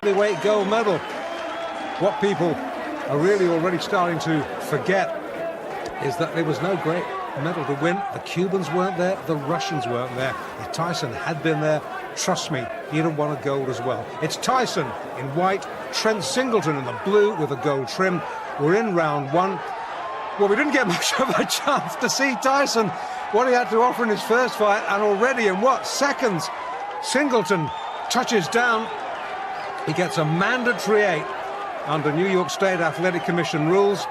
heavyweight gold medal. What people are really already starting to forget is that there was no great medal to win. The Cubans weren't there, the Russians weren't there. If Tyson had been there, trust me, he'd have won a gold as well. It's Tyson in white, Trent Singleton in the blue with a gold trim. We're in round one. Well, we didn't get much of a chance to see Tyson, what he had to offer in his first fight, and already in what, seconds, Singleton touches down. He gets a mandatory 8 under New York State Athletic Commission rules,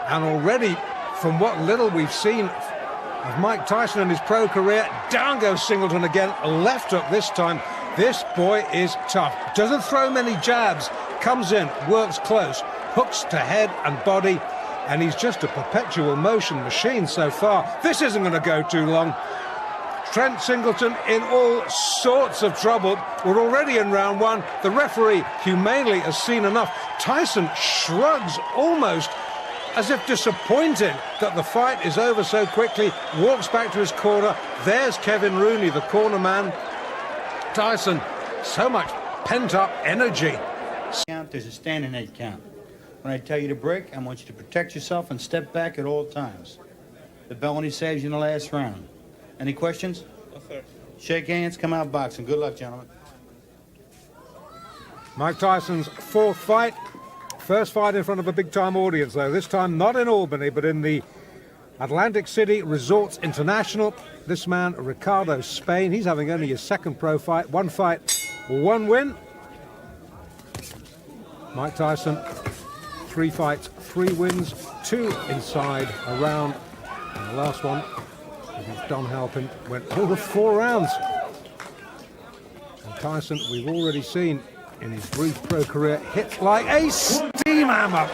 and already, from what little we've seen of Mike Tyson in his pro career, down goes Singleton again, left hook this time. This boy is tough. Doesn't throw many jabs, comes in, works close, hooks to head and body, and he's just a perpetual motion machine so far. This isn't going to go too long. Trent Singleton in all sorts of trouble. We're already in round one. The referee humanely has seen enough. Tyson shrugs almost as if disappointed that the fight is over so quickly, walks back to his corner. There's Kevin Rooney, the corner man. Tyson, so much pent-up energy. There's a standing 8 count. When I tell you to break, I want you to protect yourself and step back at all times. The bell only saves you in the last round. Any questions? Yes, sir. Shake hands, come out boxing. Good luck, gentlemen. Mike Tyson's 4th fight. First fight in front of a big-time audience, though. This time not in Albany, but in the Atlantic City Resorts International. This man, Ricardo Spain, he's having only his 2nd pro fight. 1 fight, 1 win. Mike Tyson, 3 fights, 3 wins, 2 inside a round. And the last one, against Don Halpin, went over 4 rounds. And Tyson, we've already seen in his brief pro career, hit like a steam hammer.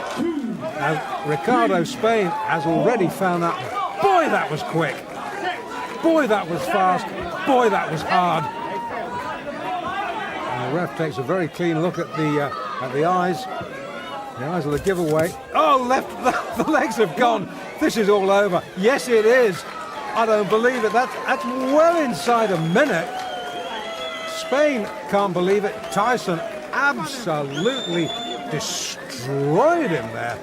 And Ricardo Spain has already found out, boy, that was quick. Boy, that was fast. Boy, that was hard. And the ref takes a very clean look at the eyes. The eyes of the giveaway. Oh, left, the legs have gone. This is all over. Yes, it is. I don't believe it. That's well inside a minute. Spain can't believe it. Tyson absolutely destroyed him there.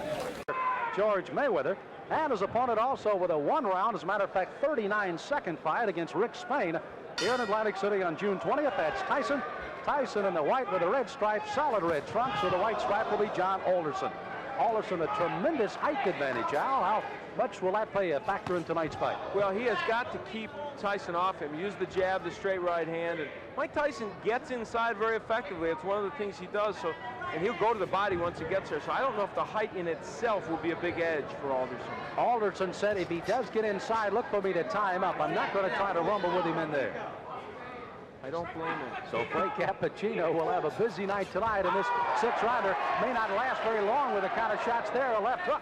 George Mayweather, and his opponent also with a 1 round, as a matter of fact, 39-second fight against Rick Spain here in Atlantic City on June 20th. That's Tyson. Tyson in the white with a red stripe, solid red trunks, so the white stripe will be John Alderson. Alderson, a tremendous height advantage. Al, how much will that play a factor in tonight's fight? Well, he has got to keep Tyson off him. Use the jab, the straight right hand. And Mike Tyson gets inside very effectively. It's one of the things he does. So, and he'll go to the body once he gets there. So I don't know if the height in itself will be a big edge for Alderson. Alderson said if he does get inside, look for me to tie him up. I'm not going to try to rumble with him in there. I don't blame him. So Frank Cappuccino will have a busy night tonight, and this 6-rounder may not last very long with the kind of shots there. A left hook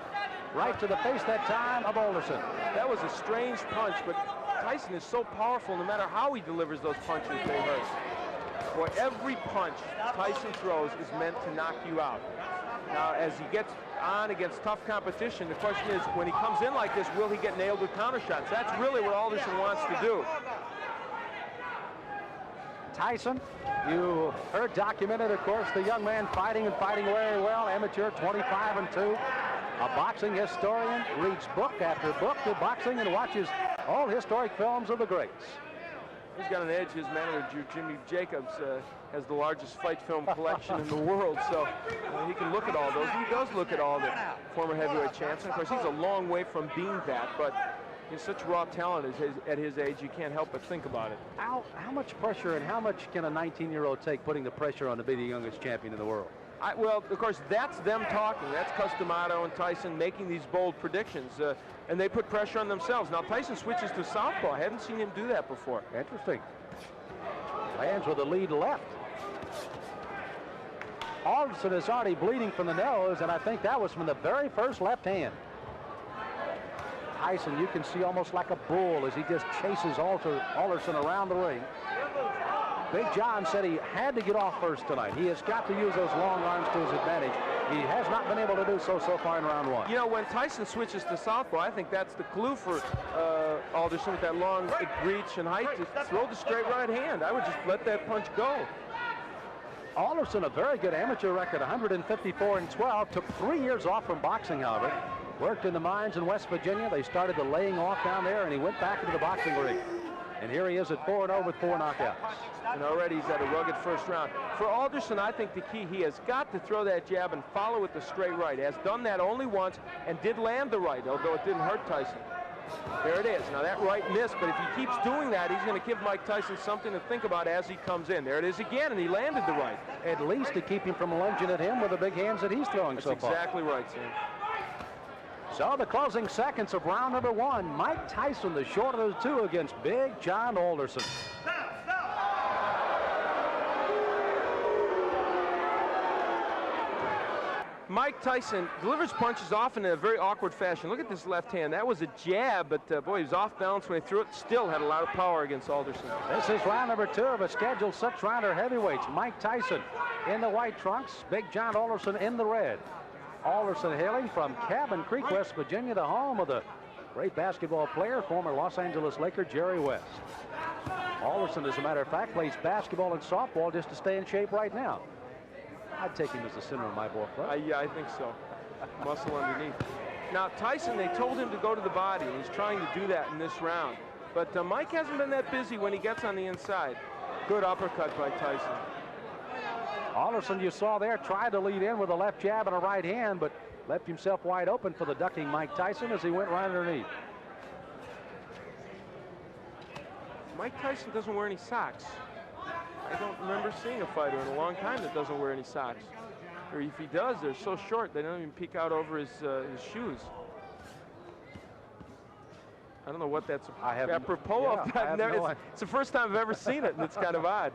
right to the face that time of Alderson. That was a strange punch, but Tyson is so powerful. No matter how he delivers those punches, they hurt. Boy, every punch Tyson throws is meant to knock you out. Now, as he gets on against tough competition, the question is, when he comes in like this, will he get nailed with counter shots? That's really what Alderson wants to do. Tyson, you heard documented, of course, the young man fighting and fighting very well. Amateur, 25-2. A boxing historian, reads book after book of boxing and watches all historic films of the greats. He's got an edge. His manager, Jimmy Jacobs, has the largest fight film collection in the world, so he can look at all those. He does look at all the former heavyweight champs. And of course, he's a long way from being that, but he's such raw talent at his age, you can't help but think about it. How much pressure and how much can a 19-year-old take putting the pressure on to be the youngest champion in the world? Well, of course, that's them talking. That's Customato and Tyson making these bold predictions, and they put pressure on themselves. Now, Tyson switches to southpaw. I haven't seen him do that before. Interesting. Lands with the lead left. Alderson is already bleeding from the nose, and I think that was from the very first left hand. Tyson, you can see almost like a bull as he just chases Alderson around the ring. Big John said he had to get off first tonight. He has got to use those long arms to his advantage. He has not been able to do so far in round one. You know, when Tyson switches to southpaw, I think that's the clue for Alderson with that long reach and height to throw the straight right hand. I would just let that punch go. Alderson, a very good amateur record, 154-12. Took 3 years off from boxing, however. Worked in the mines in West Virginia. They started the laying off down there, and he went back into the boxing ring. And here he is at 4-0 with 4 knockouts. And already he's at a rugged first round. For Alderson, I think the key, he has got to throw that jab and follow with the straight right. Has done that only once and did land the right, although it didn't hurt Tyson. There it is. Now that right missed, but if he keeps doing that, he's going to give Mike Tyson something to think about as he comes in. There it is again, and he landed the right. At least to keep him from lunging at him with the big hands that he's throwing so far. That's exactly right, Sam. So the closing seconds of round number 1. Mike Tyson, the short of the two, against Big John Alderson. Mike Tyson delivers punches often in a very awkward fashion. Look at this left hand. That was a jab, but boy, he was off balance when he threw it. Still had a lot of power against Alderson. This is round number 2 of a scheduled 6-rounder heavyweights. Mike Tyson in the white trunks, Big John Alderson in the red. Alderson hailing from Cabin Creek, West Virginia, the home of the great basketball player, former Los Angeles Laker Jerry West. Alderson, as a matter of fact, plays basketball and softball just to stay in shape right now. I'd take him as the center of my ball club. Yeah, I think so. Muscle underneath. Now, Tyson, they told him to go to the body, and he's trying to do that in this round. But Mike hasn't been that busy when he gets on the inside. Good uppercut by Tyson. Alderson, you saw there, tried to lead in with a left jab and a right hand, but left himself wide open for the ducking Mike Tyson as he went right underneath. Mike Tyson doesn't wear any socks. I don't remember seeing a fighter in a long time that doesn't wear any socks. Or if he does, they're so short they don't even peek out over his shoes. I don't know what that's apropos of. It's the first time I've ever seen it, and it's kind of odd.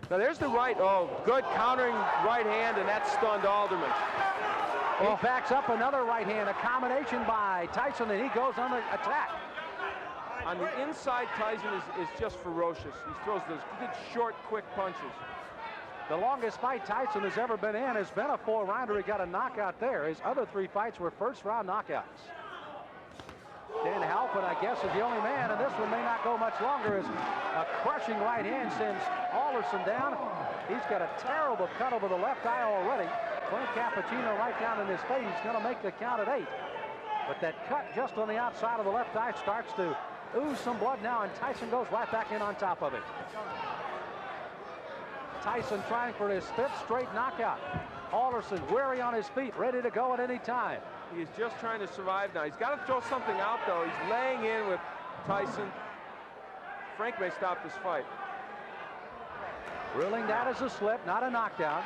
Now there's the right. Oh, good countering right hand, and that stunned Alderman. He backs up another right hand, a combination by Tyson, and he goes on the attack. On the inside, Tyson is just ferocious. He throws those good, short, quick punches. The longest fight Tyson has ever been in has been a 4-rounder. He got a knockout there. His other 3 fights were first-round knockouts. Dan Halpin, I guess, is the only man, and this one may not go much longer, as a crushing right hand sends Alderson down. He's got a terrible cut over the left eye already. Frank Cappuccino right down in his face. He's going to make the count at 8. But that cut just on the outside of the left eye starts to ooze some blood now, and Tyson goes right back in on top of it. Tyson trying for his 5th straight knockout. Alderson weary on his feet, ready to go at any time. He's just trying to survive now. He's got to throw something out, though. He's laying in with Tyson. Frank may stop this fight. Ruling that as a slip, not a knockdown.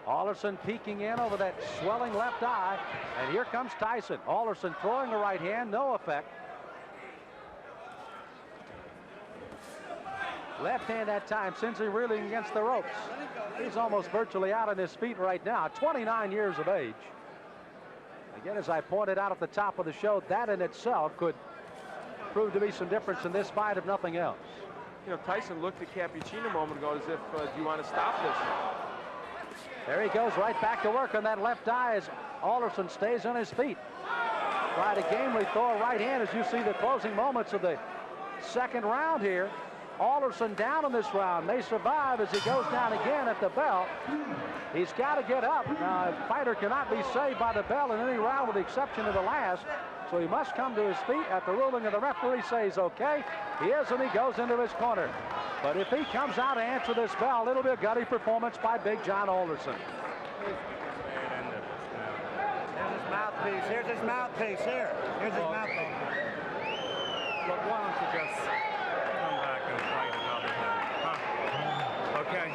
Alderson peeking in over that swelling left eye, and here comes Tyson. Alderson throwing a right hand, no effect. Left hand that time, sends him reeling against the ropes. He's almost virtually out on his feet right now, 29 years of age. Again, as I pointed out at the top of the show, that in itself could prove to be some difference in this fight, if nothing else. You know, Tyson looked at Cappuccino a moment ago as if, do you want to stop this? There he goes right back to work on that left eye as Alderson stays on his feet. Try to gamely throw a right hand as you see the closing moments of the 2nd round here. Alderson down in this round, may survive as he goes down again at the bell. He's got to get up. Now, a fighter cannot be saved by the bell in any round with the exception of the last, so he must come to his feet at the ruling of the referee says okay. He is, and he goes into his corner. But if he comes out to answer this bell, it'll be a gutty performance by Big John Alderson. Here's his mouthpiece. Here's his mouthpiece. Here's his mouthpiece. Look, why don't you just come back and fight another day? Huh? Okay.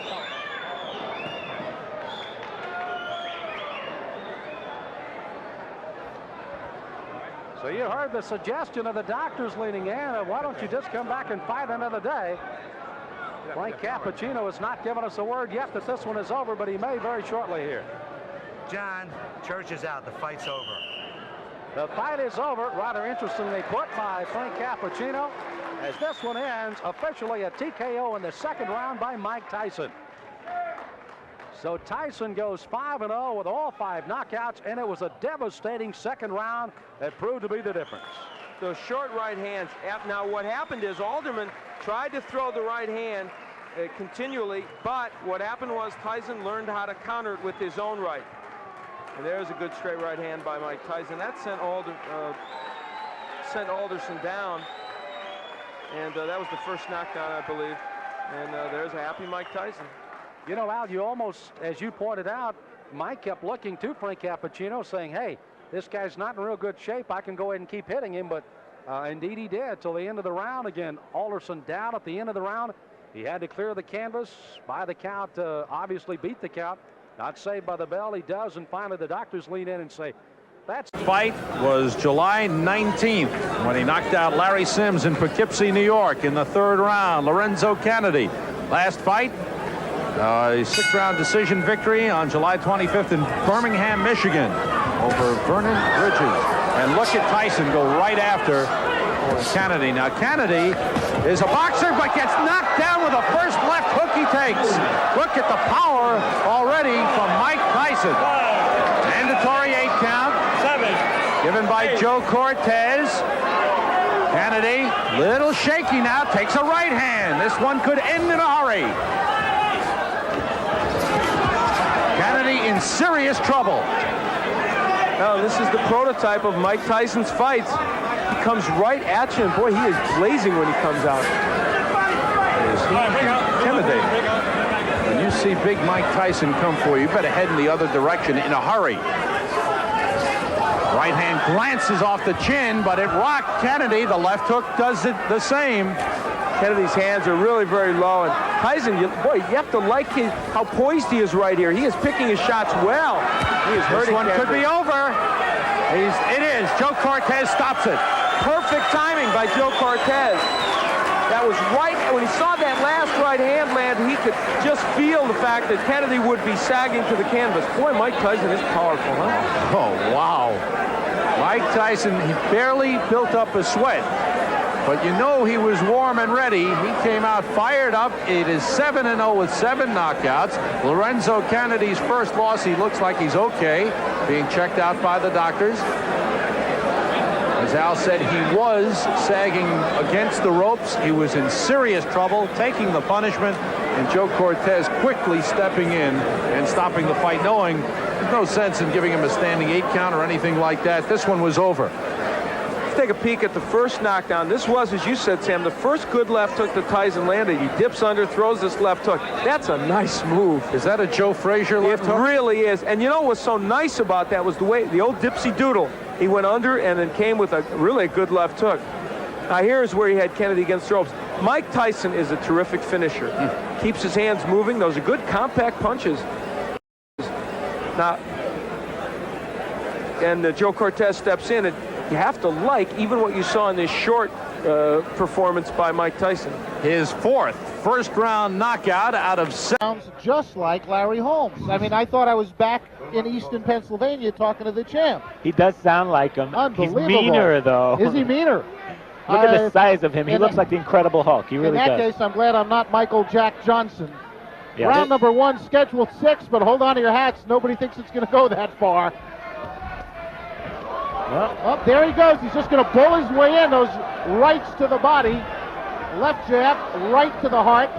So you heard the suggestion of the doctors leaning in. Why don't you just come back and fight another day? Frank Cappuccino has not given us a word yet that this one is over, but he may very shortly here. John, church is out. The fight's over. The fight is over, rather interestingly put by Frank Cappuccino, as this one ends officially a TKO in the 2nd round by Mike Tyson. So Tyson goes 5-0 with all 5 knockouts, and it was a devastating 2nd round that proved to be the difference. Those short right hands. Now what happened is Alderman tried to throw the right hand, continually, but what happened was Tyson learned how to counter it with his own right. And there's a good straight right hand by Mike Tyson. That sent Alderson down, and that was the first knockdown, I believe. And there's a happy Mike Tyson. You know, Al, you almost, as you pointed out, Mike kept looking to Frank Cappuccino saying, hey, this guy's not in real good shape. I can go ahead and keep hitting him, but indeed he did till the end of the round. Again, Alderson down at the end of the round. He had to clear the canvas by the count, obviously beat the count. Not saved by the bell. He does, and finally the doctors lean in and say, that's... Fight was July 19th when he knocked out Larry Sims in Poughkeepsie, New York in the 3rd round. Lorenzo Kennedy. Last fight, a 6-round decision victory on July 25th in Birmingham, Michigan over Vernon Bridges. And look at Tyson go right after Kennedy. Now Kennedy is a boxer but gets knocked down with the first left hook he takes. Look at the power already from Mike Tyson. Mandatory 8 count. Given by Joe Cortez. Kennedy, little shaky now, takes a right hand. This one could end in a hurry. Kennedy in serious trouble. Now, this is the prototype of Mike Tyson's fights. He comes right at you, and boy, he is blazing when he comes out. He's intimidating. When you see big Mike Tyson come for you, you better head in the other direction in a hurry. Right hand glances off the chin, but it rocked Kennedy. The left hook does it the same. Kennedy's hands are really very low, and Tyson, you have to like how poised he is right here. He is picking his shots well. He is hurting. This one could be over. It is. Joe Cortez stops it. Perfect timing by Joe Cortez. That was right when he saw that last right hand land. He could just feel the fact that Kennedy would be sagging to the canvas. Boy, Mike Tyson is powerful, huh? Oh, wow. Mike Tyson, he barely built up a sweat, but you know he was warm and ready. He came out fired up. It is 7-0 with 7 knockouts. Lorenzo Kennedy's first loss, he looks like he's okay, being checked out by the doctors. As Al said, he was sagging against the ropes. He was in serious trouble, taking the punishment, and Joe Cortez quickly stepping in and stopping the fight, knowing there's no sense in giving him a standing 8 count or anything like that. This one was over. Let's take a peek at the first knockdown. This was, as you said, Sam, the first good left hook that Tyson landed. He dips under, throws this left hook. That's a nice move. Is that a Joe Frazier left hook? It really is. And you know what's so nice about that was the way, the old dipsy doodle. He went under and then came with a really good left hook. Now here's where he had Kennedy against the ropes. Mike Tyson is a terrific finisher. Keeps his hands moving. Those are good compact punches. Now, and Joe Cortez steps in, and you have to like even what you saw in this short performance by Mike Tyson. His 4th first-round knockout out of 7. Sounds just like Larry Holmes. I mean, I thought I was back in Easton, Pennsylvania talking to the champ. He does sound like him. Unbelievable. He's meaner, though. Is he meaner? Look at the size of him. He looks like the Incredible Hulk. He really does. In that case, I'm glad I'm not Michael Jack Johnson. Yeah, Round number 1, scheduled 6, but hold on to your hats. Nobody thinks it's going to go that far. Oh, there he goes. He's just going to pull his way in. Those rights to the body. Left jab, right to the heart.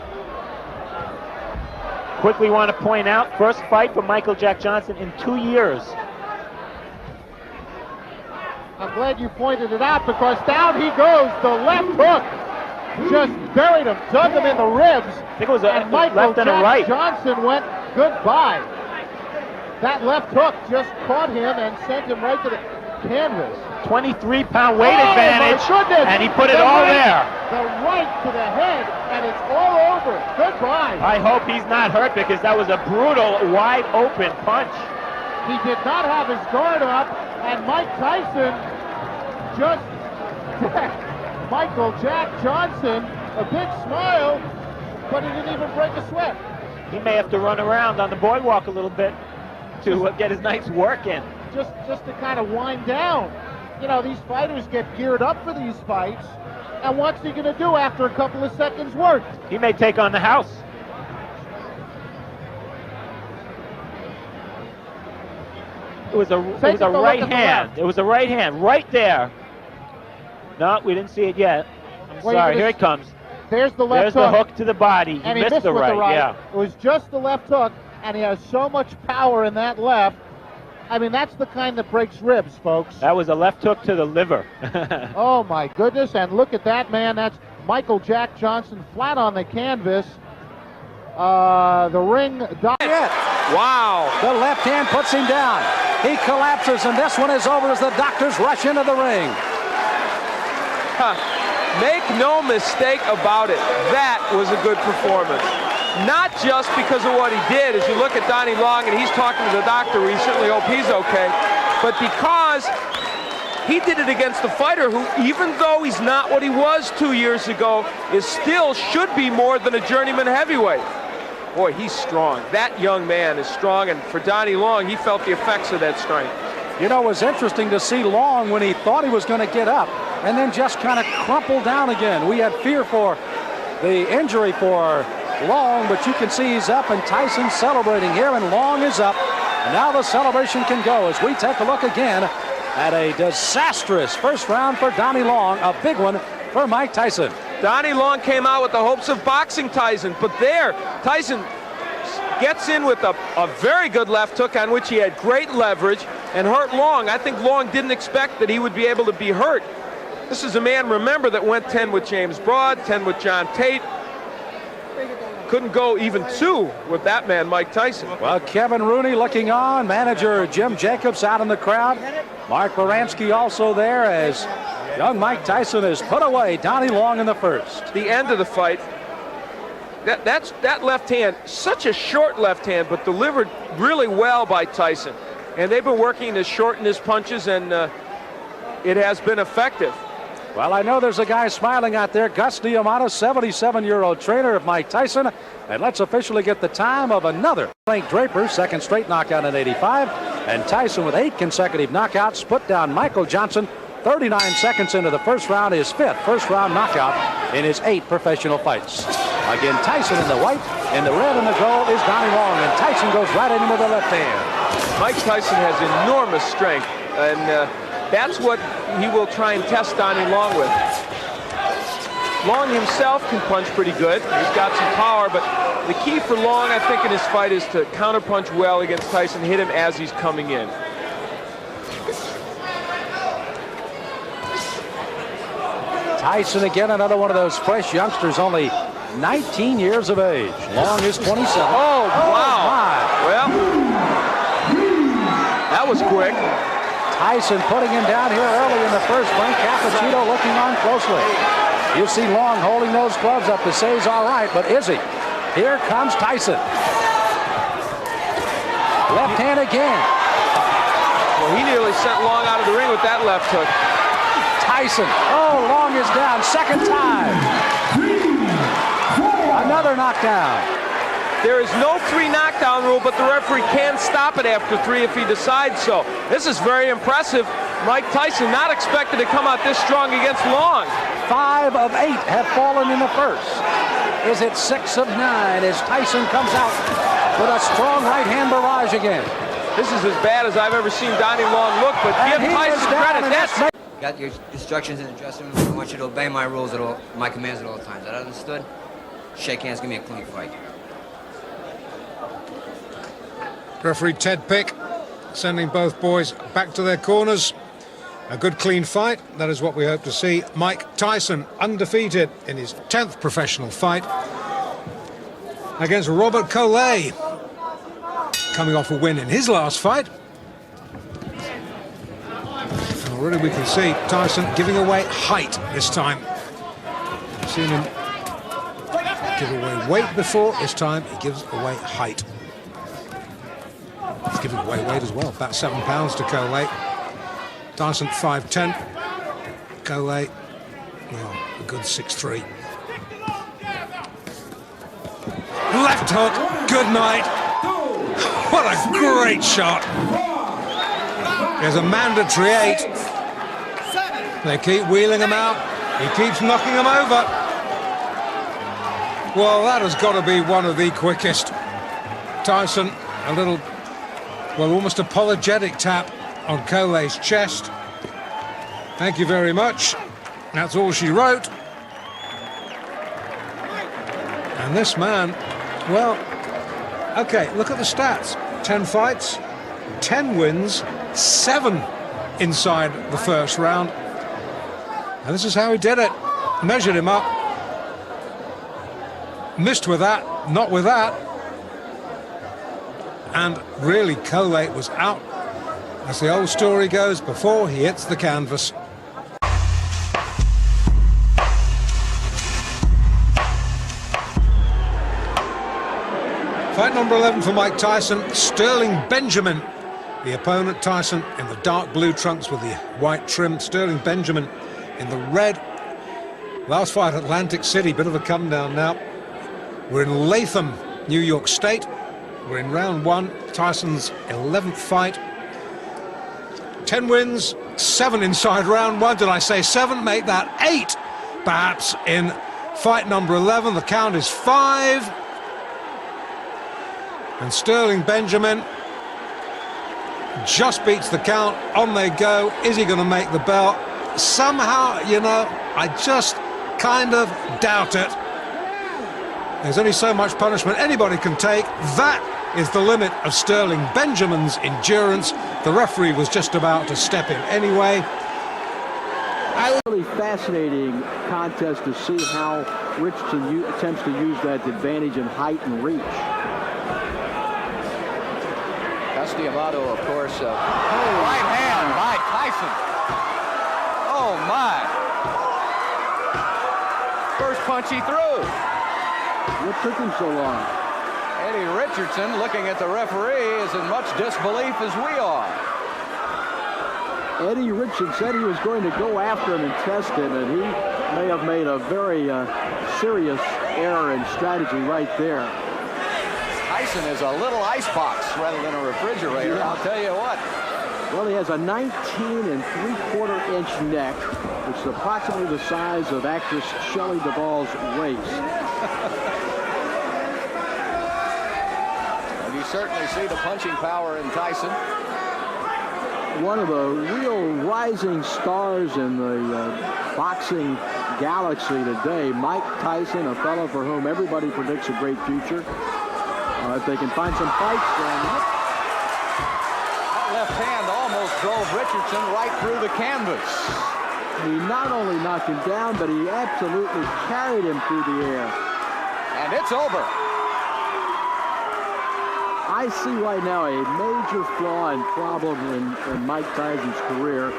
Quickly want to point out, first fight for Michael Jack Johnson in 2 years. I'm glad you pointed it out because down he goes. The left hook just buried him, dug him in the ribs. I think it was a Michael left and a Jack right. Johnson went goodbye. That left hook just caught him and sent him right to the canvas. 23-pound weight advantage, my goodness. and he put it all there. The right to the head, and it's all over. Goodbye. I hope he's not hurt because that was a brutal, wide-open punch. He did not have his guard up, and Mike Tyson just Michael Jack Johnson, a big smile, but he didn't even break a sweat. He may have to run around on the boardwalk a little bit to get his night's work in. Just to kind of wind down. You know, these fighters get geared up for these fights, and what's he going to do after a couple of seconds work? He may take on the house. It was a right hand. It was a right hand right there. No, we didn't see it yet. I'm sorry. Here it comes. There's the left There's hook. the hook to the body. And he missed the with right. the right. Yeah. It was just the left hook, and he has so much power in that left. I mean, that's the kind that breaks ribs, folks. That was a left hook to the liver. Oh, my goodness. And look at that, man. That's Michael Jack Johnson flat on the canvas. The ring... Wow. The left hand puts him down. He collapses, and this one is over as the doctors rush into the ring. Make no mistake about it. That was a good performance. Not just because of what he did, as you look at Donnie Long and he's talking to the doctor, we certainly hope he's okay, but because he did it against a fighter who, even though he's not what he was 2 years ago, is still should be more than a journeyman heavyweight. Boy, he's strong. That young man is strong, and for Donnie Long, he felt the effects of that strength. You know, it was interesting to see Long when he thought he was going to get up and then just kind of crumple down again. We had fear for the injury for Long, but you can see he's up, and Tyson celebrating here, and Long is up. And now the celebration can go as we take a look again at a disastrous first round for Donnie Long, a big one for Mike Tyson. Donnie Long came out with the hopes of boxing Tyson, but there, Tyson gets in with a very good left hook on which he had great leverage and hurt Long. I think Long didn't expect that he would be able to be hurt. This is a man, remember, that went 10 with James Broad, 10 with John Tate. Couldn't go even 2 with that man, Mike Tyson. Well, Kevin Rooney looking on, manager Jim Jacobs out in the crowd. Mark Baranski also there as young Mike Tyson has put away Donnie Long in the first. The end of the fight, that left hand, such a short left hand, but delivered really well by Tyson. And they've been working to shorten his punches, and it has been effective. Well, I know there's a guy smiling out there, Gus Diamato, 77-year-old trainer of Mike Tyson. And let's officially get the time of another. Frank Draper, second straight knockout in '85. And Tyson with 8 consecutive knockouts put down Michael Johnson 39 seconds into the first round, his 5th first-round knockout in his 8 professional fights. Again, Tyson in the white, in the red and the gold is Donnie Long, and Tyson goes right in with the left hand. Mike Tyson has enormous strength, and that's what he will try and test Donnie Long with. Long himself can punch pretty good. He's got some power, but the key for Long, I think, in his fight is to counterpunch well against Tyson, hit him as he's coming in. Tyson again, another one of those fresh youngsters, only 19 years of age. Long is 27. Oh, wow. My. Well, that was quick. Tyson putting him down here early in the first. Frank Cappuccino looking on closely. You see Long holding those gloves up to say he's all right, but is he? Here comes Tyson. Left hand again. Well, he nearly sent Long out of the ring with that left hook. Tyson. Oh, Long is down. Second time. Another knockdown. There is no 3 knockdown rule, but the referee can stop it after 3 if he decides so. This is very impressive. Mike Tyson not expected to come out this strong against Long. 5 of 8 have fallen in the first. Is it 6 of 9 as Tyson comes out with a strong right hand barrage again? This is as bad as I've ever seen Donnie Long look, but give Tyson credit. That's got your instructions in the dressing room. I want you to obey my rules at all, my commands at all times. Is that understood? Shake hands, give me a clean fight. Referee Ted Pick sending both boys back to their corners. A good clean fight, that is what we hope to see. Mike Tyson undefeated in his 10th professional fight against Robert Collet, coming off a win in his last fight. And already we can see Tyson giving away height this time. We've seen him give away weight before. This time he gives away height. He's giving away weight as well, about 7 pounds to Collet. Tyson 5'10", Collet, well, a good 6'3". Left hook, good night. What a great shot. There's a mandatory 8. They keep wheeling him out. He keeps knocking him over. Well, that has got to be one of the quickest. Tyson, a little, well, almost apologetic tap on Collet's chest. Thank you very much. That's all she wrote. And this man, well, okay, look at the stats. 10 fights, 10 wins, 7 inside the first round. And this is how he did it. Measured him up. Missed with that, not with that. And really, collate was out, as the old story goes, before he hits the canvas. Fight number 11 for Mike Tyson, Sterling Benjamin. The opponent, Tyson, in the dark blue trunks with the white trim. Sterling Benjamin in the red. Last fight, Atlantic City, bit of a come down now. We're in Latham, New York State. We're in round 1, Tyson's 11th fight. 10 wins, 7 inside round 1. Did I say 7? Make that 8, perhaps, in fight number 11. The count is 5. And Sterling Benjamin just beats the count. On they go. Is he going to make the bell? Somehow, you know, I just kind of doubt it. There's only so much punishment anybody can take. That is the limit of Sterling Benjamin's endurance. The referee was just about to step in anyway. Really fascinating contest to see how Richardson attempts to use that advantage in height and reach. Amato, of course. Right hand by Tyson. Oh, my. First punch he threw. What took him so long? Eddie Richardson, looking at the referee, is in much disbelief as we are. Eddie Richardson said he was going to go after him and test him, and he may have made a very serious error in strategy right there. Tyson is a little icebox rather than a refrigerator, I'll tell you what. Well, he has a 19 3/4-inch neck, which is approximately the size of actress Shelley Duvall's waist. And you certainly see the punching power in Tyson. One of the real rising stars in the boxing galaxy today, Mike Tyson, a fellow for whom everybody predicts a great future. If they can find some fights, then... That left hand almost drove Richardson right through the canvas. He not only knocked him down, but he absolutely carried him through the air. And it's over. I see right now a major flaw and problem in Mike Tyson's career,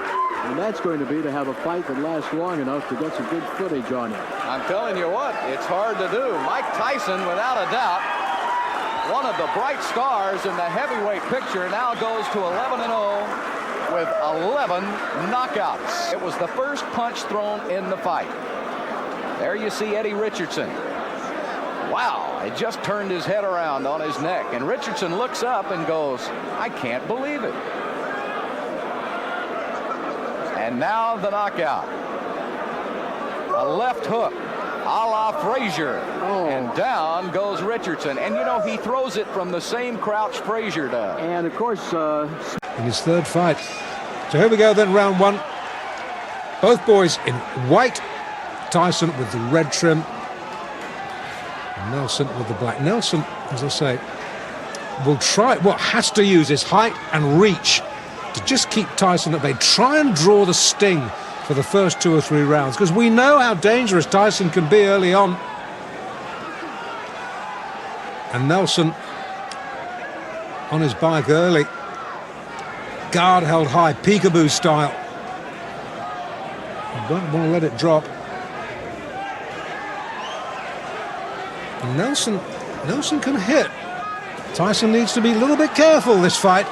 and that's going to be to have a fight that lasts long enough to get some good footage on him. I'm telling you what, it's hard to do. Mike Tyson, without a doubt, one of the bright stars in the heavyweight picture, now goes to 11-0 with 11 knockouts. It was the first punch thrown in the fight. There you see Eddie Richardson. Wow, it just turned his head around on his neck, and Richardson looks up and goes, I can't believe it. And now the knockout. A left hook, a la Frazier. And down goes Richardson. And, you know, he throws it from the same crouch Frazier does. And, of course... in his 3rd fight. So here we go then, round 1. Both boys in white. Tyson with the red trim. And Nelson with the black. Nelson, as I say, will try... What has to use his height and reach to just keep Tyson at bay. Try and draw the sting for the first 2 or 3 rounds, because we know how dangerous Tyson can be early on. And Nelson on his bike early. Guard held high, peekaboo style. Don't want to let it drop. And Nelson can hit. Tyson needs to be a little bit careful this fight.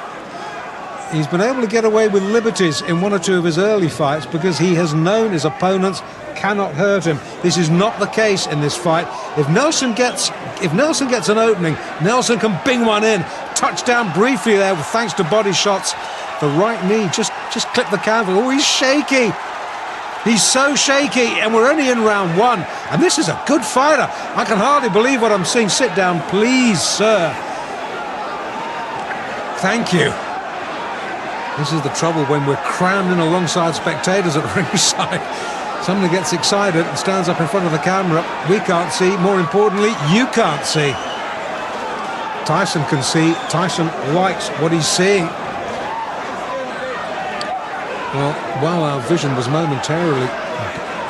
He's been able to get away with liberties in 1 or 2 of his early fights because he has known his opponents cannot hurt him. This is not the case in this fight. If Nelson gets an opening, Nelson can bing one in. Touchdown briefly there, thanks to body shots. The right knee just clipped the canvas. Oh, he's shaky. He's so shaky, and we're only in round 1. And this is a good fighter. I can hardly believe what I'm seeing. Sit down, please, sir. Thank you. This is the trouble when we're crammed in alongside spectators at ringside. Somebody gets excited and stands up in front of the camera. We can't see. More importantly, you can't see. Tyson can see. Tyson likes what he's seeing. Well, while our vision was momentarily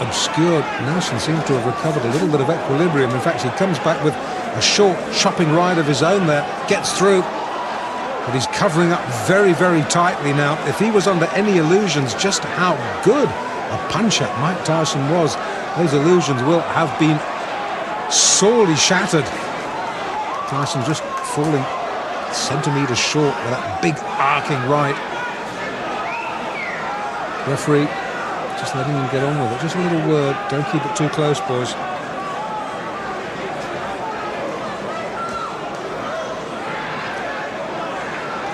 obscured, Nelson seems to have recovered a little bit of equilibrium. In fact, he comes back with a short chopping ride of his own there, gets through, but he's covering up very, very tightly now. If he was under any illusions just how good a puncher Mike Tyson was, those illusions will have been sorely shattered. Tyson just falling centimetres short with that big arcing right. Referee just letting him get on with it. Just a little word. Don't keep it too close, boys.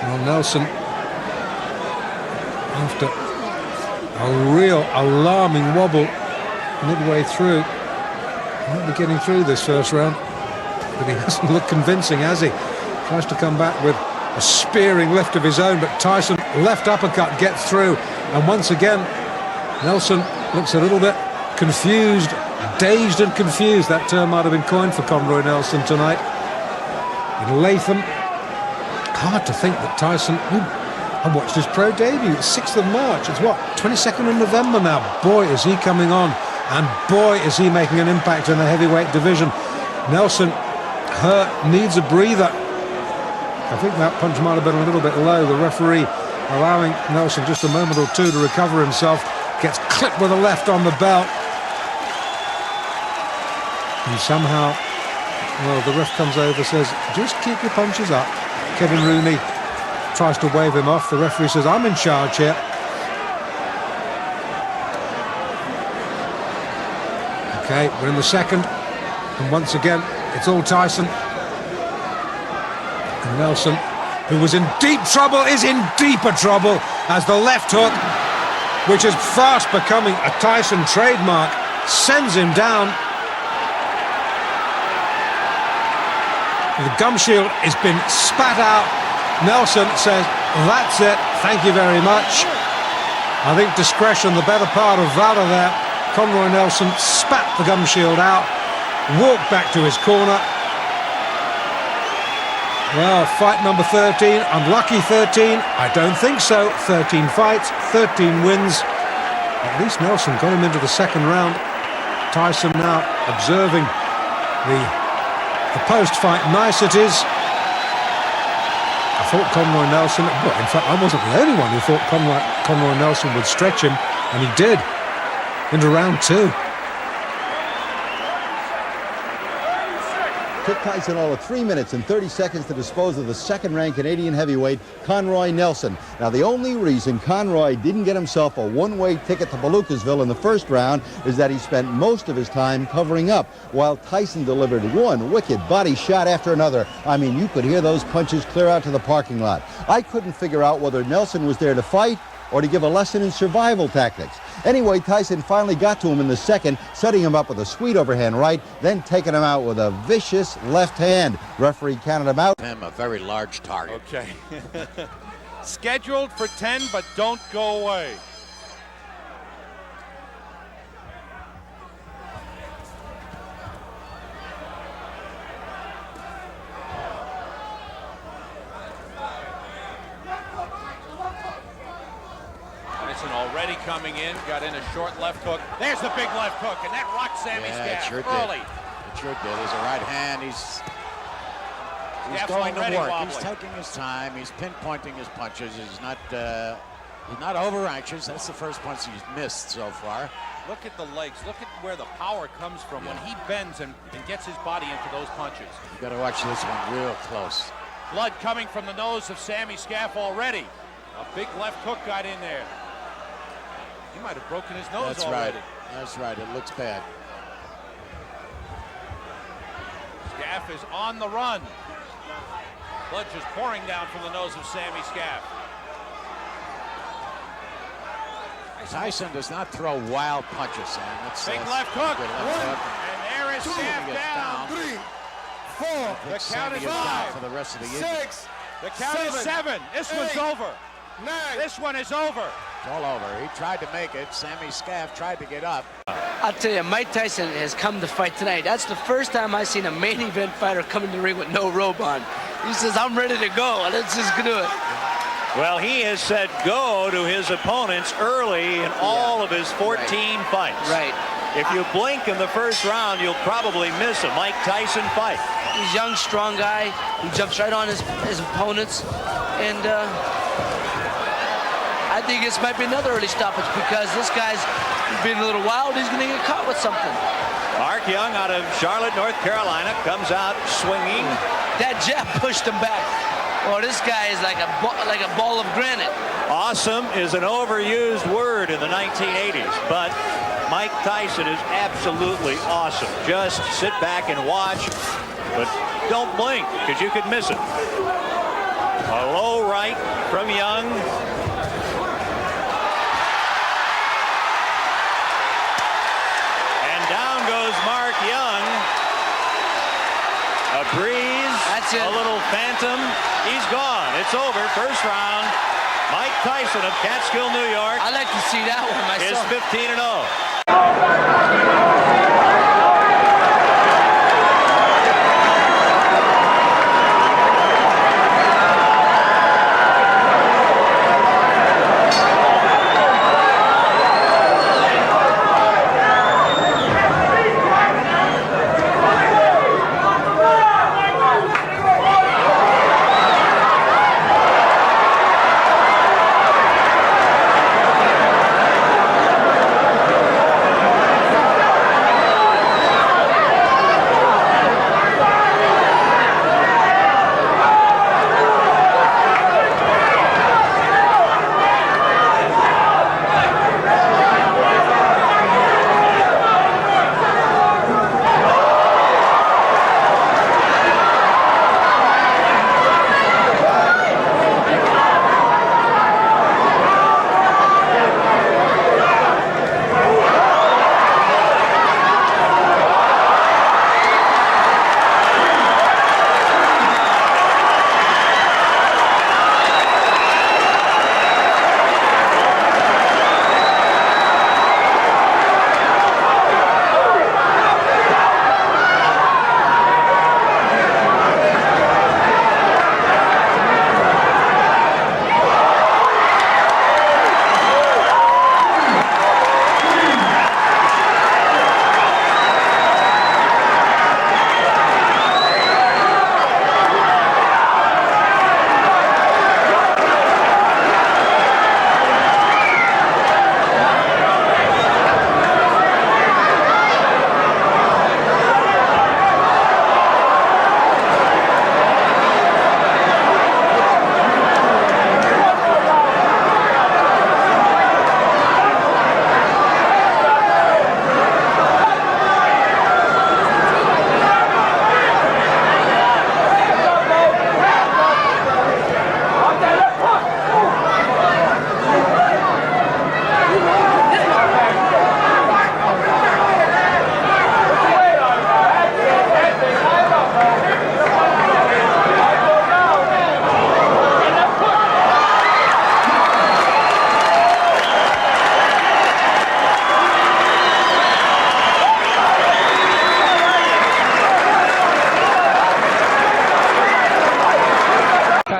Well, Nelson, after a real alarming wobble midway through, he might be getting through this first round, but he hasn't looked convincing, has he? Tries to come back with a spearing lift of his own, but Tyson left uppercut gets through, and once again Nelson looks a little bit confused, dazed and confused. That term might have been coined for Conroy Nelson tonight. In Latham, hard to think that Tyson, I watched his pro debut, it's 6th of March, it's what, 22nd of November now. Boy, is he coming on, and boy, is he making an impact in the heavyweight division. Nelson hurt, needs a breather. I think that punch might have been a little bit low. The referee allowing Nelson just a moment or two to recover himself. Gets clipped with a left on the belt. And somehow, well, the ref comes over, says, just keep your punches up. Kevin Rooney tries to wave him off. The referee says, I'm in charge here. Okay, we're in the second. And once again, it's all Tyson. And Nelson, who was in deep trouble, is in deeper trouble as the left hook, which is fast becoming a Tyson trademark, sends him down. The gum shield has been spat out. Nelson says, that's it, thank you very much. I think discretion, the better part of valor there. Conroy Nelson spat the gum shield out, walked back to his corner. Well, fight number 13, unlucky 13, I don't think so. 13 fights, 13 wins. At least Nelson got him into the second round. Tyson now observing the post-fight niceties. I thought Conroy Nelson, well, in fact, I wasn't the only one who thought Conroy Nelson would stretch him, and he did, into round 2. Took Tyson all of 3 minutes and 30 seconds to dispose of the second-ranked Canadian heavyweight, Conroy Nelson. Now, the only reason Conroy didn't get himself a one-way ticket to Palookasville in the first round is that he spent most of his time covering up, while Tyson delivered one wicked body shot after another. I mean, you could hear those punches clear out to the parking lot. I couldn't figure out whether Nelson was there to fight or to give a lesson in survival tactics. Anyway, Tyson finally got to him in the second, setting him up with a sweet overhand right, then taking him out with a vicious left hand. Referee counted him out. Him a very large target. Okay. Scheduled for 10, but don't go away. Already coming in, got in a short left hook. There's the big left hook, and that rocked Sammy's Yeah, scab sure early. Did. It sure did. He's a right hand. He's going to work. Wobbly. He's taking his time. He's pinpointing his punches. He's not over anxious. That's the first punch he's missed so far. Look at the legs. Look at where the power comes from when he bends and gets his body into those punches. You got to watch this one real close. Blood coming from the nose of Sammy Scaff already. A big left hook got in there. He might have broken his nose That's already. right. That's right. It looks bad. Scaff is on the run. Blood just pouring down from the nose of Sammy Scaff. Tyson does not throw wild punches, Sam. That's big left hook. Left hook. And there is Scaff down. 3, 4. The count is 5. For the rest of the 6. The count is 7. This one's over. This one is over. It's all over. He tried to make it. Sammy Scaff tried to get up. I'll tell you, Mike Tyson has come to fight tonight. That's the first time I've seen a main event fighter come in the ring with no robe on. He says, I'm ready to go. Let's just do it. Well, he has said go to his opponents early in all of his 14 fights. Right. If you blink in the first round, you'll probably miss a Mike Tyson fight. He's a young, strong guy who jumps right on his opponents. And I think this might be another early stoppage because this guy's being a little wild. He's going to get caught with something. Mark Young out of Charlotte, North Carolina, comes out swinging. That jab pushed him back. Oh, this guy is like a ball of granite. Awesome is an overused word in the 1980s, but Mike Tyson is absolutely awesome. Just sit back and watch, but don't blink because you could miss it. A low right from Young. And down goes Mark Young. A breeze, that's it. A little phantom. He's gone. It's over. First round. Mike Tyson of Catskill, New York. I like to see that one myself. Is 15-0.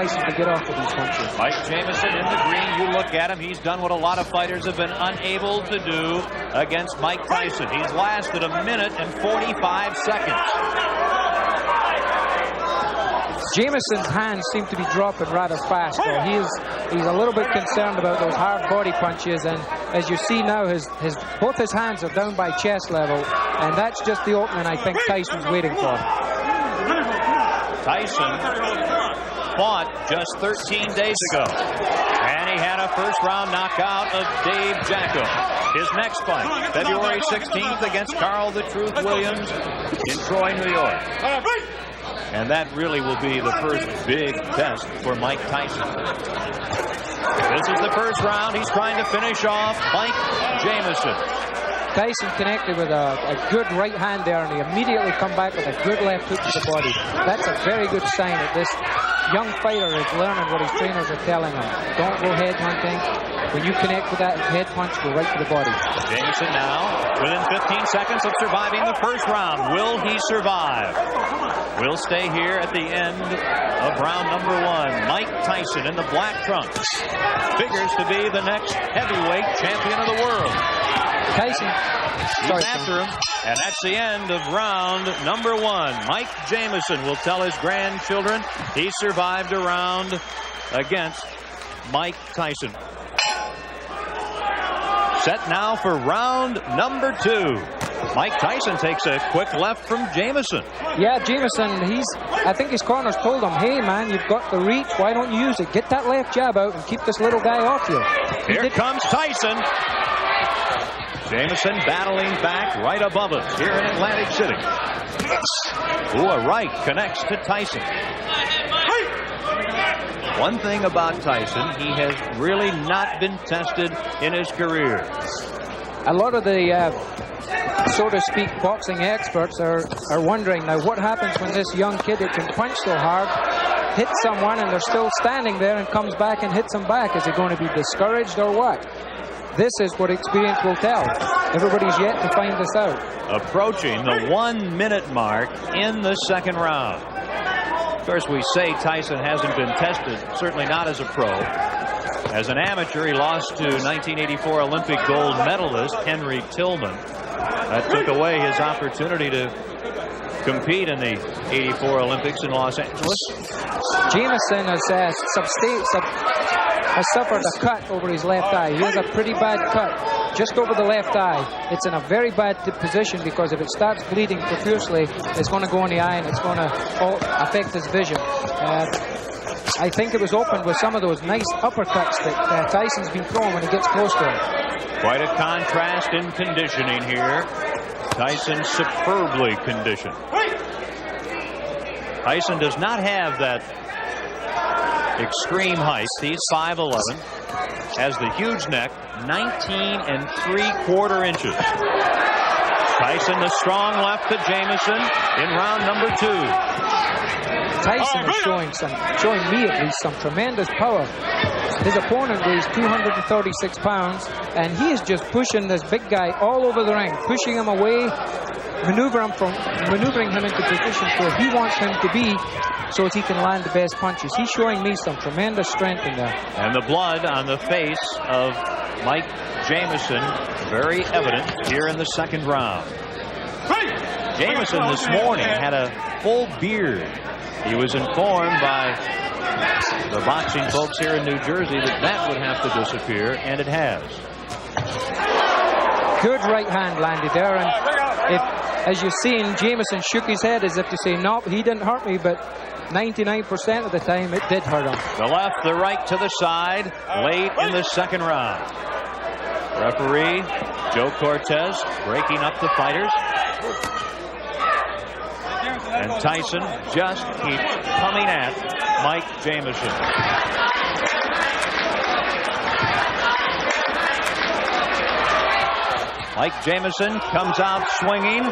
To get off of these punches. Mike Jamison in the green. You look at him. He's done what a lot of fighters have been unable to do against Mike Tyson. He's lasted 1 minute and 45 seconds. Jamison's hands seem to be dropping rather fast, though. He's a little bit concerned about those hard body punches, and as you see now, both his hands are down by chest level, and that's just the opening I think Tyson's waiting for. Tyson fought just 13 days ago, and he had a first-round knockout of Dave Jacko. His next fight, February 16th against Carl the Truth Williams in Troy, New York. And that really will be the first big test for Mike Tyson. This is the first round. He's trying to finish off Mike Jamison. Tyson connected with a good right hand there, and he immediately come back with a good left hook to the body. That's a very good sign at this young fighter is learning what his trainers are telling him. Don't go head hunting. When you connect with that head punch, go right to the body. Jamieson now within 15 seconds of surviving the first round. Will he survive? We'll stay here at the end of round number 1. Mike Tyson in the black trunks figures to be the next heavyweight champion of the world. Tyson. He's after him, and that's the end of round number 1. Mike Jamieson will tell his grandchildren he survived a round against Mike Tyson. Set now for round number 2. Mike Tyson takes a quick left from Jamieson. Yeah, Jamieson, I think his corners told him, hey man, you've got the reach, why don't you use it? Get that left jab out and keep this little guy off you. Here comes Tyson. Jamieson battling back right above us here in Atlantic City. Ooh, a right connects to Tyson. One thing about Tyson, he has really not been tested in his career. A lot of the, so to speak, boxing experts are wondering now what happens when this young kid that can punch so hard hits someone and they're still standing there and comes back and hits them back. Is he going to be discouraged or what? This is what experience will tell. Everybody's yet to find this out. Approaching the 1 minute mark in the second round. Of course, we say Tyson hasn't been tested, certainly not as a pro. As an amateur, he lost to 1984 Olympic gold medalist Henry Tillman. That took away his opportunity to compete in the 84 Olympics in Los Angeles. Jamieson has suffered a cut over his left eye. He has a pretty bad cut just over the left eye. It's in a very bad position because if it starts bleeding profusely, it's going to go in the eye and it's going to affect his vision. I think it was opened with some of those nice uppercuts that Tyson's been throwing when he gets close to him. Quite a contrast in conditioning here. Tyson superbly conditioned. Tyson does not have that extreme height. He's 5'11", has the huge neck, 19 3/4 inches. Tyson, the strong left to Jamieson in round number 2. Tyson is showing me at least some tremendous power. His opponent weighs 236 pounds, and he is just pushing this big guy all over the ring, pushing him away, maneuvering him into positions where he wants him to be so that he can land the best punches. He's showing me some tremendous strength in there. And the blood on the face of Mike Jamieson very evident here in the second round. Jamieson this morning had a full beard. He was informed by the boxing folks here in New Jersey that would have to disappear, and it has. Good right hand landed there, and as you've seen, Jamieson shook his head as if to say, no, he didn't hurt me, but 99% of the time it did hurt him. The left, the right to the side, late in the second round. Referee Joe Cortez breaking up the fighters. And Tyson just keeps coming at Mike Jamieson. Mike Jamieson comes out swinging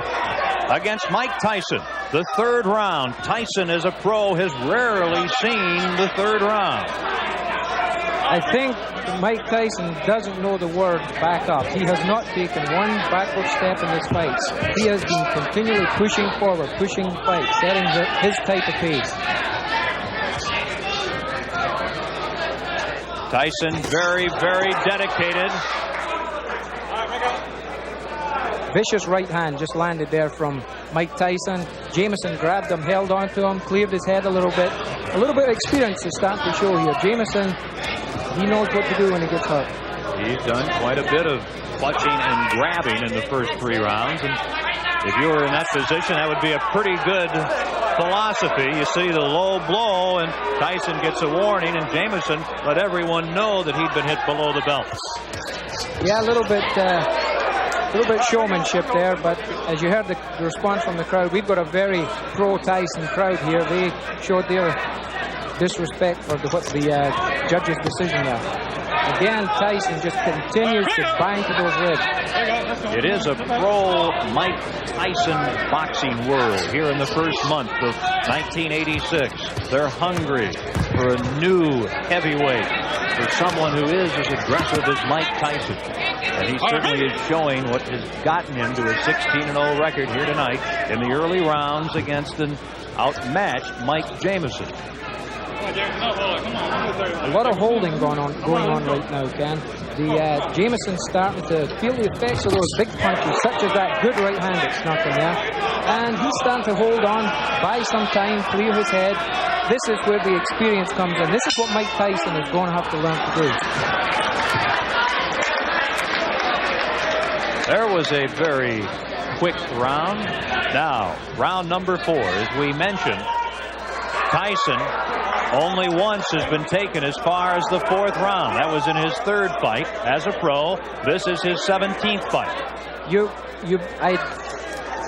against Mike Tyson. The third round. Tyson, as a pro, has rarely seen the third round. I think Mike Tyson doesn't know the word back up. He has not taken one backward step in his fights. He has been continually pushing forward, pushing the fight, setting his type of pace. Tyson very, very dedicated. Vicious right hand just landed there from Mike Tyson. Jamieson grabbed him, held on to him, cleared his head a little bit. A little bit of experience is starting to show here. Jamieson, he knows what to do when he gets hurt. He's done quite a bit of clutching and grabbing in the first 3 rounds. And if you were in that position, that would be a pretty good philosophy. You see the low blow, and Tyson gets a warning, and Jamieson let everyone know that he'd been hit below the belt. Yeah, a little bit showmanship there, but as you heard the response from the crowd, we've got a very pro-Tyson crowd here. They showed their disrespect for the judge's decision there. Again, Tyson just continues to bind to those ribs. It is a pro Mike Tyson boxing world here in the first month of 1986. They're hungry for a new heavyweight, for someone who is as aggressive as Mike Tyson. And he certainly is showing what has gotten him to a 16-0 record here tonight in the early rounds against an outmatched Mike Jamison. A lot of holding going on right now, Ken. The Jamison's starting to feel the effects of those big punches, such as that good right hand that snuck him there. And he's starting to hold on, buy some time, clear his head. This is where the experience comes in. This is what Mike Tyson is going to have to learn to do. There was a very quick round. Now, round number 4, as we mentioned, Tyson only once has been taken as far as the 4th round. That was in his 3rd fight as a pro. This is his 17th fight.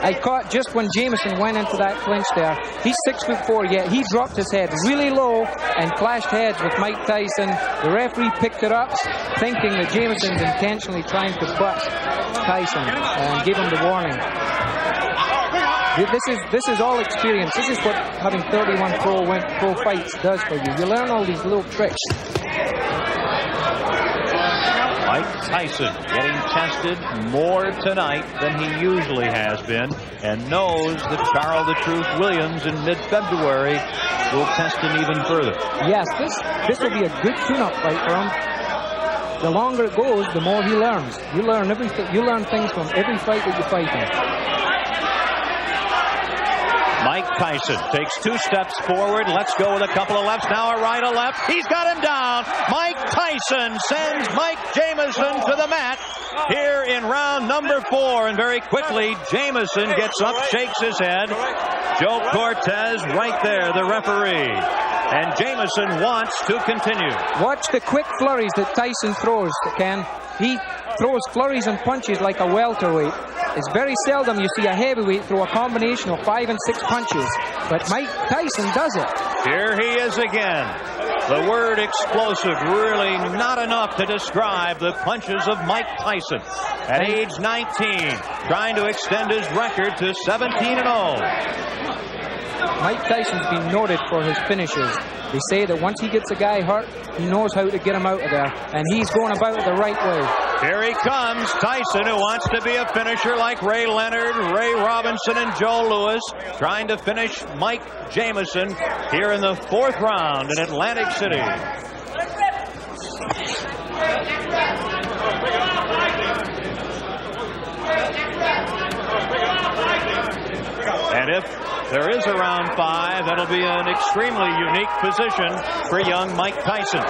I caught just when Jamison went into that clinch there. He's 6'4", yet he dropped his head really low and clashed heads with Mike Tyson. The referee picked it up, thinking that Jamison's intentionally trying to butt Tyson and give him the warning. This is all experience. This is what having 31 pro fights does for you. You learn all these little tricks. Mike Tyson getting tested more tonight than he usually has been, and knows that Carl the Truth Williams in mid-February will test him even further. Yes, this will be a good tune-up fight for him. The longer it goes, the more he learns. You learn everything. You learn things from every fight that you fight in. Mike Tyson takes 2 steps forward, lets go with a couple of lefts, now a right, a left. He's got him down. Mike Tyson sends Mike Jamison to the mat here in round number 4. And very quickly, Jamison gets up, shakes his head. Joe Cortez right there, the referee. And Jamison wants to continue. Watch the quick flurries that Tyson throws, Ken. He throws flurries and punches like a welterweight. It's very seldom you see a heavyweight throw a combination of 5 and 6 punches, but Mike Tyson does it. Here he is again. The word explosive really not enough to describe the punches of Mike Tyson. At age 19, trying to extend his record to 17-0. Mike Tyson's been noted for his finishes. They say that once he gets a guy hurt, he knows how to get him out of there, and he's going about it the right way. Here he comes, Tyson, who wants to be a finisher like Ray Leonard, Ray Robinson, and Joe Louis, trying to finish Mike Jamison here in the 4th round in Atlantic City. And if there is a round 5, that'll be an extremely unique position for young Mike Tyson.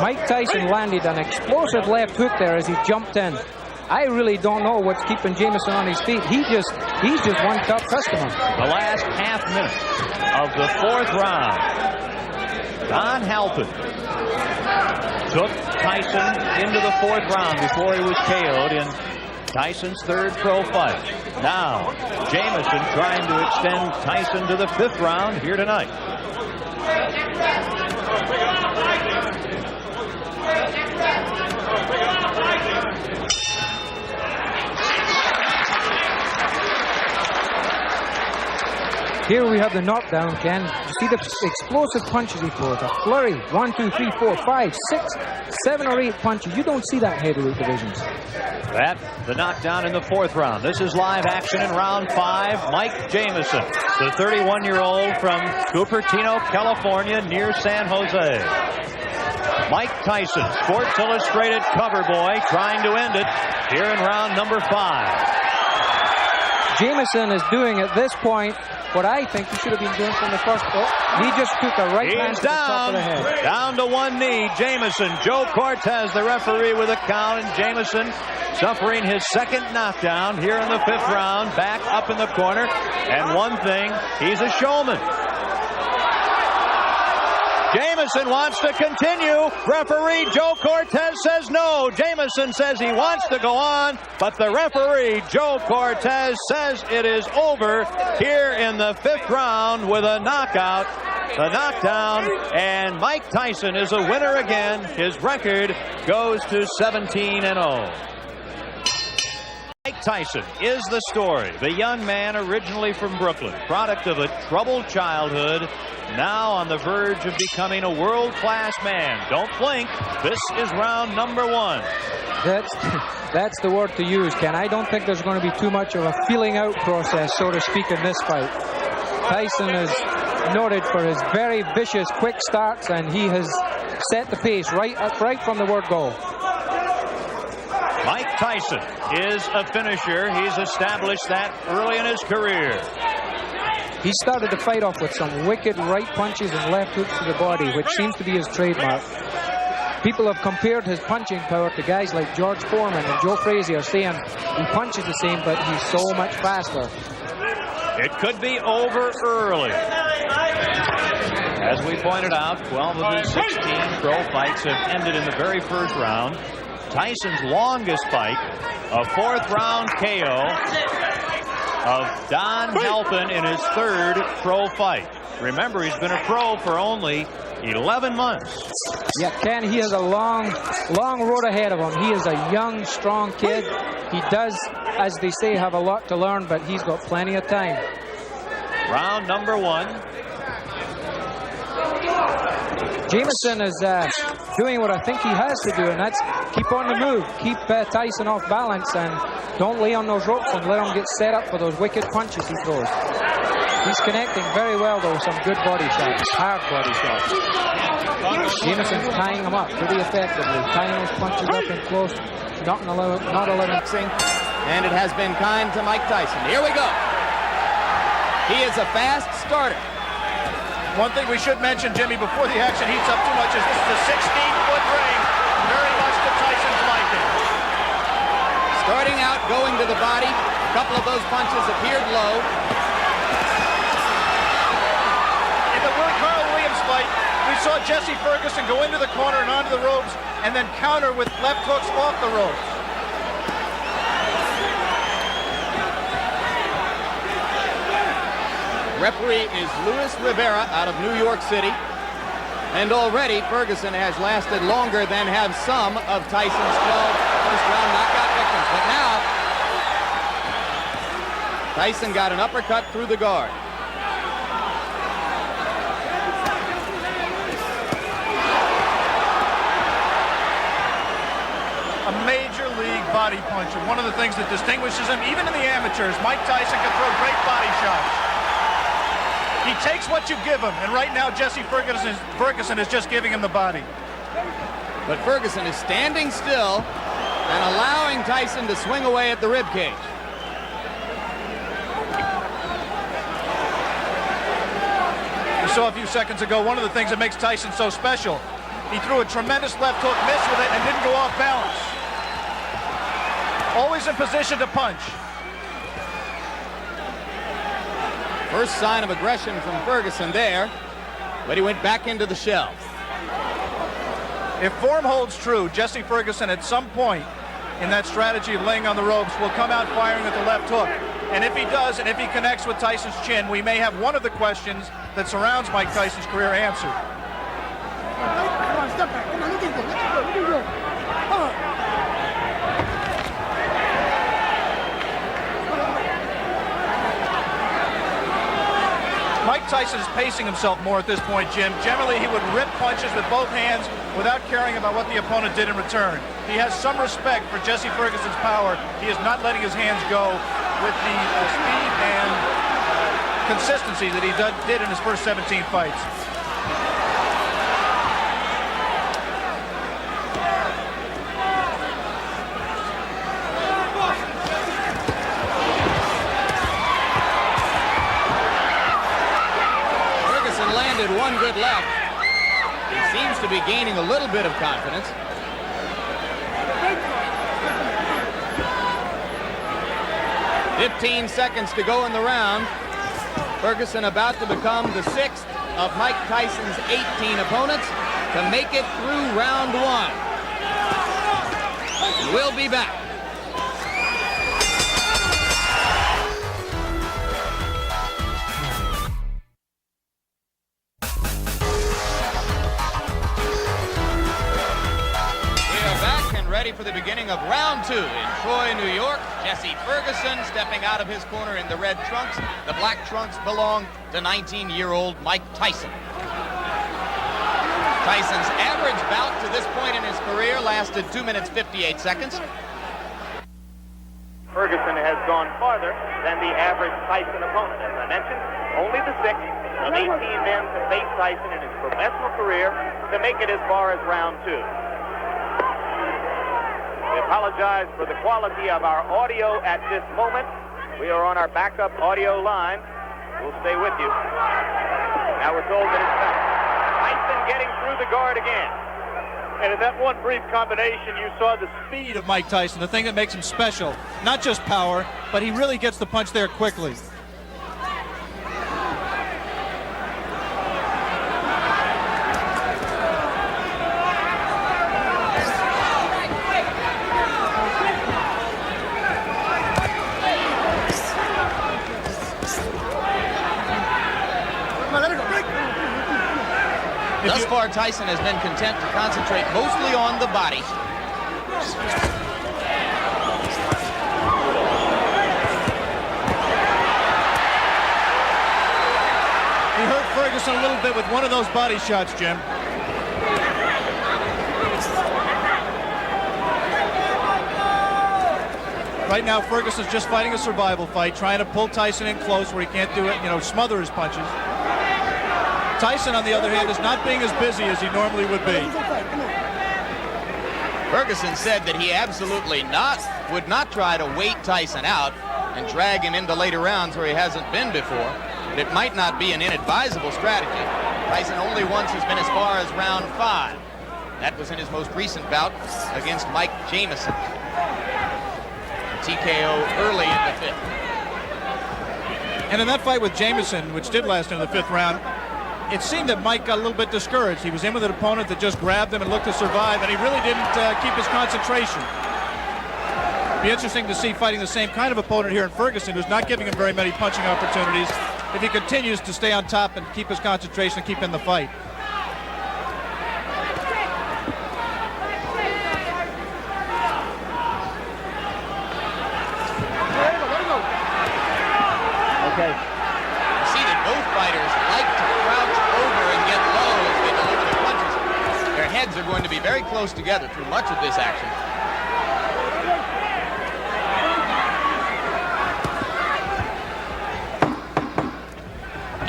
Mike Tyson landed an explosive left hook there as he jumped in. I really don't know what's keeping Jamison on his feet. He's just one tough customer. The last half minute of the 4th round. Don Halpin took Tyson into the 4th round before he was KO'd in Tyson's 3rd pro fight. Now, Jamison trying to extend Tyson to the 5th round here tonight. Here we have the knockdown, Ken. You see the explosive punches he throws. A flurry. 1, 2, 3, 4, 5, 6, 7 or 8 punches. You don't see that heavyweight divisions. That, the knockdown in the 4th round. This is live action in round 5. Mike Jamison, the 31-year-old from Cupertino, California, near San Jose. Mike Tyson, Sports Illustrated cover boy, trying to end it here in round number 5. Jamison is doing at this point what I think he should have been doing from the first. He just took a right hand to the top of the head. Down to one knee, Jamison. Joe Cortez, the referee, with a count, and Jamison suffering his 2nd knockdown here in the 5th round, back up in the corner. And one thing, he's a showman. Jamison wants to continue. Referee Joe Cortez says no. Jamison says he wants to go on, but the referee Joe Cortez says it is over here in the 5th round with a knockout the knockdown, and Mike Tyson is a winner again. His record goes to 17-0. Mike Tyson is the story. The young man originally from Brooklyn, product of a troubled childhood, now on the verge of becoming a world-class man. Don't blink. This is round number 1. That's the word to use, Ken. I don't think there's going to be too much of a feeling out process, so to speak, in this fight. Tyson is noted for his very vicious quick starts, and he has set the pace right from the word go. Mike Tyson is a finisher. He's established that early in his career. He started the fight off with some wicked right punches and left hooks to the body, which seems to be his trademark. People have compared his punching power to guys like George Foreman and Joe Frazier, saying he punches the same, but he's so much faster. It could be over early. As we pointed out, 12 of his 16 pro fights have ended in the very first round. Tyson's longest fight, a 4th-round KO of Don Halpin in his 3rd pro fight. Remember, he's been a pro for only 11 months. Yeah, Ken, he has a long road ahead of him. He is a young, strong kid. He does, as they say, have a lot to learn, but he's got plenty of time. Round number 1. Jamison is doing what I think he has to do, and that's keep on the move, keep Tyson off balance, and don't lay on those ropes and let him get set up for those wicked punches he throws. He's connecting very well, though, with some good body shots, hard body shots. Jamison's tying him up pretty effectively, tying those punches up in close, not allowing. And it has been kind to Mike Tyson. Here we go. He is a fast starter. One thing we should mention, Jimmy, before the action heats up too much, is this is a 16-foot ring, very much to Tyson's liking. Starting out, going to the body. A couple of those punches appeared low. In the Carl Williams fight, we saw Jesse Ferguson go into the corner and onto the ropes and then counter with left hooks off the ropes. Referee is Luis Rivera out of New York City. And already Ferguson has lasted longer than have some of Tyson's 12 first-round knockout victims. But now, Tyson got an uppercut through the guard. A major league body puncher. One of the things that distinguishes him, even in the amateurs, Mike Tyson can throw great body shots. He takes what you give him, and right now Jesse Ferguson is just giving him the body. But Ferguson is standing still and allowing Tyson to swing away at the ribcage. We saw a few seconds ago one of the things that makes Tyson so special. He threw a tremendous left hook, missed with it, and didn't go off balance. Always in position to punch. First sign of aggression from Ferguson there, but he went back into the shell. If form holds true, Jesse Ferguson at some point in that strategy of laying on the ropes will come out firing at the left hook. And if he does, and if he connects with Tyson's chin, we may have one of the questions that surrounds Mike Tyson's career answered. Come on, step back. Come on, look at this. Look at this. Come on. Mike Tyson is pacing himself more at this point, Jim. Generally, he would rip punches with both hands without caring about what the opponent did in return. He has some respect for Jesse Ferguson's power. He is not letting his hands go with the speed and consistency that he did in his first 17 fights. One good left. He seems to be gaining a little bit of confidence. "15 seconds to go in the round. Ferguson about to become the 6th of Mike Tyson's 18 opponents to make it through round 1. We'll be back. ready for the beginning of round 2 in Troy, New York. Jesse Ferguson stepping out of his corner in the red trunks. The black trunks belong to 19-year-old Mike Tyson. Tyson's average bout to this point in his career lasted 2 minutes 58 seconds. Ferguson has gone farther than the average Tyson opponent. As I mentioned, only the 6th of 18 men to face Tyson in his professional career to make it as far as round 2. We apologize for the quality of our audio at this moment. We are on our backup audio line. We'll stay with you. Now we're told that it's back. Tyson getting through the guard again. And in that one brief combination, you saw the speed of Mike Tyson, the thing that makes him special. Not just power, but he really gets the punch there quickly. Thus far, Tyson has been content to concentrate mostly on the body. He hurt Ferguson a little bit with one of those body shots, Jim. Right now, Ferguson's just fighting a survival fight, trying to pull Tyson in close where he can't do it, smother his punches. Tyson, on the other hand, is not being as busy as he normally would be. Ferguson said that he absolutely would not try to wait Tyson out and drag him into later rounds where he hasn't been before. But it might not be an inadvisable strategy. Tyson only once has been as far as round 5. That was in his most recent bout against Mike Jamison. TKO early in the 5th. And in that fight with Jamison, which did last into the 5th round, it seemed that Mike got a little bit discouraged. He was in with an opponent that just grabbed him and looked to survive, and he really didn't keep his concentration. It'd be interesting to see fighting the same kind of opponent here in Ferguson, who's not giving him very many punching opportunities, if he continues to stay on top and keep his concentration and keep in the fight. Okay. You see that both fighters like to crouch over and get low as they deliver the punches. Their heads are going to be very close together through much of this action.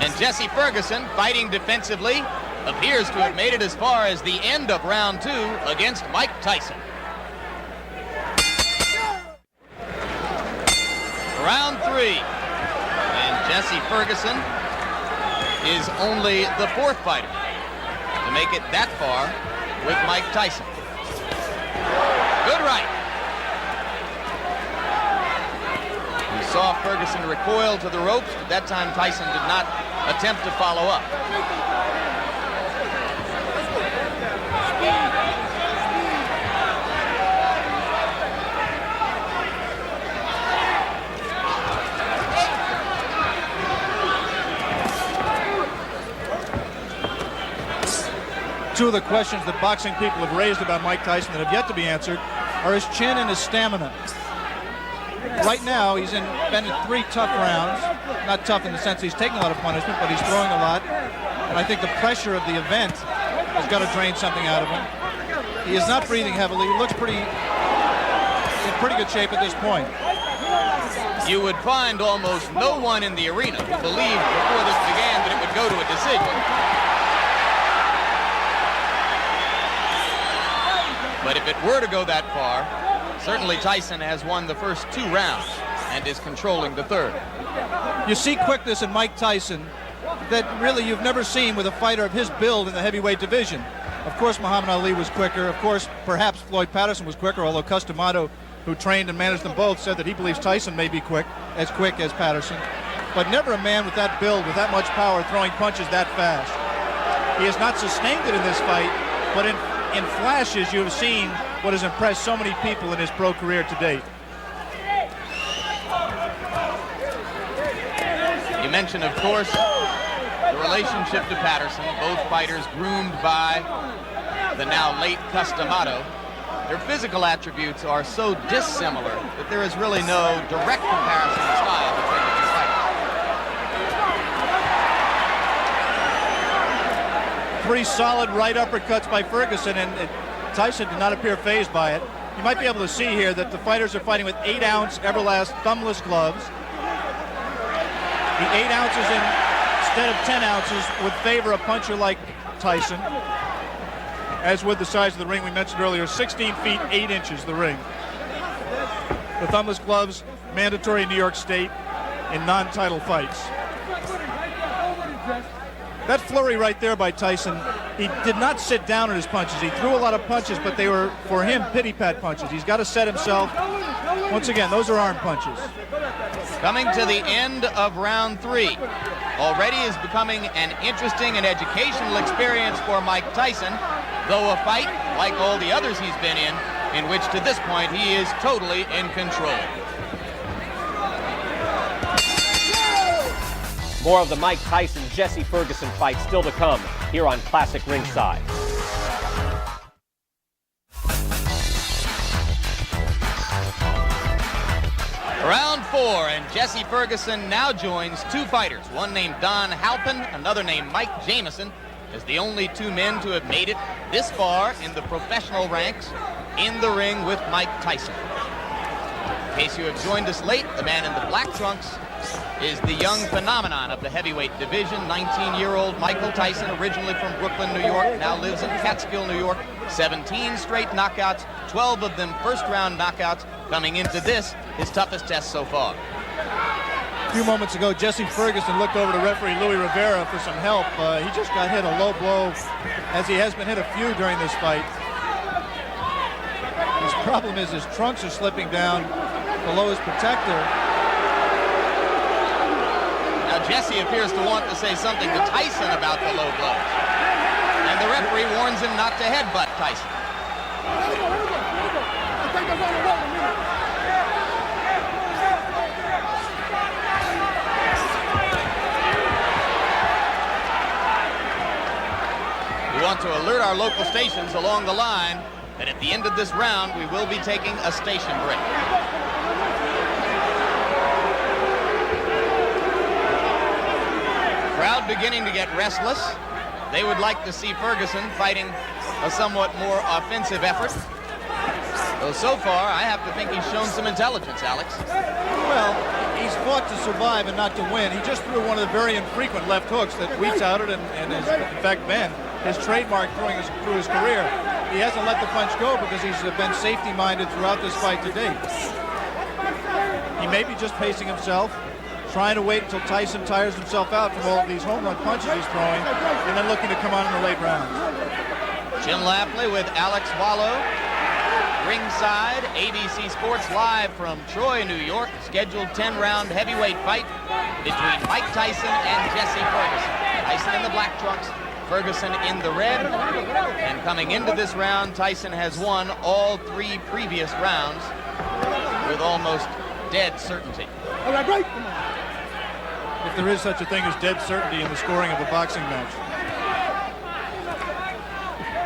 And Jesse Ferguson, fighting defensively, appears to have made it as far as the end of round 2 against Mike Tyson. Round 3. Jesse Ferguson is only the 4th fighter to make it that far with Mike Tyson. Good right. We saw Ferguson recoil to the ropes, but that time Tyson did not attempt to follow up. Two of the questions that boxing people have raised about Mike Tyson that have yet to be answered are his chin and his stamina. Right now, he's been in 3 tough rounds. Not tough in the sense he's taking a lot of punishment, but he's throwing a lot. And I think the pressure of the event has got to drain something out of him. He is not breathing heavily. He looks in pretty good shape at this point. You would find almost no one in the arena who believed before this began that it would go to a decision. But if it were to go that far, certainly Tyson has won the first 2 rounds and is controlling the 3rd. You see quickness in Mike Tyson that really you've never seen with a fighter of his build in the heavyweight division. Of course, Muhammad Ali was quicker. Of course, perhaps Floyd Patterson was quicker, although Customato, who trained and managed them both, said that he believes Tyson may be quick as Patterson. But never a man with that build, with that much power, throwing punches that fast. He has not sustained it in this fight, but in flashes, you have seen what has impressed so many people in his pro career to date. You mentioned, of course, the relationship to Patterson. Both fighters groomed by the now late Customato. Their physical attributes are so dissimilar that there is really no direct comparison in style between the two fighters. Three solid right uppercuts by Ferguson, and Tyson did not appear phased by it. You might be able to see here that the fighters are fighting with 8-ounce Everlast thumbless gloves. The 8 ounces instead of 10 ounces would favor a puncher like Tyson. As with the size of the ring we mentioned earlier, 16 feet 8 inches the ring. The thumbless gloves mandatory in New York State in non-title fights. That flurry right there by Tyson, he did not sit down on his punches. He threw a lot of punches, but they were, for him, pity-pat punches. He's got to set himself. Once again, those are arm punches. Coming to the end of round 3. Already is becoming an interesting and educational experience for Mike Tyson, though a fight, like all the others he's been in which to this point he is totally in control. More of the Mike Tyson-Jesse Ferguson fight still to come here on Classic Ringside. Round 4, and Jesse Ferguson now joins two fighters, one named Don Halpin, another named Mike Jamison, as the only two men to have made it this far in the professional ranks in the ring with Mike Tyson. In case you have joined us late, the man in the black trunks is the young phenomenon of the heavyweight division, 19-year-old Michael Tyson, originally from Brooklyn, New York, now lives in Catskill, New York. 17 straight knockouts, 12 of them first-round knockouts, coming into this, his toughest test so far. A few moments ago, Jesse Ferguson looked over to referee Louis Rivera for some help. He just got hit a low blow, as he has been hit a few during this fight. His problem is his trunks are slipping down below his protector. Now Jesse appears to want to say something to Tyson about the low blows. And the referee warns him not to headbutt Tyson. We want to alert our local stations along the line that at the end of this round we will be taking a station break. Crowd beginning to get restless. They would like to see Ferguson fighting a somewhat more offensive effort. Though so far, I have to think he's shown some intelligence, Alex. Well, he's fought to survive and not to win. He just threw one of the very infrequent left hooks that we touted and has, in fact, been his trademark through his career. He hasn't let the punch go because he's been safety-minded throughout this fight to date. He may be just pacing himself, trying to wait until Tyson tires himself out from all of these home run punches he's throwing, and then looking to come on in the late rounds. Jim Lapley with Alex Wallow. Ringside, ABC Sports live from Troy, New York. Scheduled 10-round heavyweight fight between Mike Tyson and Jesse Ferguson. Tyson in the black trunks, Ferguson in the red. And coming into this round, Tyson has won all 3 previous rounds with almost dead certainty. All right, great. If there is such a thing as dead certainty in the scoring of a boxing match.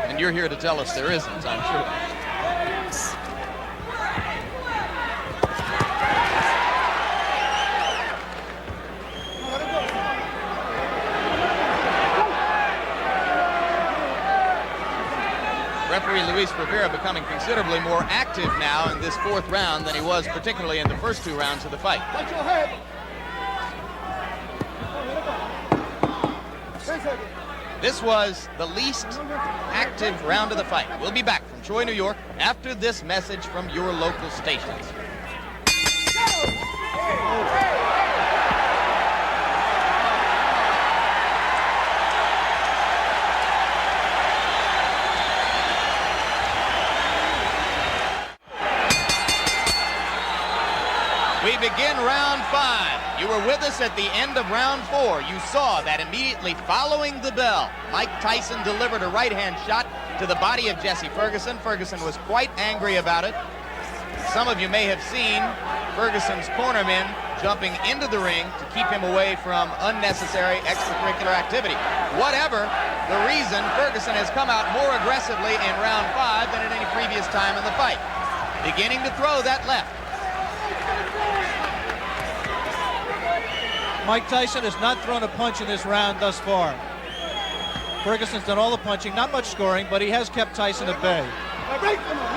And you're here to tell us there isn't, I'm sure. Referee Luis Rivera becoming considerably more active now in this 4th round than he was particularly in the first 2 rounds of the fight. This was the least active round of the fight. We'll be back from Troy, New York after this message from your local stations. We begin round 5. You were with us at the end of round 4. You saw that immediately following the bell, Mike Tyson delivered a right-hand shot to the body of Jesse Ferguson. Ferguson was quite angry about it. Some of you may have seen Ferguson's cornermen jumping into the ring to keep him away from unnecessary extracurricular activity. Whatever the reason, Ferguson has come out more aggressively in round 5 than at any previous time in the fight. Beginning to throw that left. Mike Tyson has not thrown a punch in this round thus far. Ferguson's done all the punching, not much scoring, but he has kept Tyson at bay.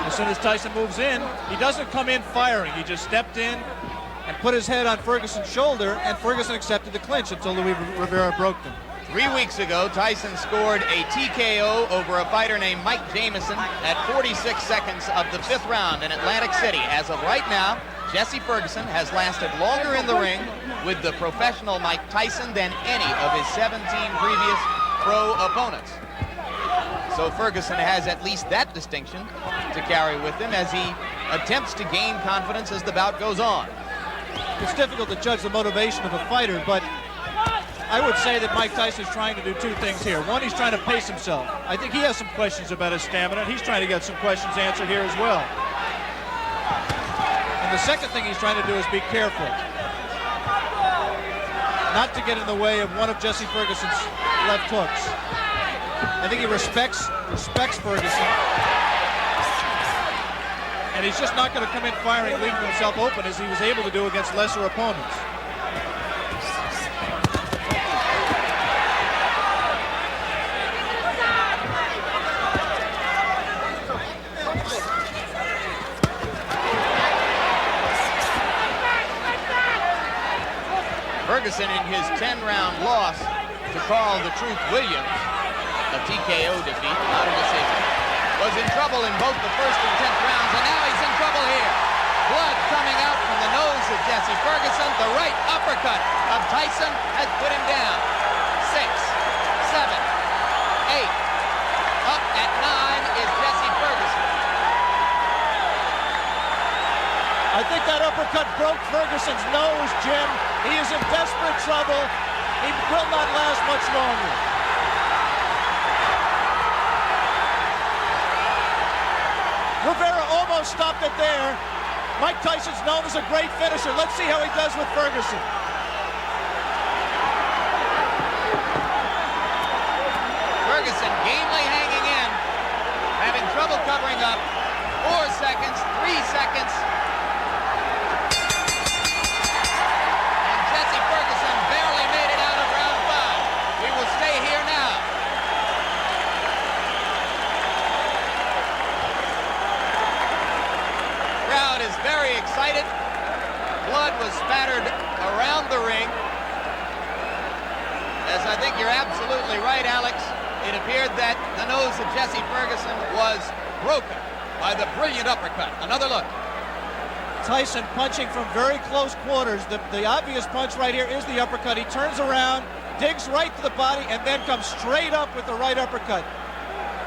As soon as Tyson moves in, he doesn't come in firing. He just stepped in and put his head on Ferguson's shoulder, and Ferguson accepted the clinch until Luis Rivera broke them. 3 weeks ago, Tyson scored a TKO over a fighter named Mike Jamison at 46 seconds of the 5th round in Atlantic City. As of right now, Jesse Ferguson has lasted longer in the ring with the professional Mike Tyson than any of his 17 previous pro opponents. So Ferguson has at least that distinction to carry with him as he attempts to gain confidence as the bout goes on. It's difficult to judge the motivation of a fighter, but I would say that Mike Tyson is trying to do 2 things here. One, he's trying to pace himself. I think he has some questions about his stamina, and he's trying to get some questions answered here as well. And the second thing he's trying to do is be careful, not to get in the way of one of Jesse Ferguson's left hooks. I think he respects Ferguson, and he's just not going to come in firing, leaving himself open as he was able to do against lesser opponents. Ferguson, in his 10-round loss to Carl the Truth Williams, a TKO defeat, not a decision, was in trouble in both the 1st and 10th rounds, and now he's in trouble here. Blood coming out from the nose of Jesse Ferguson. The right uppercut of Tyson has put him down. 6, 7, 8. Up at 9 is Jesse Ferguson. I think that uppercut broke Ferguson's nose, Jim. He is in desperate trouble. He will not last much longer. Rivera almost stopped it there. Mike Tyson's known as a great finisher. Let's see how he does with Ferguson. Ferguson gamely hanging in, having trouble covering up. 4 seconds, 3 seconds. And Jesse Ferguson barely made it out of round 5. We will stay here now. Crowd is very excited. Blood was spattered around the ring. As I think you're absolutely right, Alex. It appeared that the nose of Jesse Ferguson was broken by the brilliant uppercut. Another look. Tyson punching from very close quarters. The obvious punch right here is the uppercut. He turns around, digs right to the body, and then comes straight up with the right uppercut.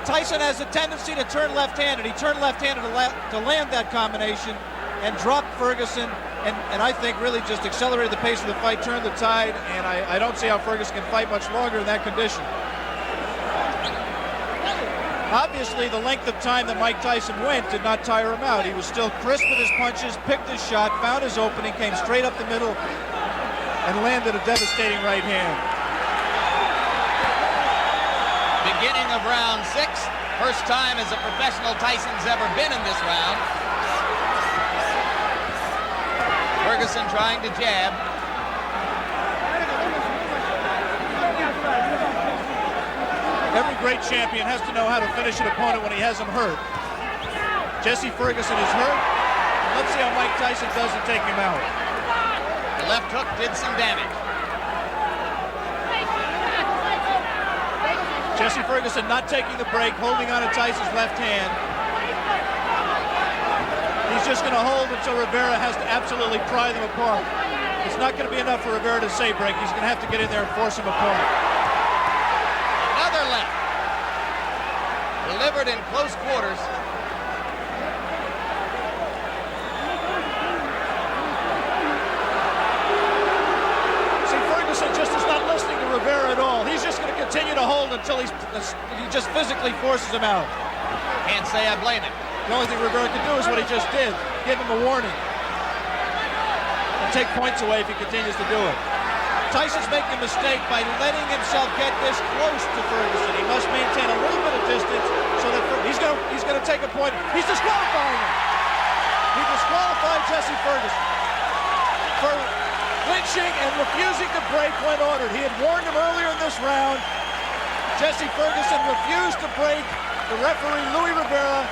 Tyson has a tendency to turn left-handed. He turned left-handed to land that combination and dropped Ferguson, and I think really just accelerated the pace of the fight, turned the tide, and I don't see how Ferguson can fight much longer in that condition. Obviously, the length of time that Mike Tyson went did not tire him out. He was still crisp with his punches, picked his shot, found his opening, came straight up the middle, and landed a devastating right hand. Beginning of round 6. First time as a professional Tyson's ever been in this round. Ferguson trying to jab. Every great champion has to know how to finish an opponent when he has him hurt. Jesse Ferguson is hurt. Let's see how Mike Tyson does to take him out. The left hook did some damage. Jesse Ferguson not taking the break, holding on to Tyson's left hand. He's just going to hold until Rivera has to absolutely pry them apart. It's not going to be enough for Rivera to say break. He's going to have to get in there and force him apart. Another left. Delivered in close quarters. See, Ferguson just is not listening to Rivera at all. He's just going to continue to hold until he just physically forces him out. Can't say I blame him. The only thing Rivera can do is what he just did. Give him a warning. and take points away if he continues to do it. Tyson's making a mistake by letting himself get this close to Ferguson. He must maintain a little bit of distance so that he's going to take a point. He's disqualifying him. He disqualified Jesse Ferguson for clinching and refusing to break when ordered. He had warned him earlier in this round. Jesse Ferguson refused to break. The referee, Louis Rivera,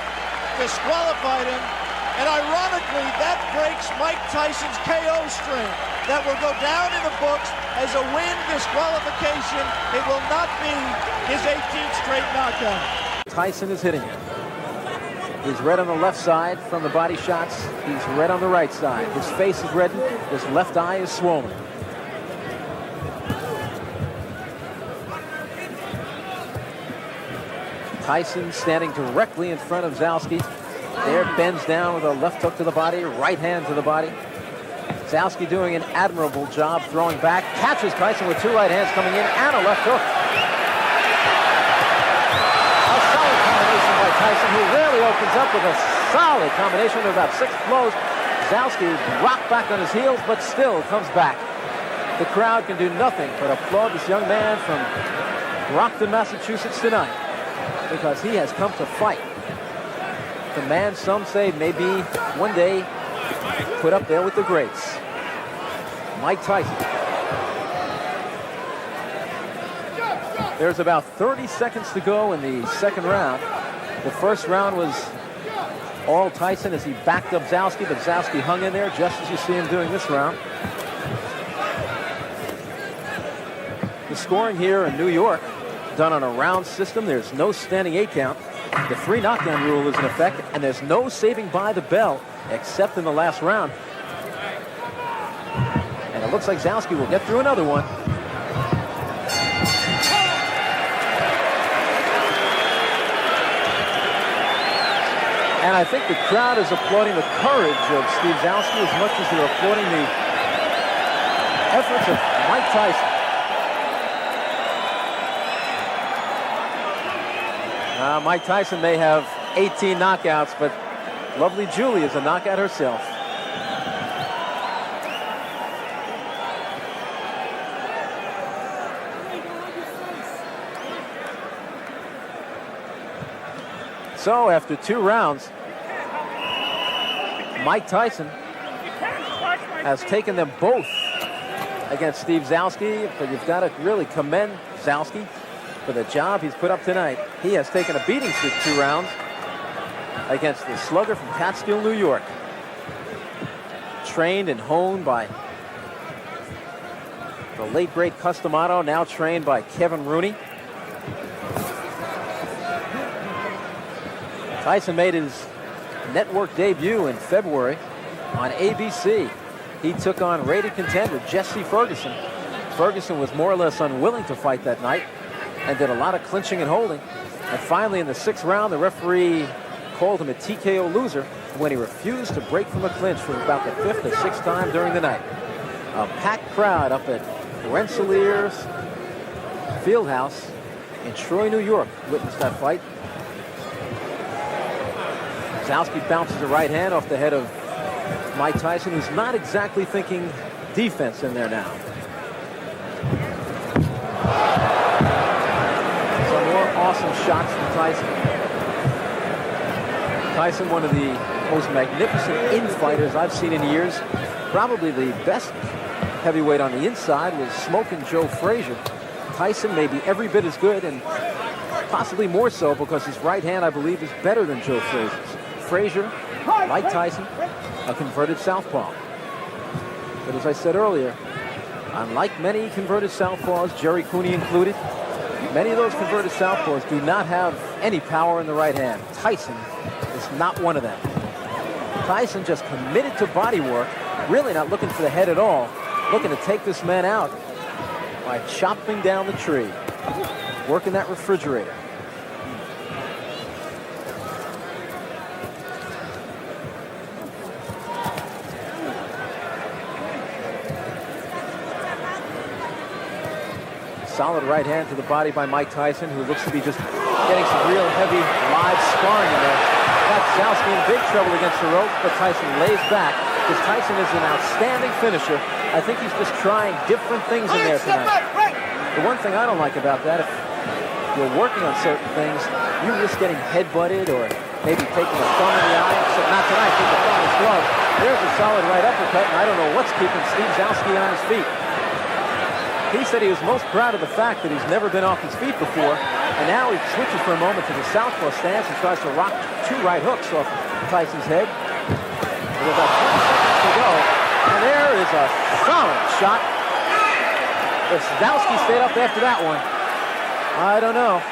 disqualified him. And ironically, that breaks Mike Tyson's KO string. That will go down in the books as a win disqualification. It will not be his 18th straight knockout. Tyson is hitting him. He's red on the left side from the body shots. He's red on the right side. His face is reddened. His left eye is swollen. Tyson standing directly in front of Zalski. There, bends down with a left hook to the body, right hand to the body. Zalski doing an admirable job throwing back. Catches Tyson with two right hands coming in and a left hook. A solid combination by Tyson, who rarely opens up with a solid combination with about 6 blows. Zalski rocked back on his heels, but still comes back. The crowd can do nothing but applaud this young man from Brockton, Massachusetts tonight, because he has come to fight. The man some say may be one day put up there with the greats. Mike Tyson. There's about 30 seconds to go in the second round. The first round was all Tyson as he backed up Zalski, but Zalski hung in there just as you see him doing this round. The scoring here in New York, done on a round system. There's no standing 8 count. The 3 knockdown rule is in effect, and there's no saving by the bell except in the last round. And it looks like Zalski will get through another one. And I think the crowd is applauding the courage of Steve Zalski as much as they're applauding the efforts of Mike Tyson. Mike Tyson may have 18 knockouts, but lovely Julie is a knockout herself. So after 2 rounds, Mike Tyson has taken them both against Steve Zalski, but you've got to really commend Zalski for the job he's put up tonight. He has taken a beating through 2 rounds against the slugger from Catskill, New York. Trained and honed by the late great Customato, now trained by Kevin Rooney. Tyson made his network debut in February on ABC. He took on rated contender Jesse Ferguson. Ferguson was more or less unwilling to fight that night and did a lot of clinching and holding. And finally, in the 6th round, the referee called him a TKO loser when he refused to break from a clinch for about the 5th or 6th time during the night. A packed crowd up at Rensselaer's Fieldhouse in Troy, New York witnessed that fight. Zalski bounces a right hand off the head of Mike Tyson, who's not exactly thinking defense in there now. Some more awesome shots from Tyson. Tyson, one of the most magnificent in-fighters I've seen in years. Probably the best heavyweight on the inside was Smokin' Joe Frazier. Tyson may be every bit as good, and possibly more so because his right hand, I believe, is better than Joe Frazier's. Frazier, like Tyson, a converted southpaw. But as I said earlier, unlike many converted southpaws, Jerry Cooney included, many of those converted southpaws do not have any power in the right hand. Tyson is not one of them. Tyson just committed to body work, really not looking for the head at all, looking to take this man out by chopping down the tree, working that refrigerator. Solid right hand to the body by Mike Tyson, who looks to be just getting some real heavy live sparring in there. Got Zalski in big trouble against the ropes, but Tyson lays back, because Tyson is an outstanding finisher. I think he's just trying different things in there tonight. The one thing I don't like about that, if you're working on certain things, you risk getting head-butted or maybe taking a thumb in the eye. Except not tonight, take the thumb in his glove. There's a solid right uppercut, and I don't know what's keeping Steve Zalski on his feet. He said he was most proud of the fact that he's never been off his feet before, and now he switches for a moment to the southpaw stance and tries to rock 2 right hooks off Tyson's head. With about 20 seconds to go, and there is a solid shot. If Zalski stayed up after that one, I don't know.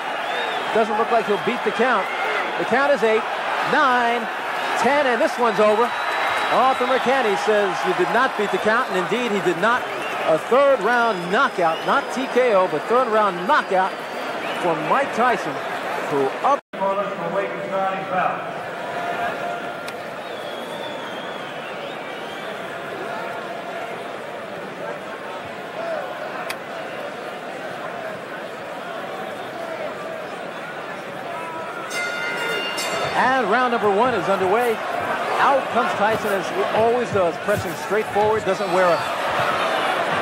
Doesn't look like he'll beat the count. The count is 8, 9, 10, and this one's over. Arthur McKenney says you did not beat the count, and indeed he did not. A third-round knockout, not TKO, but third-round knockout for Mike Tyson, who up. And round number 1 is underway. Out comes Tyson, as he always does, pressing straight forward, doesn't wear a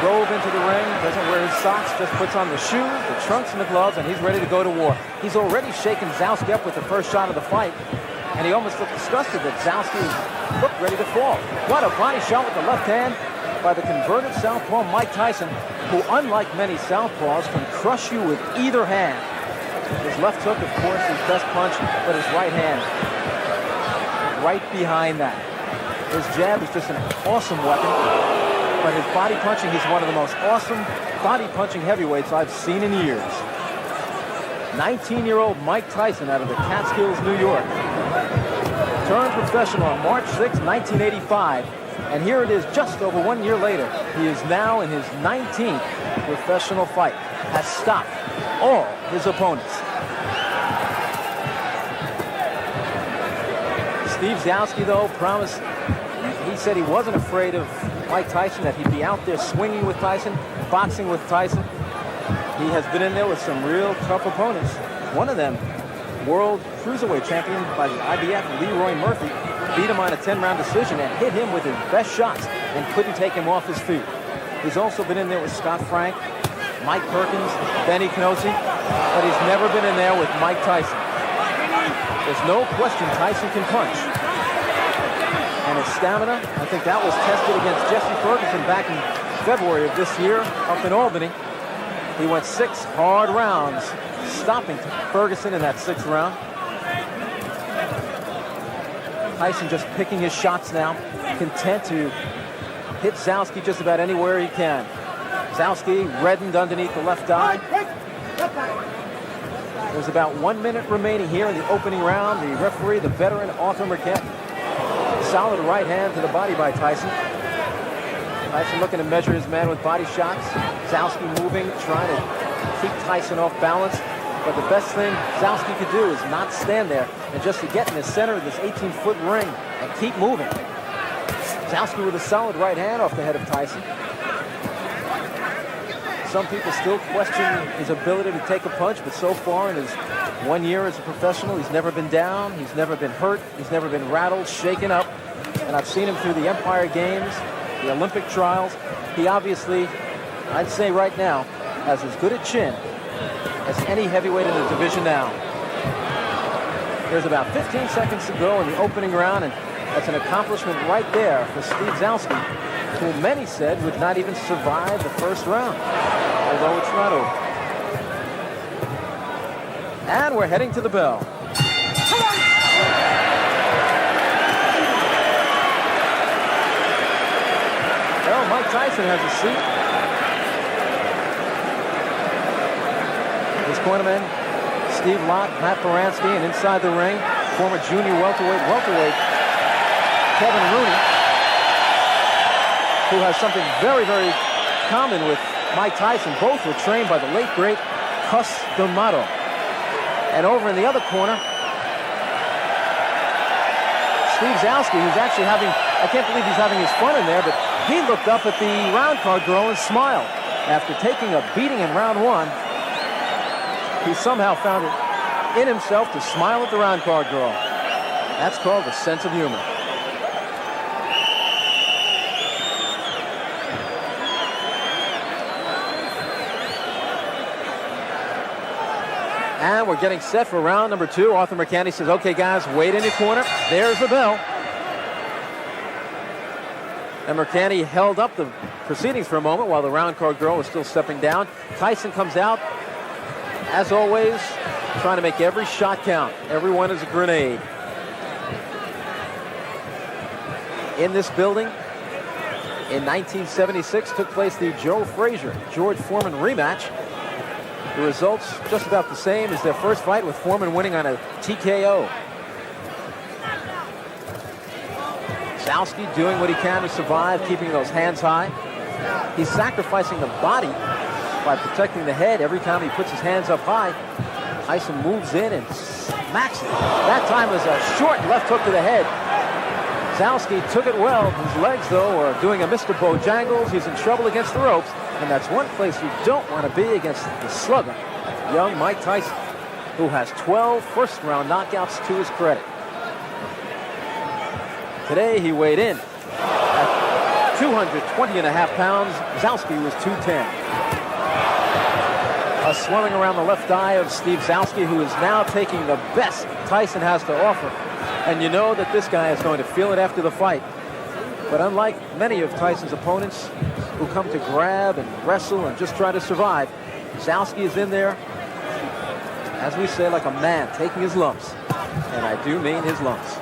robe into the ring, doesn't wear his socks, just puts on the shoes, the trunks, and the gloves, and he's ready to go to war. He's already shaken Zalski up with the first shot of the fight, and he almost looked disgusted that Zalski looked ready to fall. What a body shot with the left hand by the converted southpaw Mike Tyson, who, unlike many southpaws, can crush you with either hand. His left hook, of course, his best punch, but his right hand right behind that. His jab is just an awesome weapon. But his body punching, he's one of the most awesome body punching heavyweights I've seen in years. 19-year-old Mike Tyson out of the Catskills, New York. Turned professional on March 6, 1985. And here it is just over 1 year later. He is now in his 19th professional fight. Has stopped all his opponents. Steve Zalski, though, promised. He said he wasn't afraid of Mike Tyson, that he'd be out there swinging with Tyson, boxing with Tyson. He has been in there with some real tough opponents. One of them, world cruiserweight champion by the IBF, Leroy Murphy, beat him on a 10-round decision and hit him with his best shots and couldn't take him off his feet. He's also been in there with Scott Frank, Mike Perkins, Benny Canosi, but he's never been in there with Mike Tyson. There's no question Tyson can punch. And his stamina, I think that was tested against Jesse Ferguson back in February of this year up in Albany. He went 6 hard rounds, stopping Ferguson in that 6th round. Tyson just picking his shots now, content to hit Zalski just about anywhere he can. Zalski reddened underneath the left eye. There's about 1 minute remaining here in the opening round. The referee, the veteran Arthur McKenney. Solid right hand to the body by Tyson. Tyson looking to measure his man with body shots. Zalski moving, trying to keep Tyson off balance. But the best thing Zalski could do is not stand there and just to get in the center of this 18-foot ring and keep moving. Zalski with a solid right hand off the head of Tyson. Some people still question his ability to take a punch, but so far in his 1 year as a professional, he's never been down, he's never been hurt, he's never been rattled, shaken up. And I've seen him through the Empire Games, the Olympic trials. He obviously, I'd say right now, has as good a chin as any heavyweight in the division now. There's about 15 seconds to go in the opening round, and that's an accomplishment right there for Steve Zalski, who many said would not even survive the first round, although it's not over. And we're heading to the bell. Well, Mike Tyson has a seat. His cornerman, Steve Lott, Matt Baranski, and inside the ring, former junior welterweight, Kevin Rooney, who has something very, very common with Mike Tyson. Both were trained by the late, great Cus D'Amato. And over in the other corner, Steve Zalski, who's actually having, I can't believe he's having his fun in there, but he looked up at the round card girl and smiled. After taking a beating in round 1, he somehow found it in himself to smile at the round card girl. That's called a sense of humor. And we're getting set for round number 2. Arthur Mercante says, okay, guys, wait in your corner. There's the bell. And Mercante held up the proceedings for a moment while the round card girl was still stepping down. Tyson comes out, as always, trying to make every shot count. Everyone is a grenade. In this building, in 1976, took place the Joe Frazier-George Foreman rematch. The results just about the same as their first fight, with Foreman winning on a TKO. Zalski doing what he can to survive, keeping those hands high. He's sacrificing the body by protecting the head every time he puts his hands up high. Tyson moves in and smacks it. That time was a short left hook to the head. Zalski took it well. His legs, though, are doing a Mr. Bojangles. He's in trouble against the ropes, and that's one place you don't want to be against the slugger, young Mike Tyson, who has 12 first-round knockouts to his credit. Today, he weighed in at 220.5 pounds. Zalski was 210. A swelling around the left eye of Steve Zalski, who is now taking the best Tyson has to offer. And you know that this guy is going to feel it after the fight. But unlike many of Tyson's opponents who come to grab and wrestle and just try to survive, Zalski is in there, as we say, like a man, taking his lumps. And I do mean his lumps.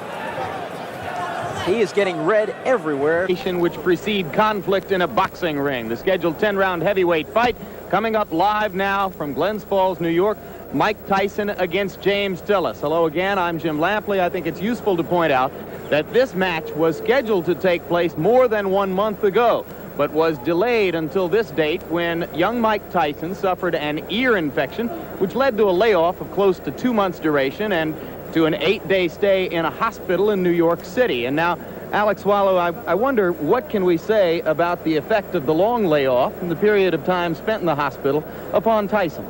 He is getting red everywhere. Which precede conflict in a boxing ring. The scheduled 10-round heavyweight fight coming up live now from Glens Falls, New York. Mike Tyson against James Tillis. Hello again, I'm Jim Lampley. I think it's useful to point out that this match was scheduled to take place more than 1 month ago, but was delayed until this date when young Mike Tyson suffered an ear infection, which led to a layoff of close to 2 months duration and to an 8-day stay in a hospital in New York City. And now, Alex Swallow, I wonder, what can we say about the effect of the long layoff and the period of time spent in the hospital upon Tyson?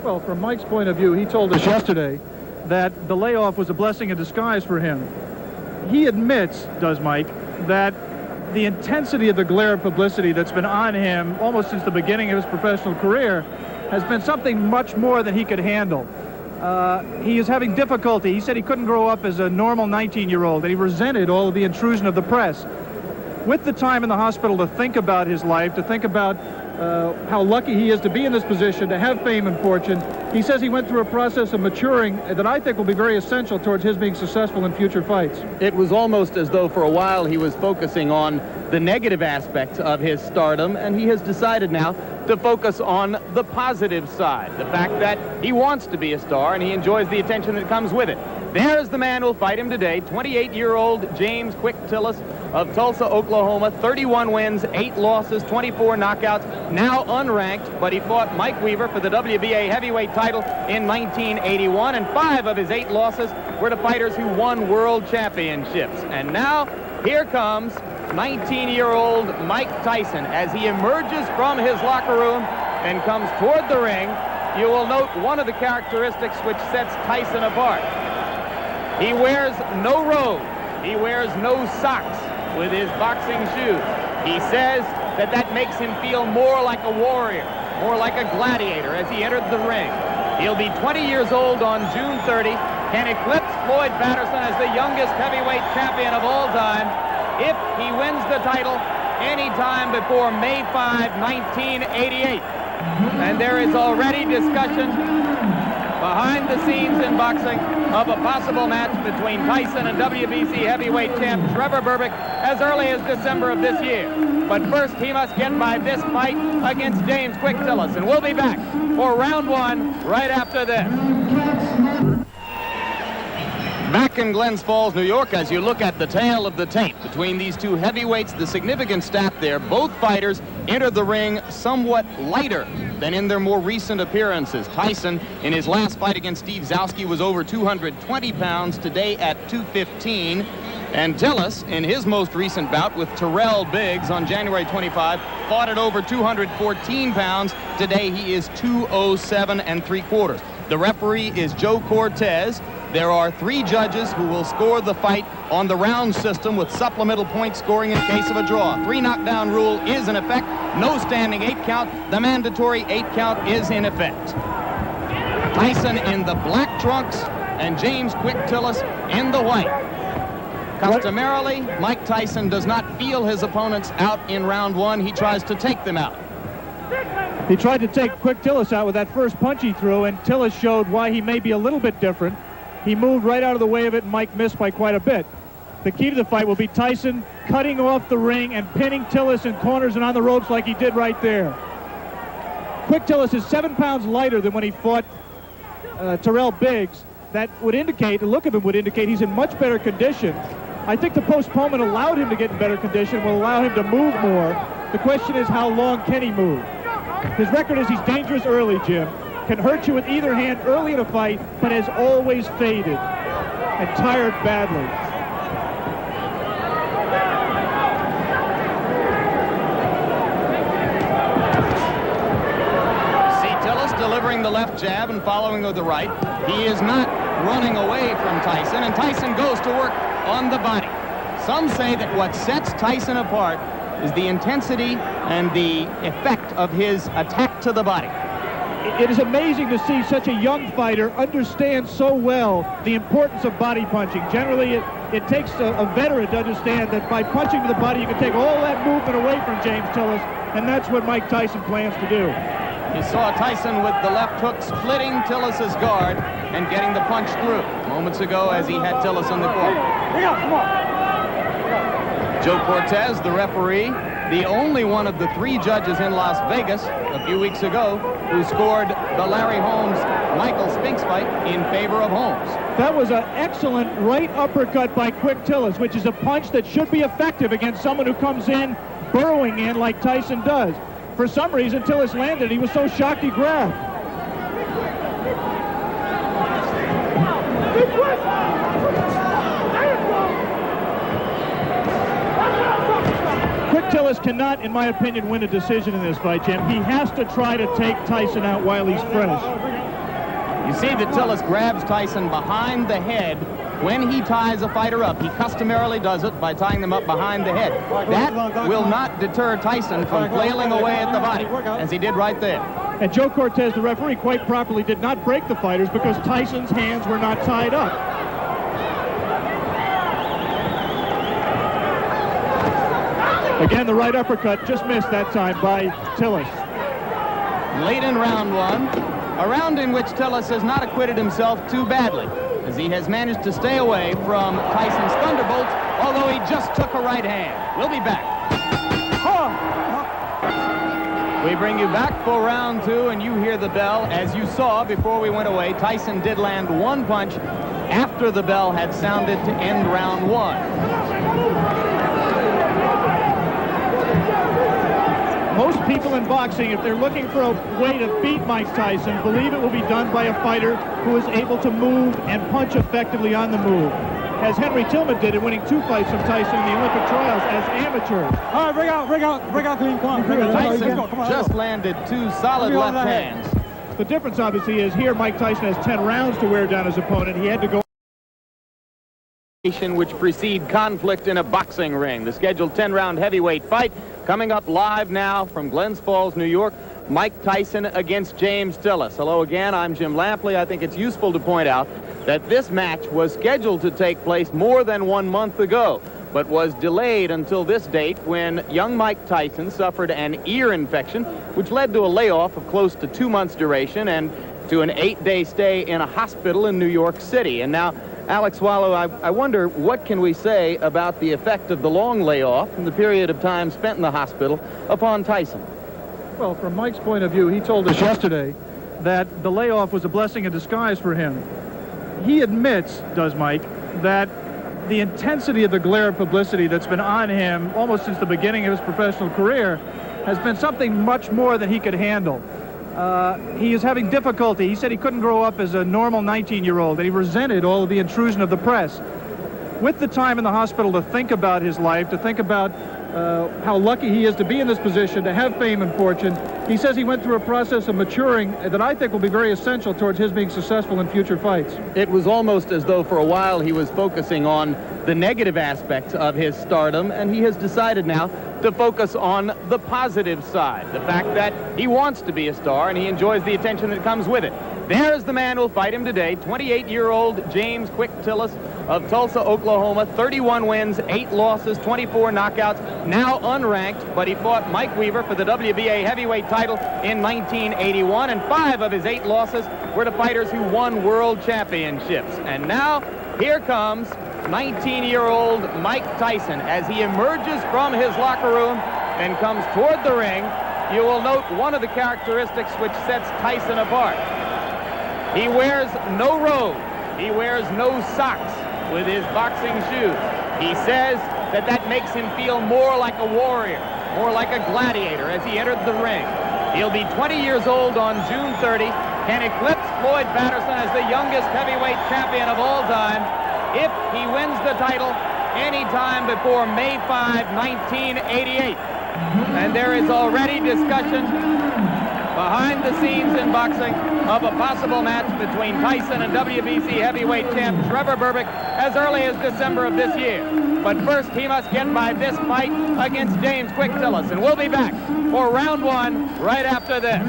Well, from Mike's point of view, he told us yesterday that the layoff was a blessing in disguise for him. He admits, does Mike, that the intensity of the glare of publicity that's been on him almost since the beginning of his professional career has been something much more than he could handle. He is having difficulty. He said he couldn't grow up as a normal 19-year-old, and he resented all of the intrusion of the press. With the time in the hospital to think about his life, to think about how lucky he is to be in this position, to have fame and fortune, he says he went through a process of maturing that I think will be very essential towards his being successful in future fights. It was almost as though for a while he was focusing on the negative aspects of his stardom, and he has decided now to focus on the positive side, the fact that he wants to be a star and he enjoys the attention that comes with it. There's the man who'll fight him today, 28-year-old James Quick Tillis of Tulsa, Oklahoma, 31 wins, 8 losses, 24 knockouts, now unranked, but he fought Mike Weaver for the WBA heavyweight title in 1981, and 5 of his 8 losses were to fighters who won world championships. And now, here comes 19-year-old Mike Tyson as he emerges from his locker room and comes toward the ring. You will note one of the characteristics which sets Tyson apart. He wears no robe. He wears no socks with his boxing shoes. He says that makes him feel more like a warrior, more like a gladiator as he entered the ring. He'll be 20 years old on June 30, can eclipse Floyd Patterson as the youngest heavyweight champion of all time if he wins the title any time before May 5, 1988. And there is already discussion behind the scenes in boxing of a possible match between Tyson and WBC heavyweight champ Trevor Berbick as early as December of this year. But first, he must get by this fight against James Quick Tillis. And we'll be back for round 1 right after this. Back in Glens Falls, New York, as you look at the tale of the tape between these two heavyweights, the significant stat there, both fighters entered the ring somewhat lighter than in their more recent appearances. Tyson, in his last fight against Steve Zalski, was over 220 pounds, today at 215. And Tillis, in his most recent bout with Terrell Biggs on January 25, fought at over 214 pounds. Today he is 207 3/4. The referee is Joe Cortez. There are 3 judges who will score the fight on the round system with supplemental point scoring in case of a draw. 3 knockdown rule is in effect. No standing 8 count. The mandatory 8 count is in effect. Tyson in the black trunks and James Quick Tillis in the white. Customarily, Mike Tyson does not feel his opponents out in round one. He tries to take them out. He tried to take Quick Tillis out with that first punch he threw, and Tillis showed why he may be a little bit different. He moved right out of the way of it, and Mike missed by quite a bit. The key to the fight will be Tyson cutting off the ring and pinning Tillis in corners and on the ropes like he did right there. Quick Tillis is 7 pounds lighter than when he fought Terrell Biggs. That would indicate, the look of him would indicate he's in much better condition. I think the postponement allowed him to get in better condition, will allow him to move more. The question is, how long can he move? His record is he's dangerous early, Jim. Can hurt you with either hand early in a fight, but has always faded and tired badly. See Tillis delivering the left jab and following with the right. He is not running away from Tyson, and Tyson goes to work on the body. Some say that what sets Tyson apart is the intensity and the effect of his attack to the body. It is amazing to see such a young fighter understand so well the importance of body punching. Generally, it takes a veteran to understand that by punching to the body, you can take all that movement away from James Tillis, and that's what Mike Tyson plans to do. You saw Tyson with the left hook splitting Tillis's guard and getting the punch through moments ago as he had Tillis in the corner. Joe Cortez, the referee, the only one of the 3 judges in Las Vegas a few weeks ago who scored the Larry Holmes-Michael Spinks fight in favor of Holmes. That was an excellent right uppercut by Quick Tillis, which is a punch that should be effective against someone who comes in, burrowing in like Tyson does. For some reason, Tillis landed. He was so shocked he grabbed. Quick Tillis cannot, in my opinion, win a decision in this fight, Jim. He has to try to take Tyson out while he's fresh. You see that Tillis grabs Tyson behind the head when he ties a fighter up. He customarily does it by tying them up behind the head. That will not deter Tyson from flailing away at the body, as he did right there. And Joe Cortez, the referee, quite properly did not break the fighters because Tyson's hands were not tied up. Again, the right uppercut just missed that time by Tillis. Late in round one, a round in which Tillis has not acquitted himself too badly, as he has managed to stay away from Tyson's thunderbolts, although he just took a right hand. We'll be back. We bring you back for round 2, and you hear the bell. As you saw before we went away, Tyson did land 1 punch after the bell had sounded to end round 1. Most people in boxing, if they're looking for a way to beat Mike Tyson, believe it will be done by a fighter who is able to move and punch effectively on the move, as Henry Tillman did in winning 2 fights from Tyson in the Olympic trials as amateurs. All right, bring out clean. Come on. Tyson just landed 2 solid left hands. The difference, obviously, is here Mike Tyson has 10 rounds to wear down his opponent. He had to go which precede conflict in a boxing ring. The scheduled 10-round heavyweight fight coming up live now from Glens Falls, New York. Mike Tyson against James Tillis. Hello again, I'm Jim Lampley. I think it's useful to point out that this match was scheduled to take place more than 1 month ago, but was delayed until this date when young Mike Tyson suffered an ear infection, which led to a layoff of close to 2 months duration and to an 8-day stay in a hospital in New York City. And now, Alex Wallow, I wonder, what can we say about the effect of the long layoff and the period of time spent in the hospital upon Tyson? Well, from Mike's point of view, he told us yesterday that the layoff was a blessing in disguise for him. He admits, does Mike, that the intensity of the glare of publicity that's been on him almost since the beginning of his professional career has been something much more than he could handle. He is having difficulty. He said he couldn't grow up as a normal 19-year-old, and he resented all of the intrusion of the press. With the time in the hospital to think about his life, to think about how lucky he is to be in this position, to have fame and fortune, he says he went through a process of maturing that I think will be very essential towards his being successful in future fights. It was almost as though for a while he was focusing on the negative aspects of his stardom, and he has decided now to focus on the positive side, the fact that he wants to be a star and he enjoys the attention that comes with it. There's the man who'll fight him today, 28-year-old James Quick Tillis of Tulsa, Oklahoma. 31 wins, 8 losses, 24 knockouts, now unranked, but he fought Mike Weaver for the WBA heavyweight title in 1981, and 5 of his 8 losses were to fighters who won world championships. And now, here comes 19-year-old Mike Tyson as he emerges from his locker room and comes toward the ring. You will note one of the characteristics which sets Tyson apart. He wears no robe. He wears no socks with his boxing shoes. He says that that makes him feel more like a warrior, more like a gladiator as he entered the ring. He'll be 20 years old on June 30, can eclipse Floyd Patterson as the youngest heavyweight champion of all time if he wins the title any time before May 5, 1988. And there is already discussion behind the scenes in boxing of a possible match between Tyson and WBC heavyweight champ Trevor Berbick as early as December of this year. But first, he must get by this fight against James Quick Tillis. And we'll be back for round 1 right after this.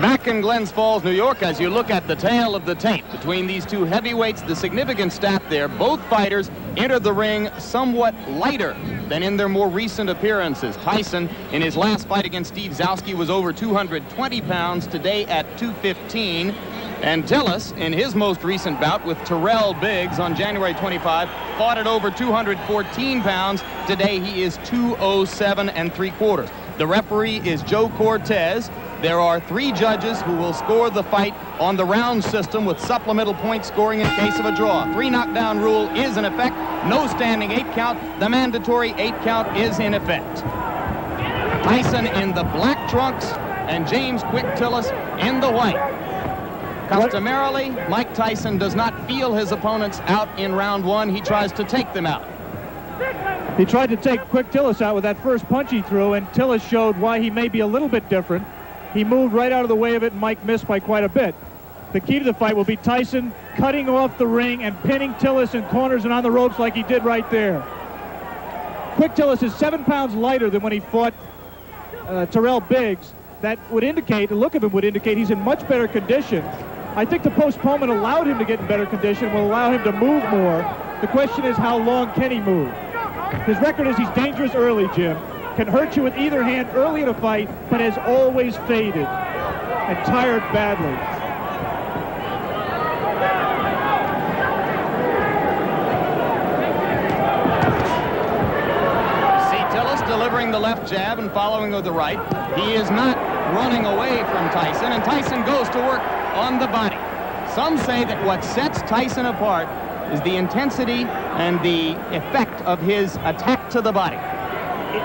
Back in Glens Falls, New York, as you look at the tale of the tape between these two heavyweights, the significant stat there, both fighters entered the ring somewhat lighter than in their more recent appearances. Tyson, in his last fight against Steve Zowski, was over 220 pounds, today at 215. And Tillis, in his most recent bout with Terrell Biggs on January 25, fought at over 214 pounds. Today he is 207 3/4. The referee is Joe Cortez. There are 3 judges who will score the fight on the round system with supplemental point scoring in case of a draw. 3 knockdown rule is in effect. No standing 8 count. The mandatory 8 count is in effect. Tyson in the black trunks and James Quick Tillis in the white. Customarily, Mike Tyson does not feel his opponents out in round 1. He tries to take them out. He tried to take Quick Tillis out with that first punch he threw, and Tillis showed why he may be a little bit different. He moved right out of the way of it, and Mike missed by quite a bit. The key to the fight will be Tyson cutting off the ring and pinning Tillis in corners and on the ropes like he did right there. Quick Tillis is 7 pounds lighter than when he fought Terrell Biggs. That would indicate, the look of him would indicate he's in much better condition. I think the postponement allowed him to get in better condition, will allow him to move more. The question is, how long can he move? His record is he's dangerous early, Jim. Can hurt you with either hand early in a fight, but has always faded and tired badly. See Tillis delivering the left jab and following with the right. He is not running away from Tyson, and Tyson goes to work on the body. Some say that what sets Tyson apart is the intensity and the effect of his attack to the body.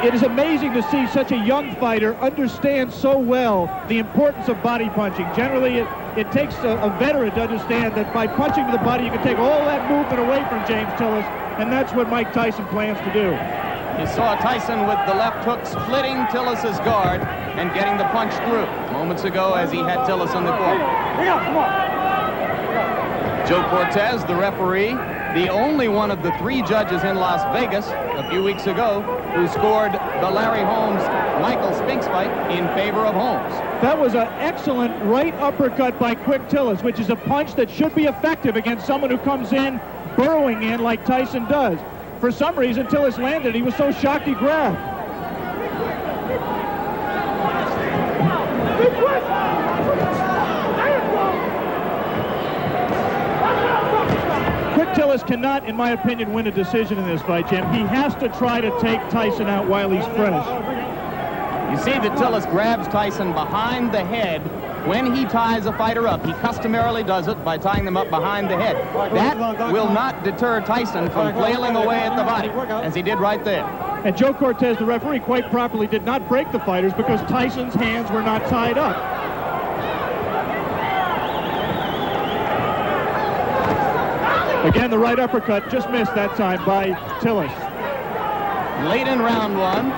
It is amazing to see such a young fighter understand so well the importance of body punching. Generally, it takes a veteran to understand that by punching to the body, you can take all that movement away from James Tillis, and that's what Mike Tyson plans to do. You saw Tyson with the left hook splitting Tillis's guard and getting the punch through moments ago as he had Tillis in the corner. Joe Cortez, the referee, the only one of the 3 judges in Las Vegas a few weeks ago who scored the Larry Holmes-Michael Spinks fight in favor of Holmes. That was an excellent right uppercut by Quick Tillis, which is a punch that should be effective against someone who comes in burrowing in like Tyson does. For some reason, Tillis landed. He was so shocked he grabbed. Quick Tillis cannot, in my opinion, win a decision in this fight, Jim. He has to try to take Tyson out while he's fresh. You see that Tillis grabs Tyson behind the head when he ties a fighter up. He customarily does it by tying them up behind the head. That will not deter Tyson from flailing away at the body, as he did right there. And Joe Cortez, the referee, quite properly did not break the fighters because Tyson's hands were not tied up. Again, the right uppercut just missed that time by Tillis. Late in round 1,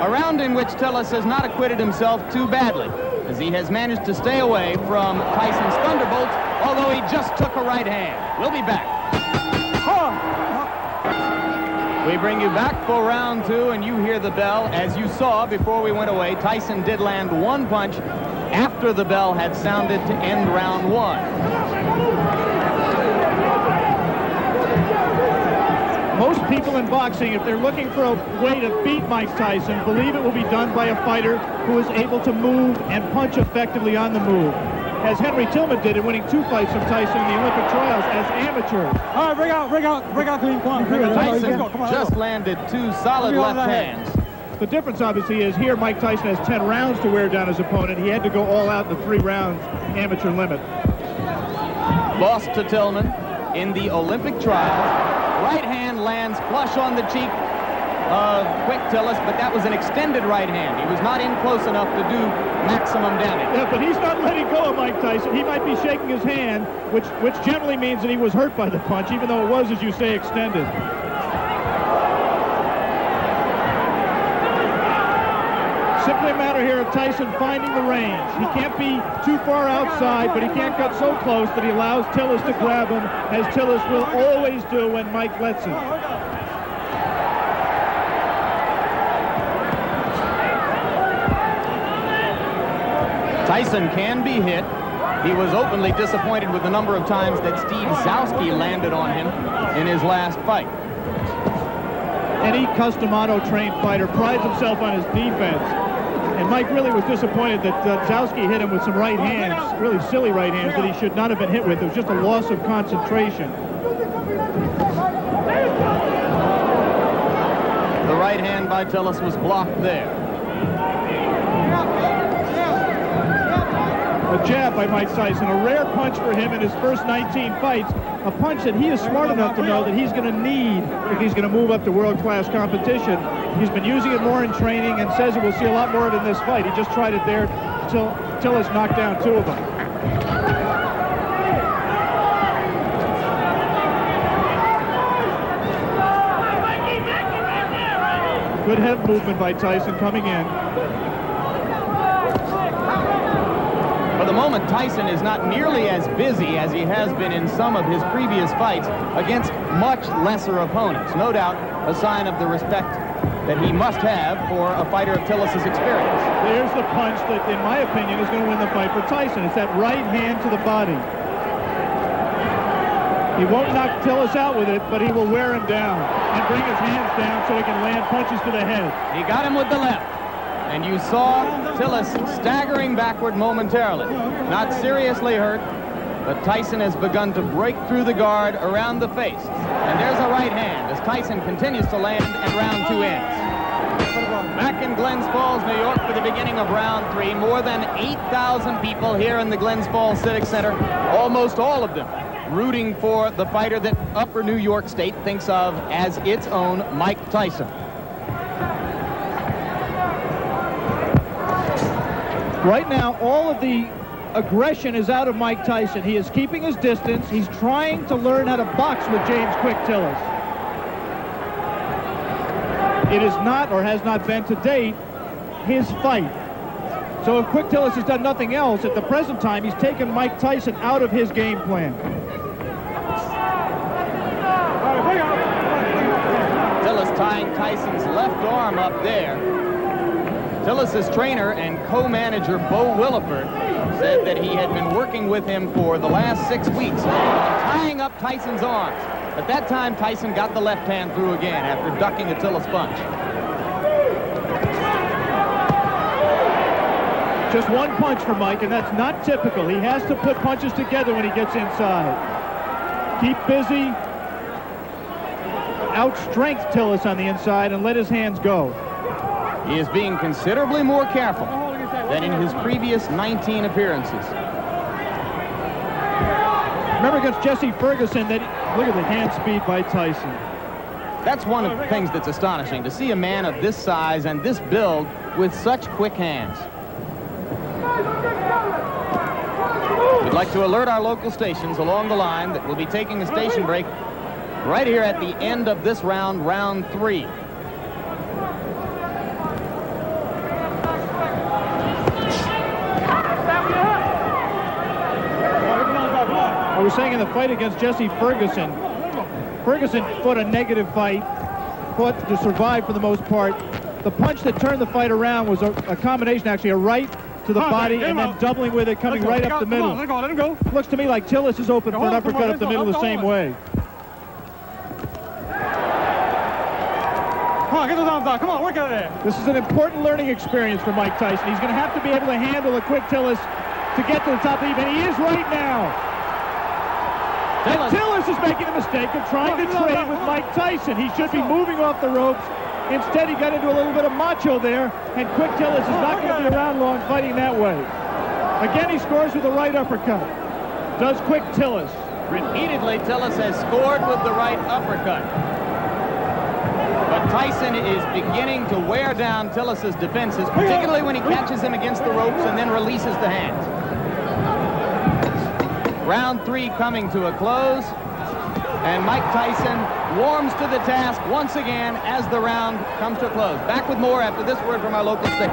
a round in which Tillis has not acquitted himself too badly, as he has managed to stay away from Tyson's thunderbolts, although he just took a right hand. We'll be back. We bring you back for round 2, and you hear the bell. As you saw before we went away, Tyson did land 1 punch after the bell had sounded to end round 1. Most people in boxing, if they're looking for a way to beat Mike Tyson, believe it will be done by a fighter who is able to move and punch effectively on the move, as Henry Tillman did in winning 2 fights from Tyson in the Olympic trials as amateurs. All right, bring out clean. Come on. Tyson just landed 2 solid left hands. The difference, obviously, is here Mike Tyson has 10 rounds to wear down his opponent. He had to go all out in the 3 rounds amateur limit. Lost to Tillman in the Olympic trials. Right hand lands flush on the cheek of Quick Tillis, but that was an extended right hand. He was not in close enough to do maximum damage. Yeah, but he's not letting go of Mike Tyson. He might be shaking his hand, which generally means that he was hurt by the punch, even though it was, as you say, extended. Simply a matter here of Tyson finding the range. He can't be too far outside, but he can't cut so close that he allows Tillis to grab him, as Tillis will always do when Mike lets him. Tyson can be hit. He was openly disappointed with the number of times that Steve Zowski landed on him in his last fight. Any custom auto-trained fighter prides himself on his defense. And Mike really was disappointed that Zowski hit him with some right hands, really silly right hands that he should not have been hit with. It was just a loss of concentration. The right hand by Tillis was blocked there. A jab by Mike Tyson, a rare punch for him in his first 19 fights, a punch that he is smart enough to know that he's going to need if he's going to move up to world-class competition. He's been using it more in training and says we'll see a lot more of it in this fight. He just tried it there until Tillis knocked down 2 of them. Good head movement by Tyson coming in. For the moment, Tyson is not nearly as busy as he has been in some of his previous fights against much lesser opponents. No doubt a sign of the respect that he must have for a fighter of Tillis' experience. There's the punch that, in my opinion, is going to win the fight for Tyson. It's that right hand to the body. He won't knock Tillis out with it, but he will wear him down and bring his hands down so he can land punches to the head. He got him with the left. And you saw Tillis staggering backward momentarily. Not seriously hurt, but Tyson has begun to break through the guard around the face. And there's a right hand as Tyson continues to land and round 2 ends. Back in Glens Falls, New York for the beginning of round 3. More than 8,000 people here in the Glens Falls Civic Center, almost all of them rooting for the fighter that Upper New York State thinks of as its own Mike Tyson. Right now, all of the aggression is out of Mike Tyson. He is keeping his distance. He's trying to learn how to box with James Quick Tillis. It is not, or has not been to date, his fight. So if Quick Tillis has done nothing else, at the present time, he's taken Mike Tyson out of his game plan. Tillis tying Tyson's left arm up there. Tillis' trainer and co-manager Bo Williford said that he had been working with him for the last 6 weeks on tying up Tyson's arms. At that time, Tyson got the left hand through again after ducking a Tillis punch. Just 1 punch for Mike, and that's not typical. He has to put punches together when he gets inside. Keep busy. Outstrength Tillis on the inside and let his hands go. He is being considerably more careful than in his previous 19 appearances. Remember against Jesse Ferguson, that look at the hand speed by Tyson. That's one of the things that's astonishing, to see a man of this size and this build with such quick hands. We'd like to alert our local stations along the line that we'll be taking a station break right here at the end of this round, round 3. I was saying in the fight against Jesse Ferguson, Ferguson fought a negative fight, fought to survive for the most part. The punch that turned the fight around was a combination, actually, a right to the body and then doubling with it, coming right up the middle. Let him go. Looks to me like Tillis is open for an uppercut up the middle the same way. Come on, get those arms out. Come on, work out of there. This is an important learning experience for Mike Tyson. He's going to have to be able to handle a quick Tillis to get to the top of the heap, and he is right now. And Tillis is making the mistake of trying to trade with Mike Tyson. He should be moving off the ropes. Instead, he got into a little bit of macho there, and Quick Tillis is not going to be around long fighting that way. Again, he scores with the right uppercut. Does Quick Tillis. Repeatedly, Tillis has scored with the right uppercut. But Tyson is beginning to wear down Tillis's defenses, particularly when he catches him against the ropes and then releases the hands. Round 3 coming to a close, and Mike Tyson warms to the task once again as the round comes to a close. Back with more after this word from our local station.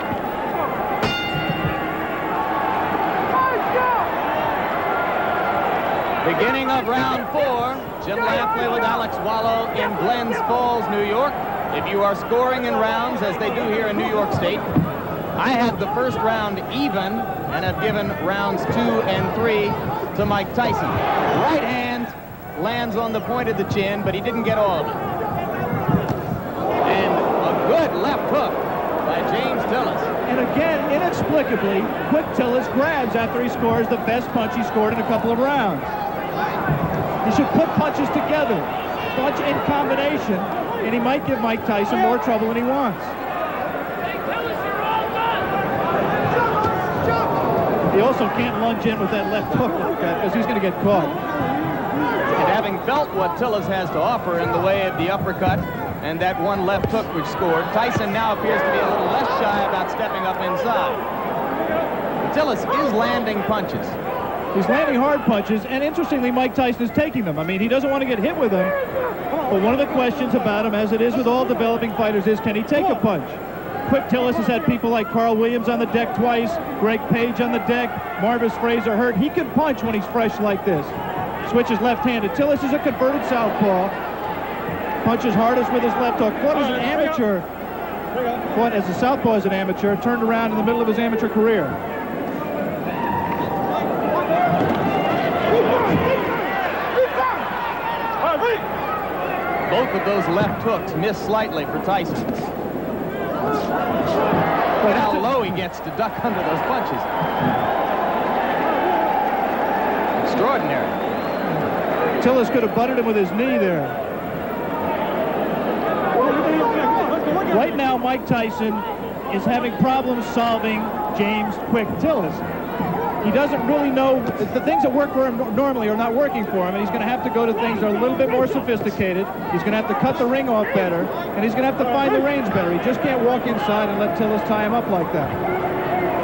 Beginning of round 4, Jim Lampley with Alex Wallow in Glens Falls, New York. If you are scoring in rounds, as they do here in New York State, I had the first round even and have given rounds 2 and 3 to Mike Tyson. Right hand lands on the point of the chin, but he didn't get all of it. And a good left hook by James Tillis. And again, inexplicably, Quick Tillis grabs after he scores the best punch he scored in a couple of rounds. He should put punches together, punch in combination, and he might give Mike Tyson more trouble than he wants. He also can't lunge in with that left hook like that because he's going to get caught. And having felt what Tillis has to offer in the way of the uppercut and that one left hook which scored, Tyson now appears to be a little less shy about stepping up inside. Tillis is landing punches. He's landing hard punches, and interestingly, Mike Tyson is taking them. I mean, he doesn't want to get hit with them, but one of the questions about him, as it is with all developing fighters, is can he take a punch? Quick Tillis has had people like Carl Williams on the deck twice, Greg Page on the deck, Marvis Fraser hurt. He can punch when he's fresh like this. Switches left-handed. Tillis is a converted southpaw. Punches hardest with his left hook. Fought as an amateur. Fought as a southpaw as an amateur. Turned around in the middle of his amateur career. Both of those left hooks miss slightly for Tyson. But how low he gets to duck under those punches. Extraordinary. Tillis could have butted him with his knee there. Right now, Mike Tyson is having problems solving James Quick Tillis. He doesn't really know, the things that work for him normally are not working for him, and he's going to have to go to things that are a little bit more sophisticated. He's going to have to cut the ring off better, and he's going to have to find the range better. He just can't walk inside and let Tillis tie him up like that.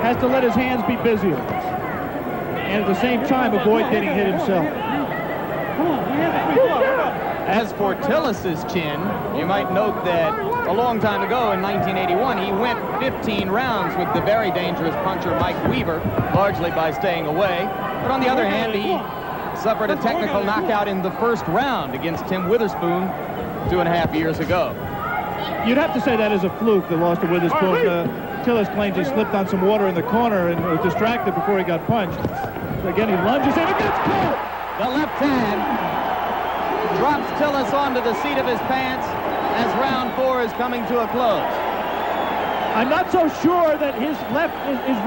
Has to let his hands be busier, and at the same time avoid getting hit himself. As for Tillis's chin, you might note that a long time ago in 1981, he went 15 rounds with the very dangerous puncher Mike Weaver, largely by staying away. But on the other hand, he suffered a technical knockout in the first round against Tim Witherspoon 2.5 years ago. You'd have to say that is a fluke, the loss to Witherspoon. Tillis claims he slipped on some water in the corner and was distracted before he got punched. Again, he lunges in and gets caught. The left hand drops Tillis onto the seat of his pants as round 4 is coming to a close. I'm not so sure that his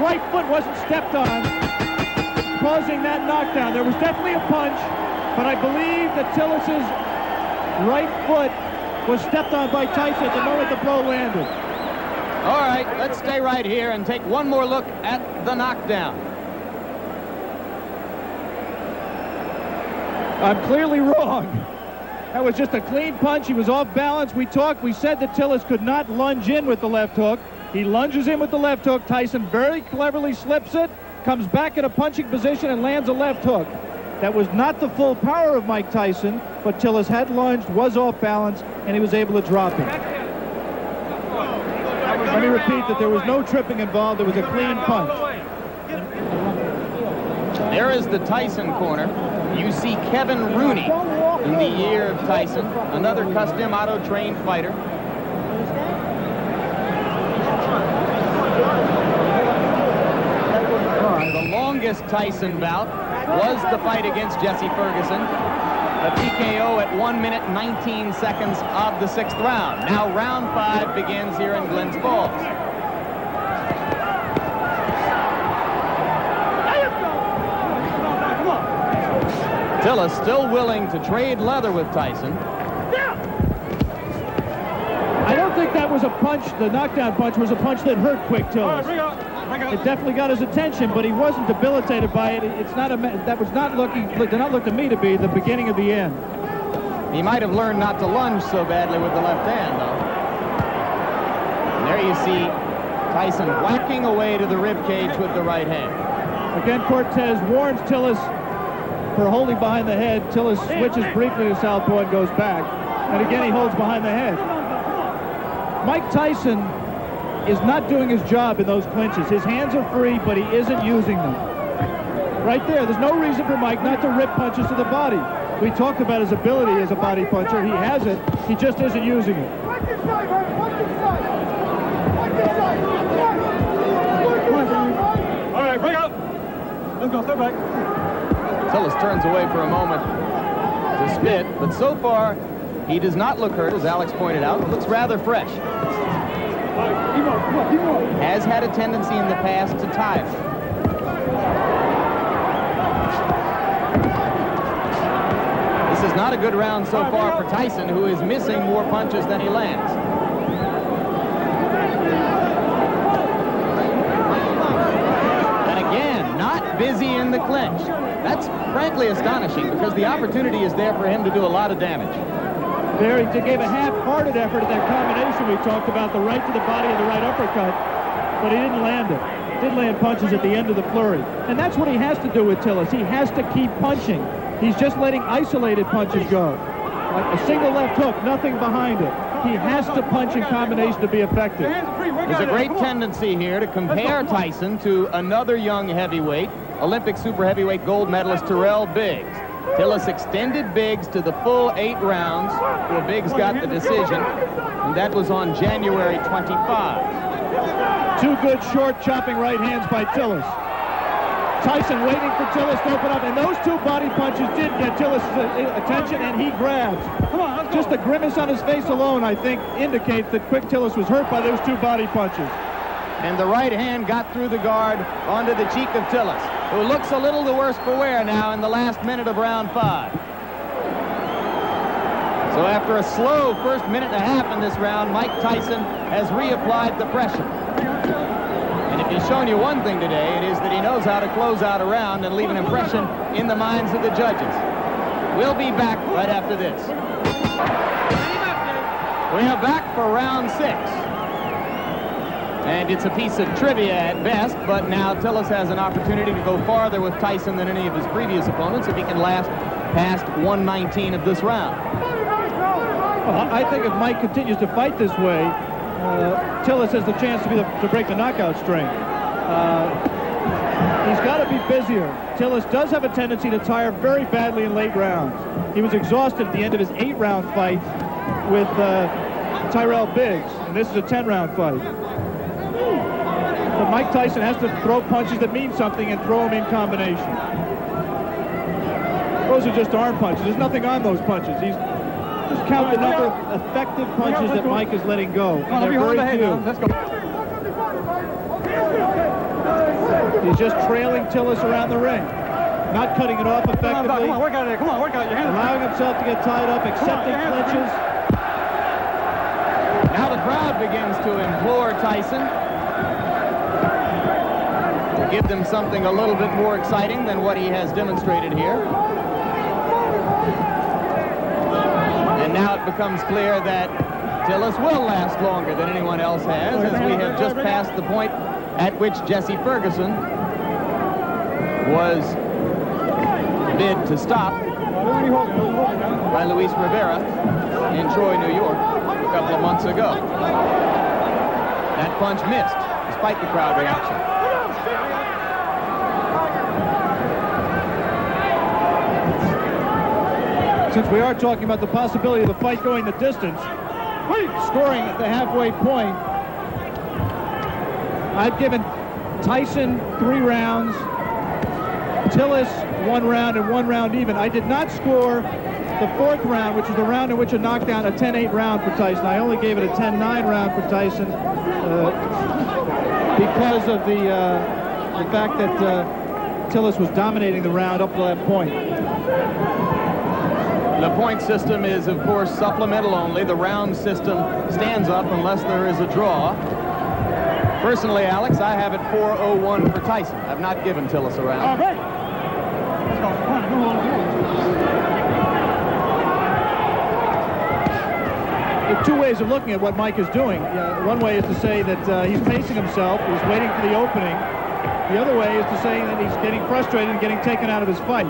right foot wasn't stepped on, causing that knockdown. There was definitely a punch, but I believe that Tillis's right foot was stepped on by Tyson at the moment the blow landed. All right, let's stay right here and take one more look at the knockdown. I'm clearly wrong. That was just a clean punch. He was off balance. We said that Tillis could not lunge in with the left hook. He lunges in with the left hook. Tyson very cleverly slips it, comes back in a punching position and lands a left hook. That was not the full power of Mike Tyson, but Tillis had lunged, was off balance, and he was able to drop him. Let me repeat that there was no tripping involved. There was a clean punch. There is the Tyson corner. You see Kevin Rooney in the year of Tyson, another custom auto-trained fighter. longest Tyson bout was the fight against Jesse Ferguson. A TKO at 1 minute 19 seconds of the 6th round. Now round 5 begins here in Glens Falls. Tillis still willing to trade leather with Tyson. I don't think that was a punch. The knockdown punch was a punch that hurt Quick Tillis. It definitely got his attention, but he wasn't debilitated by it. It's not that was not looking. Did not look to me to be the beginning of the end. He might have learned not to lunge so badly with the left hand, though. And there you see Tyson whacking away to the rib cage with the right hand. Again, Cortez warns Tillis for holding behind the head. Tillis switches briefly to southpaw and goes back. And again, he holds behind the head. Mike Tyson is not doing his job in those clinches. His hands are free, but he isn't using them. Right there, there's no reason for Mike not to rip punches to the body. We talked about his ability as a body puncher. He has it. He just isn't using it. All right, bring up. Let's go, step back. Tillis turns away for a moment to spit, but so far he does not look hurt, as Alex pointed out. Looks rather fresh. Has had a tendency in the past to tire. This is not a good round so far for Tyson, who is missing more punches than he lands. And again, not busy in the clinch. That's frankly astonishing, because the opportunity is there for him to do a lot of damage. There, he gave a half-hearted effort at that combination we talked about, the right to the body and the right uppercut, but he didn't land it. Did land punches at the end of the flurry. And that's what he has to do with Tillis. He has to keep punching. He's just letting isolated punches go. Like a single left hook, nothing behind it. He has to punch in combination to be effective. There's a great tendency here to compare Tyson to another young heavyweight, Olympic super heavyweight gold medalist Terrell Biggs. Tillis extended Biggs to the full 8 rounds, where Biggs got the decision, and that was on January 25. 2 good short chopping right hands by Tillis. Tyson waiting for Tillis to open up, and those 2 body punches did get Tillis' attention, and he grabs. Just the grimace on his face alone, I think, indicates that Quick Tillis was hurt by those 2 body punches. And the right hand got through the guard onto the cheek of Tillis, who looks a little the worse for wear now in the last minute of round 5. So after a slow first minute and a half in this round, Mike Tyson has reapplied the pressure. And if he's shown you one thing today, it is that he knows how to close out a round and leave an impression in the minds of the judges. We'll be back right after this. We are back for round 6. And it's a piece of trivia at best, but now Tillis has an opportunity to go farther with Tyson than any of his previous opponents if he can last past 119 of this round. Well, I think if Mike continues to fight this way, Tillis has the chance to break the knockout string. He's got to be busier. Tillis does have a tendency to tire very badly in late rounds. He was exhausted at the end of his 8-round fight with Tyrell Biggs, and this is a 10-round fight. But Mike Tyson has to throw punches that mean something and throw them in combination. Those are just arm punches. There's nothing on those punches. He's just count the number of effective punches that Mike is letting go. And they're very few. He's just trailing Tillis around the ring. Not cutting it off effectively. Come on, work out of there. Come on, work out your hands. Allowing himself to get tied up, accepting clinches. Now the crowd begins to implore Tyson to give them something a little bit more exciting than what he has demonstrated here. And now it becomes clear that Tillis will last longer than anyone else has, as we have just passed the point at which Jesse Ferguson was bid to stop by Luis Rivera in Troy, New York, a couple of months ago. That punch missed, despite the crowd reaction. Since we are talking about the possibility of the fight going the distance, scoring at the halfway point, I've given Tyson 3 rounds, Tillis 1 round and 1 round even. I did not score the 4th round, which was the round in which a knockdown, a 10-8 round for Tyson. I only gave it a 10-9 round for Tyson because of the fact that Tillis was dominating the round up to that point. The point system is, of course, supplemental only. The round system stands up unless there is a draw. Personally, Alex, I have it 4-0-1 for Tyson. I've not given Tillis a round. All right. There are 2 ways of looking at what Mike is doing. One way is to say that he's pacing himself, he's waiting for the opening. The other way is to say that he's getting frustrated and getting taken out of his fight.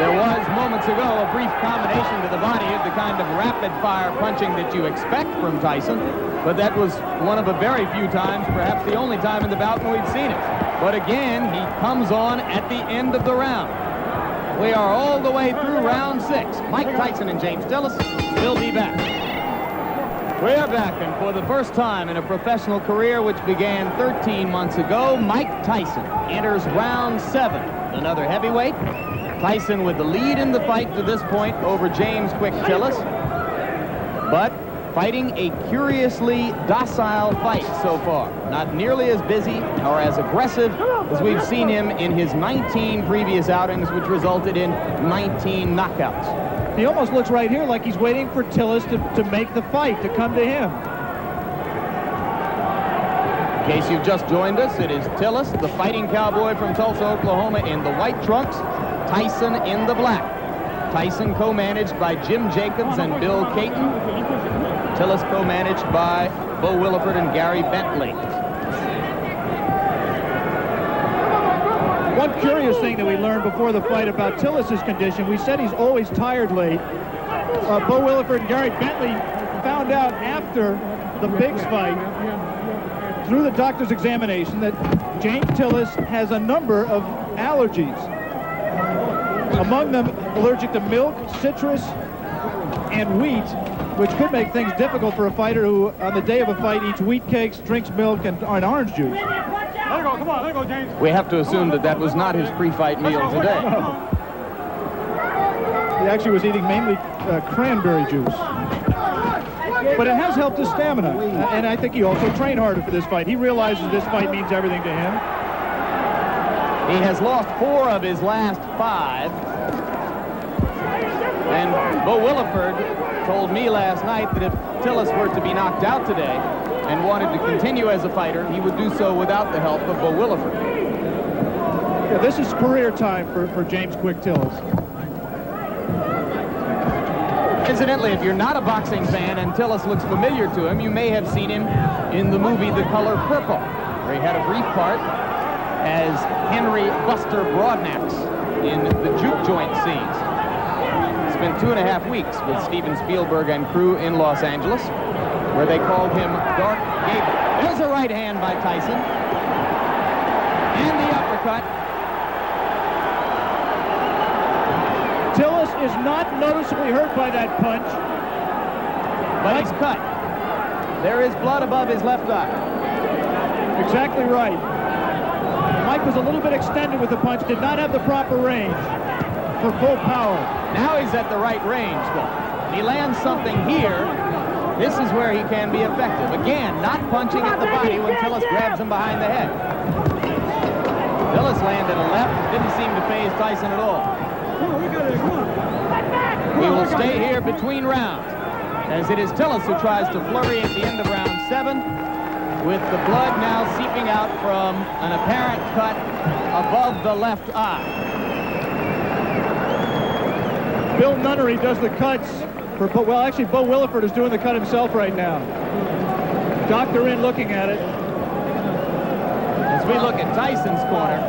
There was, moments ago, a brief combination to the body of the kind of rapid-fire punching that you expect from Tyson, but that was one of a very few times, perhaps the only time in the bout when we've seen it. But again, he comes on at the end of the round. We are all the way through round 6. Mike Tyson and James Tillis will be back. We are back, and for the first time in a professional career which began 13 months ago, Mike Tyson enters round 7. Another heavyweight. Tyson with the lead in the fight to this point over James Quick Tillis, but fighting a curiously docile fight so far. Not nearly as busy or as aggressive as we've seen him in his 19 previous outings, which resulted in 19 knockouts. He almost looks right here like he's waiting for Tillis to make the fight, to come to him. In case you've just joined us, it is Tillis, the fighting cowboy from Tulsa, Oklahoma, in the white trunks, Tyson in the black. Tyson co-managed by Jim Jacobs and Bill Caton. Tillis co-managed by Bo Williford and Gary Bentley. One curious thing that we learned before the fight about Tillis' condition, we said he's always tired late. Bo Williford and Gary Bentley found out after the Biggs fight, through the doctor's examination, that James Tillis has a number of allergies. Among them, allergic to milk, citrus, and wheat, which could make things difficult for a fighter who, on the day of a fight, eats wheat cakes, drinks milk, and orange juice. Let it go, come on, let it go, James. We have to assume that that was not his pre-fight meal today. He actually was eating mainly cranberry juice. But it has helped his stamina, and I think he also trained harder for this fight. He realizes this fight means everything to him. He has lost 4 of his last 5. And Bo Williford told me last night that if Tillis were to be knocked out today and wanted to continue as a fighter, he would do so without the help of Bo Williford. Yeah, this is career time for James Quick Tillis. Incidentally, if you're not a boxing fan and Tillis looks familiar to him, you may have seen him in the movie The Color Purple, where he had a brief part as Henry Buster Broadnax in the juke joint scenes. Spent 2.5 weeks with Steven Spielberg and crew in Los Angeles, where they called him Dark Gable. There's a right hand by Tyson. And the uppercut. Tillis is not noticeably hurt by that punch. But he's cut. There is blood above his left eye. Exactly right. Mike was a little bit extended with the punch, did not have the proper range for full power. Now he's at the right range, though. He lands something here. This is where he can be effective. Again, not punching at the body when Tillis grabs him behind the head. Tillis landed a left. Didn't seem to faze Tyson at all. We will stay here between rounds, as it is Tillis who tries to flurry at the end of round 7, with the blood now seeping out from an apparent cut above the left eye. Bill Nunnery does the cuts for, well, actually, Bo Williford is doing the cut himself right now. Doctor in looking at it. As we look at Tyson's corner,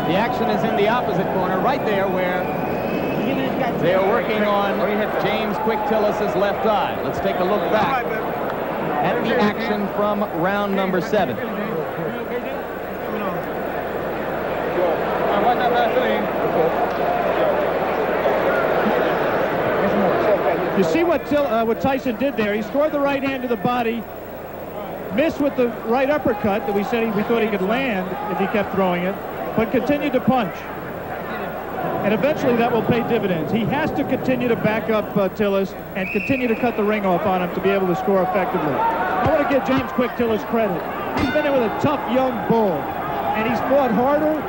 the action is in the opposite corner, right there where they are working on James Quick Tillis' left eye. Let's take a look back at the action from round number 7. You see what Tyson did there. He scored the right hand to the body, Missed with the right uppercut that we thought he could land if he kept throwing it, but continued to punch. And eventually that will pay dividends. He has to continue to back up Tillis and continue to cut the ring off on him to be able to score effectively. I want to give James Quick Tillis credit. He's been in with a tough young bull, and he's fought harder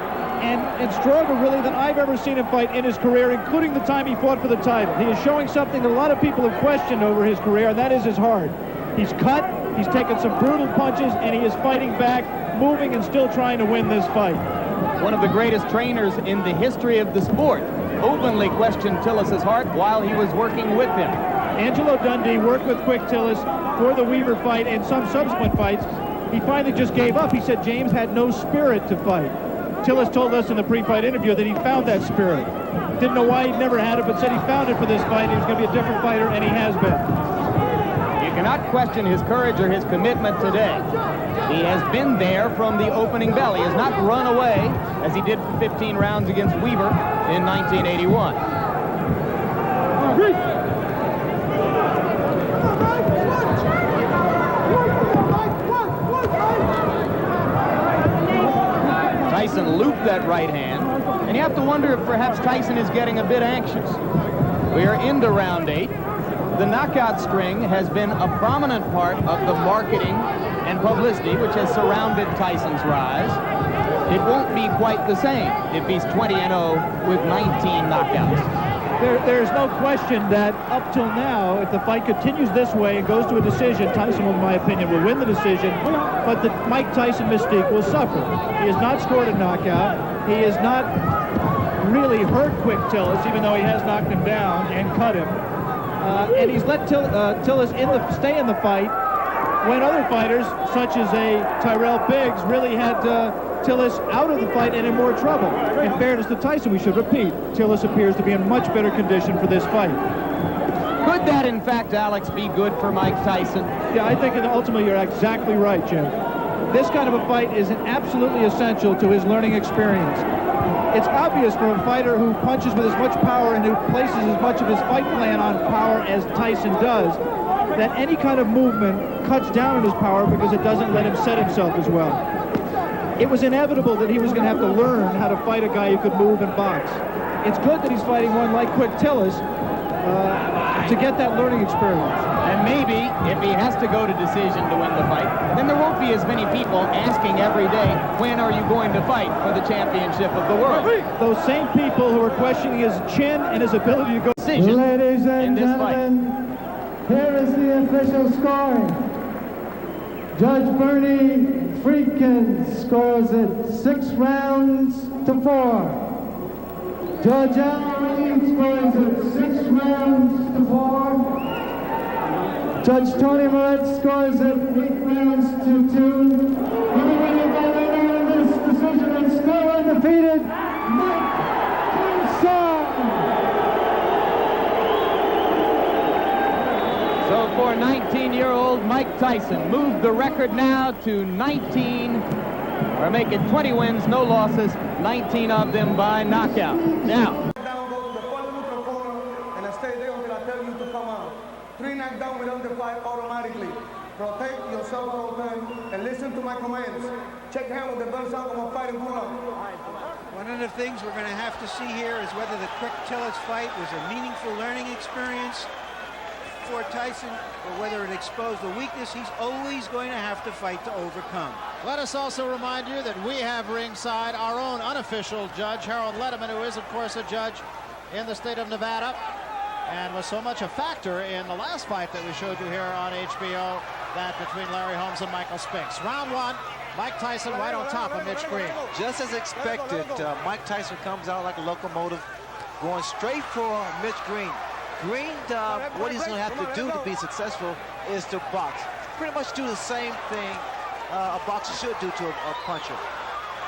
and stronger really than I've ever seen him fight in his career, including the time he fought for the title. He is showing something that a lot of people have questioned over his career, and that is his heart. He's cut, he's taken some brutal punches, and he is fighting back, moving and still trying to win this fight. One of the greatest trainers in the history of the sport openly questioned Tillis's heart while he was working with him. Angelo Dundee worked with Quick Tillis for the Weaver fight and some subsequent fights. He finally just gave up. He said James had no spirit to fight. Tillis told us in the pre-fight interview that he found that spirit. Didn't know why he'd never had it, but said he found it for this fight. He was going to be a different fighter, and he has been. You cannot question his courage or his commitment today. He has been there from the opening bell. He has not run away as he did for 15 rounds against Weaver in 1981. Tyson looped that right hand, and you have to wonder if perhaps Tyson is getting a bit anxious. We are into round 8. The knockout string has been a prominent part of the marketing and publicity which has surrounded Tyson's rise. It won't be quite the same if he's 20-0 with 19 knockouts. There's no question that up till now, if the fight continues this way and goes to a decision, Tyson, in my opinion, will win the decision, but the Mike Tyson mystique will suffer. He has not scored a knockout. He has not really hurt Quick Tillis, even though he has knocked him down and cut him. And he's let Tillis stay in the fight when other fighters, such as a Tyrell Biggs, really had Tillis out of the fight and in more trouble. In fairness to Tyson, we should repeat, Tillis appears to be in much better condition for this fight. Could that, in fact, Alex, be good for Mike Tyson? Yeah, I think ultimately you're exactly right, Jim. This kind of a fight is absolutely essential to his learning experience. It's obvious for a fighter who punches with as much power and who places as much of his fight plan on power as Tyson does, that any kind of movement cuts down on his power because it doesn't let him set himself as well. It was inevitable that he was going to have to learn how to fight a guy who could move and box. It's good that he's fighting one like Quick Tillis to get that learning experience. And maybe if he has to go to decision to win the fight, then there won't be as many people asking every day, when are you going to fight for the championship of the world? Those same people who are questioning his chin and his ability to go decision. Ladies and gentlemen, here is the official scoring. Judge Bernie Friedkin scores it 6 rounds to 4. Judge Al Reed scores it 6 rounds to 4. Judge Tony Moretz scores it 8 rounds to 2. Winning this decision and still undefeated, Mike Tyson. So for 19-year-old Mike Tyson, moved the record now to 19, or make it 20 wins, no losses, 19 of them by knockout. Now, and stay there until I tell you to come out. 3 knockdown will under fight automatically. Protect yourself open and listen to my commands. Check hand with the belt out of my fighting bulldog. One of the things we're going to have to see here is whether the Quick Tillis fight was a meaningful learning experience for Tyson, or whether it exposed a weakness he's always going to have to fight to overcome. Let us also remind you that we have ringside our own unofficial judge, Harold Letterman, who is, of course, a judge in the state of Nevada and was so much a factor in the last fight that we showed you here on HBO, that between Larry Holmes and Michael Spinks. Round 1, Mike Tyson right on top of Mitch Green. Just as expected, Mike Tyson comes out like a locomotive, going straight for Mitch Green. Green, what he's going to have to do to be successful is to box. Pretty much do the same thing a boxer should do to a puncher.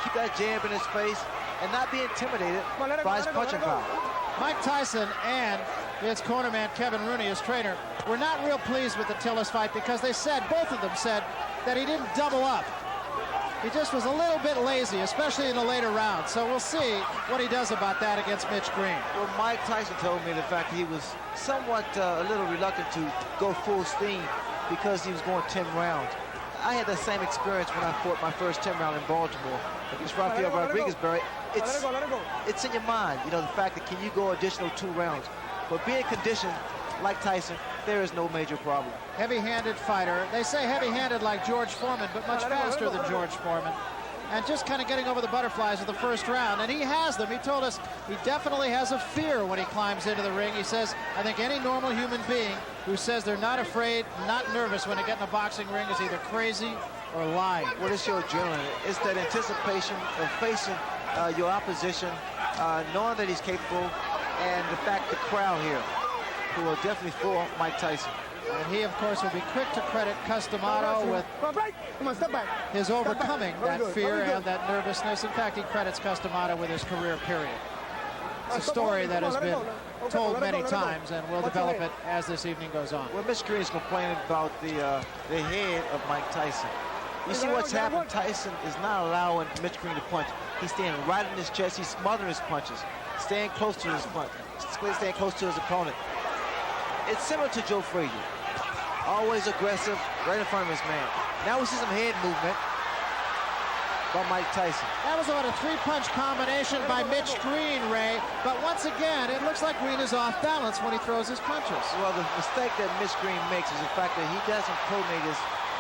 Keep that jab in his face and not be intimidated by his punching power. Mike Tyson and his cornerman Kevin Rooney, his trainer, were not real pleased with the Tillis fight because they said, both of them said, that he didn't double up. He just was a little bit lazy, especially in the later rounds. So we'll see what he does about that against Mitch Green. Well, Mike Tyson told me the fact he was somewhat a little reluctant to go full steam because he was going 10 rounds. I had that same experience when I fought my first 10 round in Baltimore against Rafael Rodriguez, Barry. It's in your mind, you know, the fact that can you go additional 2 rounds. But being conditioned like Tyson, there is no major problem. Heavy-handed fighter. They say heavy-handed like George Foreman, but much faster than George Foreman. And just kind of getting over the butterflies of the first round. And he has them. He told us he definitely has a fear when he climbs into the ring. He says, I think any normal human being who says they're not afraid, not nervous when they get in a boxing ring is either crazy or lying. What is your adrenaline? It's that anticipation of facing your opposition, knowing that he's capable, and the fact the crowd here who are definitely for Mike Tyson. And he, of course, will be quick to credit Customato with his overcoming that fear and that nervousness. In fact, he credits Customato with his career period. It's a story that has been told many times, and we'll develop it as this evening goes on. Well, Mitch Green is complaining about the head of Mike Tyson. You see what's happened? Tyson is not allowing Mitch Green to punch. He's standing right in his chest. He's smothering his punches, staying close to his punch, staying close to his opponent. It's similar to Joe Frazier. Always aggressive, right in front of his man. Now we see some head movement by Mike Tyson. That was about a 3-punch combination by Mitch Green, Ray. But once again, it looks like Green is off balance when he throws his punches. Well, the mistake that Mitch Green makes is the fact that he doesn't coordinate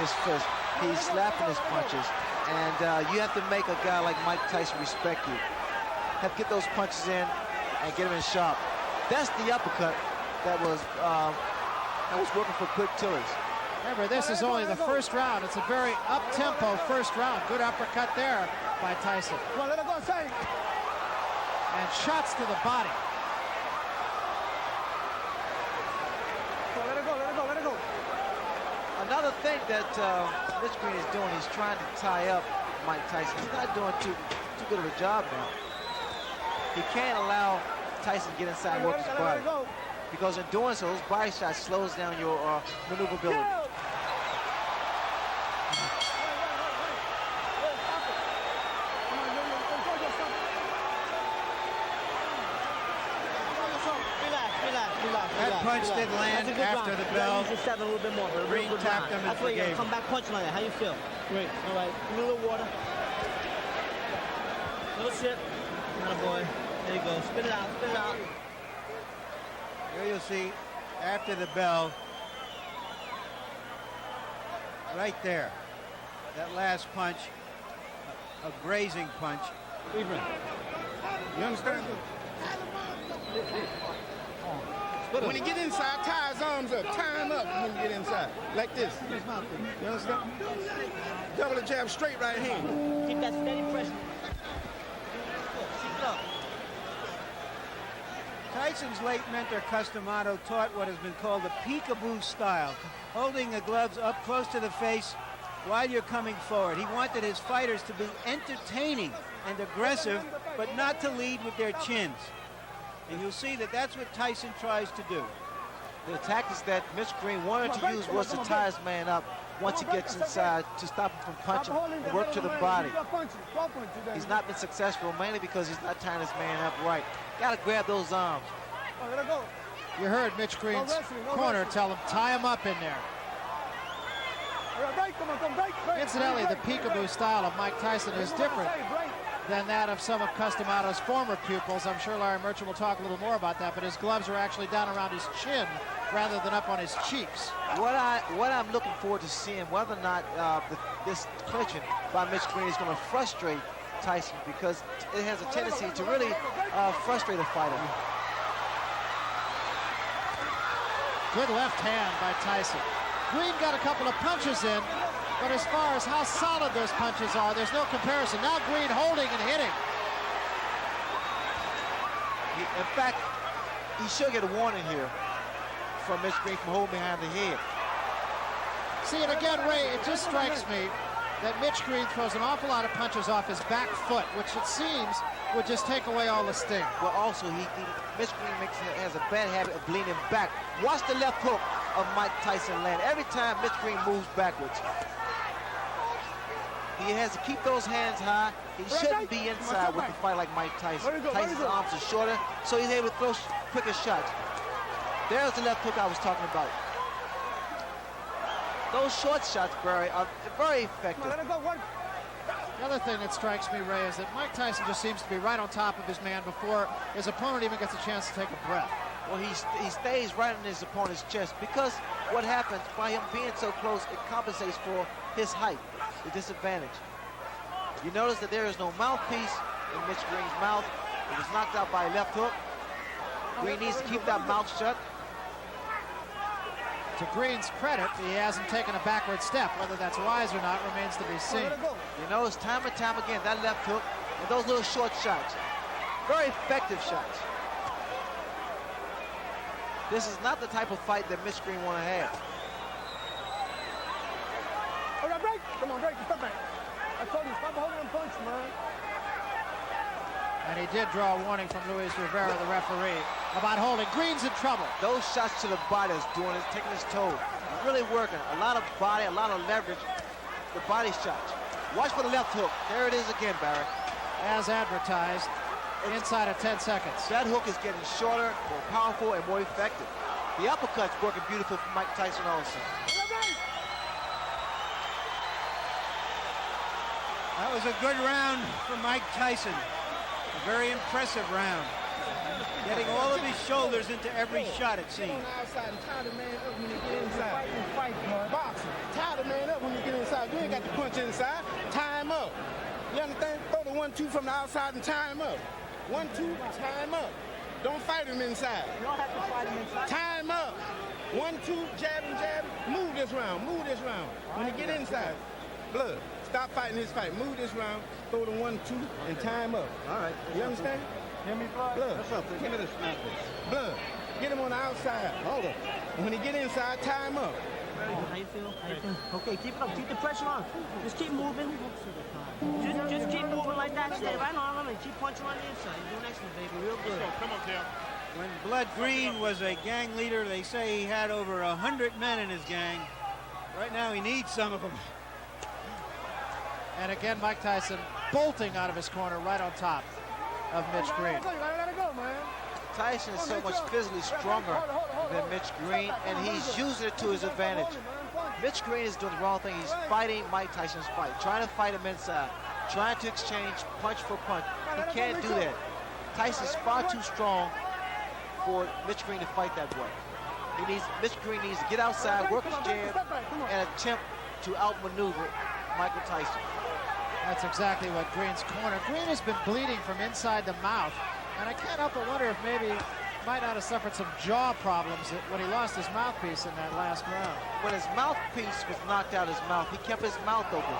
his fist. He's slapping his punches. And you have to make a guy like Mike Tyson respect you. Have to get those punches in and get him in sharp. That's the uppercut that was working for Quick Tillers. Remember, this is only the first round. It's a very up-tempo first round. Good uppercut there by Tyson. And shots to the body. Let it go. Another thing that Mitch Green is doing, he's trying to tie up Mike Tyson. He's not doing too good of a job now. He can't allow Tyson to get inside and work his body. Because in doing so, those body shots slows down your maneuverability. That punch did land after the bell. A little bit more. Green tapped him and forgave him. Come back punch like that. How you feel? Great. All right. Give me a little water. Little sip. Atta boy. There you go. Spit it out. Spit it out. Here you'll see, after the bell, right there, that last punch, a grazing punch. Evening. You understand? When he get inside, tie his arms up. Tie him up when you get inside. Like this. You understand? Double the jab, straight right hand. Keep that steady pressure. Keep it up. Tyson's late mentor, Customato, taught what has been called the peekaboo style, holding the gloves up close to the face while you're coming forward. He wanted his fighters to be entertaining and aggressive, but not to lead with their chins. And you'll see that that's what Tyson tries to do. The tactics that Mitch Green wanted to use was to tie his man up once he gets inside to stop him from punching and work to the body. He's not been successful, mainly because he's not tying his man up right. Got to grab those arms. You heard Mitch Green's corner tell him, tie him up in there. Incidentally, the peekaboo style of Mike Tyson is different than that of some of Customato's former pupils. I'm sure Larry Merchant will talk a little more about that, but his gloves are actually down around his chin rather than up on his cheeks. What I'm looking forward to seeing, whether or not this clinching by Mitch Green is going to frustrate Tyson, because it has a tendency to really frustrate a fighter. Good left hand by Tyson. Green got a couple of punches in, but as far as how solid those punches are, there's no comparison. Now Green holding and hitting. In fact, he should get a warning here from Mitch Green from holding behind the head. See, and again, Ray, it just strikes me that Mitch Green throws an awful lot of punches off his back foot, which it seems would just take away all the sting. Well, also, Mitch Green has a bad habit of leaning back. Watch the left hook of Mike Tyson land. Every time Mitch Green moves backwards, he has to keep those hands high. He shouldn't be inside with a fight like Mike Tyson. Tyson's arms are shorter, so he's able to throw quicker shots. There's the left hook I was talking about. Those short shots, Barry, are very effective. The other thing that strikes me, Ray, is that Mike Tyson just seems to be right on top of his man before his opponent even gets a chance to take a breath. Well, he stays right in his opponent's chest because what happens by him being so close, it compensates for his height, the disadvantage. You notice that there is no mouthpiece in Mitch Green's mouth. He was knocked out by a left hook. Green needs to keep that mouth shut. To Green's credit, he hasn't taken a backward step. Whether that's wise or not remains to be seen. You notice time and time again, that left hook and those little short shots. Very effective shots. This is not the type of fight that Mitch Green want to have. Hold on, break. Come on, break. Step back. I told you, stop holding him punch, man. And he did draw a warning from Luis Rivera, the referee, about holding. Green's in trouble. Those shots to the body is doing it, taking his toe. Really working. A lot of body, a lot of leverage. The body shots. Watch for the left hook. There it is again, Barry. As advertised, inside of 10 seconds. That hook is getting shorter, more powerful, and more effective. The uppercut's working beautiful for Mike Tyson also. That was a good round for Mike Tyson. A very impressive round. Getting all of his shoulders into every shot, it seems. Outside and tie the man up when you get inside. Boxing. Tie the man up when you get inside. You ain't got to punch inside. Tie him up. You understand? Throw the 1-2 from the outside and tie him up. 1-2, tie him up. Don't fight him inside. You don't have to fight him inside. Tie him up. 1-2, jab and jab. Move this round. Move this round. When you get inside. Blood. Stop fighting his fight. Move this round. Throw the 1-2 and tie him up. All right. You understand? Hear me, Blood? What's up? Give me the snap. Blood. Get him on the outside. Hold it. When he get inside, tie him up. How you feel? How you feel? Okay, keep it up. Keep the pressure on. Just keep moving. Just keep moving like that. Stay right on him and keep punching on the inside. You're doing excellent, baby. Real good. Come on, Tim. When Blood Green was a gang leader, they say he had over 100 men in his gang. Right now, he needs some of them. And again, Mike Tyson bolting out of his corner right on top of Mitch Green. You gotta let it go, man. Tyson is so much physically stronger than Mitch Green, and he's using it to his advantage. Mitch Green is doing the wrong thing. He's fighting Mike Tyson's fight, trying to fight him inside, trying to exchange punch for punch. He can't do that. Tyson's far too strong for Mitch Green to fight that way. Mitch Green needs to get outside, work his jab, and attempt to outmaneuver Michael Tyson. That's exactly what Green's corner. Green has been bleeding from inside the mouth, and I can't help but wonder if maybe he might not have suffered some jaw problems when he lost his mouthpiece in that last round. When his mouthpiece was knocked out of his mouth, he kept his mouth open.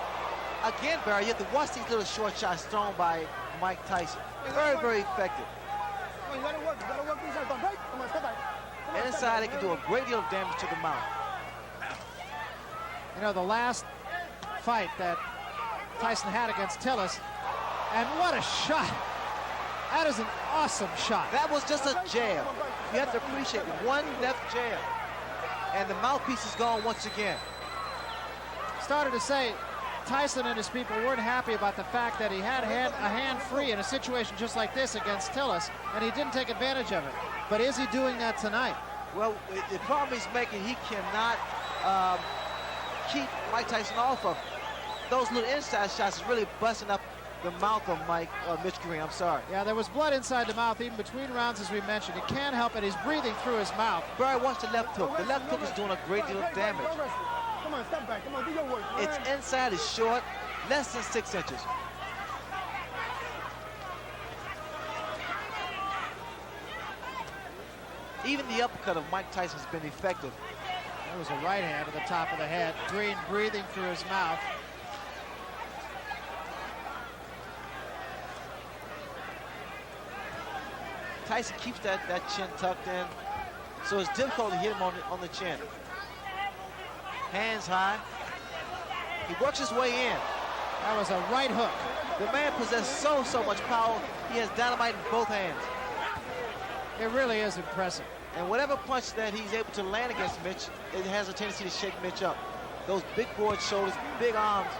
Again, Barry, you have to watch these little short shots thrown by Mike Tyson. Very, very effective. You gotta work inside. Don't break. Come on, step back. And inside, it can do a great deal of damage to the mouth. You know, the last fight that Tyson had against Tillis, and what a shot. That is an awesome shot. That was just a jab. You have to appreciate one left jab, and the mouthpiece is gone once again. Started to say Tyson and his people weren't happy about the fact that he had a hand free in a situation just like this against Tillis, and he didn't take advantage of it. But is he doing that tonight? Well, the problem he's making, he cannot keep Mike Tyson off of. Those little inside shots is really busting up the mouth of Mitch Green. I'm sorry. Yeah, there was blood inside the mouth even between rounds, as we mentioned. He can't help it. He's breathing through his mouth. Barry, watch the left hook. The left hook is doing a great deal of damage. Come on, step back. Come on, do your work. Its inside is short, less than 6 inches. Even the uppercut of Mike Tyson has been effective. There was a right hand to the top of the head. Green breathing through his mouth. Tyson keeps that chin tucked in, so it's difficult to hit him on the chin. Hands high. He works his way in. That was a right hook. The man possesses so much power. He has dynamite in both hands. It really is impressive. And whatever punch that he's able to land against Mitch, it has a tendency to shake Mitch up. Those big broad shoulders, big arms.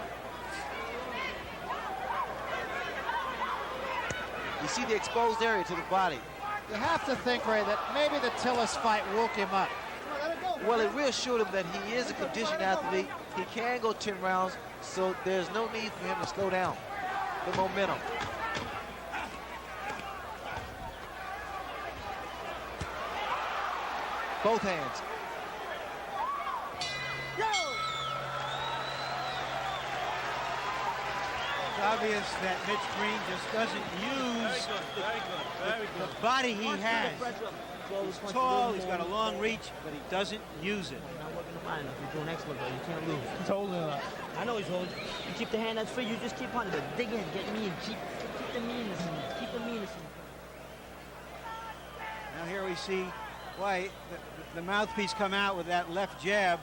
You see the exposed area to the body. You have to think, Ray, that maybe the Tillis fight woke him up. Well, it reassured him that he is a conditioned athlete. He can go 10 rounds, so there's no need for him to slow down the momentum. Both hands. It's obvious that Mitch Green just doesn't use the body he has. He's tall, he's got a long reach, but he doesn't use it. Not working the body enough. You're doing excellent, though. You can't lose. He's holding it up. I know he's holding. You keep the hand that's free, you just keep punching, but dig in, get mean, keep the meanness in you. Keep the meanness in you. Now here we see why the mouthpiece come out with that left jab,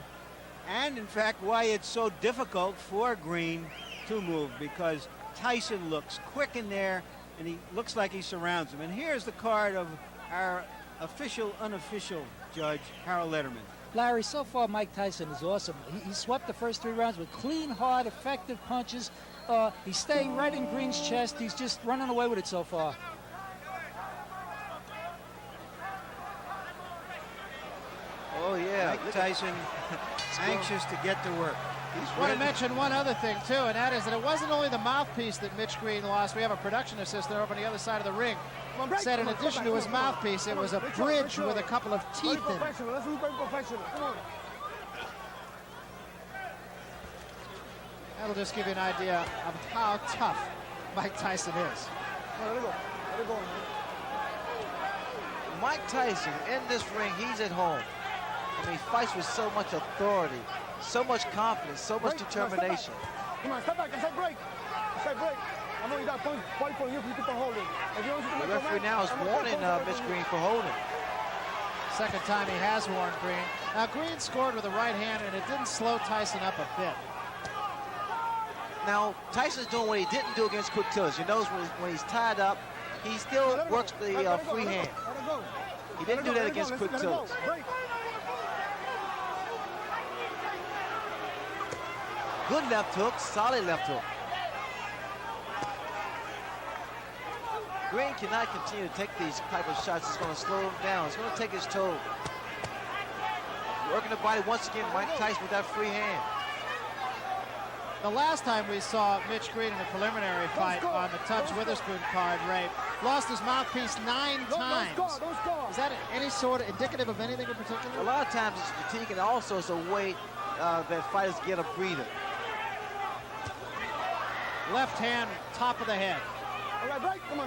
and in fact why it's so difficult for Green to move, because Tyson looks quick in there and he looks like he surrounds him. And here's the card of our official, unofficial judge, Harold Letterman. Larry, so far Mike Tyson is awesome. He swept the first 3 rounds with clean, hard, effective punches. He's staying right in Green's chest. He's just running away with it so far. Oh, yeah. Mike Tyson anxious to get to work. I want to mention one other thing, too, and that is that it wasn't only the mouthpiece that Mitch Green lost. We have a production assistant over on the other side of the ring. Said in addition to his mouthpiece, it was a bridge with a couple of teeth in it. That'll just give you an idea of how tough Mike Tyson is. Mike Tyson, in this ring, he's at home. I mean, he fights with so much authority, so much confidence, so much determination. Come on, step back and say break. Say break. I know you got points for you if you keep on holding. The referee now is warning Mitch Green for holding. Second time he has warned Green. Now, Green scored with the right hand, and it didn't slow Tyson up a bit. Now, Tyson's doing what he didn't do against Quick Tillis. You notice when he's tied up, he still works the free hand. He didn't do that against Quick Tillis. Good left hook, solid left hook. Green cannot continue to take these type of shots. It's going to slow him down. It's going to take his toll. Working the body once again, Mike Tyson with that free hand. The last time we saw Mitch Green in a preliminary fight on the Tubbs Witherspoon card, Ray, lost his mouthpiece 9 times. Is that any sort of indicative of anything in particular? A lot of times it's fatigue, and also it's a way that fighters get a breather. Left hand, top of the head.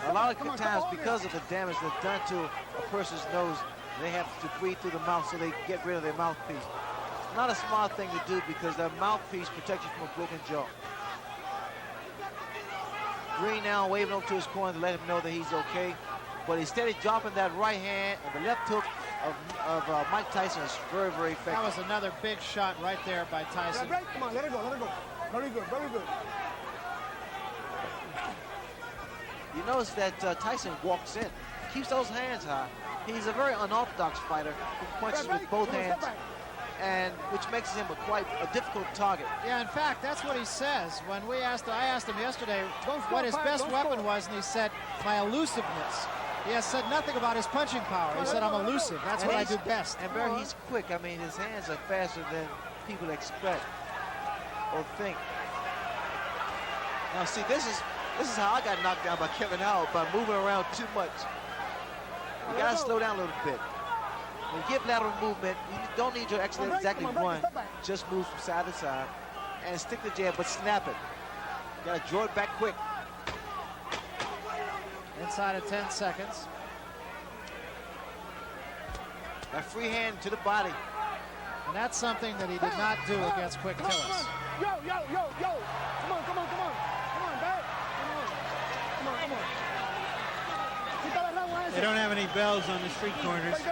A lot of times, because of the damage that's done to a person's nose, they have to breathe through the mouth so they get rid of their mouthpiece. It's not a smart thing to do because their mouthpiece protects you from a broken jaw. Green now waving over to his corner to let him know that he's okay. But he's steady dropping that right hand, and the left hook of Mike Tyson is very, very effective. That was another big shot right there by Tyson. Come on, let it go, let it go. Very good, very good. You notice that Tyson walks in, keeps those hands high. He's a very unorthodox fighter who punches with both hands, and which makes him quite a difficult target. Yeah, in fact, that's what he says. When I asked him yesterday what his best weapon was, and he said, my elusiveness. He has said nothing about his punching power. He said, I'm elusive. That's what I do best. And he's quick. I mean, his hands are faster than people expect or think. Now, see, this is how I got knocked down by Kevin Howard, by moving around too much. You got to slow down a little bit. When you get lateral movement, you don't need to actually exactly run. Just move from side to side and stick the jab, but snap it. You got to draw it back quick. Inside of 10 seconds. That free hand to the body. And that's something that he did not do against Quick Tillis. Yo, yo, yo, yo. Come on, come on, come on. Come on, back. Come on, come on. They don't have any bells on the street corners. Box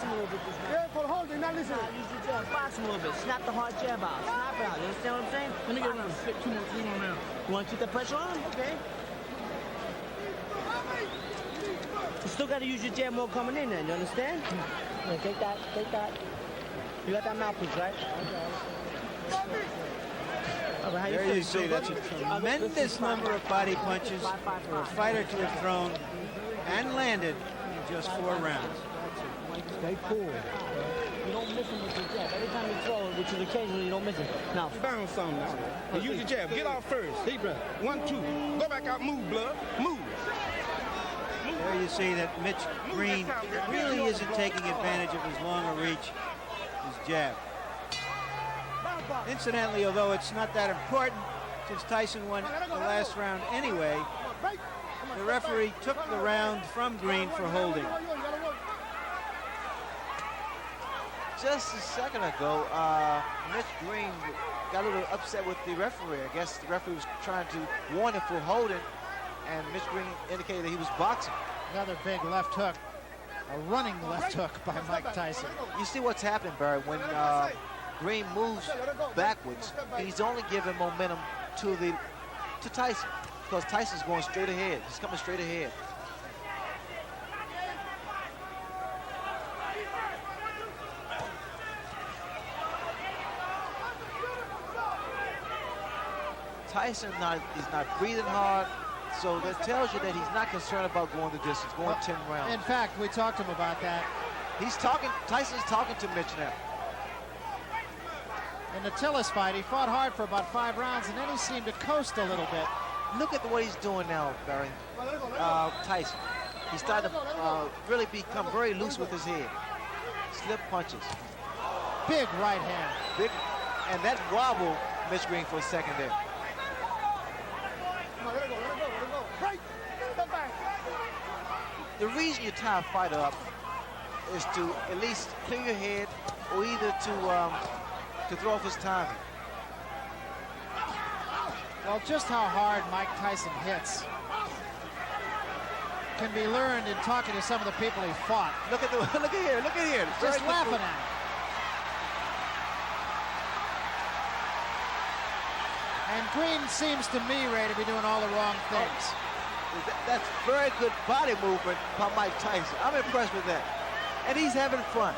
him a little bit. Yeah, for holding, not listening. Use your jab. Box him a little bit. Snap the hard jab out. Snap it out. You understand what I'm saying? Let me get another 2 more now. You want to keep that pressure on? Okay. You still got to use your jab more coming in then. You understand? Yeah, take that. Take that. You got that mouthpiece, right? Okay. There you see, that's a tremendous number of body punches for a fighter to have thrown and landed in just 4 rounds. Stay cool. You don't miss him with your jab. Every time you throw it, which is occasionally, you don't miss it. Now, bounce some now. And use your jab. Get off first. Deep breath. 1, 2. Go back out. Move, blood. Move. There you see that Mitch Green really isn't taking advantage of his longer reach, his jab. Incidentally, although it's not that important, since Tyson won the last round anyway, the referee took the round from Green for holding. Just a second ago, Mitch Green got a little upset with the referee. I guess the referee was trying to warn him for holding, and Mitch Green indicated that he was boxing. Another big left hook, a running left hook by Mike Tyson. You see what's happening, Barry, when Green moves backwards, he's only giving momentum to Tyson, because Tyson's going straight ahead. He's coming straight ahead. Tyson is not breathing hard, so that tells you that he's not concerned about going the distance, going 10 rounds. In fact, we talked to him about that. Tyson's talking to Mitch now. In the Tillis fight, he fought hard for about 5 rounds, and then he seemed to coast a little bit. Look at what he's doing now, Barry. Tyson. He's starting to really become very loose with his head. Slip punches. Big right hand. Big, and that wobbled Mitch Green for a second there. The reason you tie a fighter up is to at least clear your head, or either to throw off his timing. Well, just how hard Mike Tyson hits can be learned in talking to some of the people he fought. Look at here. Just laughing at him. And Green seems to me, Ray, to be doing all the wrong things. That's very good body movement by Mike Tyson. I'm impressed with that. And he's having fun.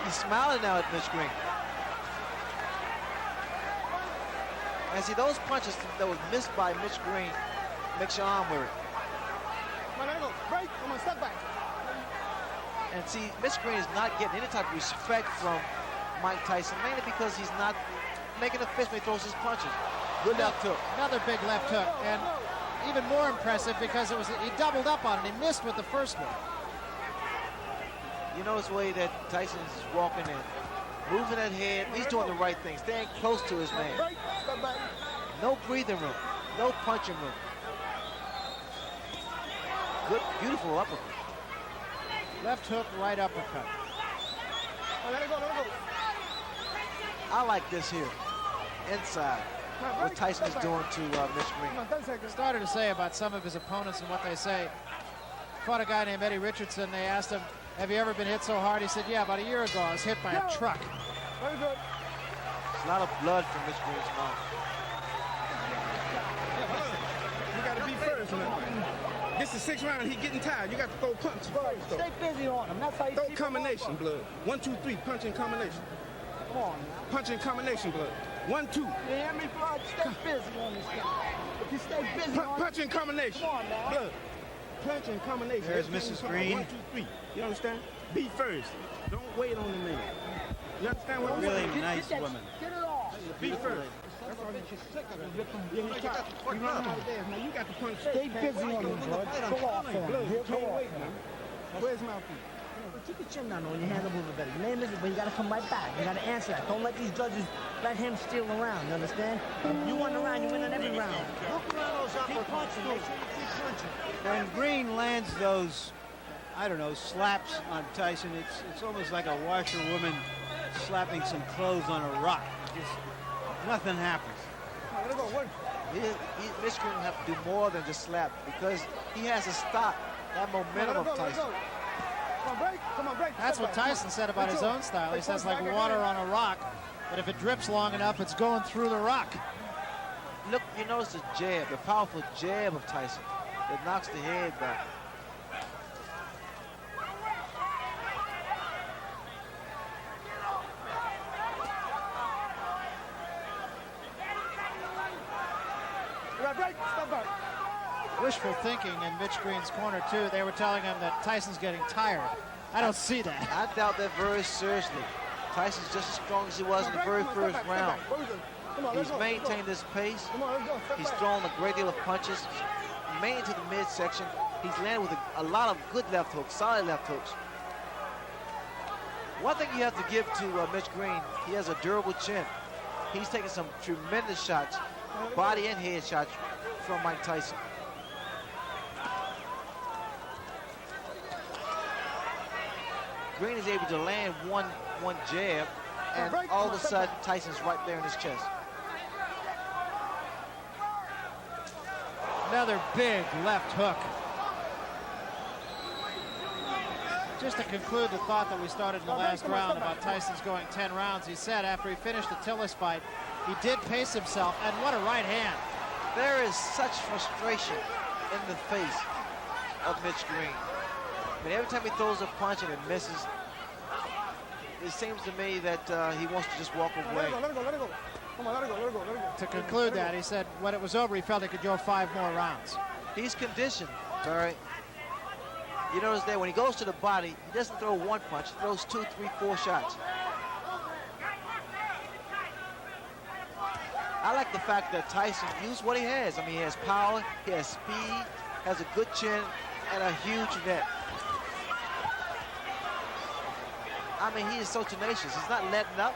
He's smiling now at Mitch Green. And see, those punches that was missed by Mitch Green makes your arm weary. And see, Mitch Green is not getting any type of respect from Mike Tyson, mainly because he's not making a fist when he throws his punches. Good left hook. Another big left hook, and even more impressive because he doubled up on it. He missed with the first one. You notice the way that Tyson is walking in, moving that head. He's doing the right thing, staying close to his man. No breathing room, no punching room. Good, beautiful uppercut. Left hook, right uppercut. I like this here, inside. What Tyson is doing to Mitch Green. Started to say about some of his opponents and what they say. Fought a guy named Eddie Richardson. They asked him, have you ever been hit so hard? He said, yeah, about a year ago I was hit by a truck. Very good. There's a lot of blood from Mitch Green's mouth. You got to be first, man. This is 6th round. He getting tired. You got to throw punches first. Stay busy on him. That's how you throw combination, blood. 1, 2, 3. Punch in combination. Come on, man. Punch in combination, blood. 1, 2. You hear me, blood? Stay busy on this guy. If you stay busy on punch in combination. Come on, man. Blood. Punch in combination. There's Mrs. Green. 1, 2, 3. You understand? Be first. Don't wait on the man. You understand what I'm saying? Really nice woman. Get it off. Be first. That's all that you're sick of it. You run out of there. Now you got to punch. Stay busy on him, blood. Go off on him. You can't wait, man. Where's mouthpiece? Keep your chin down on your hands a little better. Your name is it, but you gotta come right back. You gotta answer that. Don't let these judges let him steal around. You understand? You won the round, you win in every round. Look around those upper punches. Make sure you keep punching. When Green lands those, I don't know, slaps on Tyson, it's almost like a washerwoman slapping some clothes on a rock. Just nothing happens. Mitch Green will have to do more than just slap, because he has to stop that momentum of Tyson. Come on, break. That's what Tyson said about his own style. He says like water on a rock, but if it drips long enough, it's going through the rock. Look, you notice the jab, the powerful jab of Tyson that knocks the head back. Wishful thinking in Mitch Green's corner, too. They were telling him that Tyson's getting tired. I don't see that. I doubt that very seriously. Tyson's just as strong as he was in the very first round. He's maintained this pace. He's thrown a great deal of punches, mainly to the midsection. He's landed with a lot of good left hooks, solid left hooks. One thing you have to give to Mitch Green, he has a durable chin. He's taken some tremendous shots, body and head shots from Mike Tyson. Green is able to land one jab, and all of a sudden, Tyson's right there in his chest. Another big left hook. Just to conclude the thought that we started in the last round about Tyson's going 10 rounds, he said after he finished the Tillis fight, he did pace himself, and what a right hand. There is such frustration in the face of Mitch Green. I mean, every time he throws a punch and it misses, it seems to me that he wants to just walk away. Let it go, let it go. Come on, let it go, let it go, let it go. To conclude that, he said when it was over, he felt he could go 5 more rounds. He's conditioned, Barry. You notice that when he goes to the body, he doesn't throw one punch, he throws 2, 3, 4 shots. I like the fact that Tyson used what he has. I mean, he has power, he has speed, has a good chin, and a huge neck. I mean, he is so tenacious. He's not letting up.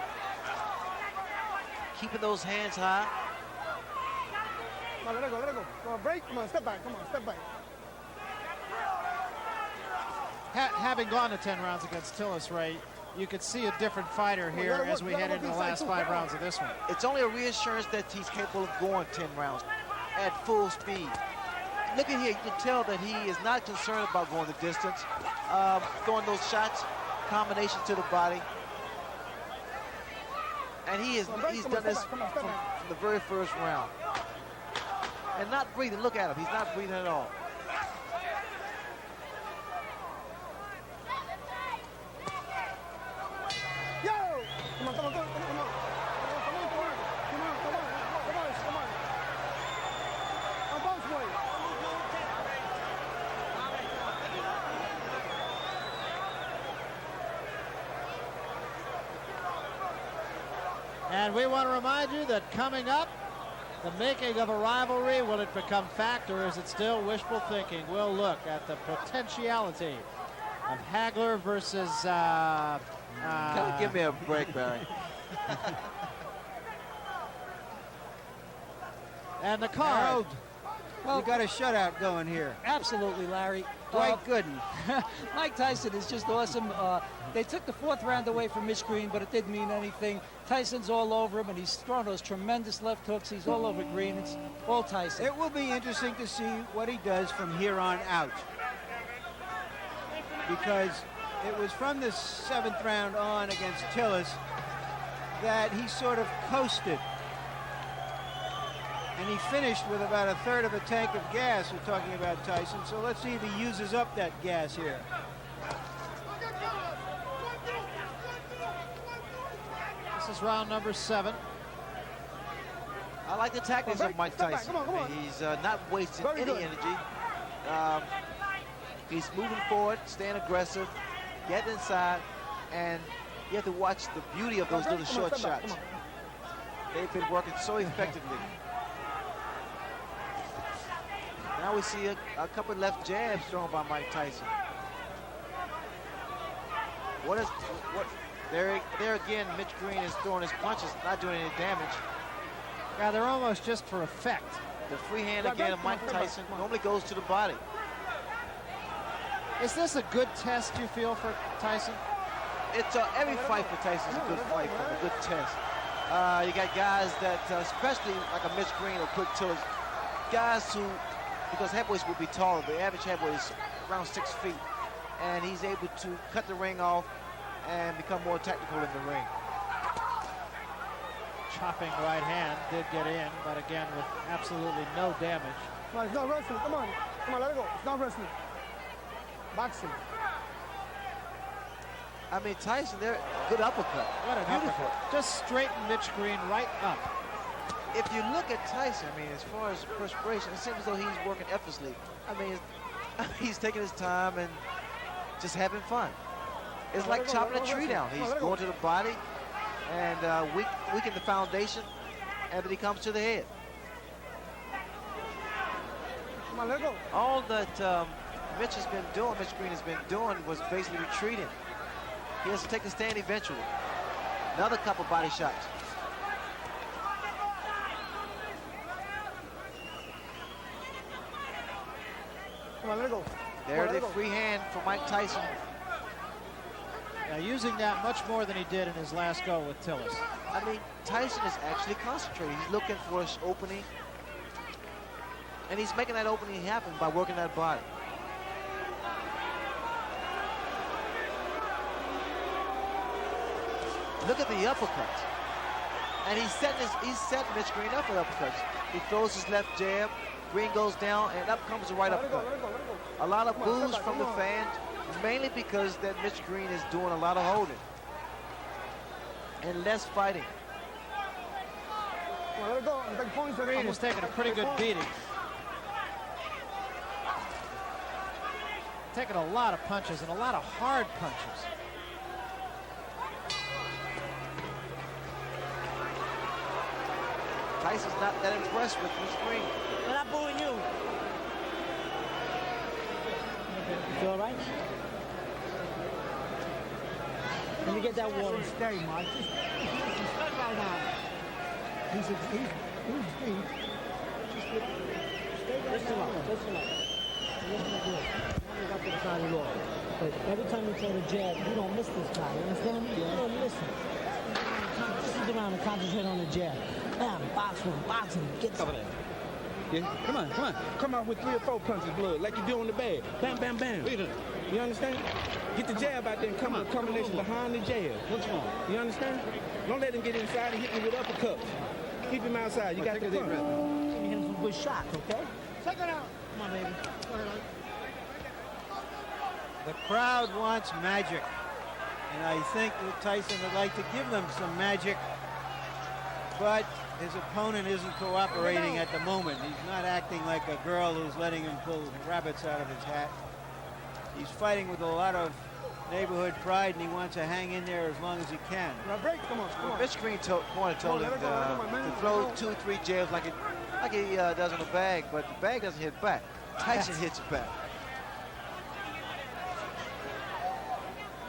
Keeping those hands high. Come on, let it go, let it go. Come on, break. Come on, step back. Come on, step back. Having gone to 10 rounds against Tillis, Ray, you could see a different fighter here as we head into the last 5 rounds of this one. It's only a reassurance that he's capable of going 10 rounds at full speed. Look at here, you can tell that he is not concerned about going the distance, throwing those shots, combination to the body. And he's done this from the very first round. And not breathing, look at him, he's not breathing at all. Come on, come on, come on, come on, come on, come on, come on, come on, come on, come on. On both ways. And we want to remind you that coming up, the making of a rivalry, will it become fact or is it still wishful thinking? We'll look at the potentiality of Hagler versus... Give me a break, Barry. And the card. Harold, you got a shutout going here. Absolutely, Larry. Dwight Gooden. Mike Tyson is just awesome. They took the 4th round away from Mitch Green, but it didn't mean anything. Tyson's all over him, and he's throwing those tremendous left hooks. He's all over Green. It's all Tyson. It will be interesting to see what he does from here on out. Because it was from the 7th round on against Tillis that he sort of coasted. And he finished with about 1/3 of a tank of gas. We're talking about Tyson. So let's see if he uses up that gas here. This is round number 7. I like the tactics of Mike Tyson. I mean, he's not wasting any energy. He's moving forward, staying aggressive, getting inside, and you have to watch the beauty of those little short shots. They've been working so effectively. Now we see a couple left jabs thrown by Mike Tyson. There again, Mitch Green is throwing his punches, not doing any damage. Yeah, they're almost just for effect. The free hand again of Mike Tyson normally goes to the body. Is this a good test, you feel, for Tyson? It's every fight for Tyson is a good fight, a good test. You got guys that, especially like a Mitch Green or Quick Tillis, guys who, because heavyweights will be taller, the average heavyweight is around 6 feet, and he's able to cut the ring off and become more technical in the ring. Chopping right hand did get in, but again with absolutely no damage. Come on, it's not wrestling. Come on, let it go. It's not wrestling. Boxing. I mean, Tyson, they're good uppercut. What an Beautiful. uppercut. Just straighten Mitch Green right up. If you look at Tyson, I mean, as far as perspiration, it seems as though he's working effortlessly. I mean, he's taking his time and just having fun. It's like chopping a tree down. He's going to the body and weaken the foundation, and then he comes to the head. All that Mitch Green has been doing was basically retreating. He has to take a stand eventually. Another couple body shots. There's the free hand for Mike Tyson. Now using that much more than he did in his last go with Tillis. I mean, Tyson is actually concentrating. He's looking for an opening. And he's making that opening happen by working that body. Look at the uppercuts. And he's setting Mitch Green up with uppercuts. He throws his left jab, Green goes down, and up comes the right uppercut. A lot of boos from the fans, mainly because that Mitch Green is doing a lot of holding and less fighting. Green is taking a pretty good beating. Taking a lot of punches and a lot of hard punches. Tyson's not that impressed with Mitch Green. We're not booing you. You feel all right? Let me get that water. Stay, Mike. Just stay right now. He's stay right listen now. Listen up. Listen good. I got the side of the law. But every time you throw the jab, you don't miss this guy. You understand me? You don't miss him. Just sit around and concentrate on the jab. Bam, boxing, get over there. Yeah, come on. Come out with 3 or 4 punches, blood, like you do on the bag. Bam, bam, bam. You understand? Get the jab out there and come with a combination behind the jab. What's wrong? You understand? Don't let him get inside and hit me with uppercuts. Keep him outside. You got to come. Hit him some good shots, okay? Check it out. Come on, baby. Go ahead. The crowd wants magic. And I think that Tyson would like to give them some magic. But his opponent isn't cooperating at the moment. He's not acting like a girl who's letting him pull rabbits out of his hat. He's fighting with a lot of neighborhood pride, and he wants to hang in there as long as he can. Mitch Green told him to throw 2 or 3 jabs like he does on the bag, but the bag doesn't hit back. Tyson hits it back.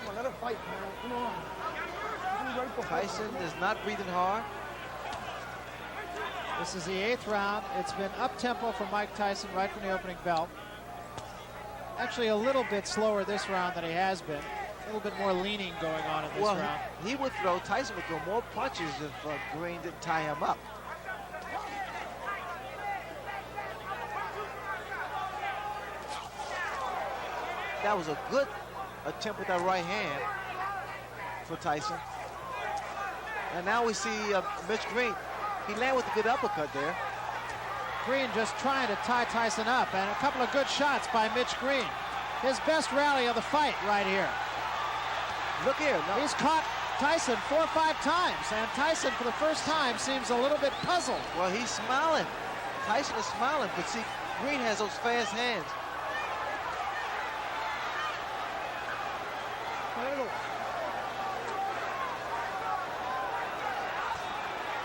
Come on, let him fight, man. Come on. Tyson is not breathing hard. This is the 8th round. It's been up-tempo for Mike Tyson right from the opening bell. Actually, a little bit slower this round than he has been. A little bit more leaning going on in this round. Tyson would throw more punches if Green didn't tie him up. That was a good attempt with that right hand for Tyson. And now we see Mitch Green. He landed with a good uppercut there. Green just trying to tie Tyson up, and a couple of good shots by Mitch Green. His best rally of the fight right here. Look here. No. He's caught Tyson 4 or 5 times, and Tyson for the first time seems a little bit puzzled. Well, he's smiling. Tyson is smiling, but see, Green has those fast hands.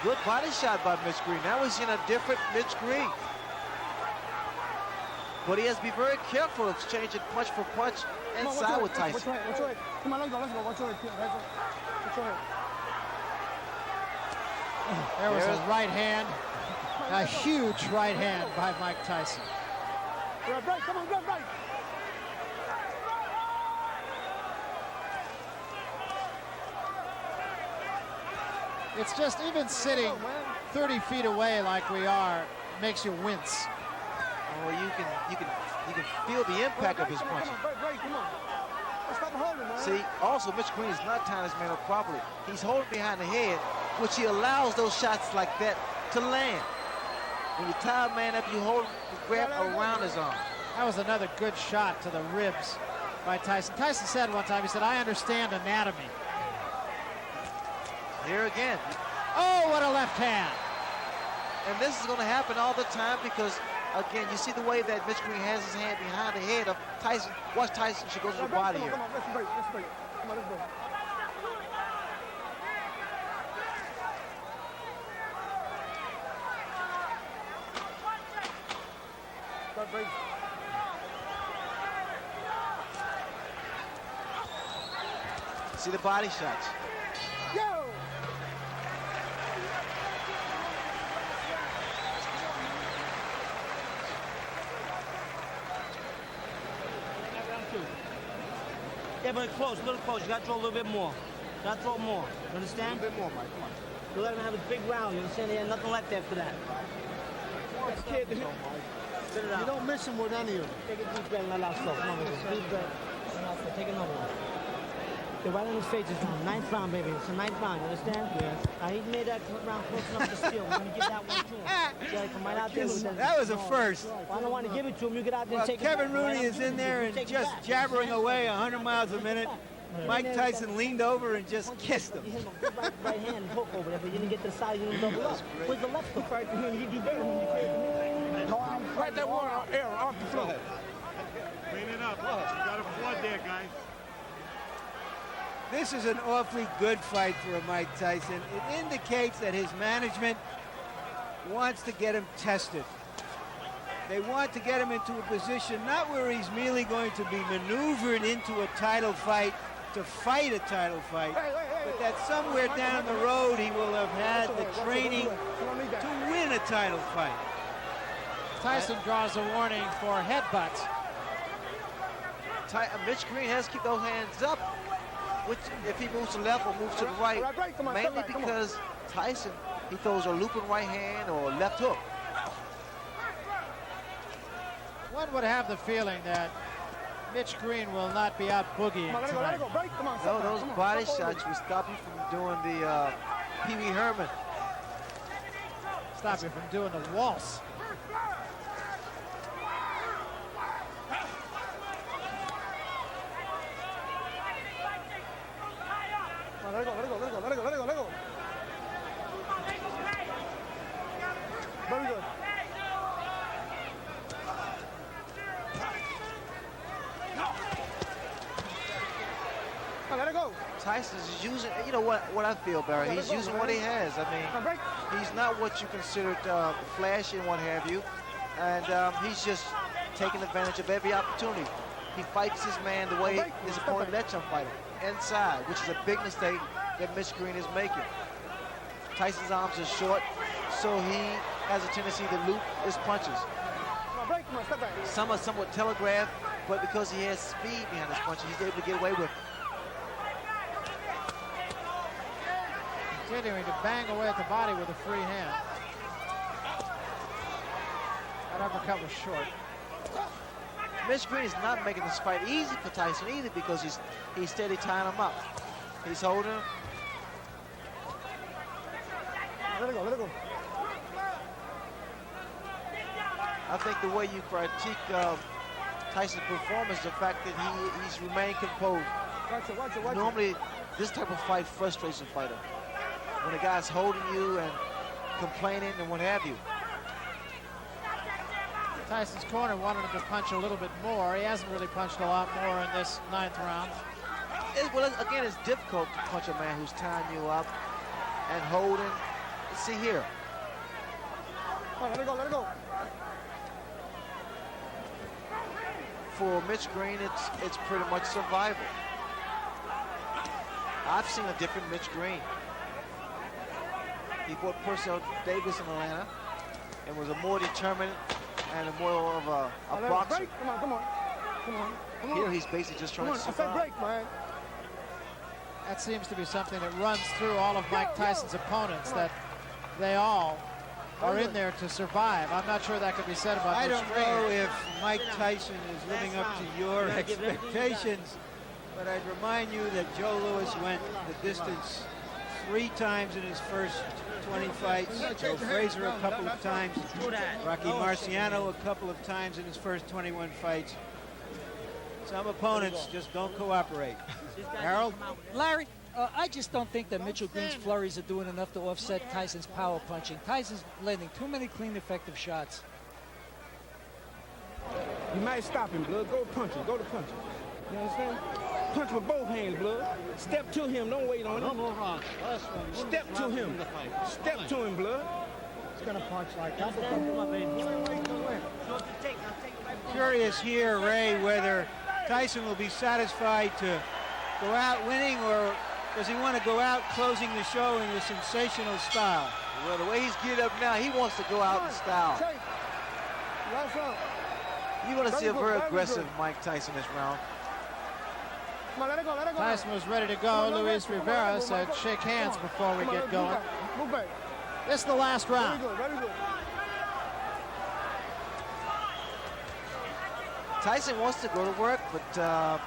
Good body shot by Mitch Green. Now we're seeing a different Mitch Green. But he has to be very careful of exchanging punch for punch inside with Tyson. Come on, let's go. Watch your head. There was a right hand. A huge right hand by Mike Tyson. Right, come on, right. It's just even sitting 30 feet away like we are makes you wince. Oh, you can feel the impact of his punches. See, also Mitch Green is not tying his man up properly. He's holding behind the head, which he allows those shots like that to land. When you tie a man up, you hold the grab around his arm. That was another good shot to the ribs by Tyson. Tyson said one time, he said, "I understand anatomy." Here again. Oh, what a left hand. And this is going to happen all the time because, again, you see the way that Mitch Green has his hand behind the head of Tyson. Watch Tyson. She goes to the body here. Come on, let's go. Start breaking. See the body shots. Yo! Yeah, but close, a little close. You got to throw a little bit more. You got to throw more. You understand? A little bit more, Mike. Come on. You let him have a big round. You understand? He had nothing left after that. Kid, Spit it out. you don't miss him with any of them. Take a deep breath and let out slow. Come on, baby. Deep breath. Let out slow. Take another one. Get right in his face this round. Ninth round, baby. It's a ninth round. You understand? Yeah. Now, he made that round close enough to steal. We're going to give that one to him. Yeah, come right out there with that. That was a first. Well, I don't want to give it to him. You get out there and Well, take Kevin it back. Rooney is in there and just jabbering away 100 miles a minute. Mike Tyson leaned over and just kissed him. You hit him right hand and hook over there, but you didn't get to the side. You didn't double up. Where's the left hook right to him? You do better when you came. Right that water air off the floor. Clean it up. You got a flood there, guys. This is an awfully good fight for Mike Tyson. It indicates that his management wants to get him tested. They want to get him into a position not where he's merely going to be maneuvered into a title fight to fight a title fight, but that somewhere down the road he will have had the training to win a title fight. Tyson draws a warning for headbutts. Mitch Green has to keep those hands up, which if he moves to the left or moves to the right, mainly because Tyson, he throws a looping right hand or left hook. One would have the feeling that Mitch Green will not be out boogieing tonight. No, those body shots will stop you from doing the Pee Wee Herman. Stop you from doing the waltz. Let it go, let it go, let it go, let it go, let it go, let it go. Very good. Let it go. Tyson's using, you know what I feel, Barry, he's using what he has. I mean, he's not what you considered flashy and what have you, and he's just taking advantage of every opportunity. He fights his man the way his opponent lets him fight him, inside, which is a big mistake that Mitch Green is making. Tyson's arms are short, so he has a tendency to loop his punches. Some are somewhat telegraphed, but because he has speed behind his punches, he's able to get away with it. Continuing to bang away at the body with a free hand. That uppercut was short. Mitch Green is not making this fight easy for Tyson either because he's steady tying him up. He's holding him. Let it go, let it go. I think the way you critique Tyson's performance, the fact that he's remained composed. Watch it, watch it, watch Normally, this type of fight frustrates a fighter. When a guy's holding you and complaining and what have you. Tyson's corner wanted him to punch a little bit more. He hasn't really punched a lot more in this ninth round. Well, again, it's difficult to punch a man who's tying you up and holding. See here. Let it go, let it go. For Mitch Green, it's pretty much survival. I've seen a different Mitch Green. He fought Purcell Davis in Atlanta and was a more determined and a more of a boxer. Come on, come on. Come on. Come on. Here he's basically just trying to survive. I said break, man. That seems to be something that runs through all of Mike Tyson's opponents, that they all are in there to survive. I'm not sure that could be said about I Mitch don't Green. know if Mike Tyson is living up to your expectations, but I'd remind you that Joe Louis went the distance 3 times in his first 20 fights. Joe Frazier a couple of times. Rocky Marciano a couple of times in his first 21 fights. Some opponents just don't cooperate. Harold? Larry, I just don't think that Mitchell Green's flurries are doing enough to offset Tyson's power punching. Tyson's landing too many clean, effective shots. You might stop him, blood. Go punch him. Go to punch him. You understand? punch with both hands, blood. Step to him. Don't wait on him. Step to him. Step to him, blood. He's gonna punch like that. Curious here, Ray, whether Tyson will be satisfied to go out winning, or does he want to go out closing the show in a sensational style? Well, the way he's geared up now, he wants to go out in style. You want to see a very aggressive Mike Tyson this round. Tyson was ready to go. Luis Rivera said shake hands before we get going. This is the last round. Tyson wants to go to work, but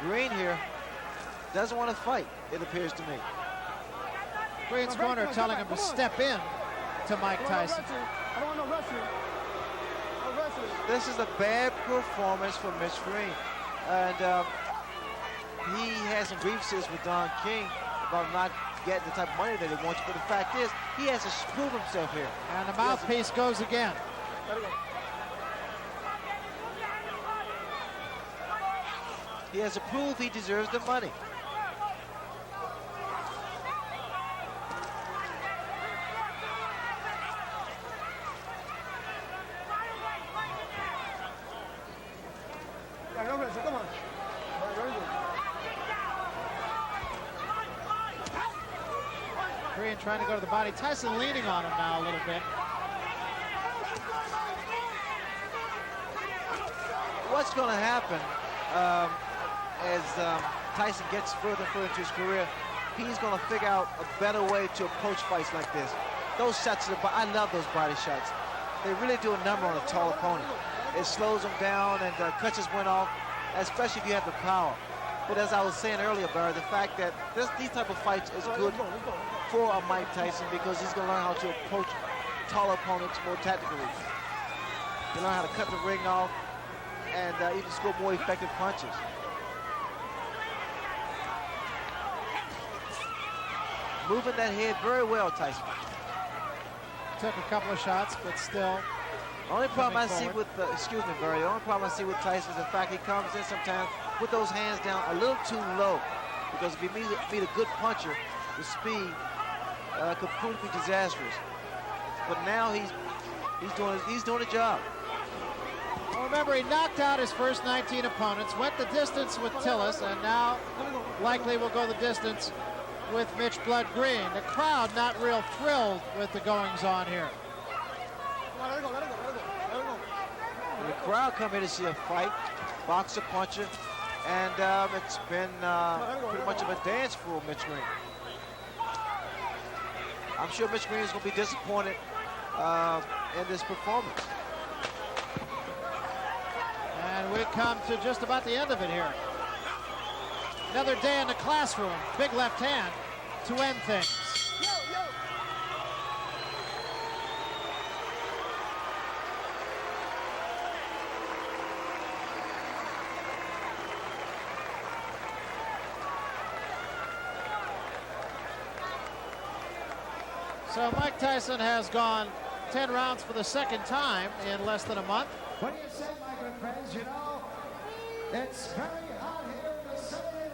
Green here doesn't want to fight, it appears to me. Green's corner telling him to step in to Mike Tyson. This is a bad performance for Mitch Green. And he has some grievances with Don King about not getting the type of money that he wants. But the fact is, he has to prove himself here. And the mouthpiece goes again. He has to prove he deserves the money. Green trying to go to the body. Tyson leaning on him now a little bit. What's going to happen as Tyson gets further and further into his career, he's going to figure out a better way to approach fights like this. Those shots to the body, I love those body shots. They really do a number on a tall opponent. It slows them down and cuts his wind off, especially if you have the power. But as I was saying earlier, Barry, the fact that these type of fights is good for a Mike Tyson because he's going to learn how to approach tall opponents more tactically. He'll learn how to cut the ring off and even score more effective punches. Moving that head very well, Tyson. Took a couple of shots, but still. The only problem I see with, excuse me, Barry, the only problem I see with Tyson is the fact he comes in sometimes with those hands down a little too low. Because if you meet a good puncher, the speed could prove to be disastrous. But now he's doing a job. Well, remember, he knocked out his first 19 opponents, went the distance with Tillis, and now likely will go the distance with Mitch Blood Green. The crowd not real thrilled with the goings-on here. The crowd come here to see a fight, boxer, puncher, and it's been pretty much of a dance for Mitch Green. I'm sure Mitch Green is going to be disappointed in this performance. And we come to just about the end of it here. Another day in the classroom. Big left hand to end things. So Mike Tyson has gone 10 rounds for the second time in less than a month. What do you say, my good friends? You know, it's very hot here in the Southern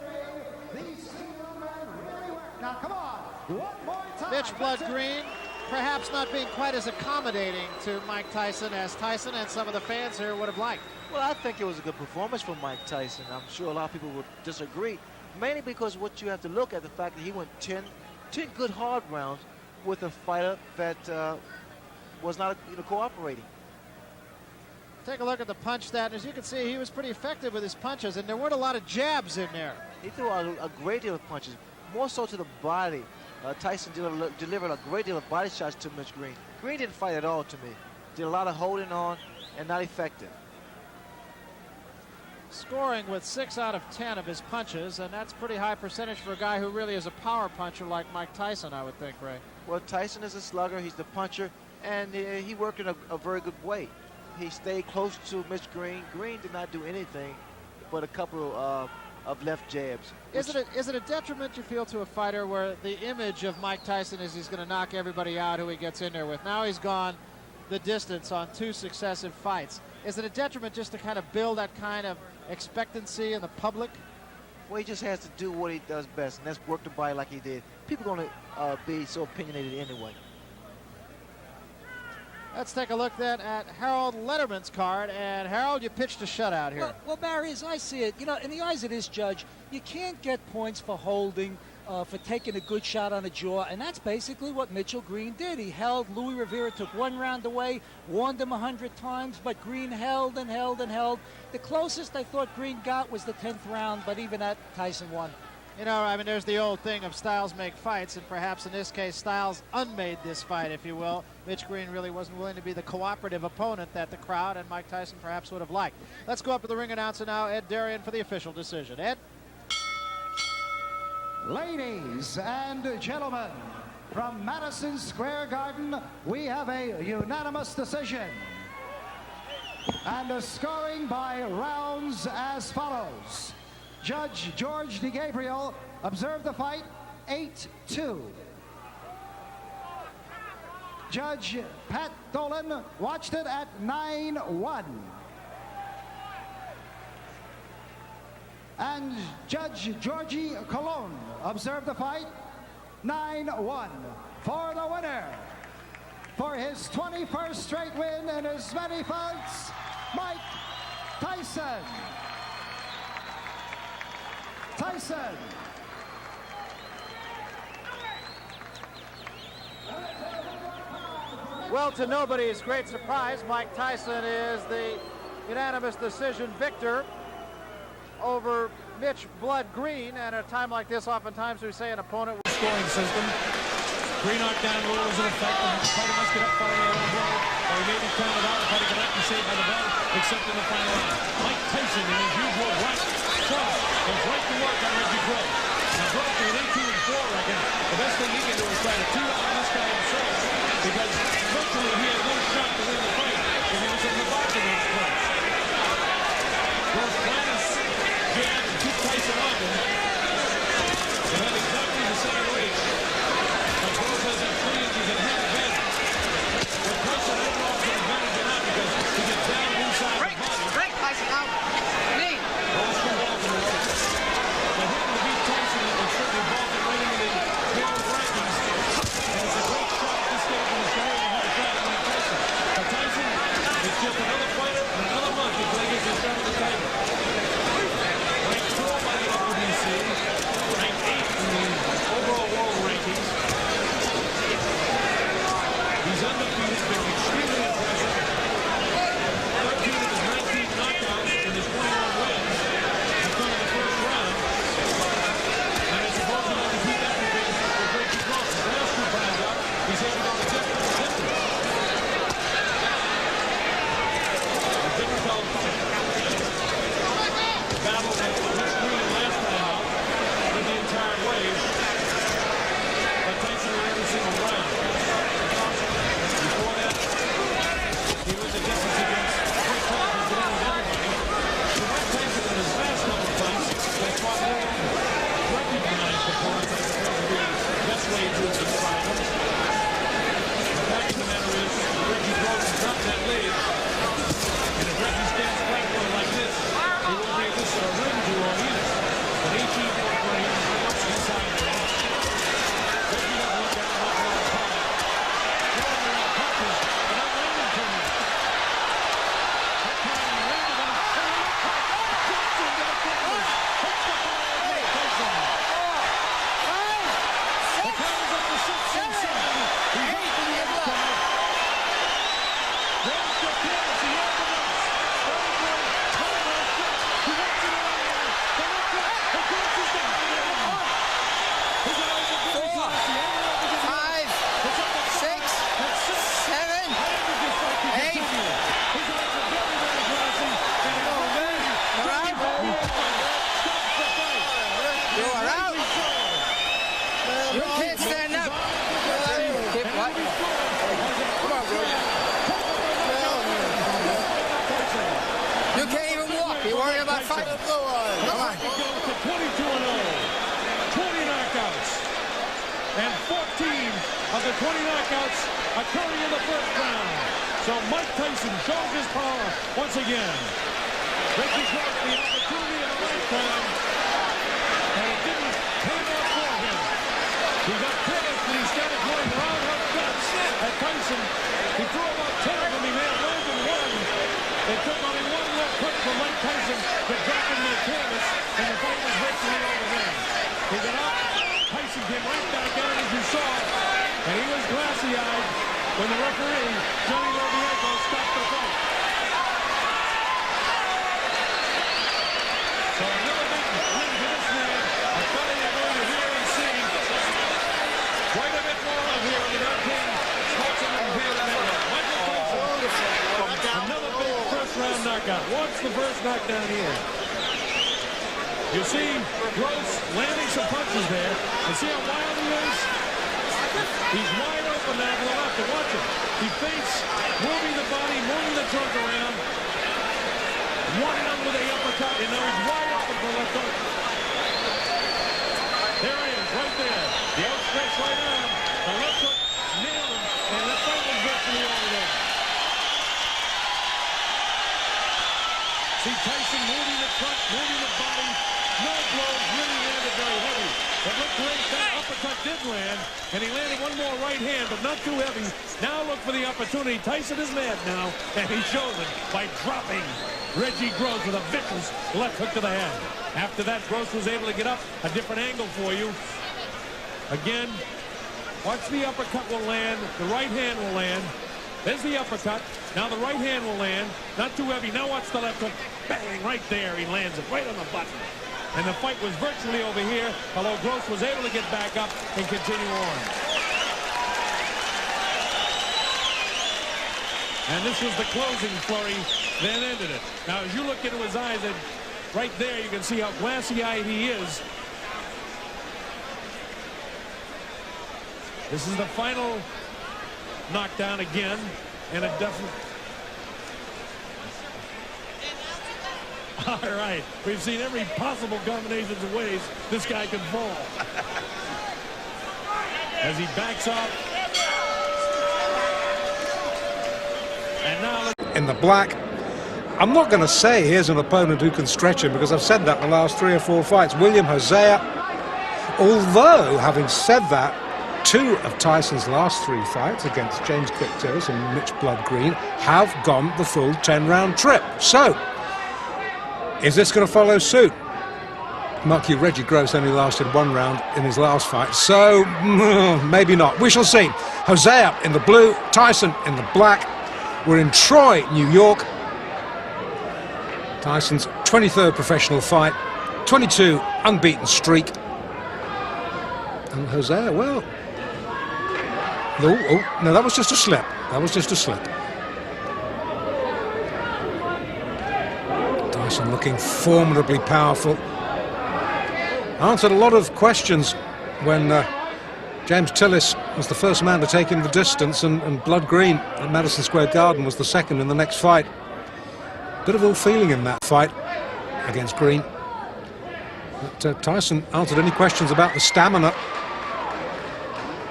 ring. These two young men really work. Now, come on, one more time. Mitch Blood Green perhaps not being quite as accommodating to Mike Tyson as Tyson and some of the fans here would have liked. Well, I think it was a good performance from Mike Tyson. I'm sure a lot of people would disagree, mainly because what you have to look at the fact that he went 10 good hard rounds with a fighter that was not cooperating. Take a look at the punch stat. As you can see, he was pretty effective with his punches, and there weren't a lot of jabs in there. He threw a great deal of punches, more so to the body. Tyson delivered a great deal of body shots to Mitch Green. Green didn't fight at all to me. Did a lot of holding on and not effective. Scoring with 6 out of 10 of his punches, and that's pretty high percentage for a guy who really is a power puncher like Mike Tyson, I would think, Ray. Well, Tyson is a slugger. He's the puncher, and he worked in a very good way. He stayed close to Mitch Green. Green did not do anything but a couple of left jabs. Is it a detriment, you feel, to a fighter where the image of Mike Tyson is he's going to knock everybody out who he gets in there with? Now he's gone the distance on 2 successive fights. Is it a detriment just to kind of build that kind of expectancy in the public? Well, he just has to do what he does best, and that's work the body like he did. People are going to be so opinionated anyway. Let's take a look then at Harold Letterman's card. And Harold, you pitched a shutout here. Well, Barry, as I see it, you know, in the eyes of this judge, you can't get points for holding, for taking a good shot on the jaw, and that's basically what Mitchell Green did. He held. Louis Rivera took one round away, warned him 100 times, but Green held and held and held. The closest I thought Green got was the 10th round, but even that, Tyson won. You know, I mean, there's the old thing of styles make fights, and perhaps in this case, Styles unmade this fight, if you will. Mitch Green really wasn't willing to be the cooperative opponent that the crowd and Mike Tyson perhaps would have liked. Let's go up to the ring announcer now, Ed Darian, for the official decision. Ed? Ladies and gentlemen, from Madison Square Garden, we have a unanimous decision. And the scoring by rounds as follows. Judge George DeGabriel observed the fight 8-2. Judge Pat Dolan watched it at 9-1. And Judge Georgie Colon observed the fight 9-1 for the winner. For his 21st straight win in as many fights, Mike Tyson. Tyson. Well, to nobody's great surprise, Mike Tyson is the unanimous decision victor over Mitch Blood Green. And at a time like this, oftentimes we say an opponent with scoring system. Green knockdown rule is in effect. The fighter must get up following a low blow, or he may be counted out. The fighter cannot be saved by the bell, except in the final round. Mike Tyson, in his usual right trust, goes right to work on Reggie Groves. Now Groves with an 18-4 record. The best thing he can do is try to tee up on this guy himself, because virtually he had no shot to win the fight if he was in the boxing place. Groves planned his jab and keep Tyson on him. They have exactly the same reach. But Groves has that 3 inches and half advantage. But Tyson overall has an advantage or not, because he gets down inside the body. Break, Tyson, out. Knee. Groves can walk in the road. For him to beat Tyson is certainly vaulted right into the world rankings. And it's a great shot at this stage in his career to have a shot at Mike Tyson. But Tyson is just another fighter and another month until he gets his shot at the title. Ranked 4 by the WBC. Ranked 8 in the overall world rankings. He's undefeated, been extremely impressive. 13 of his 19 knockouts in his 21 wins have come in the first round. And it's supposed to defeat everything with Reggie Groves. The last 2 rounds out, he's able to go to different. A difficult battle with Mitch Green last time out in the entire way. But Tyson won every single round. Before that, he was a distance against Mike Tyson, but with everybody. So Mike Tyson in his last couple fights has fought more recognized opponents as opposed to the best way to describe them. The fact of the matter is, Reggie Groves has dropped that lead. And if Reggie stands flat for him like this, he won't be this a ring duel either. But 18 for Green, inside the ring. Reggie doesn't look at him like a lot of time. Throwing around punches, but not landing for him. And 14 of the 20 knockouts occurring in the first round. So Mike Tyson shows his power once again. Reggie Groves the opportunity of a lifetime. It took only one left hook for Mike Tyson to drop him to the canvas, and the fight was virtually over then. He got up, Tyson came right back at it, as you saw, and he was glassy-eyed when the referee, Johnny Lovienko, stopped the fight. So another big win for this man. A fight you're going to hear and see quite a bit more of here in the 19 Sports and here in Michael Tyson. Another big first-round knockout. Watch the first knockdown here. You see Gross landing some punches there. And see how wild he is? He's wide open now to the left. And watch him. He feints, moving the body, moving the trunk around. One on with a uppercut, and now he's wide open for left hook. There he is, right there. The outstretched right arm. The left hook nailed him, and the fight was virtually over there. See Tyson moving the trunk, moving the body. No blows, really landed very heavy. But look great, that uppercut did land, and he landed one more right hand, but not too heavy. Now look for the opportunity. Tyson is mad now, and he shows it by dropping Reggie Gross with a vicious left hook to the head. After that, Gross was able to get up a different angle for you. Again, watch the uppercut will land, the right hand will land. There's the uppercut. Now the right hand will land. Not too heavy. Now watch the left hook. Bang, right there. He lands it right on the button. And the fight was virtually over here, although Gross was able to get back up and continue on. And this was the closing flurry that ended it. Now, as you look into his eyes, and right there you can see how glassy-eyed he is. This is the final knockdown again, and a definite... All right, we've seen every possible combinations of ways this guy can fall. As he backs up. And now in the black. I'm not going to say here's an opponent who can stretch him, because I've said that in the last 3 or 4 fights. William Hosea, although having said that, 2 of Tyson's last 3 fights against James Quick Tillis and Mitch Blood Green have gone the full 10-round trip. So, is this going to follow suit? Mark you, Reggie Gross only lasted 1 round in his last fight, so maybe not. We shall see. Hosea in the blue, Tyson in the black. We're in Troy, New York. Tyson's 23rd professional fight, 22 unbeaten streak. And Hosea, well... No, that was just a slip. That was just a slip. Tyson looking formidably powerful. Answered a lot of questions when James Tillis was the first man to take him the distance, and Blood Green at Madison Square Garden was the second in the next fight. Bit of ill feeling in that fight against Green. But Tyson answered any questions about the stamina,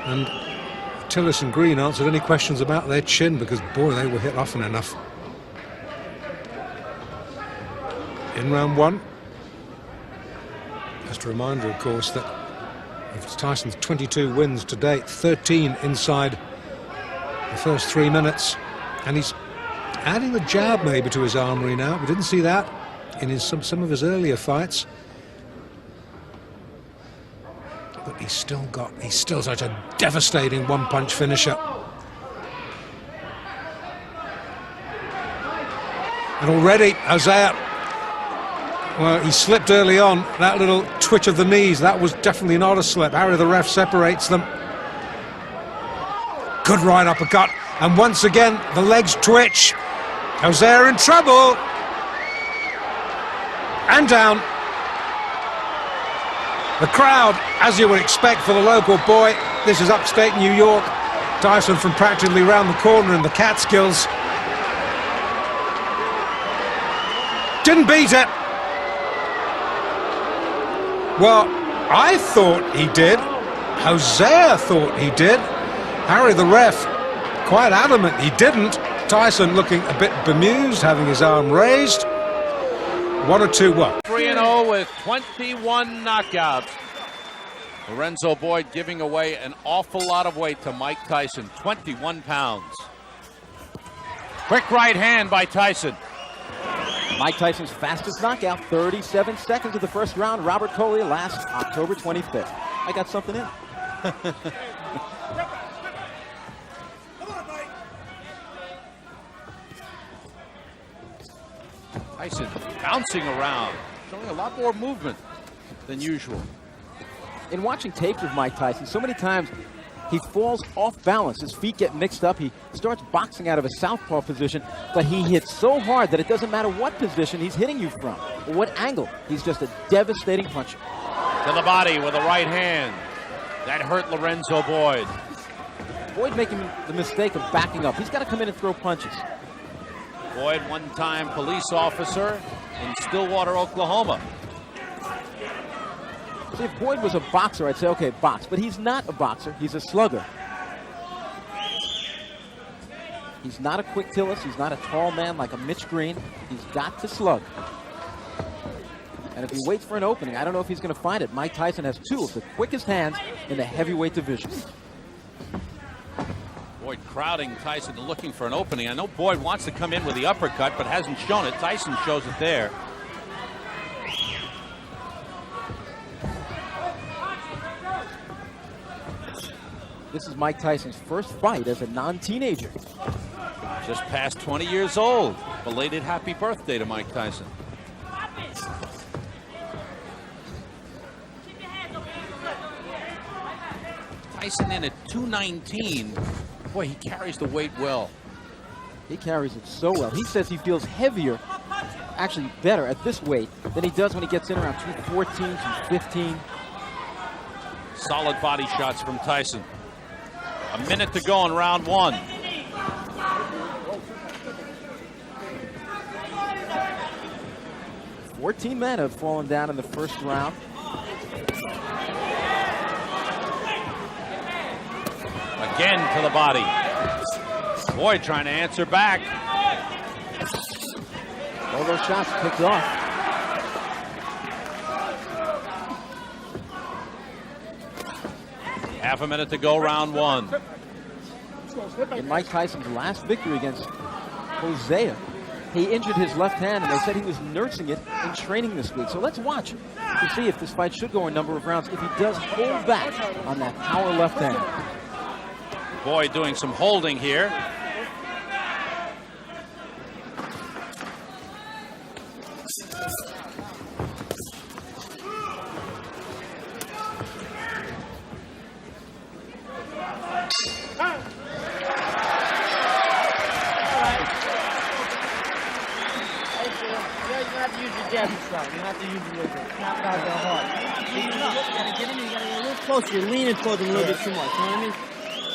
and Tillis and Green answered any questions about their chin, because boy, they were hit often enough. In round 1, just a reminder, of course, that of Tyson's 22 wins to date, 13 inside the first 3 minutes, and he's adding the jab maybe to his armory now. We didn't see that in some of his earlier fights, but he's still such a devastating one-punch finisher. And already Hosea, well, he slipped early on. That little twitch of the knees, that was definitely not a slip. Harry the ref separates them. Good right uppercut, and once again the legs twitch. Hosea in trouble, and down. The crowd, as you would expect for the local boy, this is upstate New York. Tyson from practically round the corner in the Catskills. Didn't beat it. Well, I thought he did. Hosea thought he did. Harry the ref quite adamant he didn't. Tyson looking a bit bemused, having his arm raised. 1 or 2, what? 3-0 with 21 knockouts. Lorenzo Boyd giving away an awful lot of weight to Mike Tyson, 21 pounds. Quick right hand by Tyson. Mike Tyson's fastest knockout, 37 seconds of the first round. Robert Collier last October 25th. I got something in. Tyson bouncing around, showing a lot more movement than usual. In watching tapes of Mike Tyson, so many times he falls off balance. His feet get mixed up. He starts boxing out of a southpaw position, but he hits so hard that it doesn't matter what position he's hitting you from or what angle. He's just a devastating puncher. To the body with a right hand. That hurt Lorenzo Boyd. Boyd making the mistake of backing up. He's got to come in and throw punches. Boyd, one-time police officer in Stillwater, Oklahoma. See, if Boyd was a boxer, I'd say, okay, box. But he's not a boxer. He's a slugger. He's not a quick tillis. He's not a tall man like a Mitch Green. He's got to slug. And if he waits for an opening, I don't know if he's going to find it. Mike Tyson has two of the quickest hands in the heavyweight division. Boyd crowding Tyson and looking for an opening. I know Boyd wants to come in with the uppercut, but hasn't shown it. Tyson shows it there. This is Mike Tyson's first fight as a non-teenager. Just past 20 years old. Belated happy birthday to Mike Tyson. Tyson in at 219. Boy, he carries the weight well. He carries it so well. He says he feels heavier, actually better at this weight than he does when he gets in around 214, 215. Solid body shots from Tyson. A minute to go in round one. Fourteen men have fallen down in the first round. Again to the body. Boyd trying to answer back. All those shots picked off. Half a minute to go, round one. In Mike Tyson's last victory against Hosea, he injured his left hand, and they said he was nursing it in training this week. So let's watch to see if this fight should go a number of rounds, if he does hold back on that power left hand. Boyd doing some holding here. You're leaning towards him a little bit too much, you know what I mean?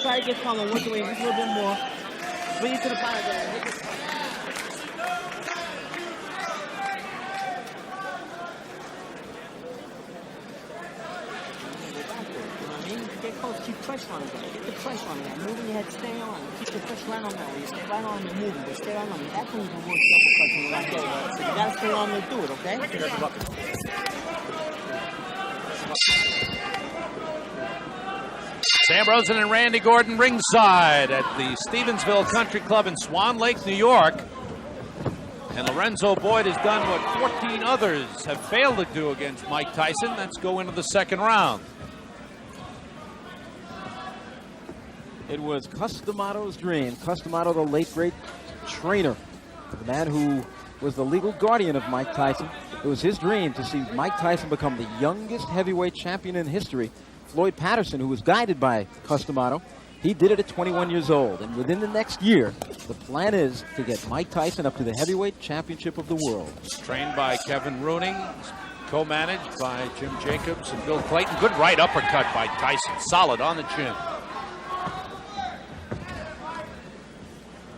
Try to get calm and work away just a little bit more. Bring it to the bottom there. Get close, keep pressure on it. Get the pressure on it. Moving your head, stay on. Keep the pressure right on that way. You stay right on and moving, but stay right on it. That's when you can work the uppercuts in the right way. So you gotta stay on there and do it, okay? Sam Rosen and Randy Gordon ringside at the Stevensville Country Club in Swan Lake, New York. And Lorenzo Boyd has done what 14 others have failed to do against Mike Tyson. Let's go into the second round. It was Customato's dream. Customato, the late great trainer, the man who was the legal guardian of Mike Tyson. It was his dream to see Mike Tyson become the youngest heavyweight champion in history. Floyd Patterson, who was guided by Customato, he did it at 21 years old. And within the next year, the plan is to get Mike Tyson up to the heavyweight championship of the world. Trained by Kevin Rooney, co-managed by Jim Jacobs and Bill Clayton. Good right uppercut by Tyson, solid on the chin.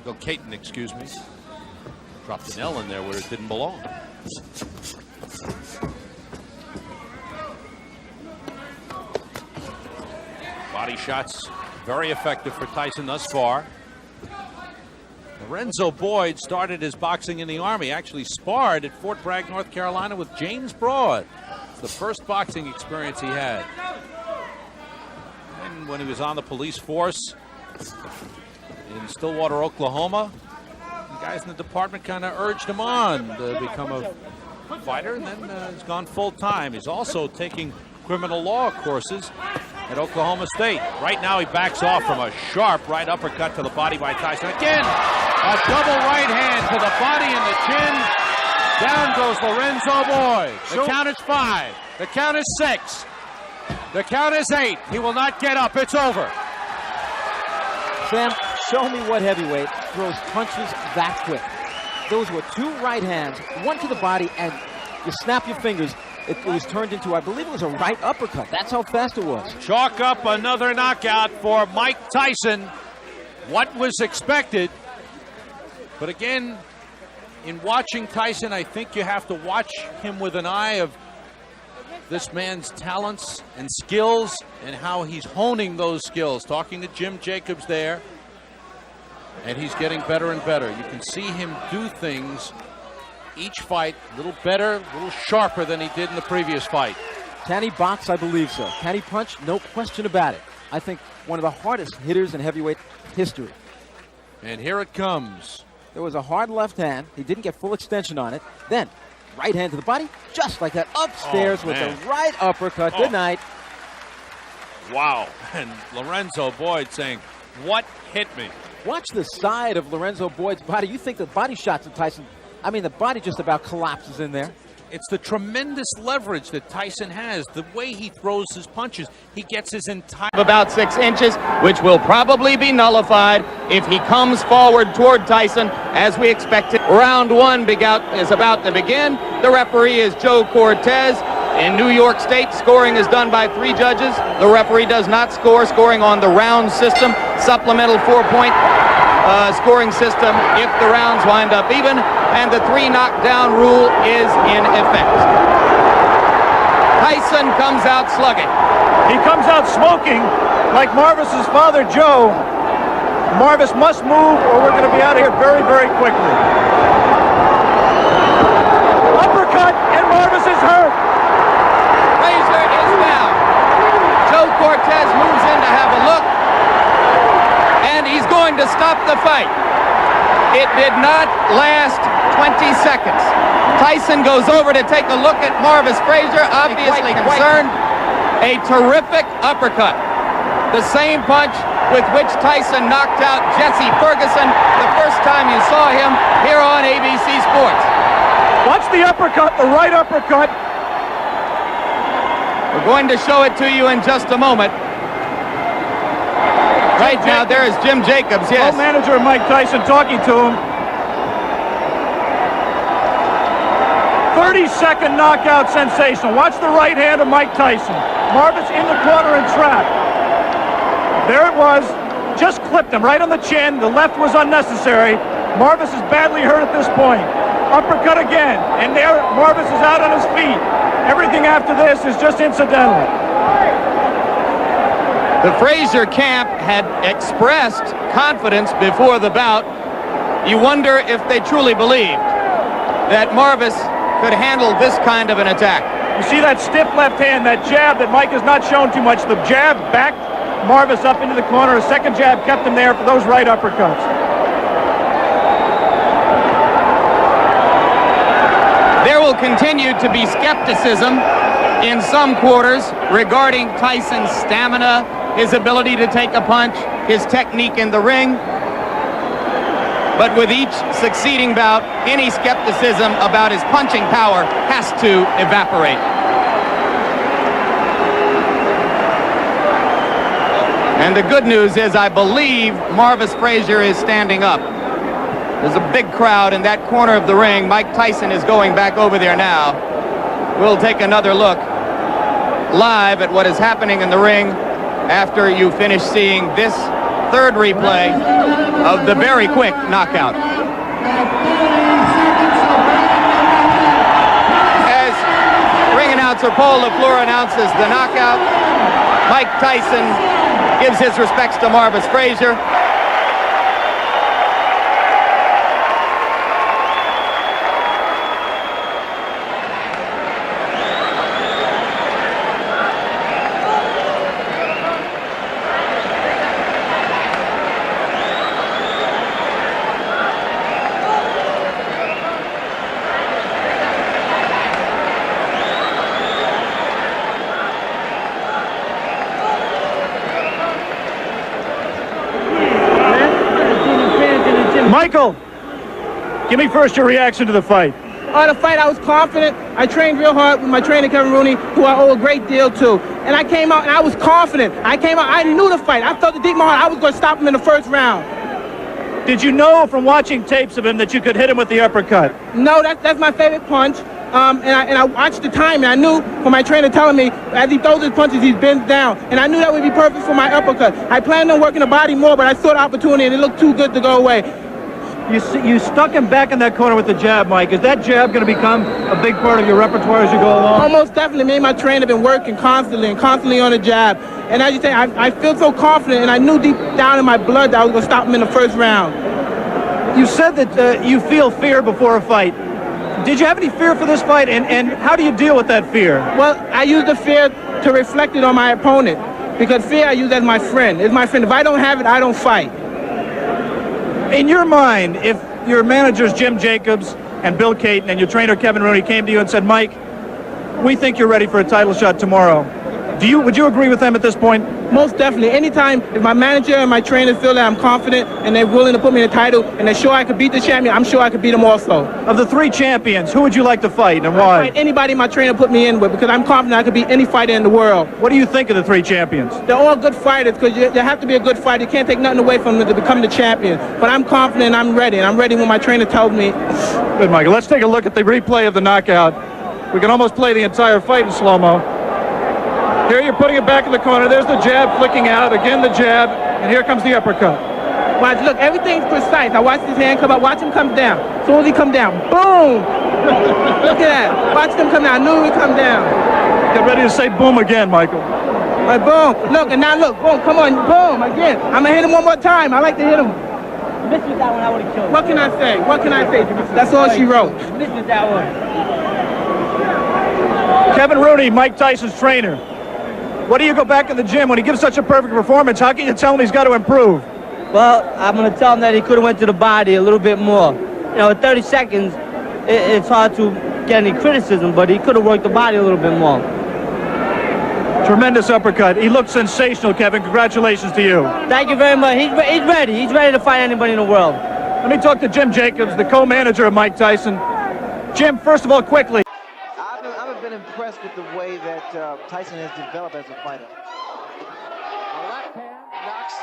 Bill Clayton, excuse me. Dropped an L in there where it didn't belong. Body shots very effective for Tyson thus far. Lorenzo Boyd started his boxing in the Army, actually sparred at Fort Bragg, North Carolina with James Broad. It's the first boxing experience he had. And when he was on the police force in Stillwater, Oklahoma, he guys in the department kind of urged him on to become a fighter, and then he's gone full-time. He's also taking criminal law courses at Oklahoma State. Right now he backs off from a sharp right uppercut to the body by Tyson. Again, a double right hand to the body and the chin. Down goes Lorenzo Boyd. The count is 5. The count is 6. The count is 8. He will not get up. It's over. Sam, show me what heavyweight throws punches that quick. Those were 2 right hands, one to the body, and you snap your fingers. It was turned into, I believe it was a right uppercut. That's how fast it was. Chalk up another knockout for Mike Tyson. What was expected? But again, in watching Tyson, I think you have to watch him with an eye of this man's talents and skills and how he's honing those skills. Talking to Jim Jacobs there, and he's getting better and better. You can see him do things each fight a little better, a little sharper than he did in the previous fight. Can he box? I believe so. Can he punch? No question about it. I think one of the hardest hitters in heavyweight history. And here it comes. There was a hard left hand. He didn't get full extension on it. Then, right hand to the body, just like that, upstairs with the right uppercut. Good night. Wow. And Lorenzo Boyd saying, what hit me? Watch the side of Lorenzo Boyd's body. You think the body shots of Tyson, I mean, the body just about collapses in there. It's the tremendous leverage that Tyson has. The way he throws his punches, he gets his entire... About 6 inches, which will probably be nullified if he comes forward toward Tyson as we expected. Round 1 is about to begin. The referee is Joe Cortez. In New York State, scoring is done by 3 judges. The referee does not score, scoring on the round system, supplemental 4-point scoring system if the rounds wind up even, and the 3 knockdown rule is in effect. Tyson comes out slugging. He comes out smoking like Marvis's father, Joe. Marvis must move or we're going to be out of here very, very quickly. Uppercut, and Marvis is hurt. Frazier is down. Joe Cortez moves in to have a look, and he's going to stop the fight. It did not last 20 seconds. Tyson goes over to take a look at Marvis Frazier, obviously concerned. A terrific uppercut. The same punch with which Tyson knocked out Jesse Ferguson the first time you saw him here on ABC Sports. Watch the uppercut, the right uppercut. We're going to show it to you in just a moment. Right now, there is Jim Jacobs, yes. Co-manager Mike Tyson talking to him. 30-second knockout sensation. Watch the right hand of Mike Tyson. Marvis in the corner and trapped. There it was. Just clipped him right on the chin. The left was unnecessary. Marvis is badly hurt at this point. Uppercut again. And there, Marvis is out on his feet. Everything after this is just incidental. The Frazier camp had expressed confidence before the bout. You wonder if they truly believed that Marvis could handle this kind of an attack. You see that stiff left hand, that jab that Mike has not shown too much. The jab backed Marvis up into the corner. A second jab kept him there for those right uppercuts. There will continue to be skepticism in some quarters regarding Tyson's stamina, his ability to take a punch, his technique in the ring. But with each succeeding bout, any skepticism about his punching power has to evaporate. And the good news is I believe Marvis Frazier is standing up. There's a big crowd in that corner of the ring. Mike Tyson is going back over there now. We'll take another look live at what is happening in the ring after you finish seeing this third replay of the very quick knockout. As ring announcer Paul LaFleur announces the knockout, Mike Tyson gives his respects to Marvis Frazier. Michael, give me first your reaction to the fight. The fight, I was confident. I trained real hard with my trainer, Kevin Rooney, who I owe a great deal to. And I came out and I was confident. I came out, I knew the fight. I felt it deep in my heart. I was going to stop him in the first round. Did you know from watching tapes of him that you could hit him with the uppercut? No, that's my favorite punch. And I watched the time, and I knew from my trainer telling me, as he throws his punches, he bends down. And I knew that would be perfect for my uppercut. I planned on working the body more, but I saw the opportunity, and it looked too good to go away. You stuck him back in that corner with the jab, Mike. Is that jab going to become a big part of your repertoire as you go along? Almost definitely. Me and my trainer have been working constantly on the jab. And as you say, I feel so confident, and I knew deep down in my blood that I was going to stop him in the first round. You said that you feel fear before a fight. Did you have any fear for this fight, and how do you deal with that fear? Well, I use the fear to reflect it on my opponent, because fear I use as my friend. It's my friend. If I don't have it, I don't fight. In your mind, if your managers Jim Jacobs and Bill Caton and your trainer Kevin Rooney came to you and said, Mike, we think you're ready for a title shot tomorrow, would you agree with them at this point? Most definitely. Anytime if my manager and my trainers feel that I'm confident and they're willing to put me in a title and they're sure I could beat the champion, I'm sure I could beat them also. Of the 3 champions, who would you like to fight and why? I'd fight anybody my trainer put me in with, because I'm confident I could beat any fighter in the world. What do you think of the 3 champions? They're all good fighters, because you have to be a good fighter. You can't take nothing away from them to become the champion. But I'm confident and I'm ready. And I'm ready when my trainer tells me. Good, Michael. Let's take a look at the replay of the knockout. We can almost play the entire fight in slow-mo. Here you're putting it back in the corner. There's the jab flicking out. Again, the jab. And here comes the uppercut. Watch, look, everything's precise. I watch his hand come up. Watch him come down. As soon as he come down, boom! Look at that. Watch him come down. I knew he would come down. Get ready to say boom again, Michael. All right, boom. Look, and now look. Boom. Come on. Boom. Again. I'm going to hit him one more time. I like to hit him. Missed with that one, I would have killed him. What can I say? What can I say? That's all she wrote. Missed with that one. Kevin Rooney, Mike Tyson's trainer. What do you go back in the gym when he gives such a perfect performance? How can you tell him he's got to improve? Well, I'm going to tell him that he could have went to the body a little bit more. You know, at 30 seconds, it's hard to get any criticism, but he could have worked the body a little bit more. Tremendous uppercut. He looked sensational, Kevin. Congratulations to you. Thank you very much. He's ready. He's ready to fight anybody in the world. Let me talk to Jim Jacobs, the co-manager of Mike Tyson. Jim, first of all, quickly. I've been impressed with the way that Tyson has developed as a fighter. The left hand knocks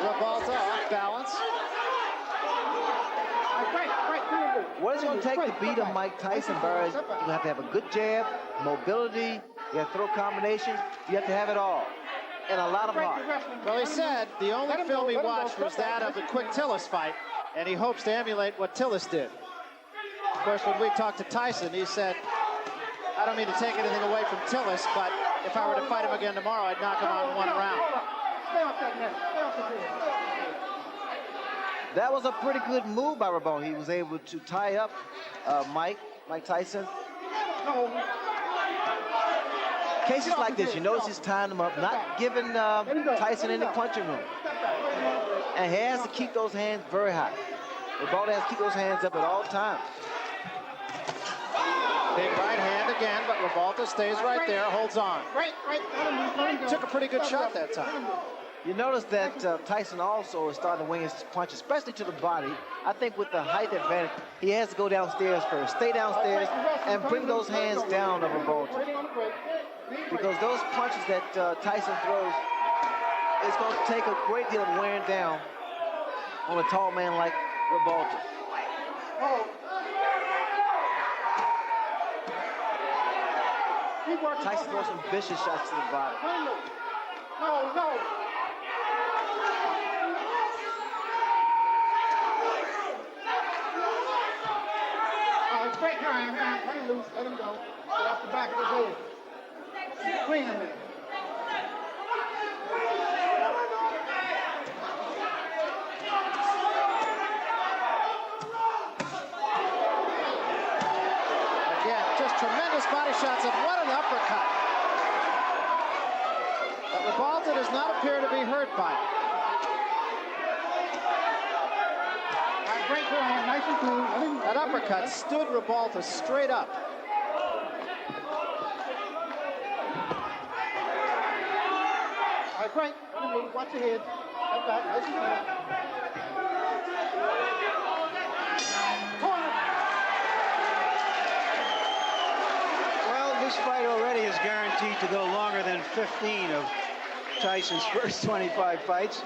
Revolta off balance. What is it going to take to beat a Mike Tyson, Burris? You're going to have a good jab, mobility, you have to throw combinations, you have to have it all. And a lot of heart. Well, he said the only film he watched was that of the quick Tillis fight, and he hopes to emulate what Tillis did. Of course, when we talked to Tyson, he said, I don't mean to take anything away from Tillis, but if I were to fight him again tomorrow, I'd knock him out in 1 round. That was a pretty good move by Rabon. He was able to tie up Mike Tyson. Cases like this, you notice he's tying him up, not giving Tyson any punching room. And he has to keep those hands very high. Rabon has to keep those hands up at all times. Big right hand again, but Revolta stays right there, holds on. Took a pretty good shot that time. You notice that Tyson also is starting to wing his punch, especially to the body. I think with the height advantage, he has to go downstairs first. Stay downstairs and bring those hands down of Revolta. Because those punches that Tyson throws, it's going to take a great deal of wearing down on a tall man like Revolta. Tyson throws some vicious shots to the body. No. Straight hand, let him loose, let him go. Get off the back of his head. Clean him in. Again, just tremendous body shots, and what an uppercut. But Revolta does not appear to be hurt by it. Great hand, nice and clean. That uppercut stood Revolta straight up. All right, great. Watch your head. Step back, nice and clean. This fight already is guaranteed to go longer than 15 of Tyson's first 25 fights.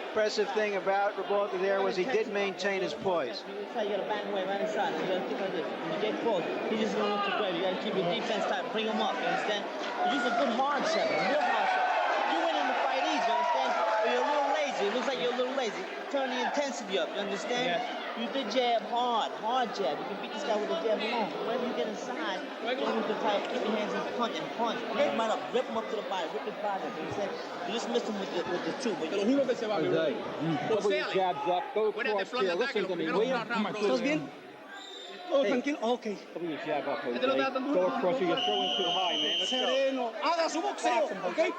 Impressive thing about Revolta there was he did maintain his poise. You gotta bang away right inside. You gotta think like this. When you get close, he's just gonna look to grab. You gotta keep your defense tight. Bring him up. You understand? Use a good hard shot, a real hard shot. You win in the fight easy. You understand? But you're a little lazy. It looks like you're a little lazy. Turn the intensity up. You understand? Yeah. You did jab hard jab. You can beat this guy with a jab alone. Whenever you get inside, don't lose the title. Keep your hands in punch and punch. Rip him right up. Rip him up to the body. Rip his body up. You understand? You just missed him with the two. But you juro que se va a ver. Put your jabs up. Go cross here. Listen to me. ¿Estás bien? Oh, tranquilo. Okay. Put your jab up, okay? Go across here. You're throwing too high, man. Let's Sereno. Haga su boxeo, okay?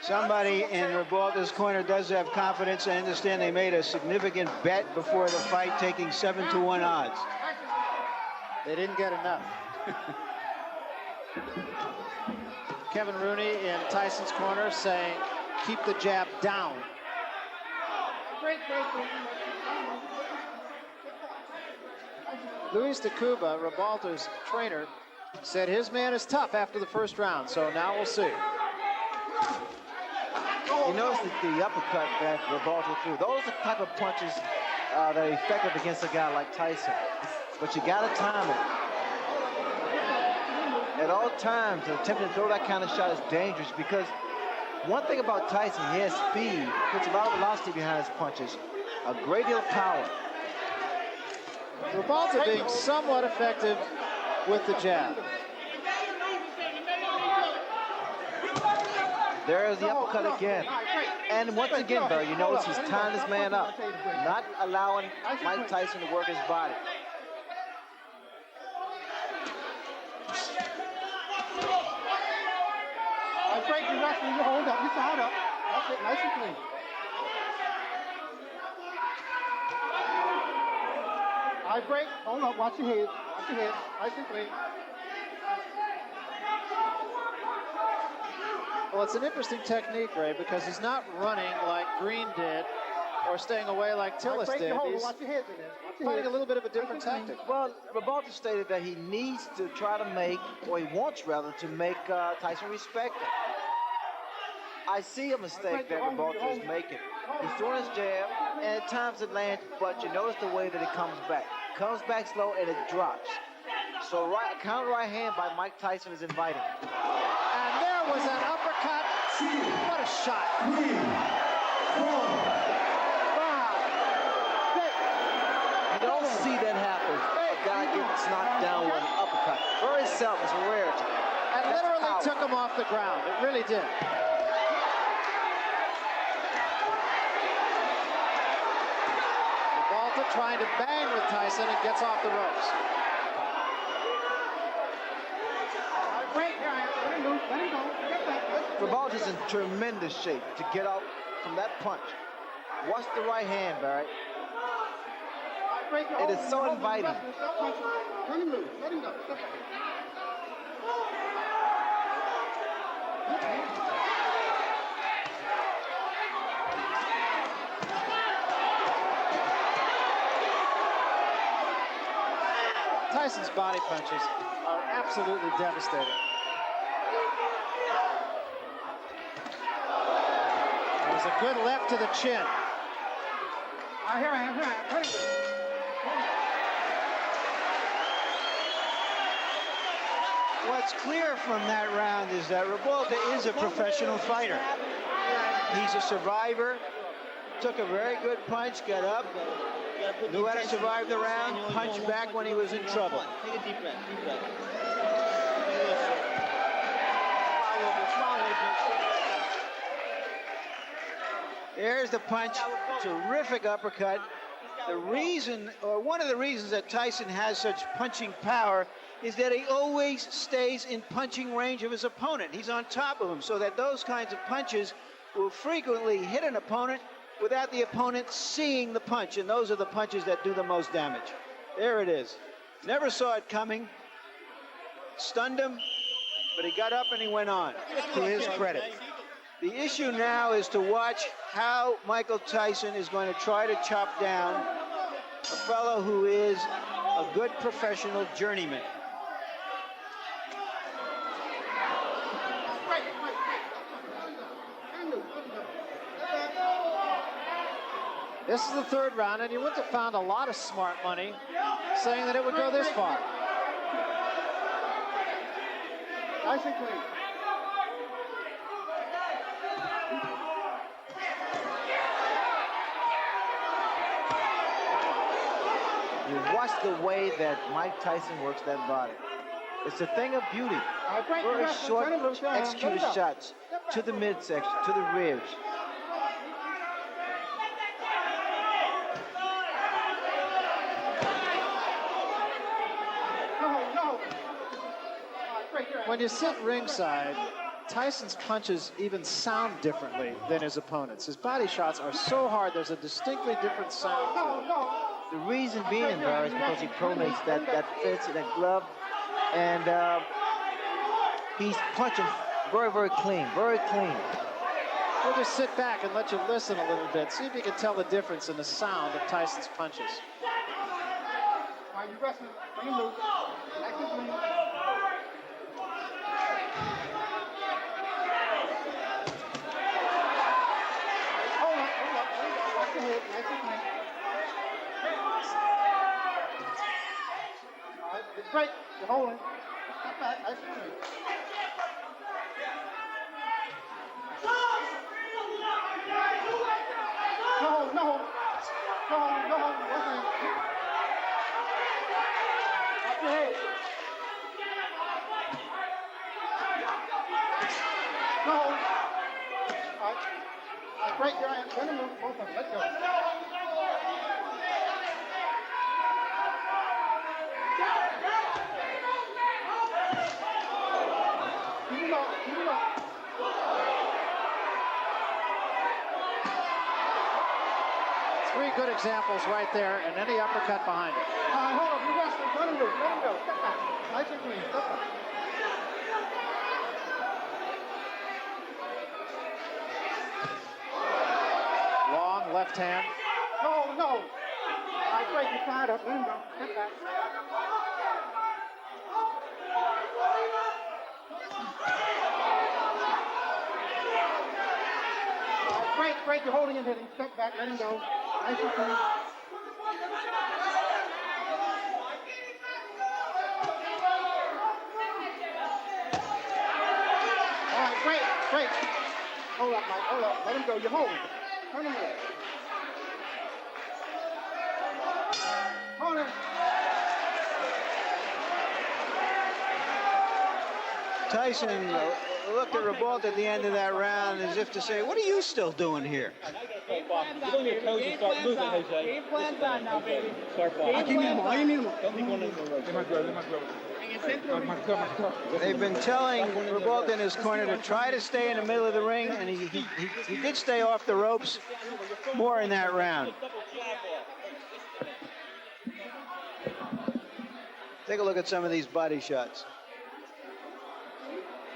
Somebody in Revolta's corner does have confidence. I understand they made a significant bet before the fight, taking 7-1 odds. They didn't get enough. Kevin Rooney in Tyson's corner saying, keep the jab down. Luis de Cuba, Revolta's trainer, said his man is tough after the first round, so now we'll see. You notice the uppercut that Revolta threw. Those are the type of punches that are effective against a guy like Tyson. But you got to time it. At all times, attempting to throw that kind of shot is dangerous because one thing about Tyson, he has speed, puts a lot of velocity behind his punches, a great deal of power. Revolta being somewhat effective with the jab. There's the uppercut again. And once again, Barry, you notice he's tying this man up, not allowing Mike Tyson to work his body. I break you wrestling, you hold up, you side up. That's it, nice and clean. I break, hold up, watch your head, nice and clean. Well, it's an interesting technique, Ray, because he's not running like Green did or staying away like Tillis did. He's fighting a little bit of a different tactic. Well, Revolta stated that he needs to try to make, or he wants rather, to make Tyson respect him. I see a mistake that Revolta is making. He's throwing his jab, and at times it lands, but you notice the way that it comes back. Comes back slow, and it drops. So counter right hand by Mike Tyson is inviting. And there was an uppercut. What a shot. 3, 4, 5. You don't see that happen. A guy gets knocked down with an uppercut. Very seldom, it's a rarity. And literally took him off the ground. It really did. Revolta trying to bang with Tyson and gets off the ropes. Revolta's in tremendous shape to get out from that punch. Watch the right hand, Barry. It is so inviting. Let him loose, let him go. Tyson's body punches are absolutely devastating. There's a good left to the chin. Here I am. What's clear from that round is that Revolta is a professional fighter. He's a survivor, took a very good punch, got up, knew how to survive the round, punched back when he was in trouble. Take a deep breath, deep breath. There's the punch, terrific uppercut. The reason, or one of the reasons that Tyson has such punching power is that he always stays in punching range of his opponent. He's on top of him, so that those kinds of punches will frequently hit an opponent without the opponent seeing the punch, and those are the punches that do the most damage. There it is. Never saw it coming. Stunned him, but he got up and he went on, to his credit. The issue now is to watch how Michael Tyson is going to try to chop down a fellow who is a good professional journeyman. This is the third round, and you wouldn't have found a lot of smart money saying that it would go this far. Tyson clean. You watch the way that Mike Tyson works that body. It's a thing of beauty. Very short, executed shots to the midsection, to the ribs. When you sit ringside, Tyson's punches even sound differently than his opponents. His body shots are so hard, there's a distinctly different sound to it. The reason being, Barry, is because he pronates that fist, that glove, and he's punching very, very clean, very clean. We'll just sit back and let you listen a little bit. See if you can tell the difference in the sound of Tyson's punches. Are you wrestling? Bring him loose. Nice and clean. Hold up. Watch your head. Nice and clean. All right, it's great. You're holding. Step back. Nice and clean. No. What's that? Watch your head. No. All right. Break your hand. Let him move. Both of them. Let go. Keep him up. Three good examples right there, and any uppercut behind it. Hold up. You're wrestling. Let him loose. Let him go. Step back. Nice and clean. Step back. Long left hand. No. All right, great. You're tied up. Let him go. Step back. All right, great. You're holding and hitting. Step back. Let him go. Nice and clean. All right, great. Hold up, Mike. Hold up. Let him go. You're holding. Turn him over. Hold him. Tyson looked at Revolt at the end of that round as if to say, what are you still doing here? Get on your toes and start moving, Jose. Game plan's on now, baby. Start falling. Ahí mismo. Don't be going into the road. They've been telling Revolt in his corner to try to stay in the middle of the ring, and he did stay off the ropes more in that round. Take a look at some of these body shots.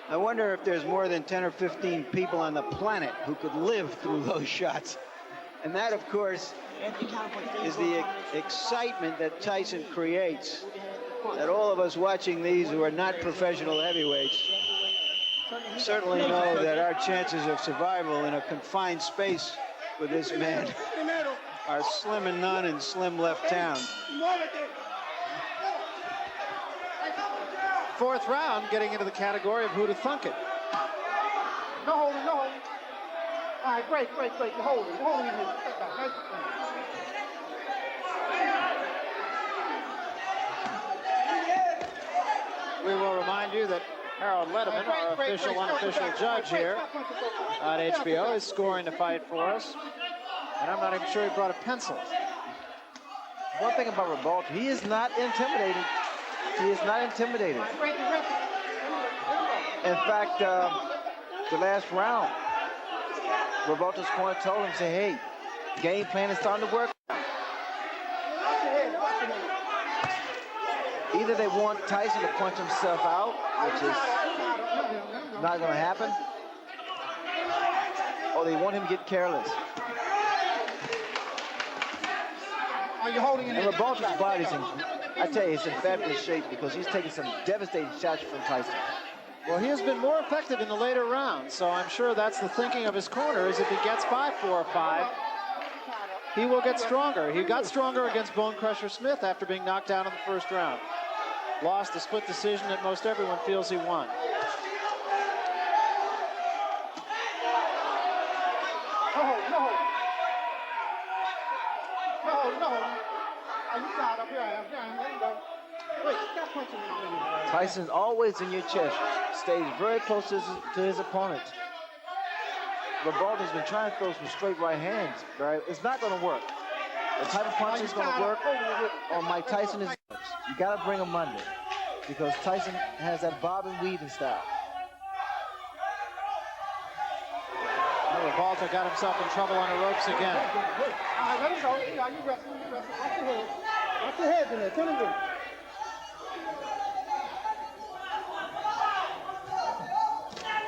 I wonder if there's more than 10 or 15 people on the planet who could live through those shots. And that, of course, is the excitement that Tyson creates, that all of us watching these who are not professional heavyweights certainly know that our chances of survival in a confined space with this man are slim and none in slim left town. Fourth round, getting into the category of who to thunk it. No holding. All right, great. You're holding in here. Step back. Nice and clean. We will remind you that Harold Letterman, our official, unofficial judge here on HBO, is scoring the fight for us. And I'm not even sure he brought a pencil. One thing about Revolt, he is not intimidated. He is not intimidated. In fact, the last round, Revolta's corner told him, say, hey, game plan is starting to work. Either they want Tyson to punch himself out, which is not going to happen, or they want him to get careless. Are you holding in And Revolta's body's in, I tell you, it's in fabulous shape because he's taking some devastating shots from Tyson. Well, he has been more effective in the later rounds, so I'm sure that's the thinking of his corner, is if he gets by 4 or 5, he will get stronger. He got stronger against Bone Crusher Smith after being knocked down in the first round. Lost a split decision that most everyone feels he won. Tyson's always in your chest, stays very close to his opponent. Revolta's been trying to throw some straight right hands, right? It's not going to work. The type of punch is going to work on Mike Tyson is you got to bring him under because Tyson has that bob and weaving style. Revolta got himself in trouble on the ropes again. Let him go. You wrestle. Watch your head. Watch your head in there. Turn him in.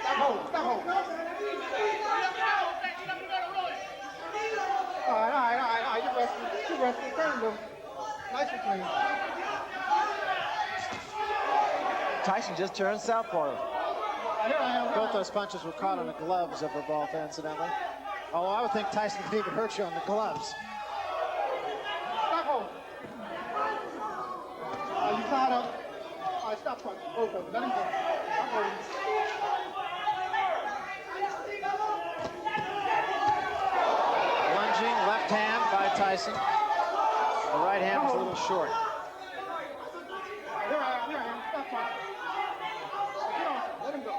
Stop hold. All right. You wrestle. Turn him. Nice and clean. Tyson just turned southpaw. Both those punches were caught on the gloves of Revolta, incidentally. Oh, I would think Tyson could even hurt you on the gloves. Stop hold. You tied up. All right, stop punching. Okay, let him go. Stop holding. Lunging left hand by Tyson. The right hand was a little short. Here I am. Stop punching. Get on. Let him go.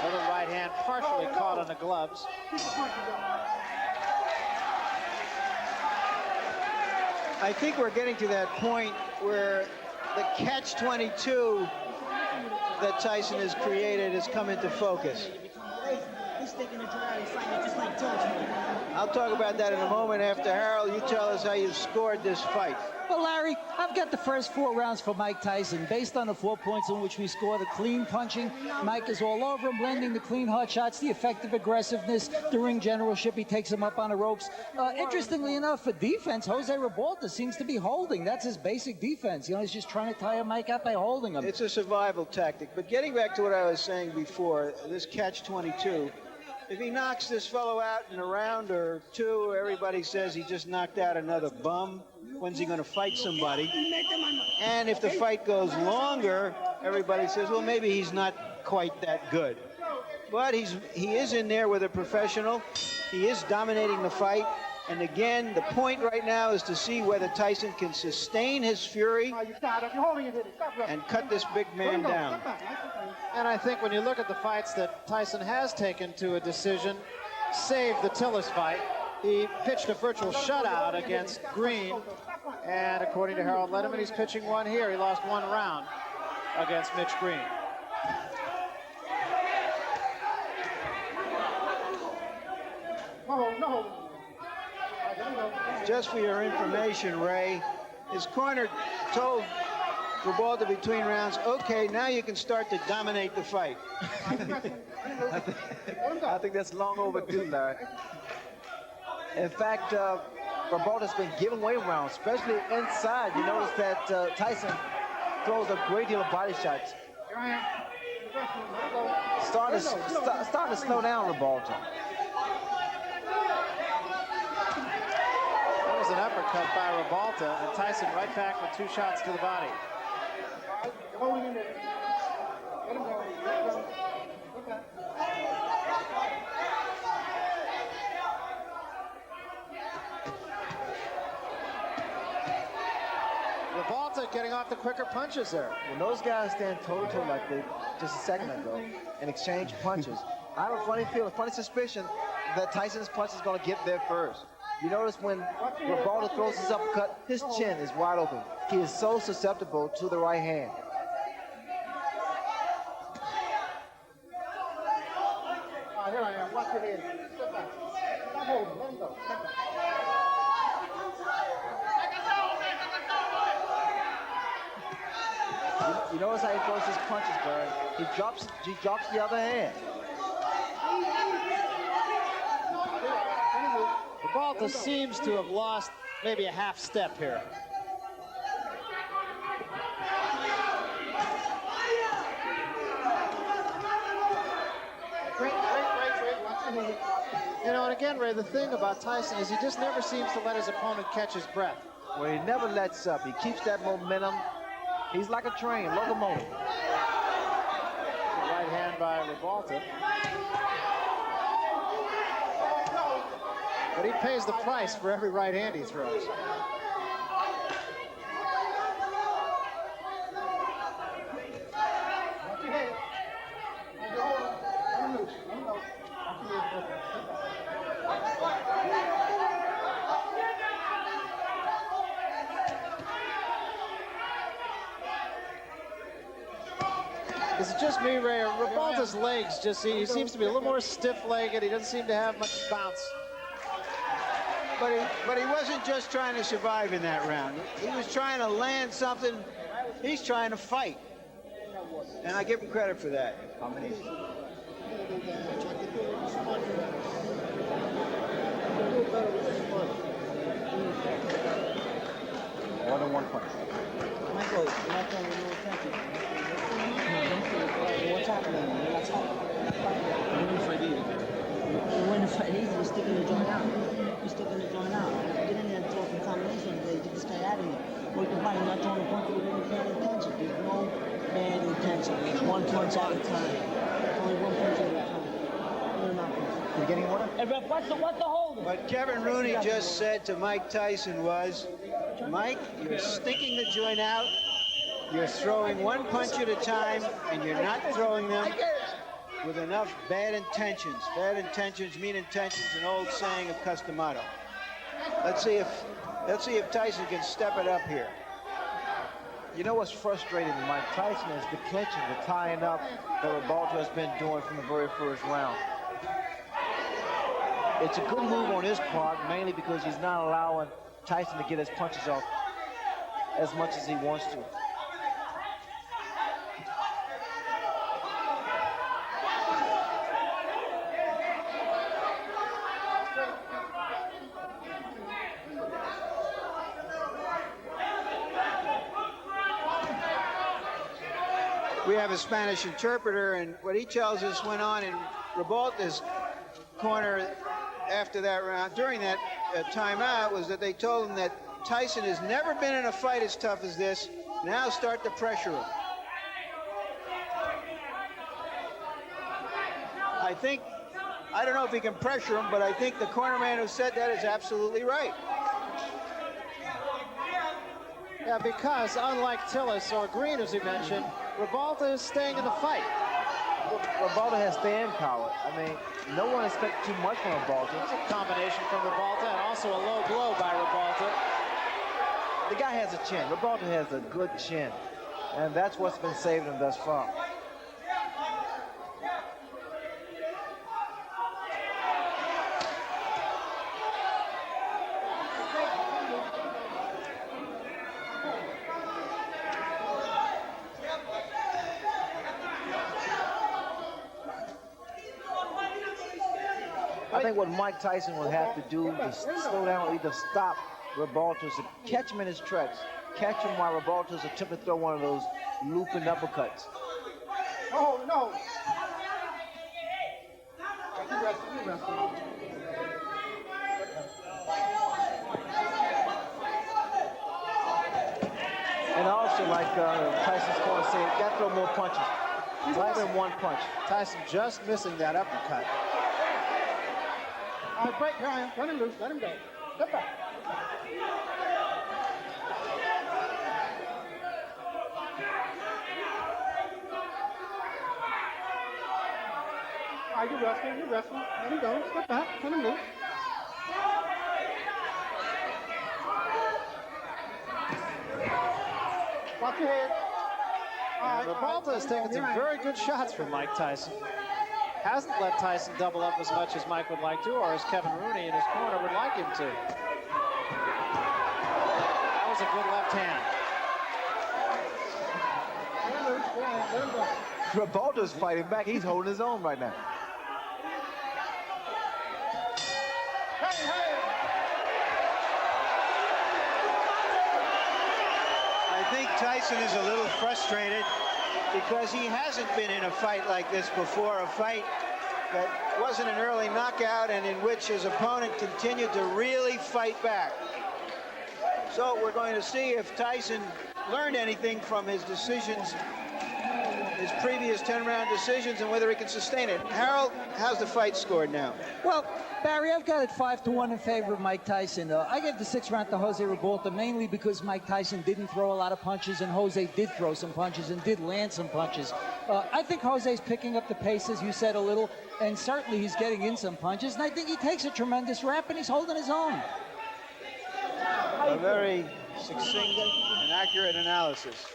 Another right hand partially caught on the gloves. I think we're getting to that point where the catch-22 that Tyson has created has come into focus. He's thinking of Gerard fighting just like George. I'll talk about that in a moment. After Harold, you tell us how you scored this fight. Well, Larry, I've got the first 4 rounds for Mike Tyson. Based on the 4 points in which we scored, the clean punching, Mike is all over him, blending the clean hard shots, the effective aggressiveness, the ring generalship, he takes him up on the ropes. Interestingly enough, for defense, Jose Revolta seems to be holding. That's his basic defense. You know, he's just trying to tire Mike up by holding him. It's a survival tactic. But getting back to what I was saying before, this catch-22, if he knocks this fellow out in a round or 2, everybody says he just knocked out another bum. When's he going to fight somebody? And if the fight goes longer, everybody says, well, maybe he's not quite that good. But he is in there with a professional. He is dominating the fight. And again, the point right now is to see whether Tyson can sustain his fury and cut this big man down. And I think when you look at the fights that Tyson has taken to a decision, save the Tillis fight, he pitched a virtual shutout against Green. And according to Harold Letterman, he's pitching one here. He lost 1 round against Mitch Green. No. Just for your information, Ray, his corner told Revolta between rounds, okay, now you can start to dominate the fight. I think that's long overdue, Larry. In fact, Revolta's been giving away rounds, especially inside. You notice that Tyson throws a great deal of body shots. Starting to slow down Revolta. That was an uppercut by Revolta, and Tyson right back with 2 shots to the body. Revolta getting off the quicker punches there. When those guys stand toe-to-toe like they just a second ago and exchange punches, I have a funny suspicion that Tyson's punch is going to get there first. You notice when Revolta throws his uppercut, his chin is wide open. He is so susceptible to the right hand. Here I am. Watch your head. Step back. Stop holding. Let him go. Step back. You notice how he throws his punches, Bird. He drops the other hand. Revolta seems to have lost maybe a half step here. Great You know, and again, Ray, the thing about Tyson is he just never seems to let his opponent catch his breath. Well, he never lets up. He keeps that momentum. He's like a train, locomotive. Right hand by Revolta. But he pays the price for every right hand he throws. Is it just me, Ray? Revolta's legs just, he seems to be a little more stiff-legged. He doesn't seem to have much bounce. But he wasn't just trying to survive in that round. He was trying to land something. He's trying to fight. And I give him credit for that. How many? More than one punch. Michael, you're not throwing no attention. What's happening? You're not talking. You win the fight easy. You win the fight easy. You're sticking the joint out. You're sticking the joint out. Get in there and throw some combination today. Get this guy out of here. Work the body. You're not throwing a punch with any bad intention. There's no bad intention. There's one punch at a time. Only one punch at a time. You're not punching. You're getting water? Hey, Rep, what's the holder? What Kevin Rooney just said to Mike Tyson was, Mike, you're sticking the joint out. You're throwing one punch at a time, and you're not throwing them with enough bad intentions. Bad intentions, mean intentions, an old saying of Customato. Let's see if Tyson can step it up here. You know what's frustrating with Mike Tyson is the clinching, the tying up that Revolta has been doing from the very first round. It's a good move on his part, mainly because he's not allowing Tyson to get his punches off as much as he wants to. We have a Spanish interpreter, and what he tells us went on in Revolta's corner after that round, during that timeout, was that they told him that Tyson has never been in a fight as tough as this. Now start to pressure him. I don't know if he can pressure him, but I think the corner man who said that is absolutely right. Yeah, because unlike Tillis or Green, as he mentioned, Revolta is staying in the fight. Revolta has staying power. I mean, no one expects too much from Revolta. It's a combination from Revolta and also a low blow by Revolta. The guy has a chin. Revolta has a good chin, and that's what's been saving him thus far. I think what Mike Tyson will have to do to slow down or either stop Revolta is to catch him in his tracks. Catch him while Revolta's attempting to throw one of those looping uppercuts. Oh, no. You rest. And also, like Tyson's corner said, you got to throw more punches. More than one punch. Tyson just missing that uppercut. All right, break, Ryan. Run him loose. Let him go. Step back. All right, you're wrestling. Let him go. Step back. Let him loose. Watch your head. Revolta has taken some very good shots from Mike Tyson. Hasn't let Tyson double up as much as Mike would like to, or as Kevin Rooney in his corner would like him to. That was a good left hand. Revolta's fighting back. He's holding his own right now. I think Tyson is a little frustrated because he hasn't been in a fight like this before, a fight that wasn't an early knockout and in which his opponent continued to really fight back. So we're going to see if Tyson learned anything from his decisions, his previous 10-round decisions, and whether he can sustain it. Harold, how's the fight scored now? Well, Barry, I've got it 5-1 in favor of Mike Tyson. I gave the 6th round to Jose Revolta mainly because Mike Tyson didn't throw a lot of punches and Jose did throw some punches and did land some punches. I think Jose's picking up the pace, as you said, a little, and certainly he's getting in some punches, and I think he takes a tremendous rap and he's holding his own. A very succinct and accurate analysis.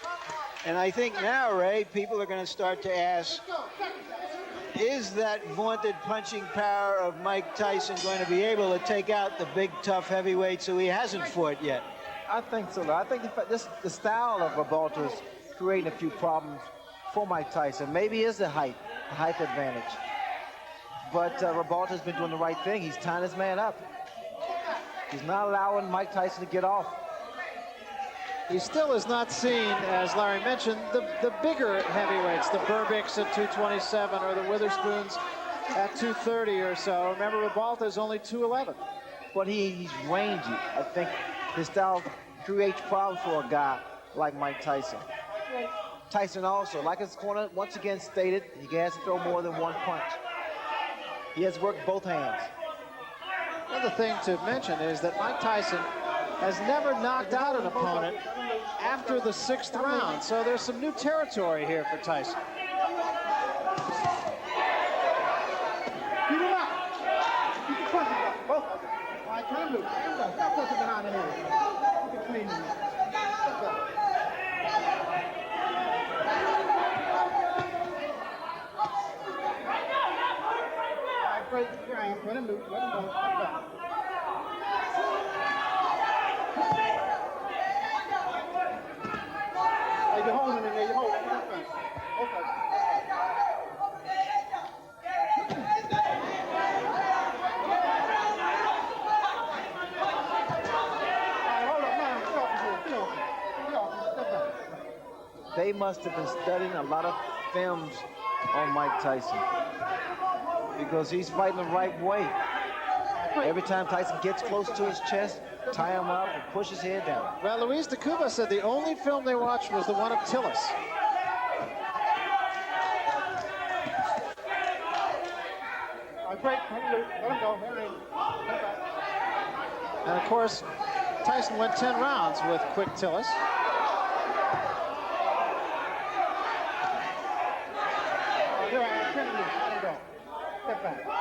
And I think now, Ray, people are going to start to ask, is that vaunted punching power of Mike Tyson going to be able to take out the big, tough heavyweights who he hasn't fought yet? I think so. I think the style of Revolta is creating a few problems for Mike Tyson. Maybe it is the height advantage. But Revolta's been doing the right thing. He's tying his man up. He's not allowing Mike Tyson to get off. He still is not seen, as Larry mentioned, the bigger heavyweights, the Burbicks at 227 or the Witherspoons at 230 or so. Remember, Revolta is only 211. But he's rangy. I think his style creates problems for a guy like Mike Tyson. Tyson also, like his corner once again stated, he has to throw more than one punch. He has worked both hands. Another thing to mention is that Mike Tyson has never knocked out an opponent after the 6th round, so there's some new territory here for Tyson. They must have been studying a lot of films on Mike Tyson because he's fighting the right way. Every time Tyson gets close to his chest, tie him up and push his head down. Well, Luis de Cuba said the only film they watched was the one of Tillis. And of course, Tyson went 10 rounds with Quick Tillis.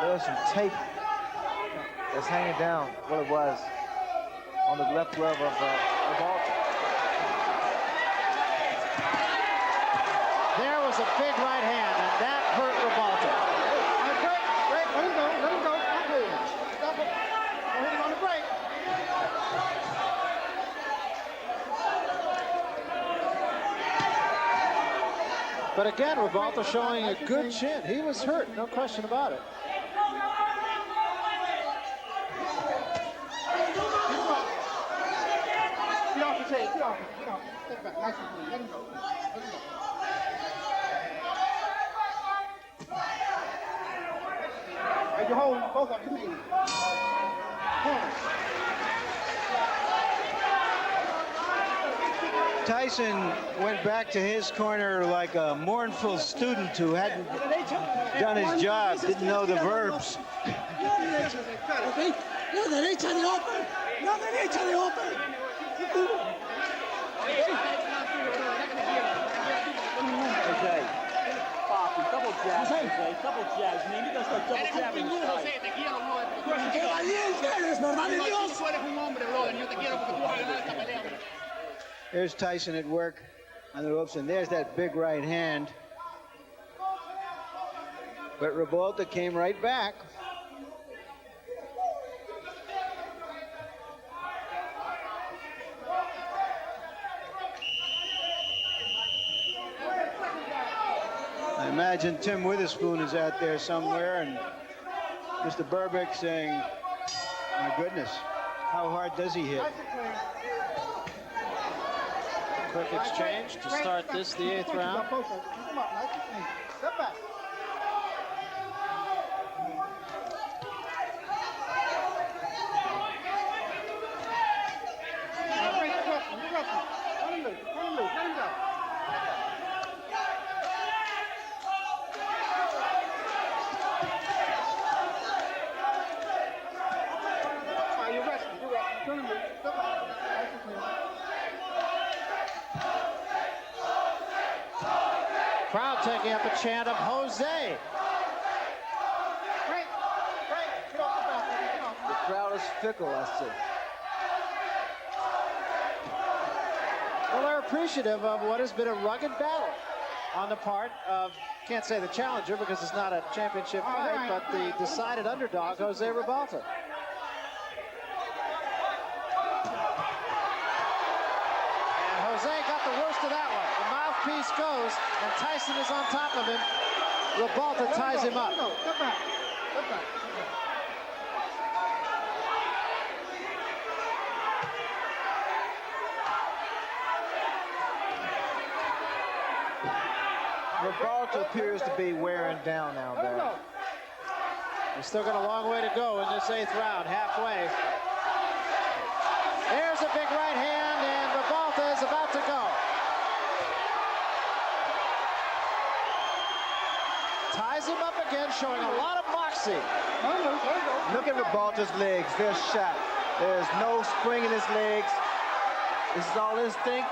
There's some tape that's hanging down what it was on the left glove of Revolta. There was a big right hand, and that hurt Revolta. Let him go. Stop it. Don't hit him on the break. But again, Revolta showing a good chin. He was hurt, no question about it. Get off the tape. Get off. Step back. Nice and clean. Let him go. All right, you hold both of them. Tyson went back to his corner like a mournful student who hadn't done his job, didn't know the verbs. Double jabs, Jose. Double jabs, man. You gotta start double jabbing. There's Tyson at work on the ropes, and there's that big right hand. But Revolta came right back. I imagine Tim Witherspoon is out there somewhere, and Mr. Burbick saying, my goodness, how hard does he hit? Quick exchange to start this, the 8th round. taking up a chant of Jose. The crowd is fickle, I see. Well, they're appreciative of what has been a rugged battle on the part of, can't say the challenger because it's not a championship fight, but the decided underdog, Jose Ribalta. And Jose got the worst of that one. The mouthpiece goes, and Tyson is on top of him. Ribalta ties him up. Ribalta appears to be wearing down now, Barry. He's still got a long way to go in this 8th round, halfway. There's a big right hand, and Ribalta is about to go. Ties him up again, showing a lot of moxie. Look at Ribalta's legs. They're shot. There's no spring in his legs. This is all instinct.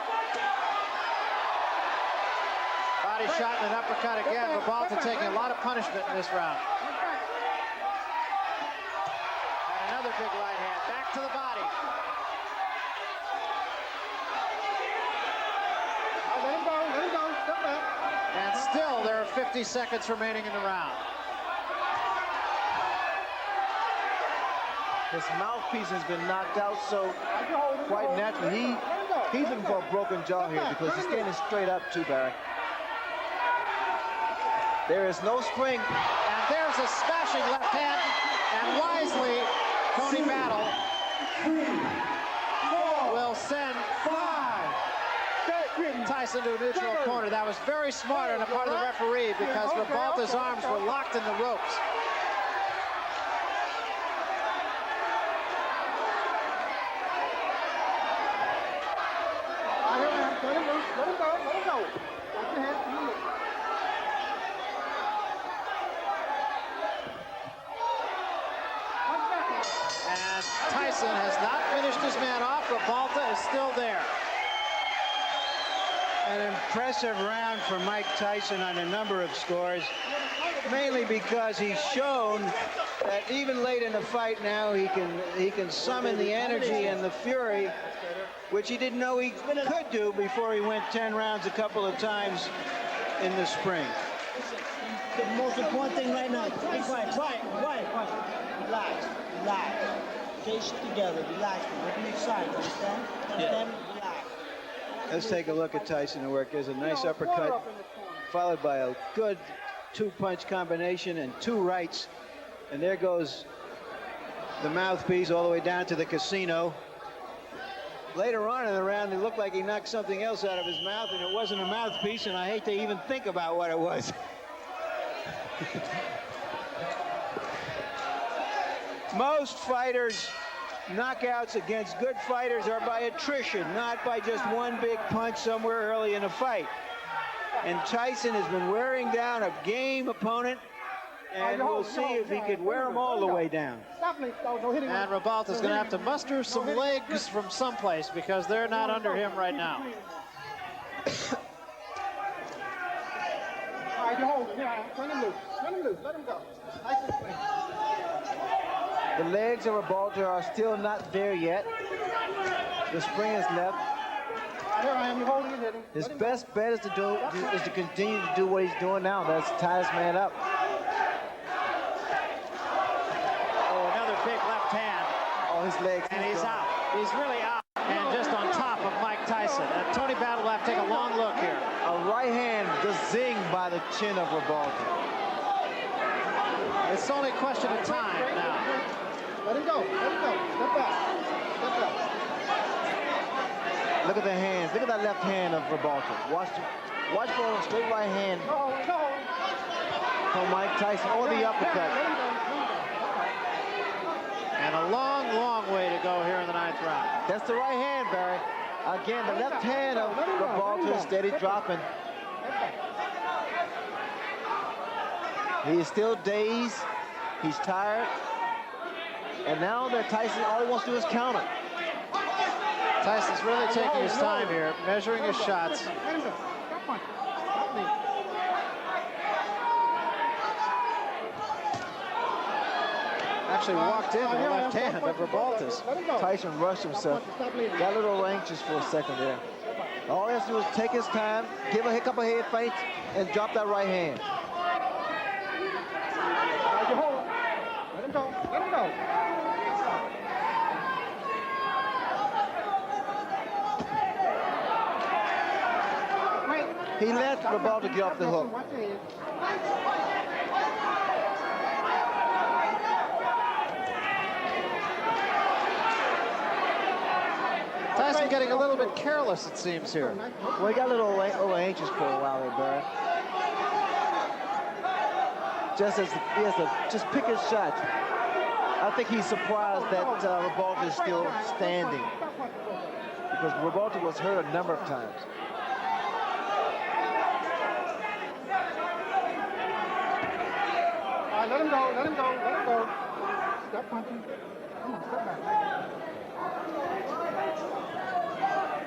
Body shot and an uppercut again. Ribalta taking a lot of punishment in this round. And another big right hand. Back to the body. Let him go. Step back. And still there are 50 seconds remaining in the round. His mouthpiece has been knocked out, so quite naturally he's looking for a broken jaw here because he's standing straight up too, Barry. There is no spring. And there's a smashing left hand. And wisely, Tony Battle will send Tyson to a neutral corner. That was very smart on the part of the referee because Ribalta's arms were locked in the ropes. Let him go. Watch your head. And Tyson has not finished his man off. Ribalta is still there. An impressive round for Mike Tyson on a number of scores, mainly because he's shown that even late in the fight now he can summon the energy and the fury, which he didn't know he could do before he went 10 rounds a couple of times in the spring. The most important thing right now, be quiet. Relax. Get shit together, relax. Don't be excited, understand? Relax. Let's take a look at Tyson at work. There's a nice uppercut, followed by a good 2-punch combination and 2 rights. And there goes the mouthpiece all the way down to the casino. Later on in the round, it looked like he knocked something else out of his mouth, and it wasn't a mouthpiece, and I hate to even think about what it was. Most fighters' knockouts against good fighters are by attrition, not by just one big punch somewhere early in a fight. And Tyson has been wearing down a game opponent, and we'll see if he could wear him all the way down. And Ribalta's going to have to muster some legs from someplace because they're not under him right now. All right, you hold him. Here, turn him loose. Let him go. The legs of Ribalta are still not there yet. The spring is left. Here I am. You hold him and hit him. His best bet is to continue to do what he's doing now. That's tie his man up. Oh, another big left hand. Oh, his legs. And he's out. He's really out. And just on top of Mike Tyson. And Tony Battle will have to take a long look here. A right hand just zinged by the chin of Ribalta. It's only a question of time now. Let him go. Step back. Look at the hands. Look at that left hand of Ribalta. Watch for a straight right hand from Mike Tyson or the uppercut. And a long, long way to go here in the 9th round. That's the right hand, Barry. Again, the left hand of Ribalta is steady dropping. He is still dazed. He's tired. And now that Tyson, all he wants to do is counter. Tyson's really taking his time here, measuring his shots. actually walked into the left hand of Rebalta's. Tyson rushed himself. Got a little anxious for a second there. All he has to do is take his time, give a couple of head feints, and drop that right hand. Let him go. Let him go. He let Rebalta get off the hook. Tyson getting a little bit careless, it seems, here. Well, he got a little anxious for a while there, Barry. Just as he has to just pick his shot. I think he's surprised that Rebalta is still standing, because Rebalta was hurt a number of times. Let him go, let him go, let him go. Stop punching. Come on, step back.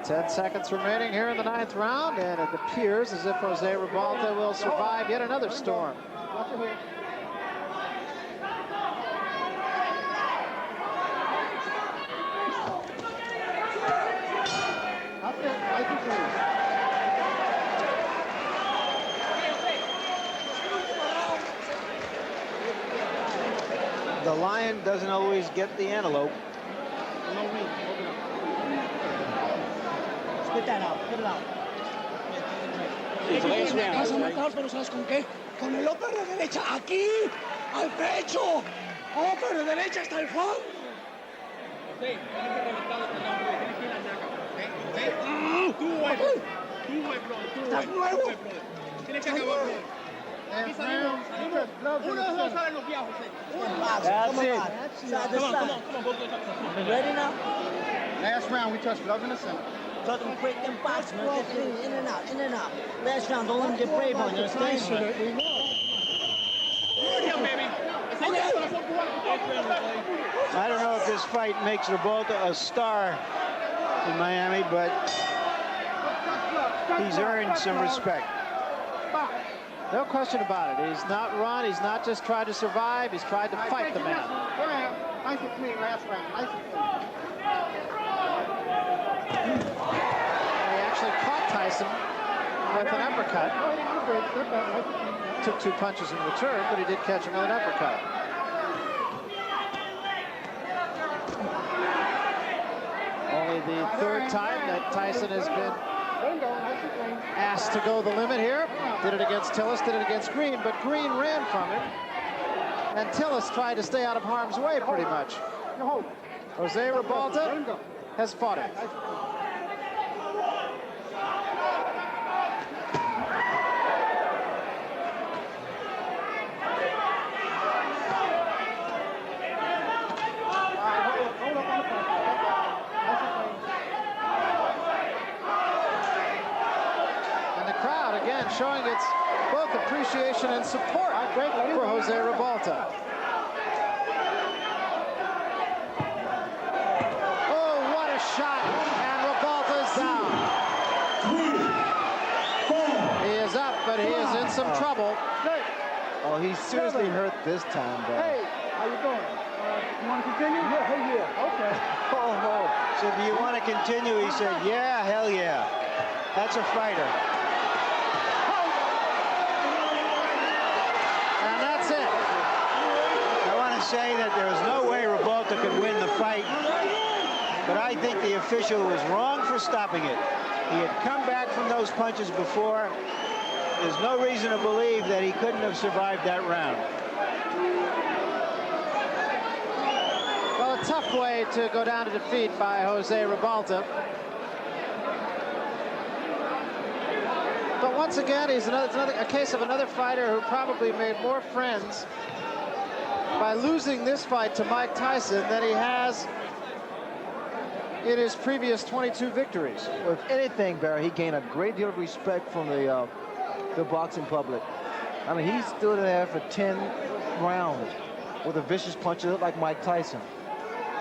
10 seconds remaining here in the 9th round, and it appears as if Jose Rebalta will survive yet another storm. Watch your head. That's it, nice and clean. The lion doesn't always get the antelope. No ring. Open up. Spit that out. Spit it out. Vas a matar, pero ¿sabes con qué? Con el upper de derecha, aquí, al pecho. Upper de derecha hasta el fondo. Estás nuevo. Tienes que acabar. Uno de los dos salen los viejos. That's it. Side to side. You ready now? Last round, we touched gloves in the center. Touch them quick and box, man. In and out, in and out. Last round, don't let him get brave on you, understand? I don't know if this fight makes Rebalta a star in Miami, but he's earned some respect. No question about it. He's not run. He's not just tried to survive. He's tried to fight the man. Go ahead. Nice and clean last round. Nice and clean. He actually caught Tyson with an uppercut. Took 2 punches in return, but he did catch him with an uppercut. Only the 3rd time that Tyson has been asked to go the limit here. Did it against Tillis, did it against Green, but Green ran from it. And Tillis tried to stay out of harm's way pretty much. Jose Rebalta has fought it. Showing its both appreciation and support for Jose Rebalta. Oh, what a shot, and Rebalta's down. He is up, but he is in some trouble. Oh, he's seriously hurt this time, though. Hey, how you doing? You want to continue? Yeah, okay. Oh, so do you want to continue? He said, yeah, hell yeah. That's a fighter. Say that there was no way Rebalta could win the fight, but I think the official was wrong for stopping it. He had come back from those punches before. There's no reason to believe that he couldn't have survived that round. Well, a tough way to go down to defeat by Jose Rebalta. But once again, he's a case of another fighter who probably made more friends by losing this fight to Mike Tyson than he has in his previous 22 victories. Well, if anything, Barry, he gained a great deal of respect from the boxing public. I mean, he stood there for 10 rounds with a vicious punch that looked like Mike Tyson.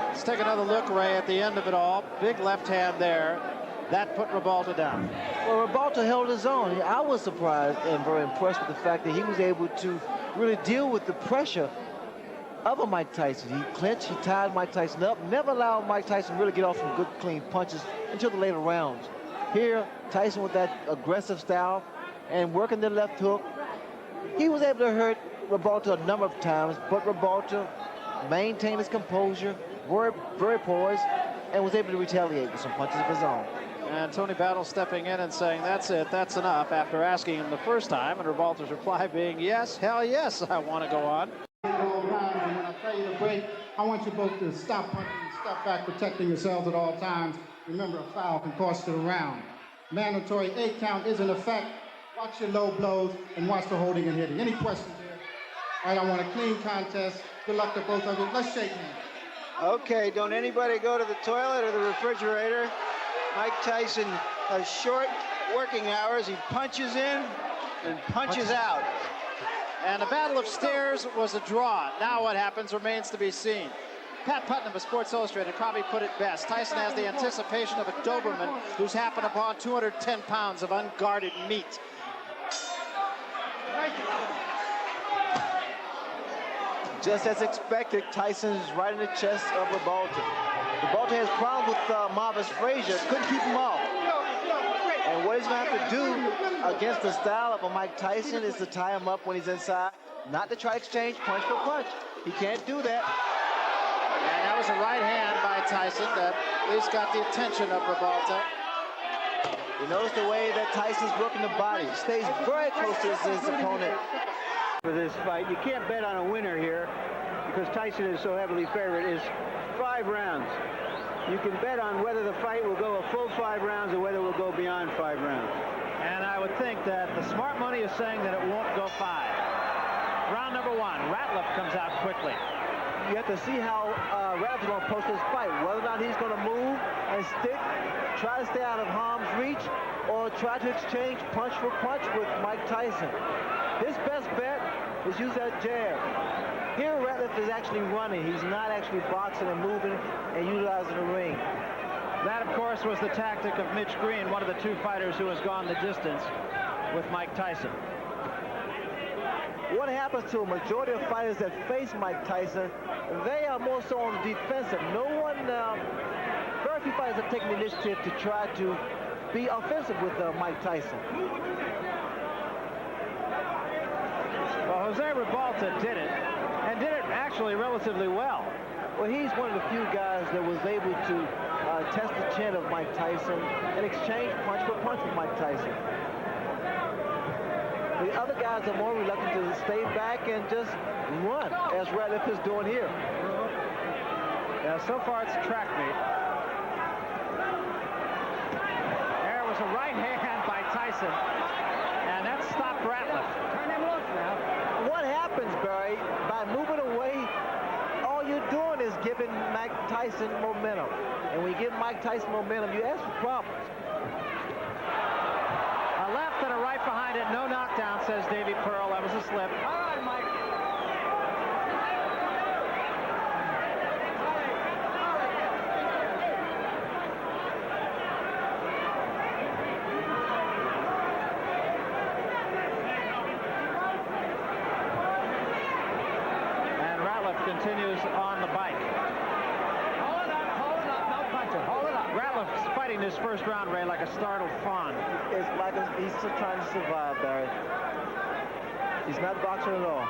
Let's take another look, Ray, at the end of it all. Big left hand there. That put Rebalta down. Well, Rebalta held his own. I was surprised and very impressed with the fact that he was able to really deal with the pressure of Mike Tyson. He clinched, he tied Mike Tyson up, never allowed Mike Tyson to really get off some good, clean punches until the later rounds. Here, Tyson with that aggressive style and working the left hook, he was able to hurt Rebalta a number of times, but Rebalta maintained his composure, very poised, and was able to retaliate with some punches of his own. And Tony Battle stepping in and saying, that's it, that's enough, after asking him the first time, and Rebalta's reply being, yes, hell yes, I want to go on. And when I tell you to break, I want you both to stop punching and step back, protecting yourselves at all times. Remember, a foul can cost you the round. Mandatory 8 count is in effect. Watch your low blows and watch the holding and hitting. Any questions here? All right, I want a clean contest. Good luck to both of you. Let's shake hands. Okay, don't anybody go to the toilet or the refrigerator. Mike Tyson has short working hours. He punches in and punches out. And the Battle of Stairs was a draw. Now what happens remains to be seen. Pat Putnam of Sports Illustrated probably put it best. Tyson has the anticipation of a Doberman who's happened upon 210 pounds of unguarded meat. Just as expected, Tyson is right in the chest of Rebalta. Rebalta has problems with Marvis Frazier, couldn't keep him off. And what he's going to have to do against the style of a Mike Tyson is to tie him up when he's inside, not to try to exchange punch for punch. He can't do that. And that was a right hand by Tyson that at least got the attention of Rebalta. You notice the way that Tyson's working the body. He stays very close to his opponent. For this fight, you can't bet on a winner here because Tyson is so heavily favored. It's 5 rounds. You can bet on whether the fight will go a full 5 rounds or whether it will go beyond 5 rounds. And I would think that the smart money is saying that it won't go 5. Round number 1, Ratliff comes out quickly. You have to see how Ratliff's going to approach this fight, whether or not he's going to move and stick, try to stay out of harm's reach, or try to exchange punch for punch with Mike Tyson. His best bet is use that jab. Here, Ratliff is actually running. He's not actually boxing and moving and utilizing the ring. That, of course, was the tactic of Mitch Green, one of the 2 fighters who has gone the distance with Mike Tyson. What happens to a majority of fighters that face Mike Tyson, they are more so on the defensive. Very few fighters have taken the initiative to try to be offensive with Mike Tyson. Well, Jose Rebalta did it, and did it actually relatively well. Well, he's one of the few guys that was able to test the chin of Mike Tyson and exchange punch for punch with Mike Tyson. The other guys are more reluctant to stay back and just run, as Ratliff is doing here. Yeah, so far it's a track meet. There was a right hand by Tyson, and that stopped Ratliff. Turn him loose now. What happens, Barry, by moving away, all you're doing is giving Mike Tyson momentum. And when you give Mike Tyson momentum, you ask for problems. A left and a right behind it, no knockdown, says Davey Pearl. That was a slip. All right, Mike. And Ratliff continues on the bike. Hold up, no puncher, hold it up. Ratliff's fighting this first round, Ray, like a startled fawn. It's like he's just trying to survive, Barry. He's not boxing at all.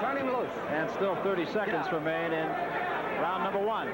Turn him loose. And still 30 seconds remain in round number 1.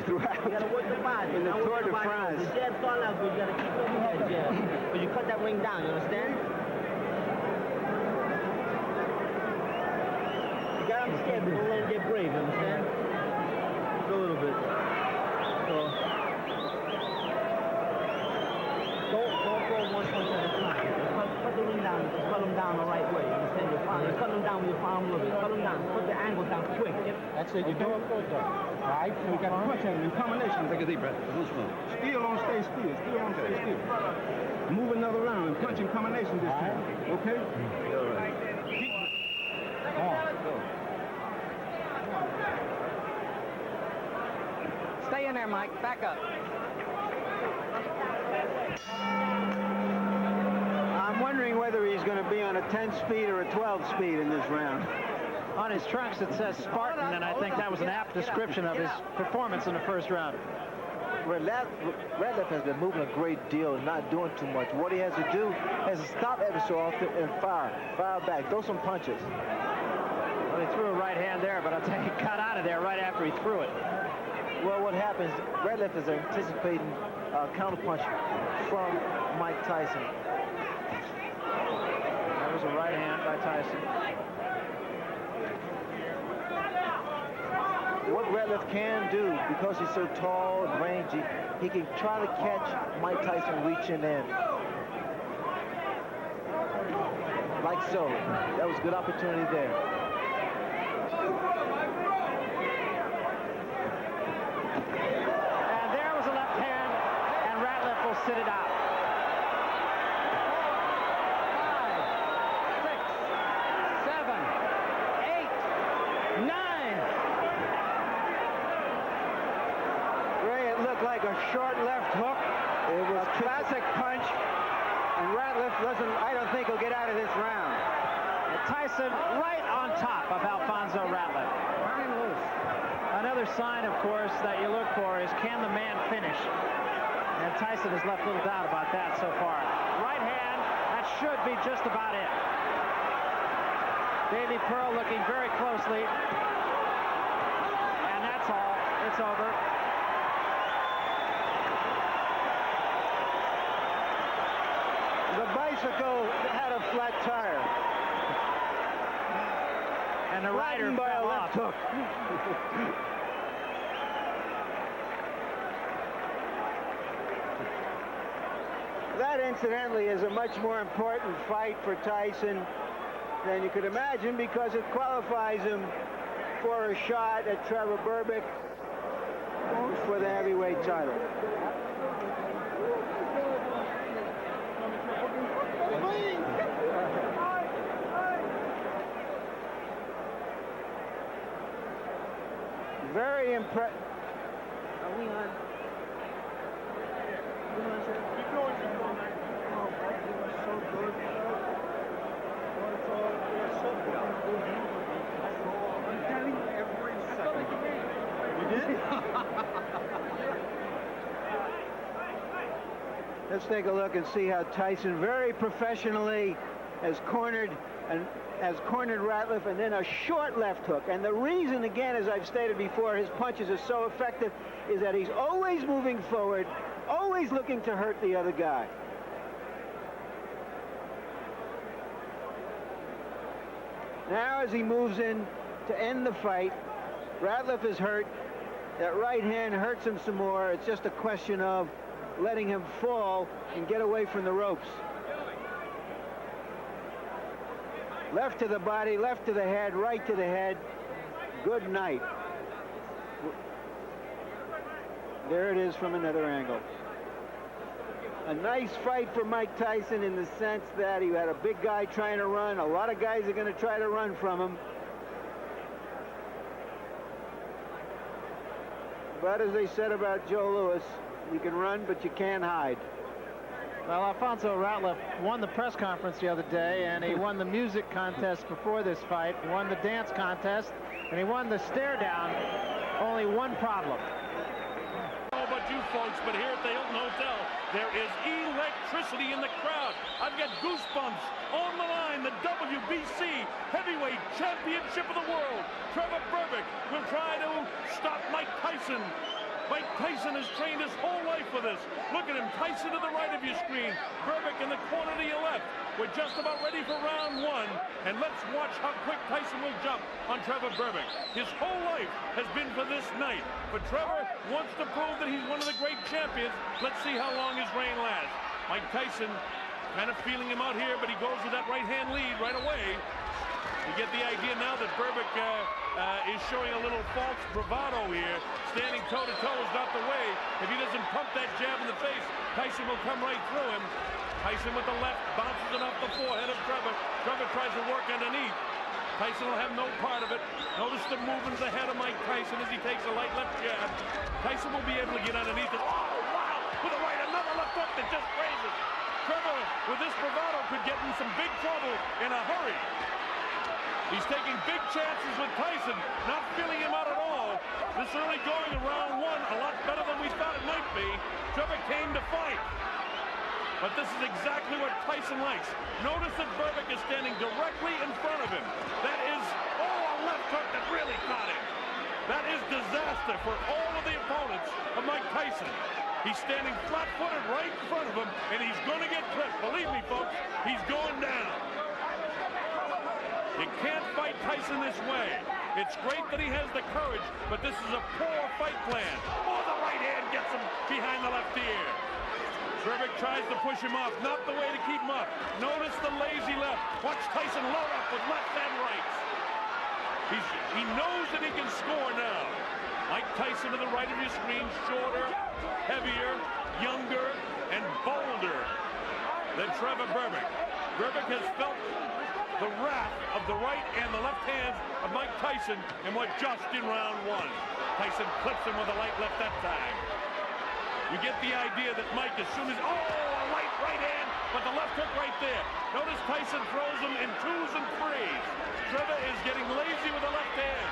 throughout. You got to work the body. In the Tour de France. The jab starting out good. You got to keep going with that jab. But you cut that ring down, you understand? You got him scared, but don't let him get brave, you understand? Just a little bit. So, don't throw one punch at a time. Cut the ring down. Just cut him down the right way. You understand? You cut him down with your palm a little bit. Cut him down. Put the angle down quick. That's it. You do it good, though. All right? So we got to punch him in combination. Take a deep breath. Still on, stay still. Still on, stay still. Move another round and punch in combination this time. Okay? All right. Stay in there, Mike. Back up. I'm wondering whether he's going to be on a 10-speed or a 12-speed in this round. On his trunks it says Spartan, and I think that was an apt description of his performance in the first round. Ratliff has been moving a great deal and not doing too much. What he has to do is to stop ever so often and fire back, throw some punches. Well, he threw a right hand there, but I'll tell you, he got out of there right after he threw it. Well, what happens, Ratliff is anticipating a counterpunch from Mike Tyson. That was a right hand by Tyson. What Ratliff can do, because he's so tall and rangy, he can try to catch Mike Tyson reaching in. Like so. That was a good opportunity there. And there was a left hand, and Ratliff will sit it out. 5, 6, 7, 8, 9. Ray, it looked like a short left hook. It was a classic punch, and Ratliff I don't think he'll get out of this round. Tyson right on top of Alfonso Ratliff. Another sign, of course, that you look for is, can the man finish? And Tyson has left little doubt about that so far. Right hand, that should be just about it. Davy Pearl looking very closely. And that's all. It's over. The bicycle had a flat tire. And the rider by a fell left off. hook. That, incidentally, is a much more important fight for Tyson than you could imagine, because it qualifies him for a shot at Trevor Berbick for the heavyweight title. Very impressive. Are we on? Keep going, keep going, man. Oh, you were so good. I'm telling you every second. You did? Let's take a look and see how Tyson very professionally has cornered Ratliff, and then a short left hook. And the reason, again, as I've stated before, his punches are so effective is that he's always moving forward, always looking to hurt the other guy. Now as he moves in to end the fight, Ratliff is hurt. That right hand hurts him some more. It's just a question of letting him fall and get away from the ropes. Left to the body, left to the head, right to the head. Good night. There it is from another angle. A nice fight for Mike Tyson in the sense that he had a big guy trying to run. A lot of guys are going to try to run from him. But as they said about Joe Louis, you can run, but you can't hide. Well, Alfonso Ratliff won the press conference the other day, and he won the music contest before this fight. He won the dance contest, and he won the stare down. Only one problem. Oh, but you folks, but here at the Hilton Hotel, there is electricity in the crowd. I've got goosebumps. On the line, the WBC Heavyweight Championship of the World. Trevor Berbick will try to stop Mike Tyson. Mike Tyson has trained his whole life for this. Look at him, Tyson to the right of your screen, Berbick in the corner to your left. We're just about ready for round one, and let's watch how quick Tyson will jump on Trevor Berbick. His whole life has been for this night, but Trevor wants to prove that he's one of the great champions. Let's see how long his reign lasts. Mike Tyson kind of feeling him out here, but he goes with that right-hand lead right away. You get the idea now that Berbick is showing a little false bravado here. Standing toe-to-toe is not the way. If he doesn't pump that jab in the face, Tyson will come right through him. Tyson with the left, bounces it off the forehead of Trevor. Trevor tries to work underneath. Tyson will have no part of it. Notice the movement of the head of Mike Tyson as he takes a light left jab. Tyson will be able to get underneath it. Oh, wow! With a right, another left hook that just grazes. Trevor, with this bravado, could get in some big trouble in a hurry. He's taking big chances with Tyson, not feeling him out at all. This early going in round one, a lot better than we thought it might be. Trevor came to fight. But this is exactly what Tyson likes. Notice that Berbick is standing directly in front of him. That is, a left hook that really caught him. That is disaster for all of the opponents of Mike Tyson. He's standing flat-footed right in front of him, and he's going to get clipped. Believe me, folks, he's going down. You can't fight Tyson this way. It's great that he has the courage, but this is a poor fight plan. Oh, the right hand gets him behind the left ear. Berbick tries to push him off. Not the way to keep him up. Notice the lazy left. Watch Tyson load up with left and rights. He knows that he can score now. Mike Tyson to the right of your screen, shorter, heavier, younger, and bolder than Trevor Berbick. Berbick has felt the wrath of the right and the left hands of Mike Tyson in what just in round one. Tyson clips him with a light left that time. You get the idea that Mike, as soon as, a light right hand, but the left hook right there. Notice Tyson throws him in 2s and 3s. Trevor is getting lazy with the left hand.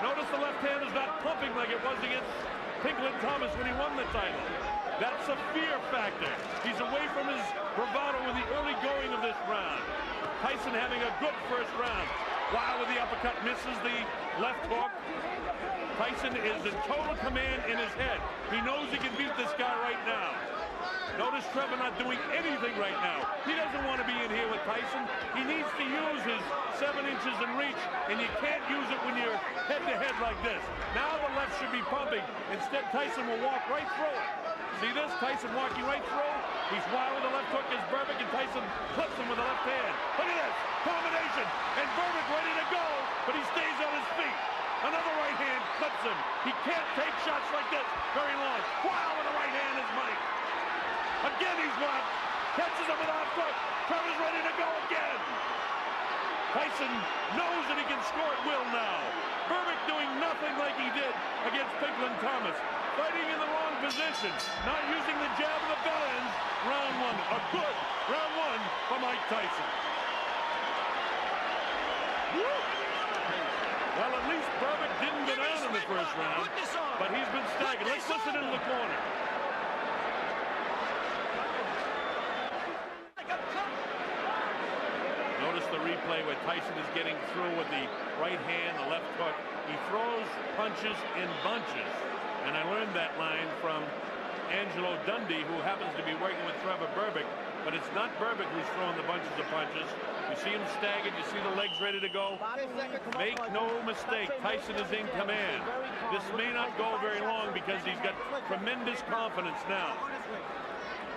Notice the left hand is not pumping like it was against Pinklin Thomas when he won the title. That's a fear factor. He's away from his bravado in the early going of this round. Tyson having a good first round. Wow, with the uppercut, misses the left hook. Tyson is in total command in his head. He knows he can beat this guy right now. Notice Trevor not doing anything right now. He doesn't want to be in here with Tyson. He needs to use his 7 inches in reach, and you can't use it when you're head-to-head like this. Now the left should be pumping. Instead, Tyson will walk right through it. See this? Tyson walking right through. He's wild with the left hook as Berbick, and Tyson clips him with the left hand. Look at this. Combination. And Berbick ready to go, but he stays on his feet. Another right hand clips him. He can't take shots like this very long. Wow, with the right hand is Mike. Again, he's blocked. Catches him with a left hook. Trevor's ready to go again. Tyson knows that he can score at will now. Berbick doing nothing like he did against Pinklin Thomas. Fighting in the wrong position. Not using the jab of the bell ends. Round one. A good round one for Mike Tyson. Well, at least Berbick didn't go down in the first round, but he's been staggered. Let's listen into the corner. Notice the replay where Tyson is getting through with the right hand, the left hook. He throws punches in bunches. And I learned that line from Angelo Dundee, who happens to be working with Trevor Berbick. But it's not Berbick who's throwing the bunches of punches. You see him staggered. You see the legs ready to go. Make no mistake, Tyson is in command. This may not go very long because he's got tremendous confidence now.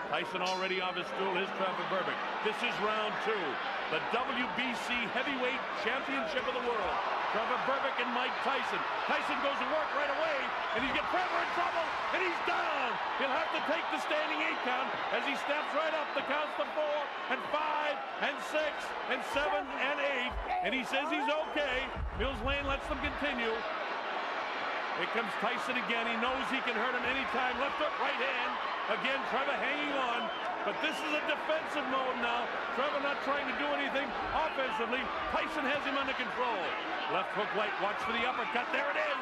Tyson already off his stool. Here's Trevor Berbick. This is round two. The WBC Heavyweight Championship of the world. Trevor Berbick and Mike Tyson. Tyson goes to work right away, and he's got Trevor in trouble, and he's down. He'll have to take the standing 8 count as he steps right up. The counts to 4 and 5 and 6 and 7 and 8, and he says he's okay. Mills Lane lets them continue. Here comes Tyson again. He knows he can hurt him anytime. Left hook, right hand. Again, Trevor hanging on. But this is a defensive mode now. Trevor not trying to do anything offensively. Tyson has him under control. Left hook light. Watch for the uppercut. There it is.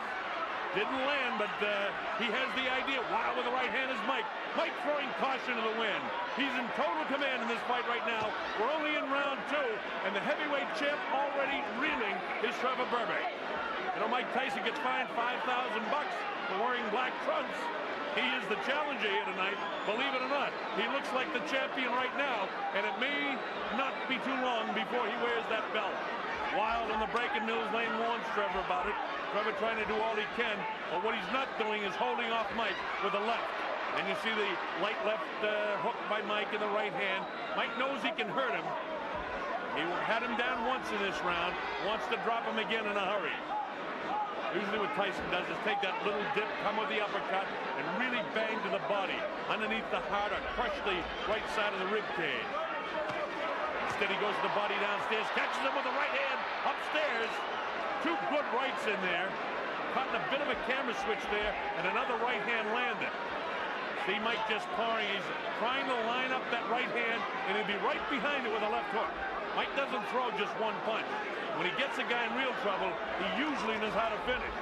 Didn't land, but he has the idea. Wow, with the right hand is Mike. Mike throwing caution to the wind. He's in total command in this fight right now. We're only in round 2, and the heavyweight champ already reeling is Trevor Berbick. You know, Mike Tyson gets fined $5,000 for wearing black trunks. He is the challenger here tonight, believe it or not. He looks like the champion right now, and it may not be too long before he wears that belt. Wild on the break, and Mills Lane warns Trevor about it. Trevor trying to do all he can, but what he's not doing is holding off Mike with the left. And you see the light left hook by Mike in the right hand. Mike knows he can hurt him. He had him down once in this round, wants to drop him again in a hurry. Usually what Tyson does is take that little dip, come with the uppercut, and really bang to the body, underneath the heart, or crush the right side of the rib cage. Instead, he goes to the body downstairs, catches him with the right hand upstairs. Two good rights in there. Caught in a bit of a camera switch there, and another right hand landed. See Mike just pouring. He's trying to line up that right hand, and he'll be right behind it with a left hook. Mike doesn't throw just one punch. When he gets a guy in real trouble, he usually knows how to finish.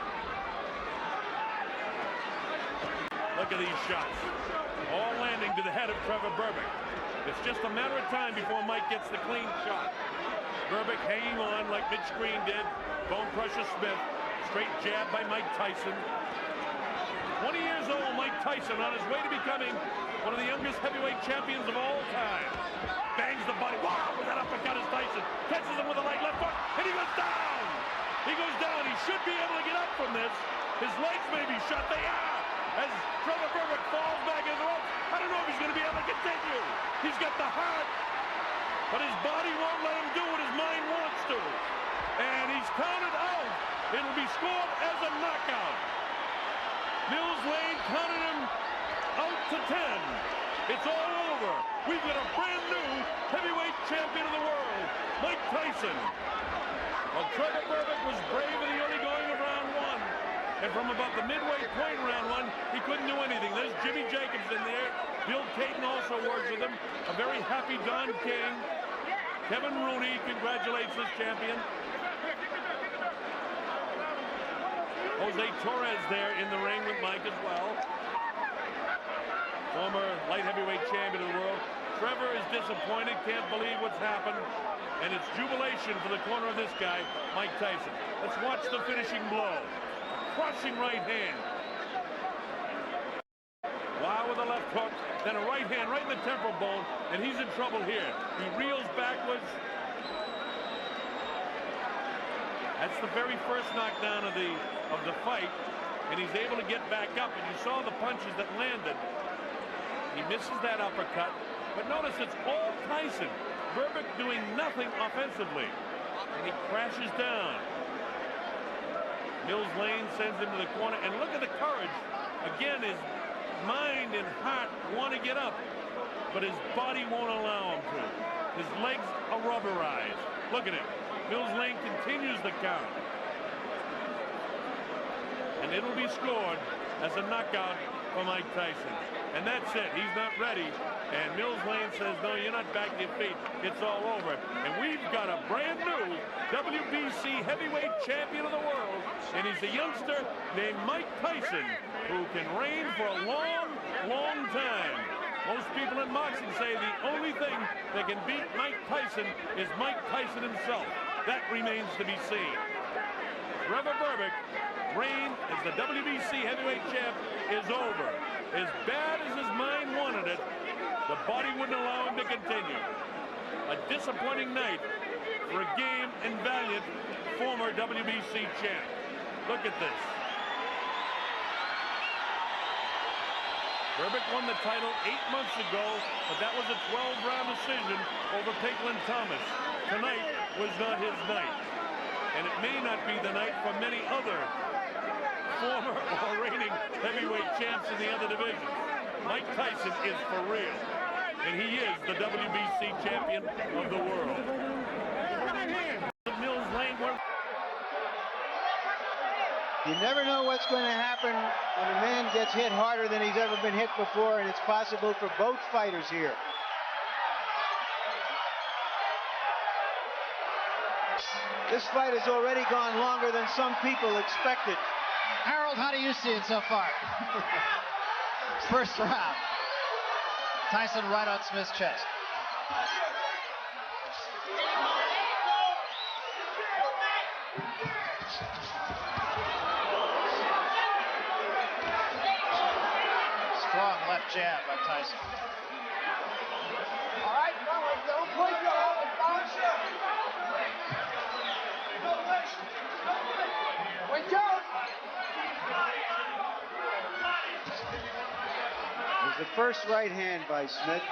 Look at these shots. All landing to the head of Trevor Berbick. It's just a matter of time before Mike gets the clean shot. Berbick hanging on like Mitch Green did. Bone Crusher Smith. Straight jab by Mike Tyson. 20 years old, Mike Tyson on his way to becoming one of the youngest heavyweight champions of all time. Bangs the body. Wow, with that uppercut is Tyson. Catches him with a light left hook, and he goes down. He goes down. He should be able to get up from this. His legs may be shut. They are. As Trevor Berbick falls back into the ropes. I don't know if he's going to be able to continue. He's got the heart, but his body won't let him do what his mind wants to. And he's counted out. It'll be scored as a knockout. Mills Lane counted him out to 10. It's all over. We've got a brand new heavyweight champion of the world, Mike Tyson. Well, Trevor Berbick was brave in the early going of round one. And from about the midway point in round one, he couldn't do anything. There's Jimmy Jacobs in there. Bill Caton also works with him. A very happy Don King. Kevin Rooney congratulates his champion. Jose Torres there in the ring with Mike as well. Former light heavyweight champion of the world. Trevor is disappointed, can't believe what's happened. And it's jubilation for the corner of this guy, Mike Tyson. Let's watch the finishing blow. Crushing right hand. Wow, with a left hook, then a right hand right in the temporal bone, and he's in trouble here. He reels backwards. That's the very first knockdown of the fight, and he's able to get back up, and you saw the punches that landed. He misses that uppercut, but notice it's all Tyson. Berbick doing nothing offensively, and he crashes down. Mills Lane sends him to the corner, and look at the courage. Again, his mind and heart want to get up, but his body won't allow him to. His legs are rubberized. Look at him. Mills Lane continues the count. And it'll be scored as a knockout for Mike Tyson. And that's it. He's not ready. And Mills Lane says, no, you're not back to your feet. It's all over. And we've got a brand new WBC heavyweight champion of the world. And he's a youngster named Mike Tyson, who can reign for a long, long time. Most people in boxing say the only thing that can beat Mike Tyson is Mike Tyson himself. That remains to be seen. Trevor Berbick reign as the WBC heavyweight champ is over. As bad as his mind wanted it, the body wouldn't allow him to continue. A disappointing night for a game and valiant former WBC champ. Look at this. Berbick won the title 8 months ago, but that was a 12-round decision over Pigland Thomas. Tonight was not his night. And it may not be the night for many other former or reigning heavyweight champs in the other divisions. Mike Tyson is for real. And he is the WBC champion of the world. Mills Lane. You never know what's going to happen when a man gets hit harder than he's ever been hit before, and it's possible for both fighters here. This fight has already gone longer than some people expected. Harold, how do you see it so far? First round. Tyson right on Smith's chest. strong left jab by Tyson. All right, don't push your bounce. Wait, Joe. There's the first right hand by Smith.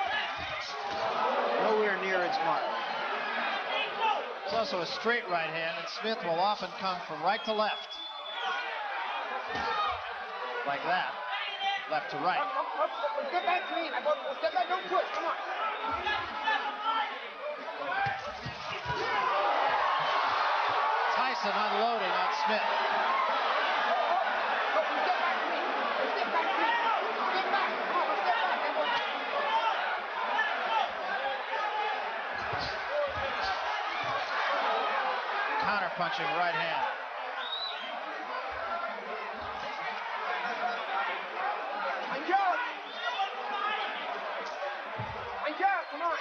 Nowhere near its mark. It's also a straight right hand, and Smith will often come from right to left. Like that. Left to right. Get back clean. Get back, don't push. Come on. Tyson unloading on Smith. Counter punching right hand. Come on.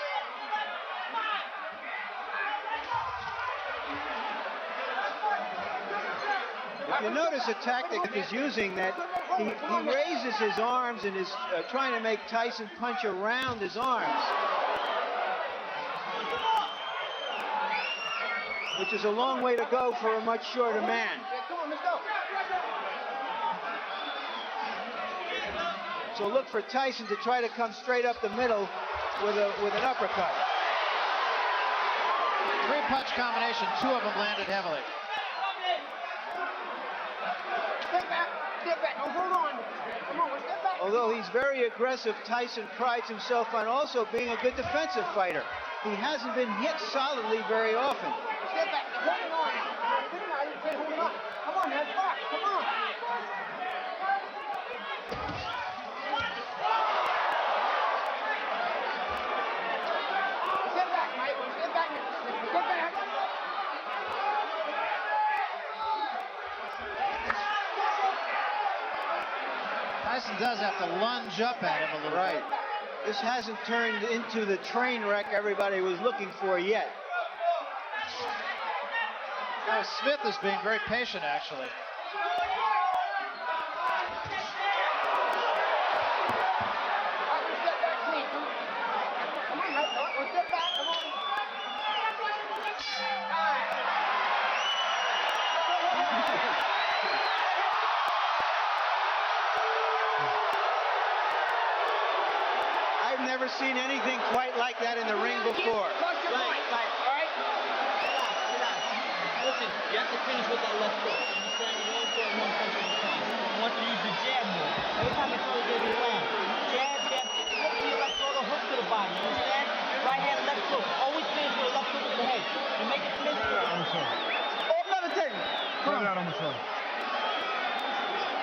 If you notice a tactic he's using, that he raises his arms and is trying to make Tyson punch around his arms, which is a long way to go for a much shorter man. Come on, let's go. So look for Tyson to try to come straight up the middle with an uppercut. Three-punch combination, two of them landed heavily. Step back, oh, hold on. Come on, step back. Although he's very aggressive, Tyson prides himself on also being a good defensive fighter. He hasn't been hit solidly very often. Step back, hold on. Hold on. Come on, man, back, come on. Step back, Mike. Step back. Step back. Tyson does have to lunge up at him a little bit. This hasn't turned into the train wreck everybody was looking for yet. Now Smith is being very patient, actually. I've never seen anything quite like that in the ring before. Listen, you have to finish with that left hook. You understand? You don't throw one punch at a time. You want to use the jab more. Every time I throw it, you land. Jab, jab, flip to your left, throw the hook to the body. You understand? Right hand, left hook. Always finish with a left hook to the head. You make it finish for Levitate. Come on.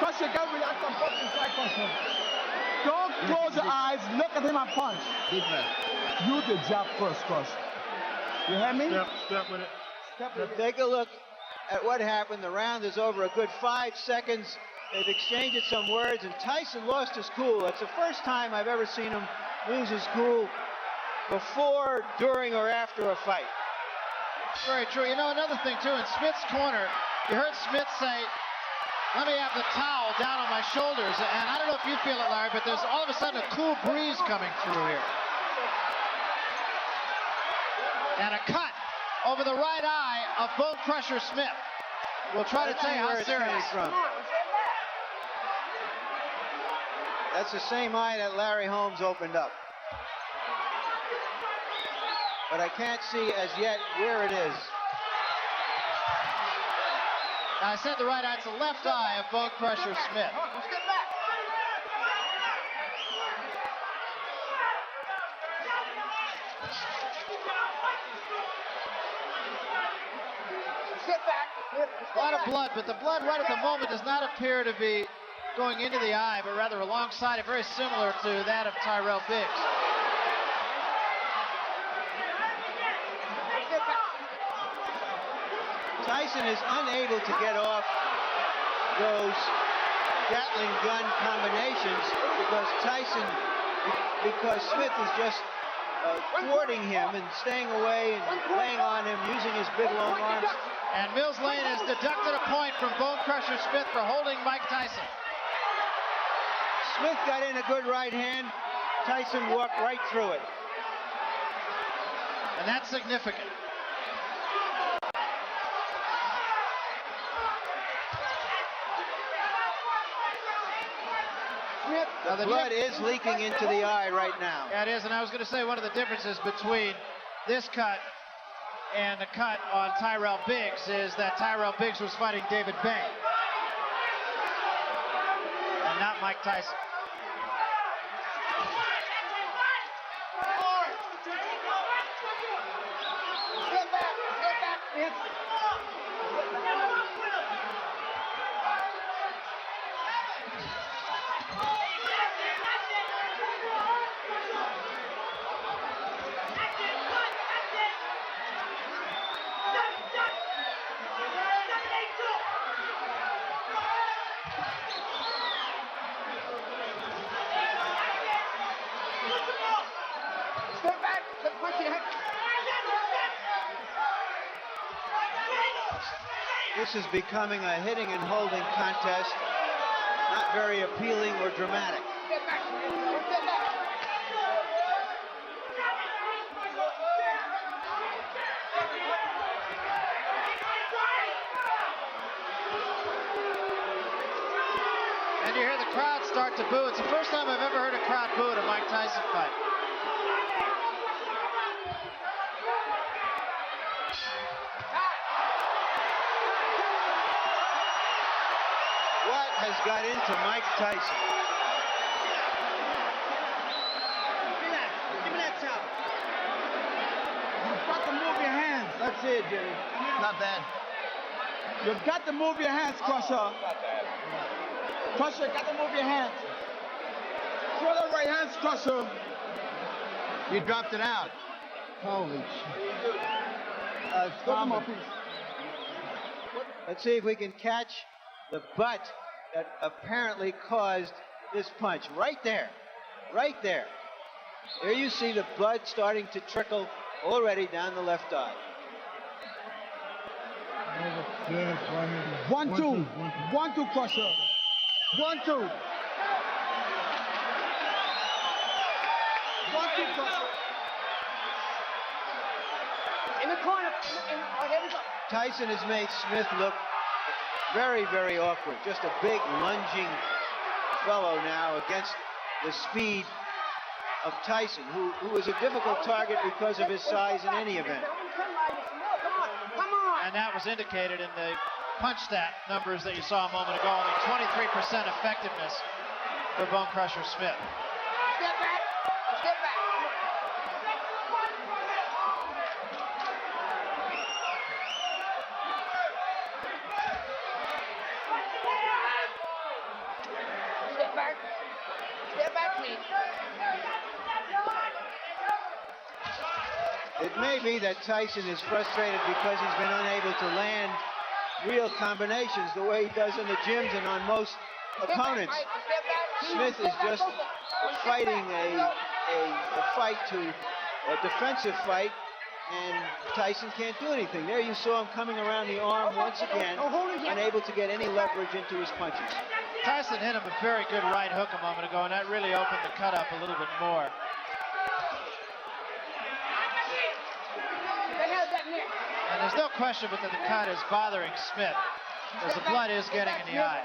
Crush your gut, react on punching side punch. Don't close your eyes, look at him and punch. Deep breath. You the jab first, Crush. You hear me? Step with it. Take a look at what happened. The round is over a good 5 seconds. They've exchanged some words, and Tyson lost his cool. That's the first time I've ever seen him lose his cool before, during, or after a fight. Very true. You know, another thing, too, in Smith's corner, you heard Smith say, let me have the towel down on my shoulders. And I don't know if you feel it, Larry, but there's all of a sudden a cool breeze coming through here. And a cut over the right eye of Bone Crusher Smith. We'll try to tell you how serious. That's the same eye that Larry Holmes opened up. But I can't see as yet where it is. Now, I said the right eye, it's the left eye of Bone Crusher Smith. A lot of blood, but the blood right at the moment does not appear to be going into the eye, but rather alongside it, very similar to that of Tyrell Biggs. Tyson is unable to get off those Gatling gun combinations because Smith is just thwarting him and staying away and laying on him, using his big long arms. And Mills Lane has deducted a point from Bone Crusher Smith for holding Mike Tyson. Smith got in a good right hand. Tyson walked right through it. And that's significant. The blood is leaking into the eye right now. Yeah, it is, and I was going to say one of the differences between this cut and the cut on Tyrell Biggs is that Tyrell Biggs was fighting David Bay and not Mike Tyson. This is becoming a hitting and holding contest. Not very appealing or dramatic. And you hear the crowd start to boo. It's the first time I've ever heard a crowd boo at a Mike Tyson fight. What has got into Mike Tyson? Give me that towel. You've got to move your hands. That's it, Jimmy. Not bad. You've got to move your hands, Crusher. Crusher, got to move your hands. Throw the right hands, Crusher. You dropped it out. Holy shit. Let's see if we can catch the butt that apparently caused this punch. Right there. Right there. There you see the blood starting to trickle already down the left eye. 1-2. 1-2, Crusher. 1-2. 1-2, Crusher. In the corner. Here we go. Tyson has made Smith look very, very awkward. Just a big lunging fellow now against the speed of Tyson, who is a difficult target because of his size in any event. And that was indicated in the punch stat numbers that you saw a moment ago. Only 23% effectiveness for Bone Crusher Smith. Step back. Step back. Step back. Step back, please. It may be that Tyson is frustrated because he's been unable to land real combinations the way he does in the gyms and on most opponents. Smith is just fighting a defensive fight, and Tyson can't do anything. There you saw him coming around the arm once again, unable to get any leverage into his punches. Tyson hit him a very good right hook a moment ago, and that really opened the cut up a little bit more. And there's no question but that the cut is bothering Smith, as the blood is getting in the eye.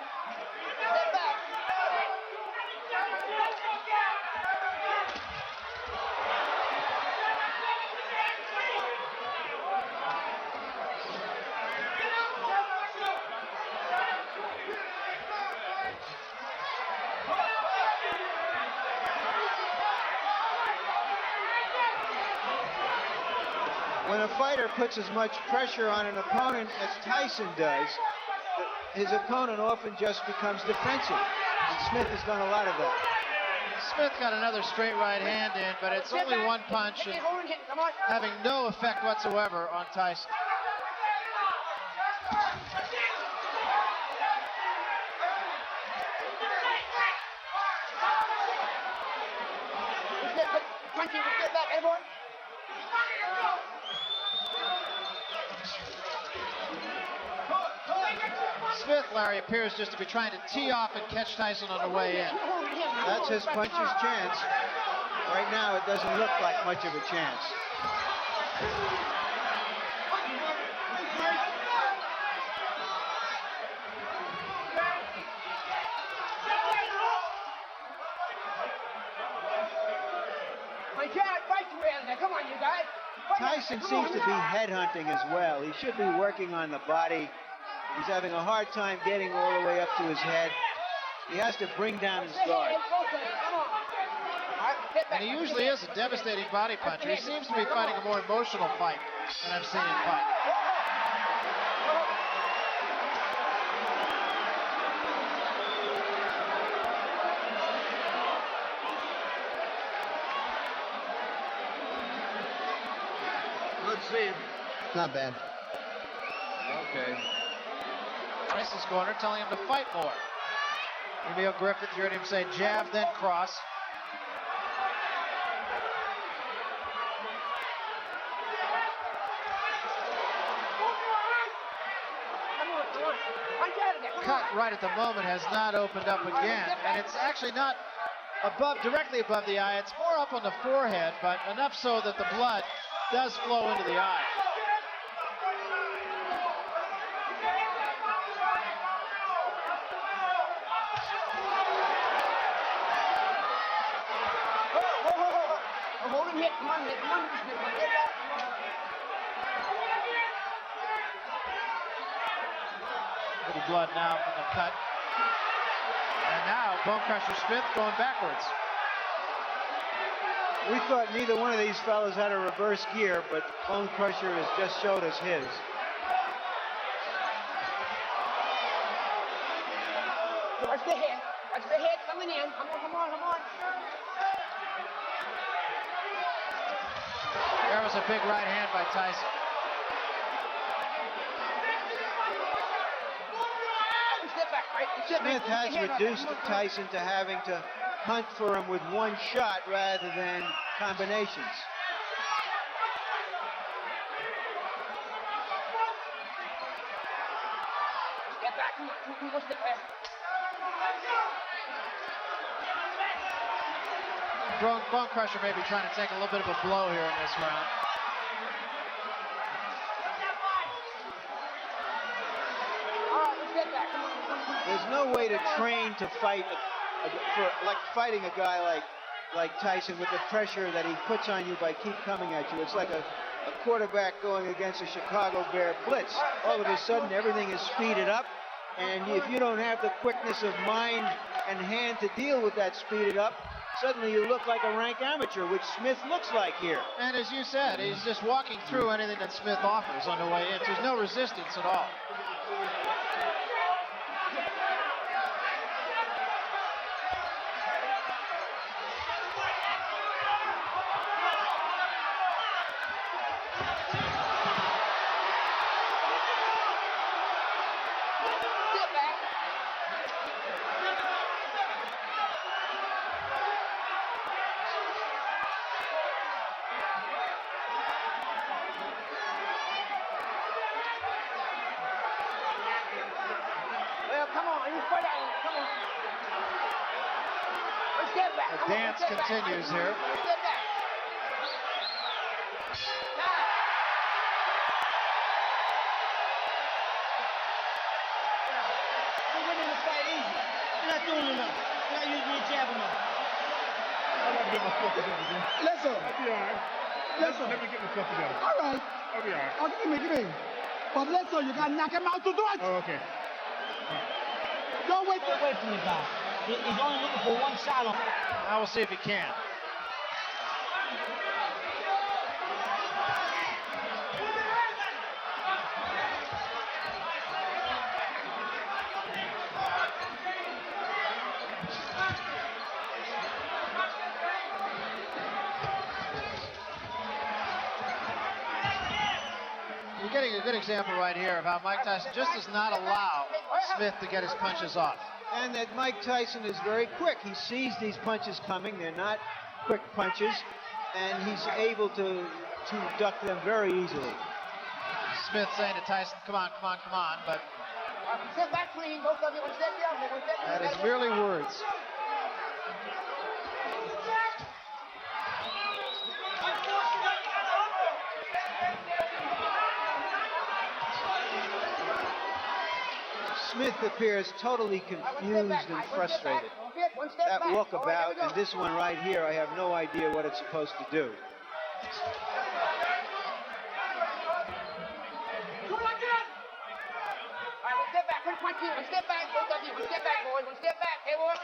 When a fighter puts as much pressure on an opponent as Tyson does, his opponent often just becomes defensive. And Smith has done a lot of that. Smith got another straight right hand in, but it's only one punch and having no effect whatsoever on Tyson. Smith Larry, appears just to be trying to tee off and catch Tyson on the way in. That's his puncher's chance. Right now, it doesn't look like much of a chance. Come on, you guys. Tyson seems to be headhunting as well. He should be working on the body. He's having a hard time getting all the way up to his head. He has to bring down his guard. And he usually is a devastating body puncher. He seems to be fighting a more emotional fight than I've seen him fight. Let's see him. Not bad. Okay. Tyson's corner telling him to fight more. Emil Griffith, you heard him say jab, then cross. Cut right at the moment has not opened up again, and it's actually not directly above the eye. It's more up on the forehead, but enough so that the blood does flow into the eye. Hold him, hit. Come on, hit. Come on. Little blood now from the cut. And now Bone Crusher Smith going backwards. We thought neither one of these fellows had a reverse gear, but Bone Crusher has just showed us his. Watch the head. Watch the head coming in. Come on. There was a big right hand by Tyson. Smith has reduced Tyson to having to hunt for him with one shot rather than combinations. Step back. Come on. Step back. Bone Crusher may be trying to take a little bit of a blow here in this round. There's no way to train to fight like fighting a guy like Tyson with the pressure that he puts on you by keep coming at you. It's like a quarterback going against a Chicago Bear blitz. All of a sudden, everything is speeded up, and if you don't have the quickness of mind and hand to deal with that speeded up, suddenly you look like a rank amateur, which Smith looks like here. And as you said, he's just walking through anything that Smith offers on the way in. There's no resistance at all. The dance continues here. You're winning the fight easy. You're not doing enough. You're not using your jab enough. I'm not getting my stuff together, dude. Listen. I'll be all right. Listen. Let me get my stuff together. All right. I'll be all right. Oh, give me. But listen, you got to knock him out to do it. Oh, okay. Don't wait. Stay away from the guy. He's only looking for one shot on. I will see if he can. You're getting a good example right here of how Mike Tyson just does not allow Smith to get his punches off. And that Mike Tyson is very quick. He sees these punches coming. They're not quick punches, and he's able to duck them very easily. Smith saying to Tyson, come on, but Step back clean, both of you. One step down. One step down. That is merely words. Smith appears totally confused and frustrated. That walkabout and this one right here, I have no idea what it's supposed to do. One step back, one step back, both of you. One step back, boys. One step back. Hey, boy.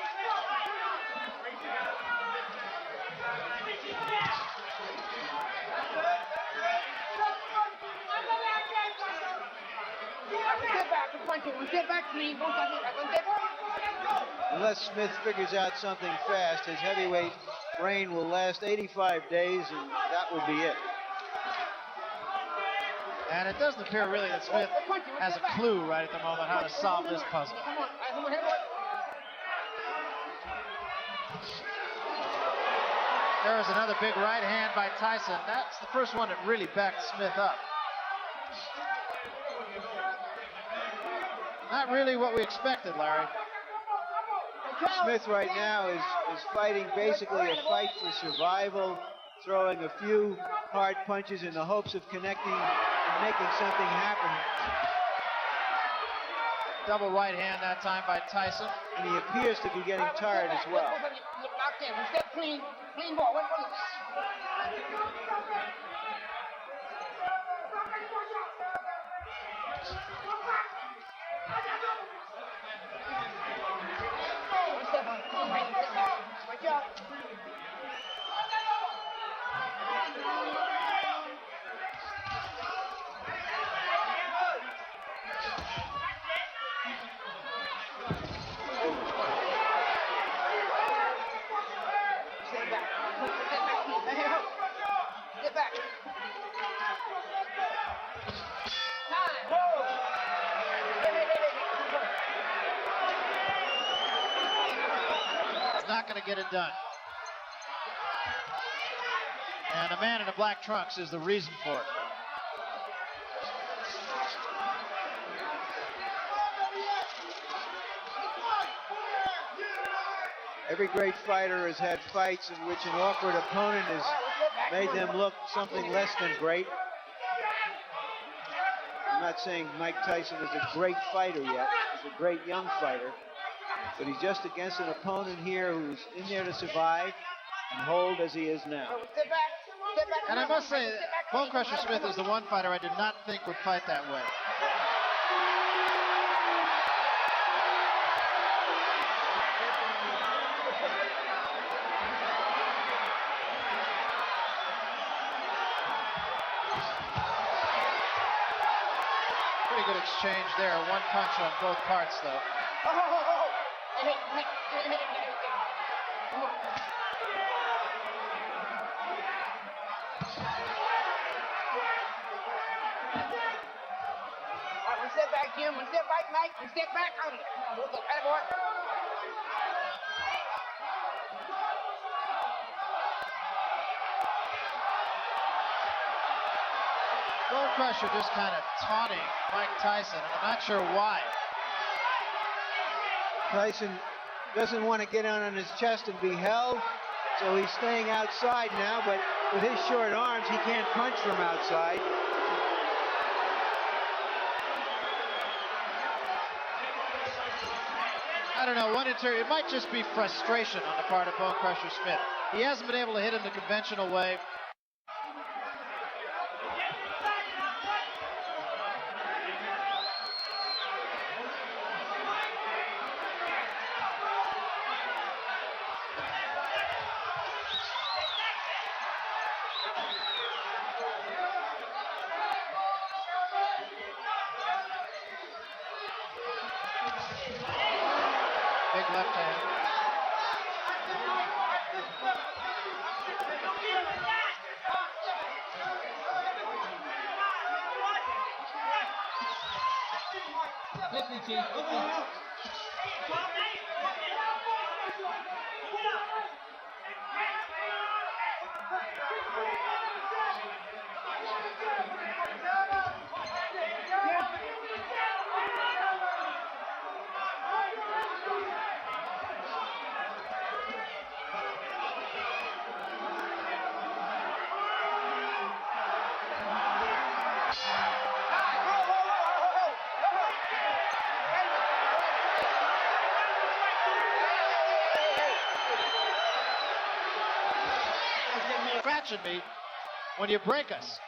One step back, please. Both of you. One step back. Unless Smith figures out something fast, his heavyweight reign will last 85 days, and that will be it. And it doesn't appear really that Smith has a clue right at the moment how to solve this puzzle. There is another big right hand by Tyson. That's the first one that really backed Smith up. Not really what we expected, Larry. Smith right now is fighting basically a fight for survival, throwing a few hard punches in the hopes of connecting and making something happen. Double right hand that time by Tyson. And he appears to be getting tired as well. Step clean, clean ball. Get back. It's not going to get it done. And a man in the black trunks is the reason for it. Every great fighter has had fights in which an awkward opponent has made them look something less than great. I'm not saying Mike Tyson is a great fighter yet. He's a great young fighter. But he's just against an opponent here who's in there to survive and hold as he is now. And I must say, Bone Crusher Smith is the one fighter I did not think would fight that way. Pretty good exchange there. One punch on both parts, though. One step back, Jim. One step back, Mike. One step back. Boy. Bone Crusher just kind of taunting Mike Tyson, and I'm not sure why. Tyson doesn't want to get on his chest and be held, so he's staying outside now, but with his short arms, he can't punch from outside. I don't know, it might just be frustration on the part of Bone Crusher Smith. He hasn't been able to hit him the conventional way. Big left hand. scratching me when you break us.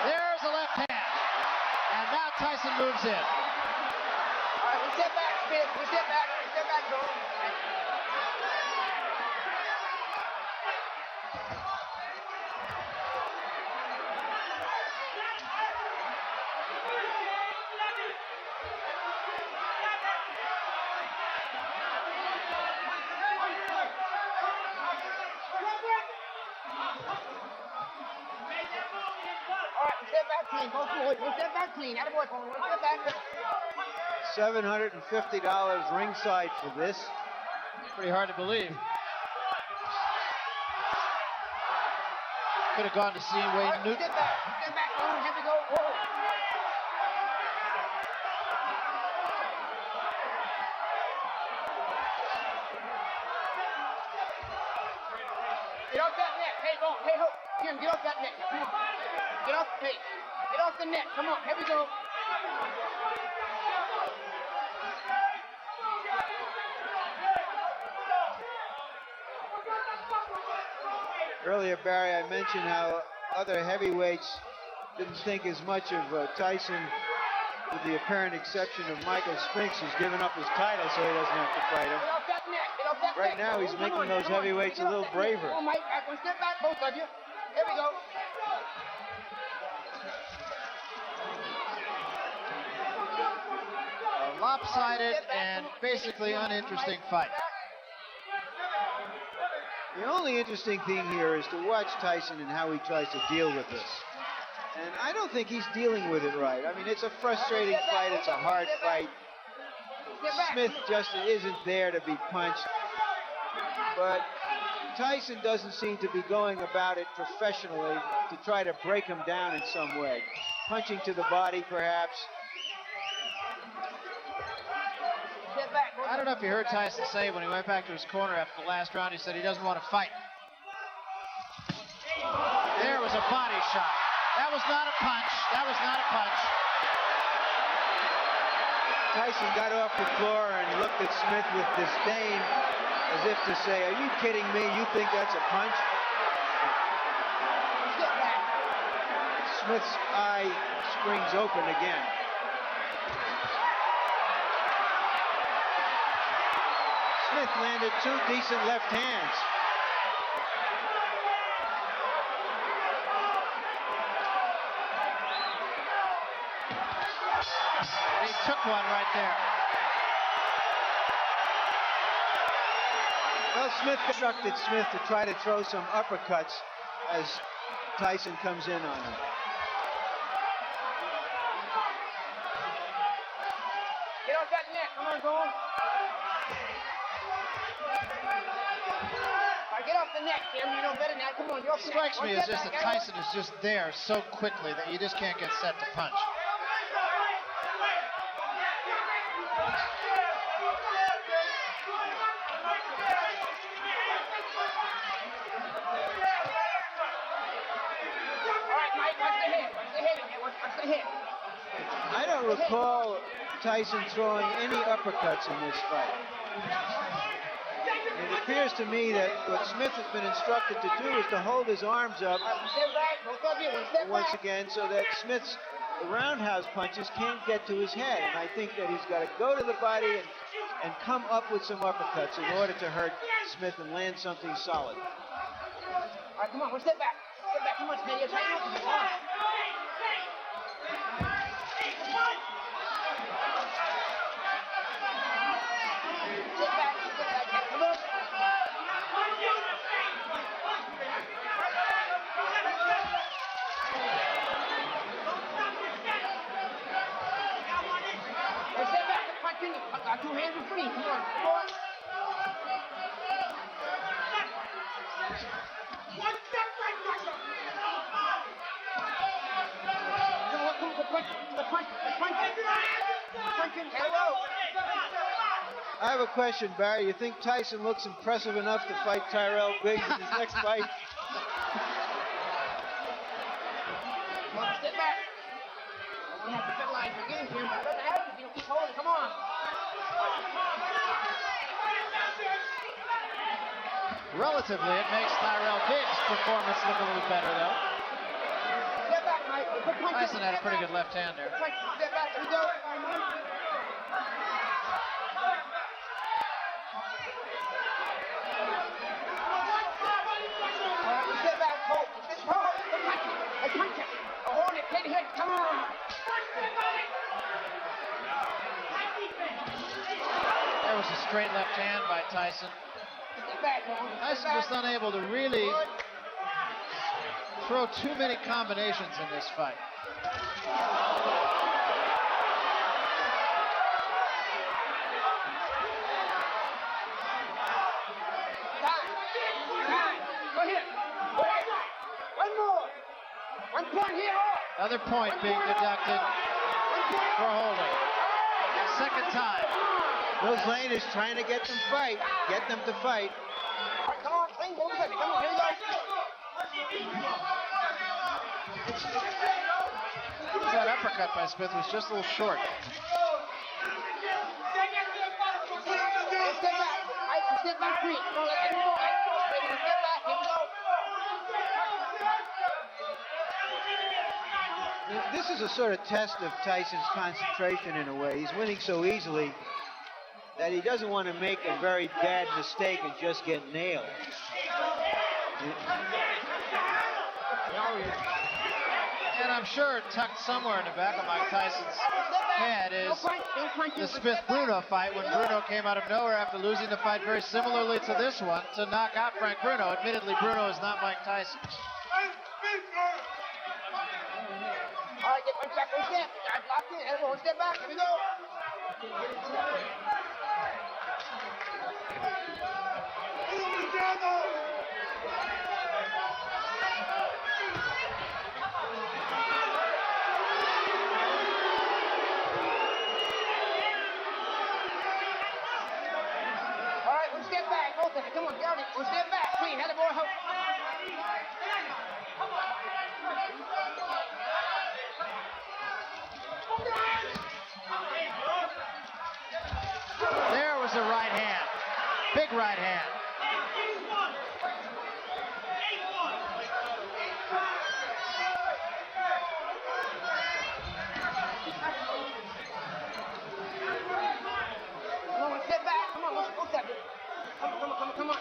There's a left hand. And now Tyson moves in. All right, we step back, Smith. We step back, bro. Step back clean, both boys. One step back clean. Attaboy, one step back. $750 ringside for this. Pretty hard to believe. Could have gone to see Wayne Newton. Step back, on, have to go. Whoa. Get off that net. Hey, go. Hey, ho. Jim, get off that net. Come on. Get off, hey, get off the net. Come on, here we go. Earlier, Barry, I mentioned how other heavyweights didn't think as much of Tyson, with the apparent exception of Michael Spinks, who's given up his title so he doesn't have to fight him. Get off that net. Get off that Right net. now, he's making those heavyweights a little braver. Come on, Mike, back one step back, both of you. Here we go. A lopsided and basically uninteresting fight. The only interesting thing here is to watch Tyson and how he tries to deal with this. And I don't think he's dealing with it right. I mean, it's a frustrating fight. It's a hard fight. Smith just isn't there to be punched. But Tyson doesn't seem to be going about it professionally to try to break him down in some way. Punching to the body, perhaps. I don't know if you heard Tyson say when he went back to his corner after the last round, he said he doesn't want to fight. There was a body shot. That was not a punch. That was not a punch. Tyson got off the floor and looked at Smith with disdain, as if to say, are you kidding me? You think that's a punch? Smith's eye springs open again. Smith landed two decent left hands. And he took one right there. Well, Smith instructed Smith to try to throw some uppercuts as Tyson comes in on him. Get off that net. Come on, go. Get off the net, Kim. You know better than that. Come on, get off the net. Strikes me as just that Tyson is just there so quickly that you just can't get set to punch. All right, Mike, what's the hit? What's the hit? What's the hit? I don't recall Tyson throwing any uppercuts in this fight. It appears to me that what Smith has been instructed to do is to hold his arms up once again so that Smith's roundhouse punches can't get to his head. And I think that he's got to go to the body and come up with some uppercuts in order to hurt Smith and land something solid. All right, come on, one step back. Step back. Come on, man. You're trying to come on. Two hands are free. Come on. Come on. One step back, Russia. The punch. Hello. I have a question, Barry. You think Tyson looks impressive enough to fight Tyrell Biggs in his next fight? Come on, step back. I don't have to settle lines again here. But doesn't happen if you don't keep holding. Come on. Relatively, it makes Tyrell Diggs' performance look a little better, though. Tyson had a pretty good left hand there. There was a straight left hand by Tyson. Tyson was unable to really throw too many combinations in this fight. Another point being deducted for holding. Second time. Will Zane is trying to get them fight. Get them to fight. Come on, Zane, come on, here you go. That uppercut by Smith was just a little short. Step back, free. Come on, let's go. Step back, here we go. This is a sort of test of Tyson's concentration in a way. He's winning so easily that he doesn't want to make a very bad mistake and just get nailed. And I'm sure tucked somewhere in the back of Mike Tyson's head is the Smith-Bruno fight, when Bruno came out of nowhere after losing the fight very similarly to this one to knock out Frank Bruno. Admittedly, Bruno is not Mike Tyson. All right, get one step, one step. Lock in, everyone, step back, here we go. All right, one step back, both of you. Come on, get out of it. One step back, clean, have the boy hope. There was a right hand. Big right hand. Come on, step back. Come on, let's go step it. Come on.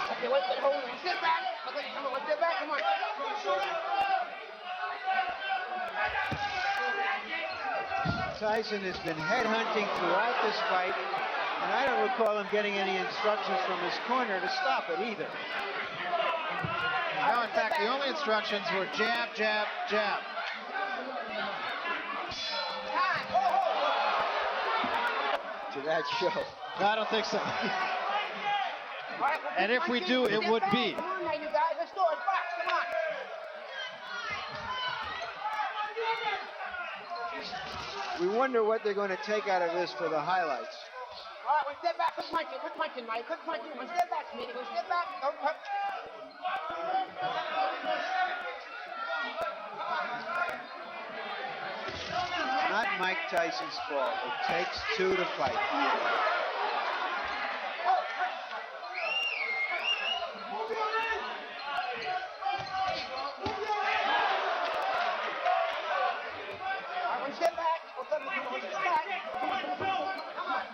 Okay, wait, hold on. Step back. Okay, come on, let's step back. Come on. Tyson has been headhunting throughout this fight, and I don't recall him getting any instructions from his corner to stop it either. No, in fact, the only instructions were jab, jab, jab. To that show. No, I don't think so. And if we do, it would be. Come on now, you guys. Let's go. It's box. Come on. We wonder what they're going to take out of this for the highlights. All right, one step back. Quick punching, Mike. Quick punching. One step back, Smitty. One step back. Don't touch. It's not Mike Tyson's fault. It takes two to fight.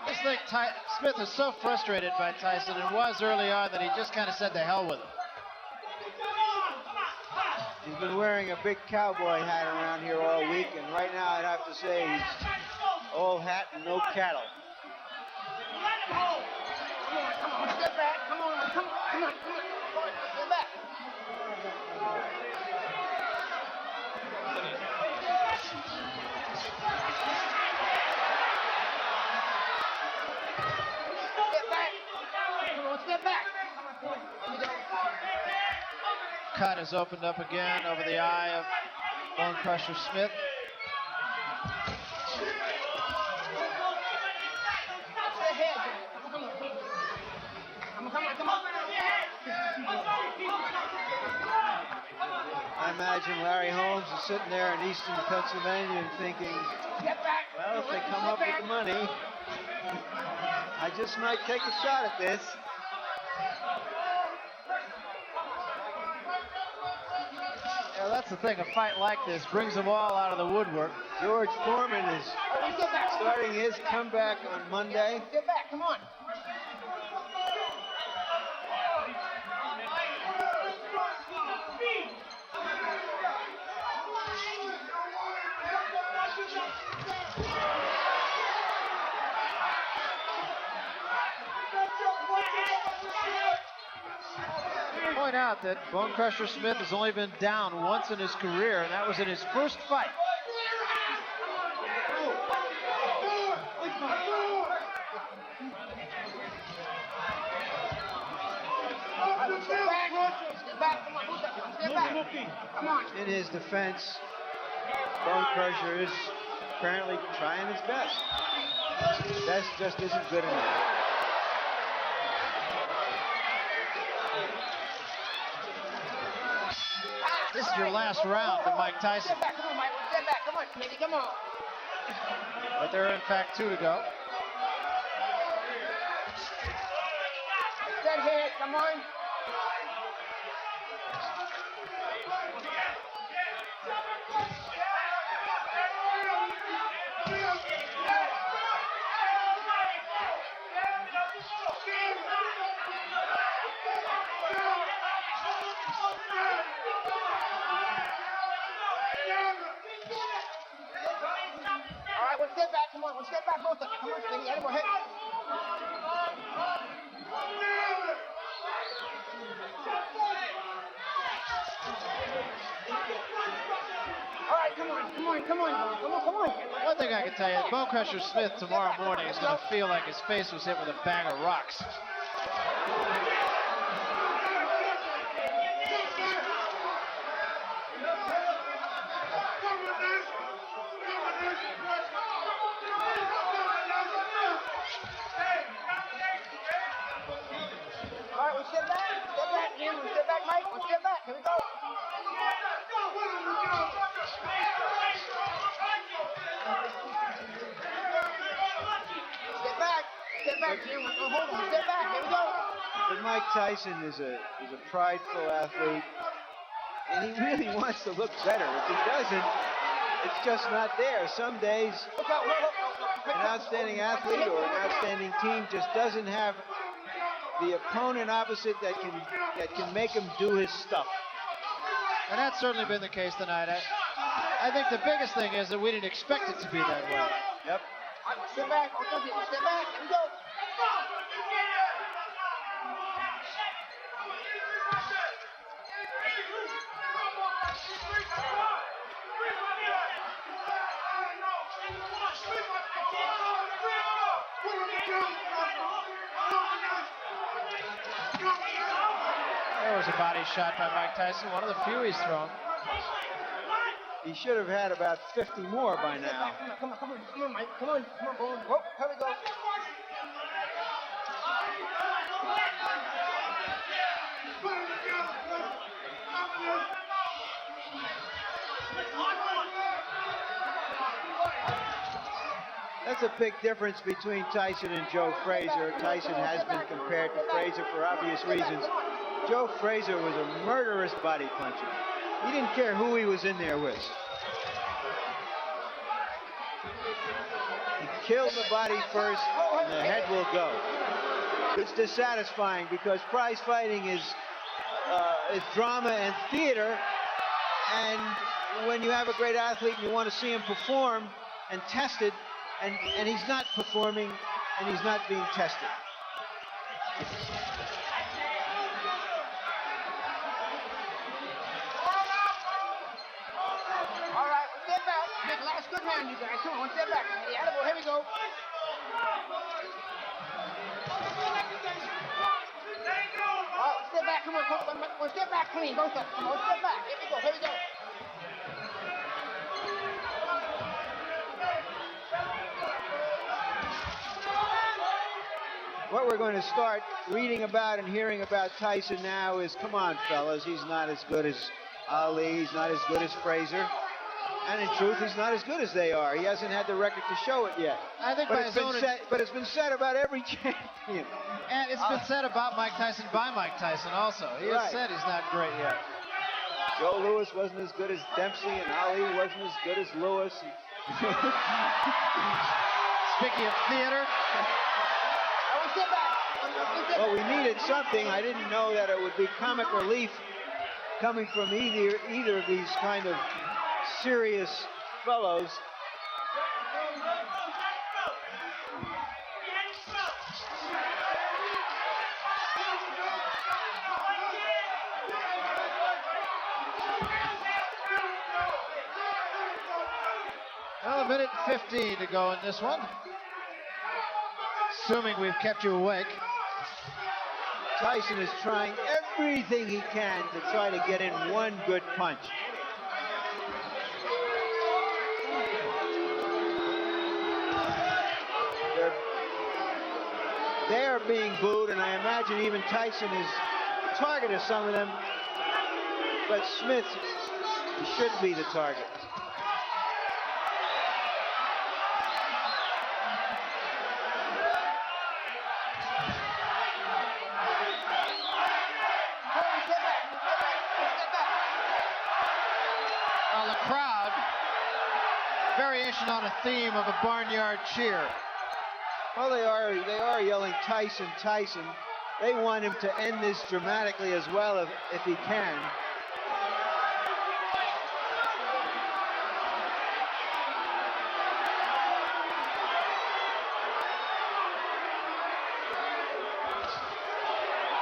I just think Smith is so frustrated by Tyson, and was early on, that he just kind of said to hell with him. He's been wearing a big cowboy hat around here all week, and right now I'd have to say he's all hat and no cattle. Come on, step back. Come on. Step back. Step back. Cut is opened up again over the eye of Bone Crusher Smith. Come on. I imagine Larry Holmes is sitting there in Eastern Pennsylvania and thinking, well, if they come up with the money, I just might take a shot at this. Yeah, that's the thing. A fight like this brings them all out of the woodwork. George Foreman is starting his comeback on Monday. Get back, come on. Point out that Bone Crusher Smith has only been down once in his career, and that was in his first fight. In his defense, Bone Crusher is apparently trying his best. Best just isn't good enough. This is your last round to Mike Tyson. Step back, come on, Mike. Step back, come on, Smitty, come on. But there are in fact 2 to go. Dead head, come on. All right, one step back, come on, one step back, both of you. Come on, Smitty, get him, head. All right, come on. One thing I can tell you, Bone Crusher Smith tomorrow morning is going to feel like his face was hit with a bag of rocks. All right, one step back, Jim, one step back, Mike, one step back, here we go. Step back, Jim, hold on, step back, here we go. But Mike Tyson is a prideful athlete, and he really wants to look better. If he doesn't, it's just not there. Some days, an outstanding athlete or an outstanding team just doesn't have the opponent opposite that can make him do his stuff. And that's certainly been the case tonight. I think the biggest thing is that we didn't expect it to be that way. Yep. Step back, step back, here we go. There was a body shot by Mike Tyson, one of the few he's thrown. He should have had about 50 more by now. Come on, Mike, come on, Boone. Whoop, here we go. That's a big difference between Tyson and Joe Frazier. Tyson has been compared to Frazier for obvious reasons. Joe Frazier was a murderous body puncher. He didn't care who he was in there with. He killed the body first, and the head will go. It's dissatisfying because prize fighting is drama and theater, and when you have a great athlete and you want to see him perform and tested, and he's not performing and he's not being tested. All right, one step back. Big last good round, you guys. Come on, one step back. Here we go. All right, step back. Come on, one step back clean. Both of them. Come on, one step back. Here we go. What we're going to start reading about and hearing about Tyson now is, come on, fellas, he's not as good as Ali's not as good as Frazier. And in truth, he's not as good as they are. He hasn't had the record to show it yet. I think but it's been said about every champion. And it's been said about Mike Tyson by Mike Tyson also. He has said he's not great yet. Joe Louis wasn't as good as Dempsey, and Ali wasn't as good as Louis. Speaking of theater. Well, we needed something. I didn't know that it would be comic relief coming from either of these kind of serious fellows. Well, a minute and 15 to go in this one. Assuming we've kept you awake. Tyson is trying everything he can to try to get in one good punch. They are being booed, and I imagine even Tyson is targeted some of them. But Smith should be the target. Well, the crowd, variation on a theme of a barnyard cheer. Well, they are yelling Tyson, Tyson. They want him to end this dramatically as well if he can.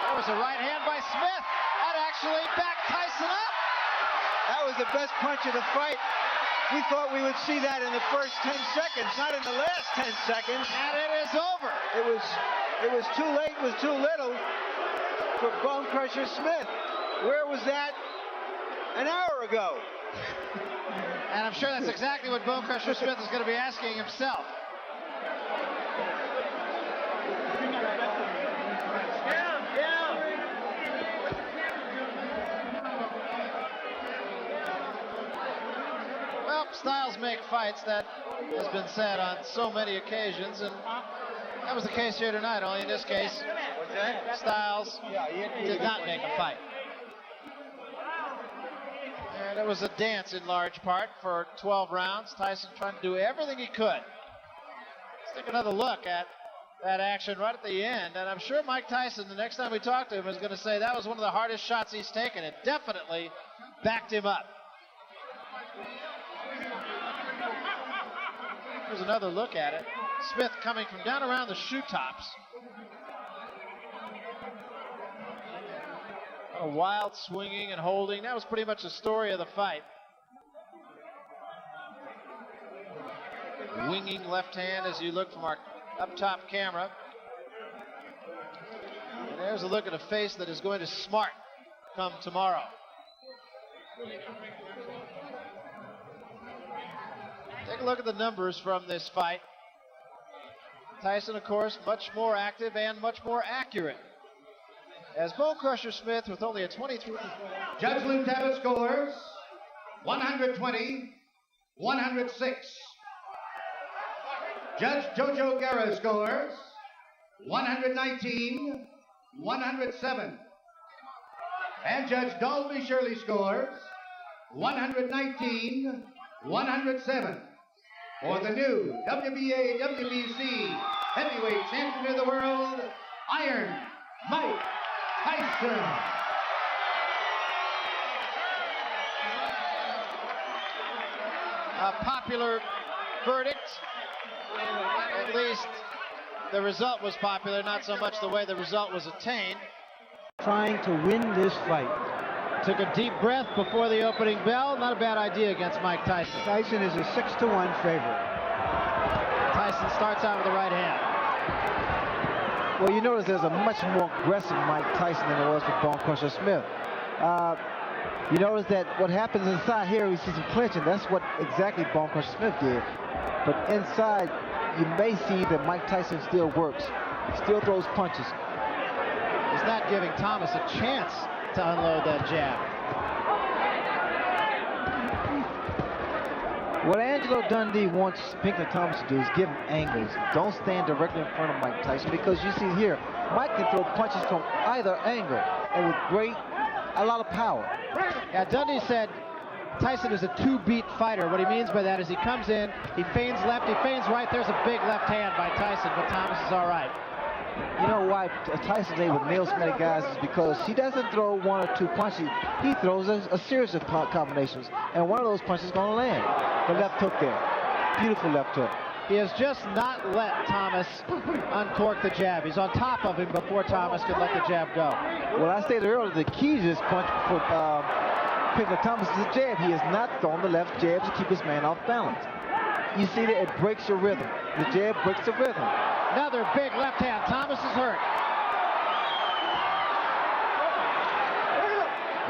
There was a right hand by Smith. That actually backed Tyson up. That was the best punch of the fight. We thought we would see that in the first 10 seconds, not in the last 10 seconds. And it is over. It was too late, it was too little for Bone Crusher Smith. Where was that an hour ago? And I'm sure that's exactly what Bone Crusher Smith is going to be asking himself. Well, styles make fights. That has been said on so many occasions, and that was the case here tonight, only in this case, styles did not make a fight. And it was a dance in large part for 12 rounds. Tyson trying to do everything he could. Let's take another look at that action right at the end, and I'm sure Mike Tyson, the next time we talk to him, is going to say that was one of the hardest shots he's taken. It definitely backed him up. Here's another look at it. Smith coming from down around the shoe tops. A wild swinging and holding. That was pretty much the story of the fight. Winging left hand as you look from our up top camera. And there's a look at a face that is going to smart come tomorrow. Take a look at the numbers from this fight. Tyson, of course, much more active and much more accurate. As Bone Crusher Smith with only a 23%. Judge Lou Tabbitt scores 120, 106. Judge Jojo Guerra scores 119, 107. And Judge Dalby Shirley scores 119, 107. For the new WBA, WBC heavyweight champion of the world, Iron Mike Tyson. A popular verdict. At least the result was popular, not so much the way the result was attained. Trying to win this fight. Took a deep breath before the opening bell. Not a bad idea against Mike Tyson. Tyson is a 6-1 favorite. Tyson starts out with the right hand. Well, you notice there's a much more aggressive Mike Tyson than there was with Bone Crusher Smith. You notice that what happens inside here, we see some clinching. That's what exactly Bone Crusher Smith did. But inside, you may see that Mike Tyson still works. He still throws punches. He's not giving Thomas a chance to unload that jab. What Angelo Dundee wants Pinkley Thomas to do is give him angles. Don't stand directly in front of Mike Tyson, because you see here, Mike can throw punches from either angle and with a lot of power. Yeah, Dundee said Tyson is a two-beat fighter. What he means by that is he comes in, he feigns left, he feigns right. There's a big left hand by Tyson, but Thomas is all right. You know why Tyson's able to nail so many guys is because he doesn't throw one or two punches. He throws a series of combinations, and one of those punches is going to land. The left hook there. Beautiful left hook. He has just not let Thomas uncork the jab. He's on top of him before Thomas could let the jab go. Well, I stated earlier, the key to this punch for Pinkley Thomas is the jab. He has not thrown the left jab to keep his man off balance. You see that it breaks your rhythm. The jab breaks the rhythm. Another big left hand. Thomas is hurt.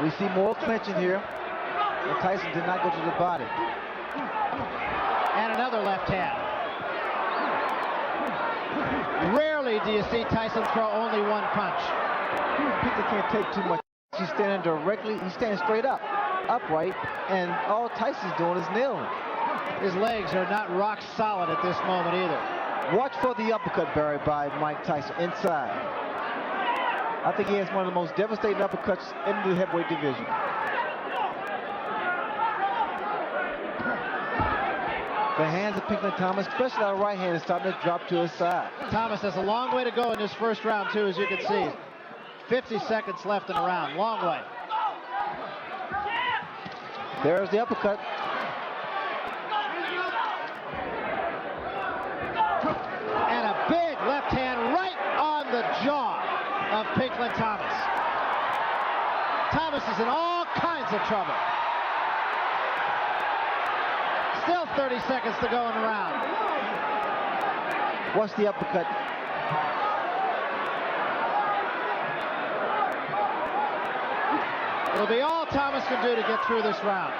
We see more clinching here. And Tyson did not go to the body. And another left hand. Rarely do you see Tyson throw only one punch. Pinkley can't take too much. He's standing directly, he's standing straight up, upright, and all Tyson's doing is nailing. His legs are not rock solid at this moment either. Watch for the uppercut, Barry, by Mike Tyson inside. I think he has one of the most devastating uppercuts in the heavyweight division. The hands of Pinkley Thomas, especially our right hand, is starting to drop to his side. Thomas has a long way to go in this first round, too, as you can see. 50 seconds left in the round. Long way. There's the uppercut. And a big left hand right on the jaw of Pinkley Thomas. Thomas is in all kinds of trouble. Still 30 seconds to go in the round. Watch the uppercut. It'll be all Thomas can do to get through this round.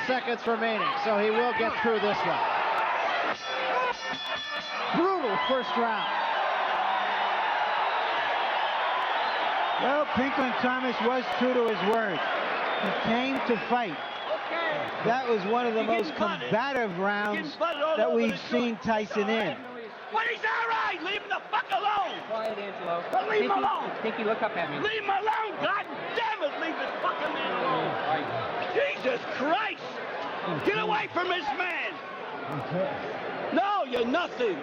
Seconds remaining, so he will get through this one. Brutal first round. Well, Pinkley Thomas was true to his word. He came to fight. That was one of the most combative rounds that we've seen Tyson in. But he's all right. Leave him the fuck alone. Quiet, Angelo. But leave him alone. Pinky, look up at me. Leave him alone. God damn it. Leave this fucking man alone. Jesus Christ. Get away from this man. No, you're nothing.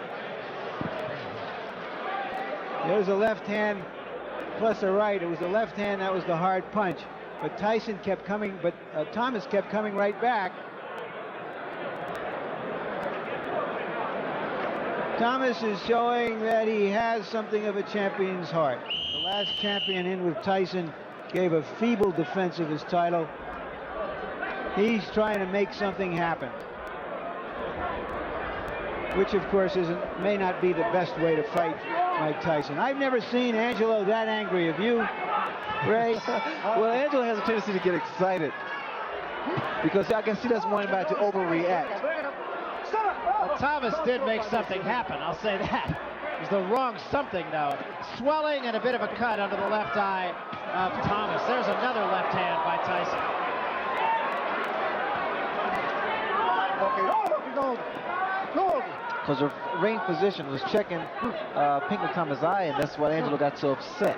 There's a left hand plus a right. It was the left hand that was the hard punch. But Tyson kept coming, but Thomas kept coming right back. Thomas is showing that he has something of a champion's heart. The last champion in with Tyson gave a feeble defense of his title. He's trying to make something happen, which of course may not be the best way to fight Mike Tyson. I've never seen Angelo that angry. Have you, Ray? Well, Angelo has a tendency to get excited because I can see that's one about to overreact. Well, Thomas did make something happen, I'll say that. It was the wrong something, though. Swelling and a bit of a cut under the left eye of Thomas. There's another left hand by Tyson. Because the ring position was checking Pinkley Thomas' eye, and that's why Angelo got so upset.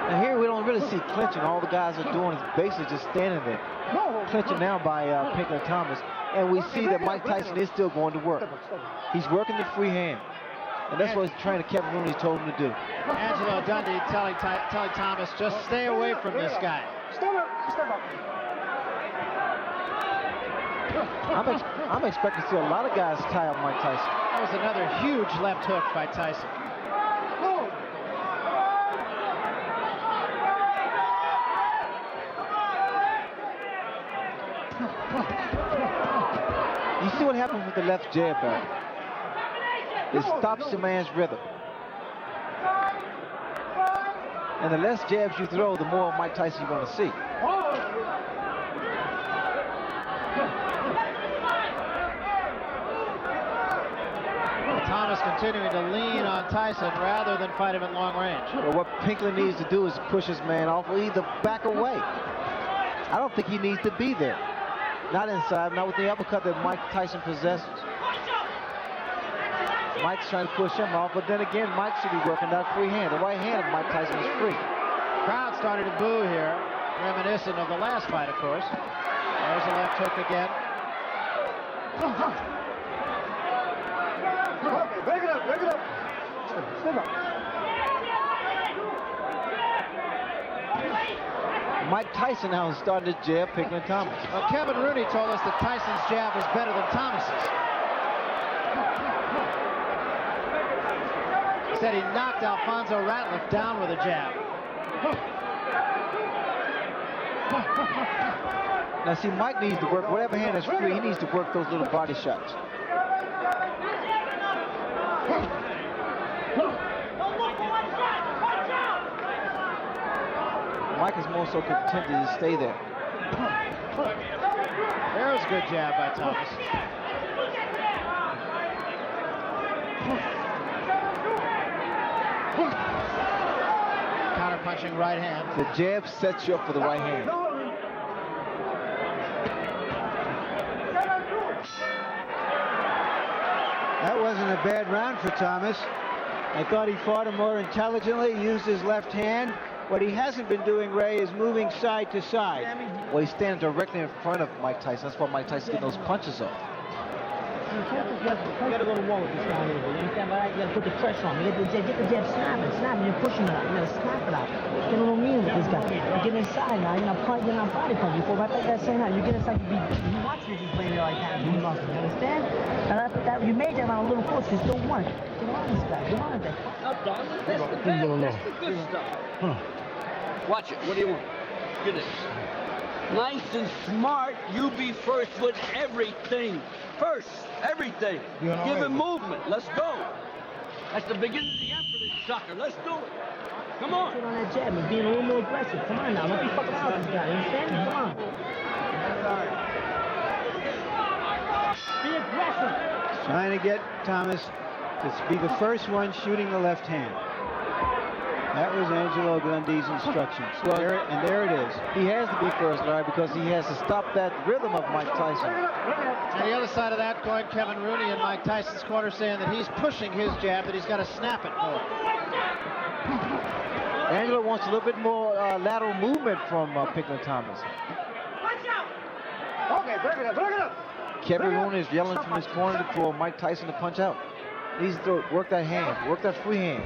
Now here we don't really see clinching. All the guys are doing is basically just standing there. Clinching now by Pinkley Thomas, and we see that Mike Tyson is still going to work. He's working the free hand. And that's what he's trying to Kevin Rooney told him to do. Angelo Dundee telling Thomas, just stay away from this guy. I'm expecting to see a lot of guys tie up Mike Tyson. That was another huge left hook by Tyson. You see what happens with the left jab back? It stops the man's rhythm. And the less jabs you throw, the more Mike Tyson you're going to see. Thomas continuing to lean on Tyson rather than fight him at long range. Well, what Pinkley needs to do is push his man off or either back away. I don't think he needs to be there. Not inside, not with the uppercut that Mike Tyson possesses. Mike's trying to push him off, but then again, Mike should be working that free hand. The right hand of Mike Tyson is free. Crowd started to boo here, reminiscent of the last fight, of course. There's a left hook again. Okay, break it up, break it up. Step up. Mike Tyson now is starting to jab Pinkley Thomas. Well, Kevin Rooney told us that Tyson's jab was better than Thomas's. He said he knocked Alfonso Ratliff down with a jab. Now see, Mike needs to work, whatever hand is free, he needs to work those little body shots. Mike is more so contented to stay there. There's a good jab by Thomas. Counter punching right hand. The jab sets you up for the right hand. That wasn't a bad round for Thomas. I thought he fought him more intelligently, used his left hand. What he hasn't been doing, Ray, is moving side to side. Well, he's standing directly in front of Mike Tyson. That's why Mike Tyson getting those punches off. You gotta go to war with this guy here, you understand? But you gotta put the pressure on him. Get the jab snapping, you're pushing it out. You gotta snap it out. Get a little mean with this guy. You get inside now, you're not body punch. You fall right back that same out. You get inside, you watch me just lay there like that, you muscle, you understand? And you made that round a little close, you still won. Get on this guy, get on this guy. That's the good stuff. Watch it. What do you want? Get it. Nice and smart. You be first with everything. First, everything. Give him movement. Let's go. That's the beginning of the end for this sucker. Let's do it. Come on. Put on that jab and being a little more aggressive. Come on now. Don't be fucking out with this guy. You understand? Come on. Be aggressive. Trying to get Thomas to be the first one shooting the left hand. That was Angelo Gundy's instructions. Well, and there it is. He has to be first, Larry, because he has to stop that rhythm of Mike Tyson. On the other side of that coin, Kevin Rooney in Mike Tyson's corner saying that he's pushing his jab, that he's got to snap it more. Angelo wants a little bit more lateral movement from Pinkley Thomas. Okay, break it up, break it up. Kevin Rooney is yelling from his corner for Mike Tyson to punch out. He needs to work that hand, work that free hand.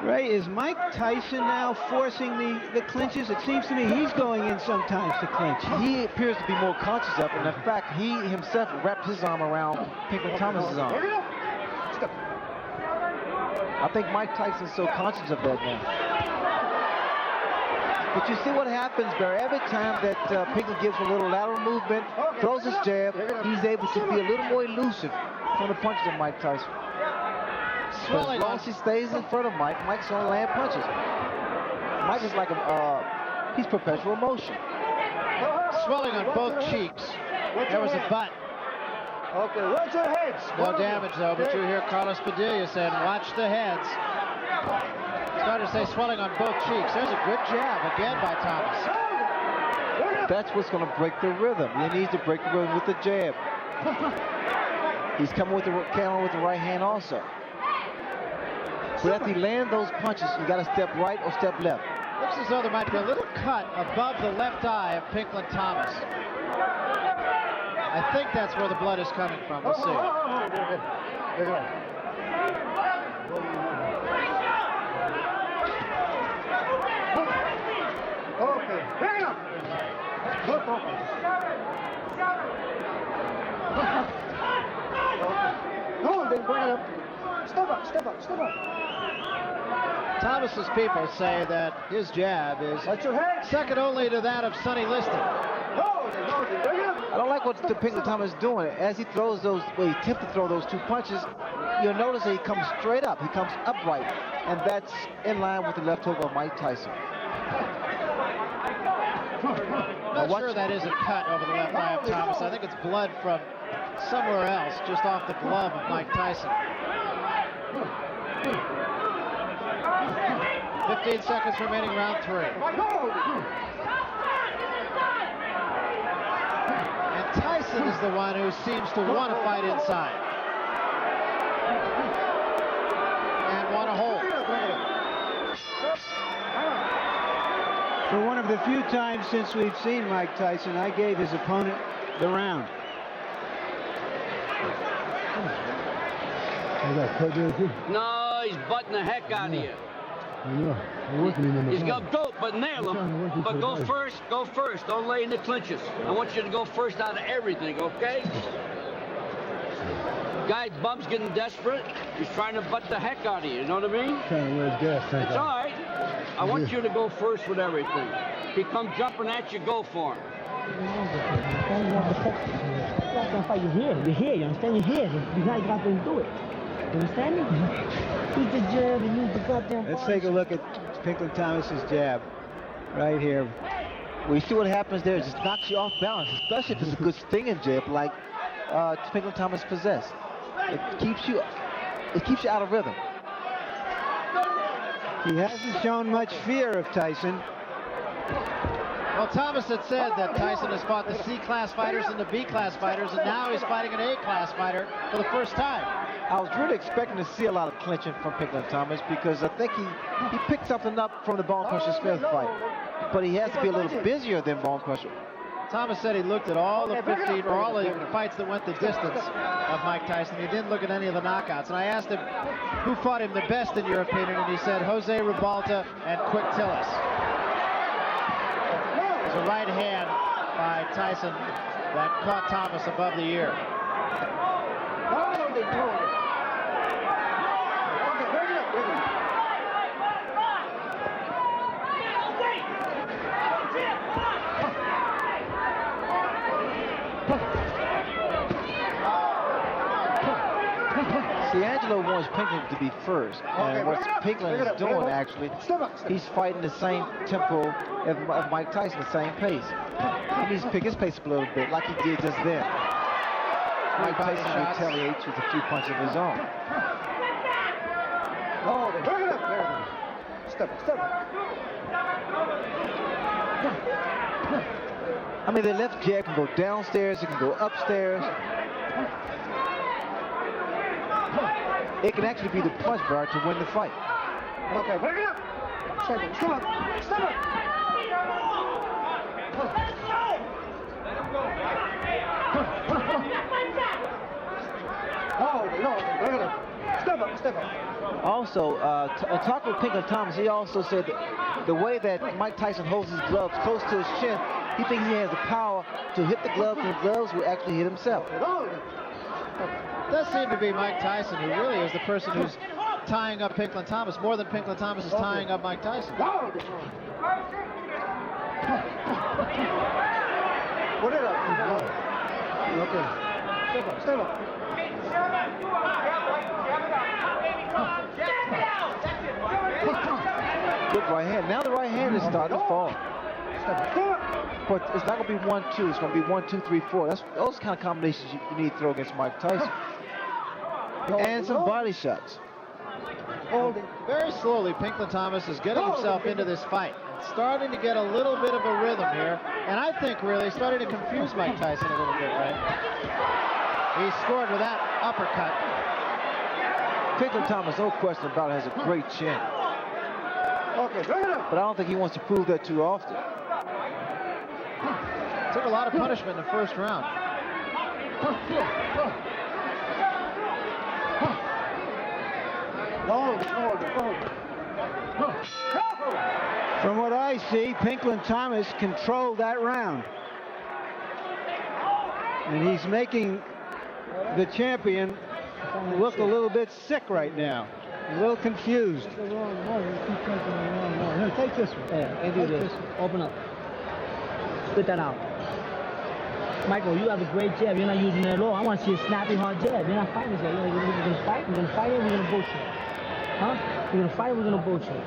Ray, is Mike Tyson now forcing the clinches? It seems to me he's going in sometimes to clinch. He appears to be more conscious of it, and in fact, he himself wrapped his arm around Pinkley Thomas's arm. I think Mike Tyson's so conscious of that now. But you see what happens, Barry. Every time that Pinkley gives a little lateral movement, throws his jab, he's able to be a little more elusive from the punches of Mike Tyson. As long as he stays in front of Mike, Mike's gonna land punches. Mike is like he's perpetual motion. Swelling on both cheeks. There was a butt. Okay, watch your heads. No damage though, but you hear Carlos Padilla saying, watch the heads. Started to say swelling on both cheeks. There's a good jab again by Thomas. That's what's going to break the rhythm. He needs to break the rhythm with the jab. He's coming with the right hand also. But after he lands those punches, you got to step right or step left. Looks as though there might be a little cut above the left eye of Pinkley Thomas. I think that's where the blood is coming from. We'll see. Okay, bring it up. Look open. No, then bring it up. Step up, step up, step up. Thomas's people say that his jab is second only to that of Sonny Liston. I don't like what Pinklon Thomas is doing. As he throws those, well, he attempts to throw those two punches, you'll notice that he comes straight up. He comes upright, and that's in line with the left hook of Mike Tyson. I'm not sure that is a cut over the left eye of Thomas. I think it's blood from somewhere else, just off the glove of Mike Tyson. 15 seconds remaining, round 3. And Tyson is the one who seems to want to fight inside. And want to hold. For one of the few times since we've seen Mike Tyson, I gave his opponent the round. No, he's butting the heck out of you. He's gonna go, but nail him. But go first, go first. Don't lay in the clinches. I want you to go first out of everything, okay? Guy's bum's getting desperate. He's trying to butt the heck out of you, you know what I mean? It's all right. I want you to go first with everything. If he comes jumping at you, go for him. You're here, you understand? You're here. You got to do it. You understand me? Use the jab and use the goddamn. Let's take a look at Pinklon Thomas's jab right here. Well, you see what happens there? It just knocks you off balance, especially if it's a good stinging jab like Pinklon Thomas possessed. It keeps you out of rhythm. He hasn't shown much fear of Tyson. Well, Thomas had said that Tyson has fought the C-class fighters and the B-class fighters, and now he's fighting an A-class fighter for the first time. I was really expecting to see a lot of clinching from Pinklon Thomas because I think he picked something up from the Bone Crusher Smith fight. But he has to be a little busier than Bone Crusher. Thomas said he looked at all the 15 or all the fights that went the distance of Mike Tyson. He didn't look at any of the knockouts. And I asked him who fought him the best in your opinion, and he said Jose Ribalta and Quick Tillis. It was a right hand by Tyson that caught Thomas above the ear. See, Angelo wants Pinklon to be first, and what Pinklon is doing actually, he's fighting the same tempo as Mike Tyson, the same pace. He needs to pick his pace up a little bit, like he did just then. Mike Tyson retaliates with a few punches of his own. I mean, the left jab can go downstairs, it can go upstairs. It can actually be the punch bar to win the fight. Okay, break it up. Step up. Oh, no, break it up. Step up. Also, talking with Pinklon Thomas, he also said that the way that Mike Tyson holds his gloves close to his chin, he thinks he has the power to hit the gloves, and the gloves will actually hit himself. It does seem to be Mike Tyson who really is the person who's tying up Pinklon Thomas more than Pinklon Thomas is tying up Mike Tyson. Put it up. Okay. Step up. Good right hand. Now the right hand is starting to fall. But it's not going to be 1-2. It's going to be 1-2-3-4. That's those kind of combinations you need to throw against Mike Tyson. And some body shots. Very slowly, Pinklon Thomas is getting himself into this fight. Starting to get a little bit of a rhythm here. And I think really starting to confuse Mike Tyson a little bit, right? He scored with that uppercut. Pinklon Thomas, no question about it, has a great chin. Okay, bring it up. But I don't think he wants to prove that too often. Took a lot of punishment in the first round. From what I see, Pinklon Thomas controlled that round. And he's making the champion look a little bit sick right now. A little confused. Here, take this one. Yeah, do this. Open up. Spit that out. Michael, you have a great jab. You're not using it at all. I want to see a snappy, hard jab. You're not fighting this yet. We're going to fight. We're going to fight it. We're going to bullshit. Huh? We're going to fight. We're going to bullshit.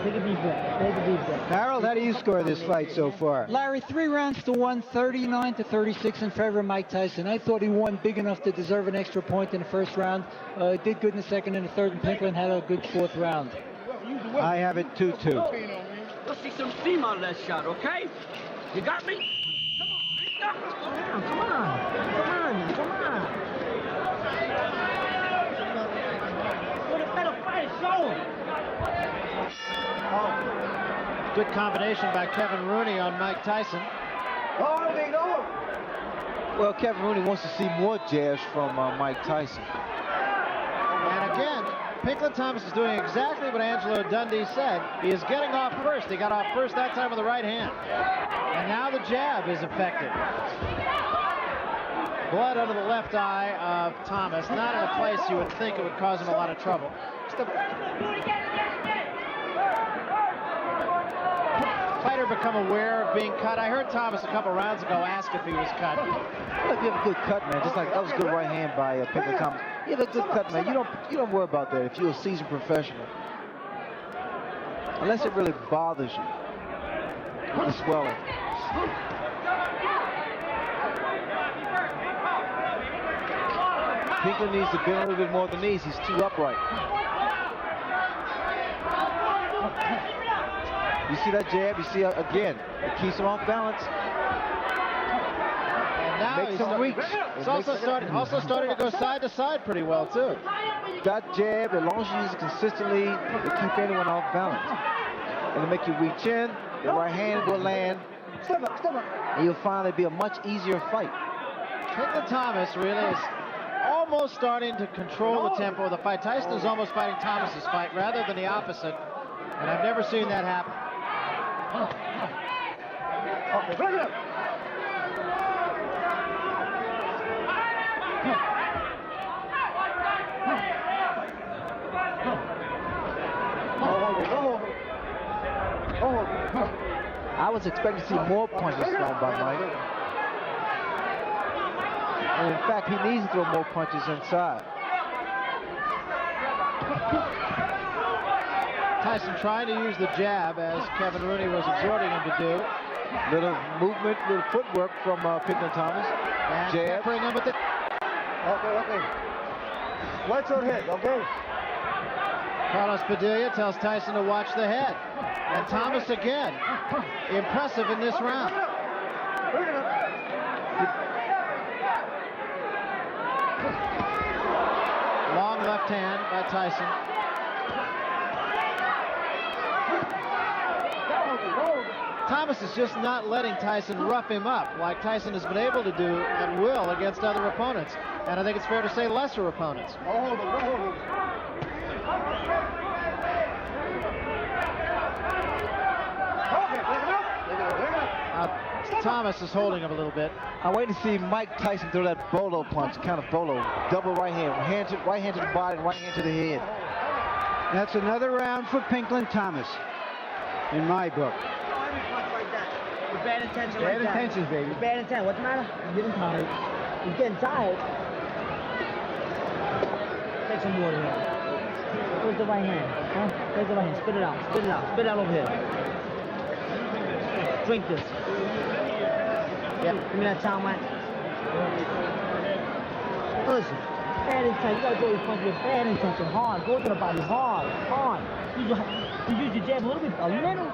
Take a deep breath. Take a deep breath. Harold, how do you score this fight so far? Larry, 3 rounds to 1, 39-36 in favor of Mike Tyson. I thought he won big enough to deserve an extra point in the first round. Did good in the second and the third, and Pinklin had a good fourth round. I have it 2-2. Let's see some steam out of that shot, okay? You got me? Come on. What a better fight, show him. Good combination by Kevin Rooney on Mike Tyson. Well, Kevin Rooney wants to see more jabs from Mike Tyson. And again, Pinklin Thomas is doing exactly what Angelo Dundee said. He is getting off first. He got off first that time with the right hand. And now the jab is effective. Blood under the left eye of Thomas. Not in a place you would think it would cause him a lot of trouble. Fighter become aware of being cut. I heard Thomas a couple rounds ago ask if he was cut. Well, if you have a good cut, man, just like that was a good right hand by Pinklin Thomas. You have a good cut, man. You don't worry about that if you're a seasoned professional. Unless it really bothers you. The swelling. Pinklin needs to bend a little bit more than these. He's too upright. You see that jab? You see again? It keeps him off balance. And now makes him reach. It's also starting to go side to side pretty well too. That jab, as long as you use it consistently, it keep anyone off balance. It'll make you reach in. The right hand will land. And you'll find it'll be a much easier fight. Pinklin Thomas really is almost starting to control the tempo of the fight. Tyson is almost fighting Thomas's fight rather than the opposite. And I've never seen that happen. I was expecting to see more punches thrown by Mike. And in fact, he needs to throw more punches inside. Tyson trying to use the jab as Kevin Rooney was exhorting him to do. Little movement, little footwork from Pinklin Thomas. And Jab. peppering him with the... Okay. Watch your head, okay? Carlos Padilla tells Tyson to watch the head. And Thomas again, impressive in this round. Long left hand by Tyson. Thomas is just not letting Tyson rough him up like Tyson has been able to do at will against other opponents. And I think it's fair to say lesser opponents. Thomas is holding him a little bit. I'm waiting to see Mike Tyson throw that bolo punch, kind of bolo, double right hand right hand to the body, right hand to the head. That's another round for Pinklin Thomas, in my book. With bad intentions Bad intentions, baby. With bad intent. What's the matter? He's getting tired. He's getting tired. Take some water here. Where's the right hand? Huh? Where's the right hand? Spit it out. Spit it out. Spit it out over here. Drink this. Yeah. Give me that towel, man. Listen. Bad intent. You gotta go with punch with bad intention. Hard. Go to the body. Hard. You use your jab a little.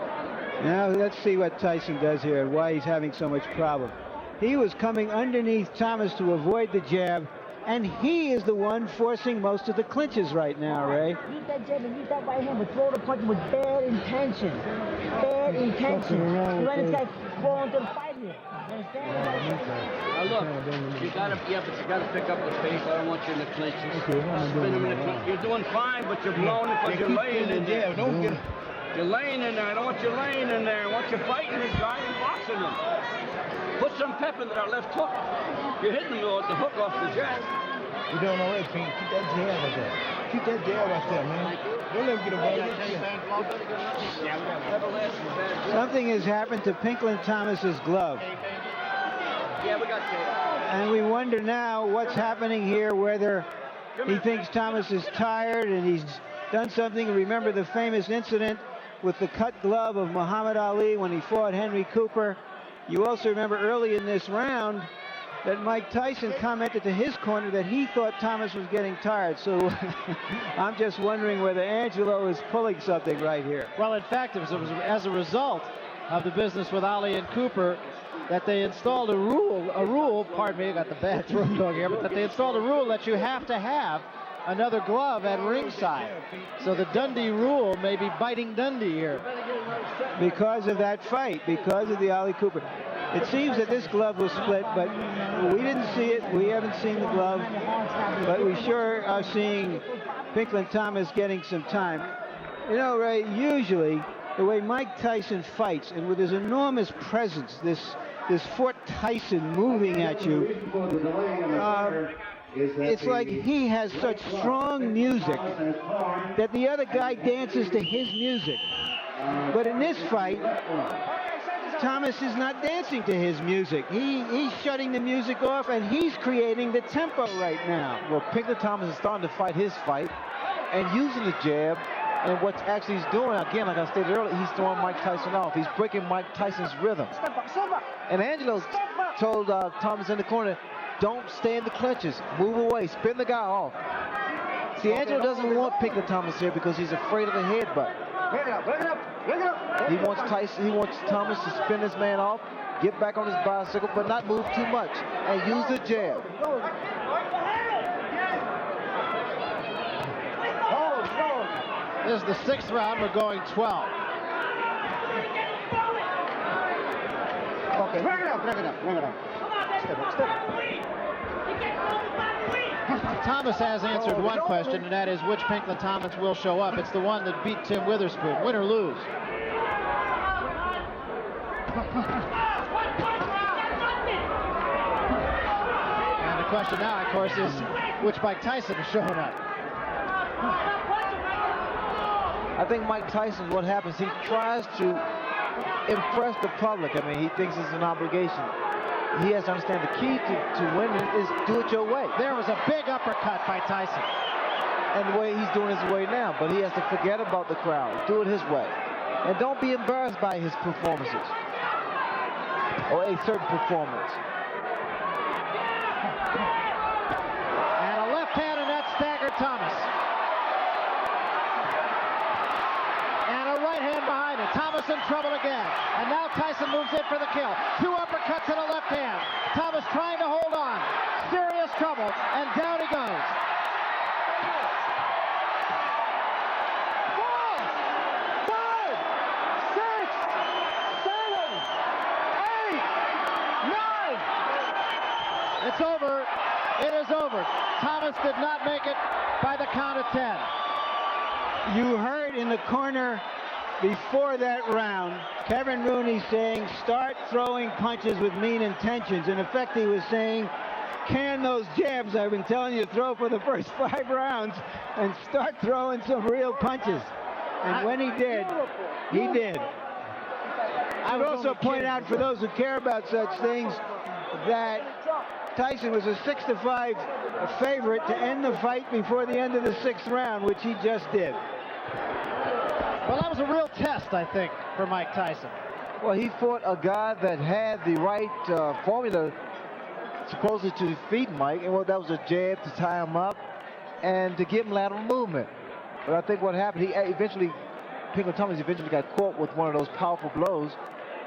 Now let's see what Tyson does here and why he's having so much problem. He was coming underneath Thomas to avoid the jab, and he is the one forcing most of the clinches right now, Ray. Use that jab and use that right hand, but throw the punch with bad intention. Bad intention. You let this guy fall into the fight here. You understand? Now look, you gotta pick up the pace. I don't want you in the clinches. Spin them in the clinch. You're doing fine, but you're blowing it because you're laying in there. You're laying in there. I don't want you laying in there. I want you fighting this guy and boxing him. Put some pep into that left hook. You're hitting him with the hook off the jab. You don't know that, Pink. Keep that jab right there. Keep that jab right there, man. Don't let him get away. Something has happened to Pinklin Thomas's glove. Yeah, we got And we wonder now what's happening here, whether he thinks Thomas is tired and he's done something. Remember the famous incident with the cut glove of Muhammad Ali when he fought Henry Cooper. You also remember early in this round that Mike Tyson commented to his corner that he thought Thomas was getting tired. So I'm just wondering whether Angelo is pulling something right here. Well, in fact, it was as a result of the business with Ali and Cooper that they installed a rule, pardon me, I got the bad throat dog here, but that they installed a rule that you have to have another glove at ringside. So the Dundee rule may be biting Dundee here. Because of that fight, because of the Ali Cooper. It seems that this glove was split, but we didn't see it. We haven't seen the glove, but we sure are seeing Pinklin Thomas getting some time. You know, Ray, usually the way Mike Tyson fights, and with his enormous presence, this Fort Tyson moving at you, it's like he has such strong music that the other guy dances to his music. But in this fight, Thomas is not dancing to his music. He's shutting the music off, and he's creating the tempo right now. Well, Pinklin Thomas is starting to fight his fight and using the jab. And what actually he's doing, again, like I stated earlier, he's throwing Mike Tyson off. He's breaking Mike Tyson's rhythm. And Angelo's told Thomas in the corner, don't stay in the clinches. Move away. Spin the guy off. See, Angelo doesn't want Pinklin Thomas here because he's afraid of the headbutt. He wants Thomas to spin this man off, get back on his bicycle, but not move too much, and use the jab. This is the 6th round. We're going 12. Okay, bring it up. Step up. Thomas has answered one question, and that is which Pinklin Thomas will show up. It's the one that beat Tim Witherspoon, win or lose. And the question now, of course, is which Mike Tyson is showing up. I think Mike Tyson, what happens, he tries to impress the public. I mean, he thinks it's an obligation. He has to understand the key to winning is do it your way. There was a big uppercut by Tyson. And the way he's doing his way now, but he has to forget about the crowd. Do it his way. And don't be embarrassed by his performances. Or a certain performance. And a left hand, and that staggered Thomas. Behind it. Thomas in trouble again. And now Tyson moves in for the kill. 2 uppercuts and a left hand. Thomas trying to hold on. Serious trouble. And down he goes. 4, 5, 6, 7, 8, 9. It's over. It is over. Thomas did not make it by the count of 10. You heard in the corner before that round, Kevin Rooney saying, start throwing punches with mean intentions. In effect, he was saying, can those jabs I've been telling you to throw for the first 5 rounds and start throwing some real punches. And when he did, he did. I would also point out for those who care about such things that Tyson was a 6-5 favorite to end the fight before the end of the 6th round, which he just did. Well, that was a real test, I think, for Mike Tyson. Well, he fought a guy that had the right formula supposedly to defeat Mike, and well, that was a jab to tie him up and to give him lateral movement. But I think what happened, Pinklin Thomas eventually got caught with one of those powerful blows,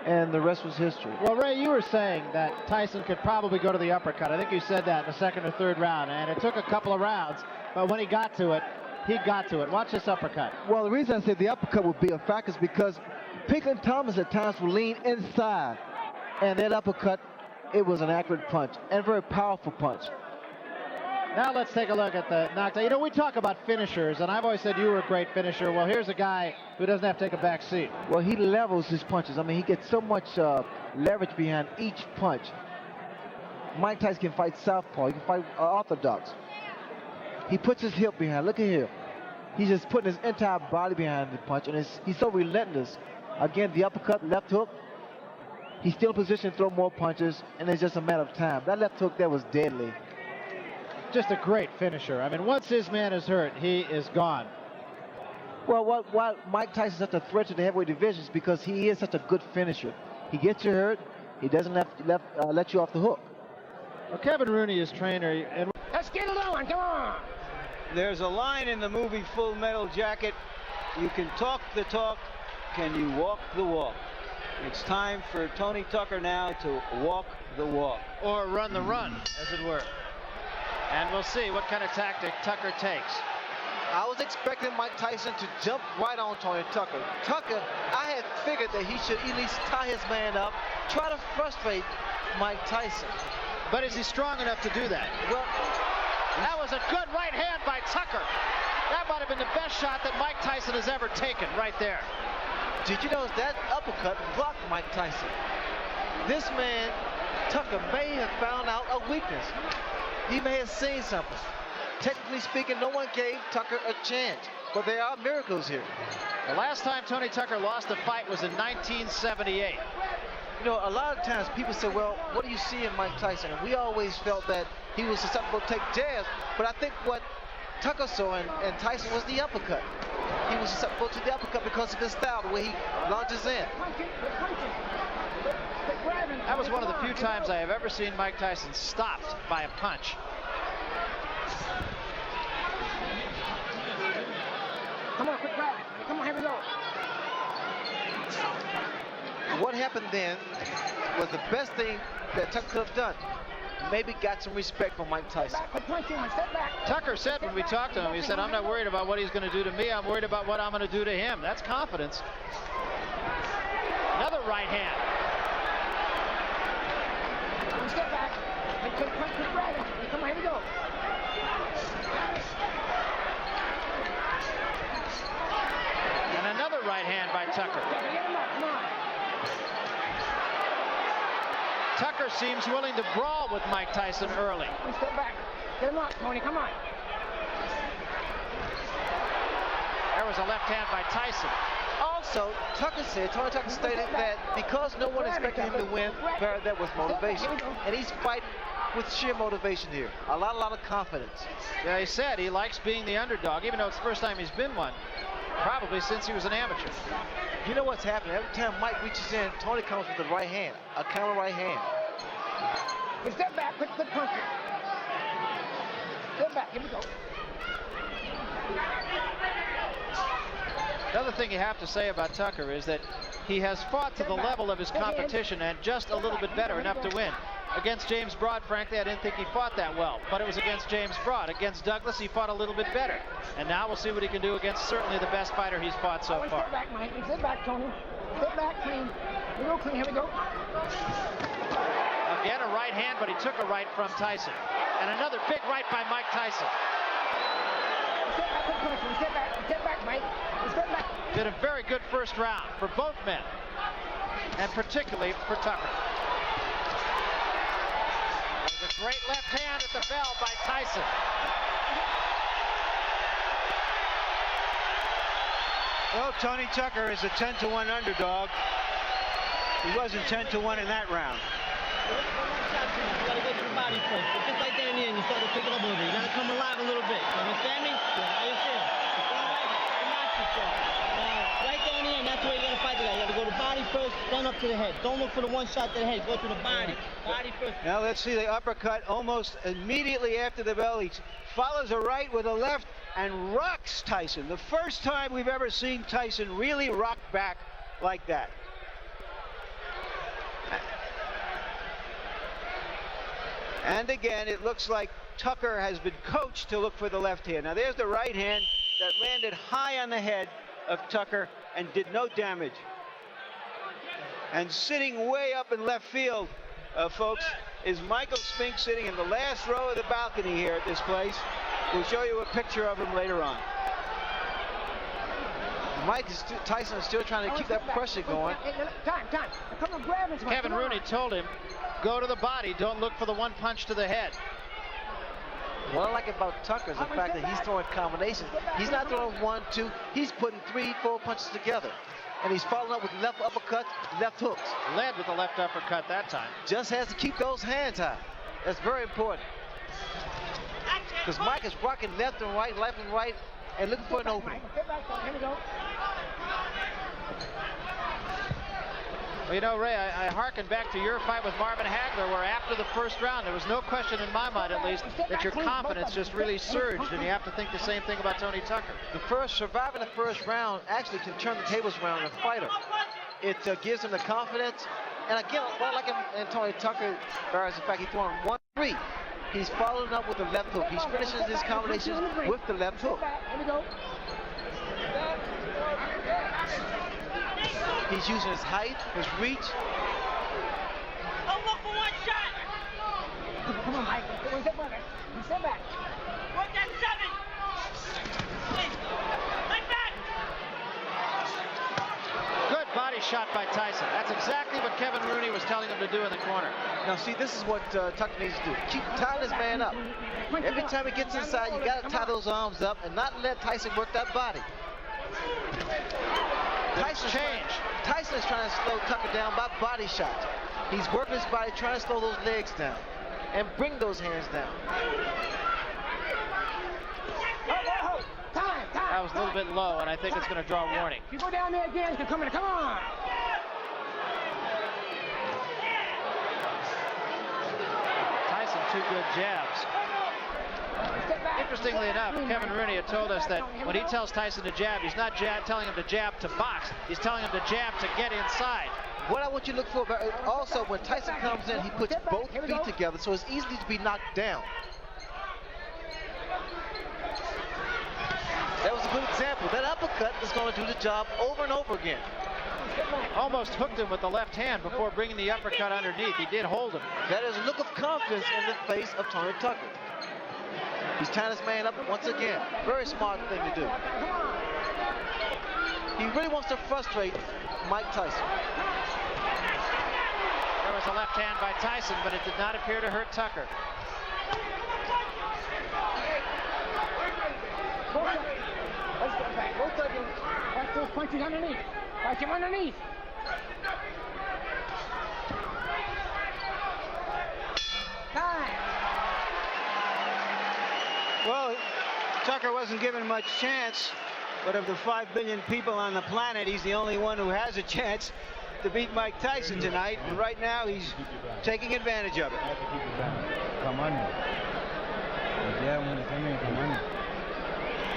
and the rest was history. Well, Ray, you were saying that Tyson could probably go to the uppercut. I think you said that in the 2nd or 3rd round, and it took a couple of rounds, but when he got to it, he got to it. Watch this uppercut. Well, the reason I said the uppercut would be a factor is because Pinklin Thomas at times will lean inside, and that uppercut, it was an accurate punch and a very powerful punch. Now let's take a look at the knockdown. You know, we talk about finishers, and I've always said you were a great finisher. Well, here's a guy who doesn't have to take a back seat. Well, he levels his punches. I mean, he gets so much leverage behind each punch. Mike Tyson can fight southpaw. He can fight orthodox. He puts his hip behind. Look at here. He's just putting his entire body behind the punch, and he's so relentless. Again, the uppercut, left hook. He's still in position to throw more punches, and it's just a matter of time. That left hook there was deadly. Just a great finisher. I mean, once this man is hurt, he is gone. Well, why Mike Tyson's such a threat to the heavyweight division is because he is such a good finisher. He gets you hurt. He doesn't let you off the hook. Well, Kevin Rooney is trainer. And Let's get it on, come on. There's a line in the movie Full Metal Jacket. You can talk the talk, can you walk the walk? It's time for Tony Tucker now to walk the walk. Or run the run, as it were. And we'll see what kind of tactic Tucker takes. I was expecting Mike Tyson to jump right on Tony Tucker. I had figured that he should at least tie his man up, try to frustrate Mike Tyson. But is he strong enough to do that? Well, that was a good right hand by Tucker. That might have been the best shot that Mike Tyson has ever taken right there. Did you notice that uppercut blocked Mike Tyson? This man, Tucker, may have found out a weakness. He may have seen something. Technically speaking, no one gave Tucker a chance, but there are miracles here. The last time Tony Tucker lost a fight was in 1978. You know, a lot of times people say, well, what do you see in Mike Tyson? And we always felt that he was susceptible to take jabs, but I think what Tucker saw in Tyson was the uppercut. He was susceptible to the uppercut because of his style, the way he launches in. That was one of the few times I have ever seen Mike Tyson stopped by a punch. Come on, quick grab. Come on, here we go. What happened then was the best thing that Tucker could have done. Maybe got some respect from Mike Tyson. Tucker said when we talked to him, he said, I'm not worried about what he's going to do to me. I'm worried about what I'm going to do to him. That's confidence. Another right hand. Step back. Quick grab. Come on, here we go. And another right hand by Tucker. Tucker seems willing to brawl with Mike Tyson early. Step back. Get him up, Tony. Come on. There was a left hand by Tyson. Also, Tony Tucker stated that because no one expected him to win, that was motivation. And he's fighting with sheer motivation here. A lot of confidence. Yeah, he said he likes being the underdog, even though it's the first time he's been one. Probably since he was an amateur. You know what's happening? Every time Mike reaches in, Tony comes with the right hand, a counter right hand. Step back, quick punch. Step back, here we go. Another thing you have to say about Tucker is that he has fought to the level of his competition and just a little bit better, enough to win. Against James Broad, frankly, I didn't think he fought that well, but it was against James Broad. Against Douglas, he fought a little bit better. And now we'll see what he can do against certainly the best fighter he's fought so far. Step back, Mike. Step back, Tony. Step back, clean. Here we go, clean. Here we go. Again, a right hand, but he took a right from Tyson. And another big right by Mike Tyson. Step back, Mike. Step back. Did a very good first round for both men, and particularly for Tucker. There's a great left hand at the bell by Tyson. Well, Tony Tucker is a 10-1 underdog. He wasn't 10-1 in that round. You gotta go to the body first. But just like that in the end, you start to pick it up a little bit. You gotta come alive a little bit. You understand me? Yeah, how you feel? You feel right? Relax yourself. Right there in the end, that's where you gotta fight the guy. You gotta go to the body first, then up to the head. Don't look for the one shot to the head. Go to the body. Body first. Now let's see the uppercut almost immediately after the bell. He follows a right with a left and rocks Tyson. The first time we've ever seen Tyson really rock back like that. And again, it looks like Tucker has been coached to look for the left hand. Now there's the right hand that landed high on the head of Tucker and did no damage. And sitting way up in left field, folks, is Michael Spink, sitting in the last row of the balcony here at this place. We'll show you a picture of him later on. Tyson is still trying to keep that pressure going. Time. Come on, grab him. Kevin Rooney told him, go to the body, don't look for the one punch to the head. What I like about Tucker is the fact that he's throwing combinations. He's not throwing 1, 2. He's putting 3, 4 punches together. And he's following up with left uppercuts, left hooks. Led with the left uppercut that time. Just has to keep those hands high. That's very important. Because Mike is rocking left and right, and looking for an opening. Well, you know, Ray, I hearken back to your fight with Marvin Hagler, where after the first round, there was no question in my mind, at least, that your confidence just really surged, and you have to think the same thing about Tony Tucker. Surviving the first round actually can turn the tables around in a fighter. It gives him the confidence. And again, what I like in Tony Tucker is the fact he's throwing 1, 3. He's following up with the left hook. He's finishing his combinations with the left hook. He's using his height, his reach. Don't look for one shot. Come on, Mike. Step back. Work that 7. Like that. Good body shot by Tyson. That's exactly what Kevin Rooney was telling him to do in the corner. Now, see, this is what Tucker needs to do. Keep tying this man up. Every time he gets inside, you got to tie those arms up and not let Tyson work that body. Tyson is trying to slow Tucker down by body shots. He's working his body, trying to slow those legs down and bring those hands down. That was a little bit low, and I think it's going to draw a warning. You go down there again, come on. Tyson, 2 good jabs. Interestingly enough, Kevin Rooney had told us that when he tells Tyson to jab, he's not telling him to jab to box. He's telling him to jab to get inside. What I want you to look for, also when Tyson comes in, he puts both feet together, so it's easy to be knocked down. That was a good example. That uppercut is going to do the job over and over again. Almost hooked him with the left hand before bringing the uppercut underneath. He did hold him. That is a look of confidence in the face of Tony Tucker. He's tying his man up once again. Very smart thing to do. He really wants to frustrate Mike Tyson. There was a left hand by Tyson, but it did not appear to hurt Tucker. Watch those punches underneath. Watch him underneath. Well, Tucker wasn't given much chance, but of the 5 billion people on the planet, he's the only one who has a chance to beat Mike Tyson tonight, and right now he's taking advantage of it. Come on. Yeah, when you come in, come on.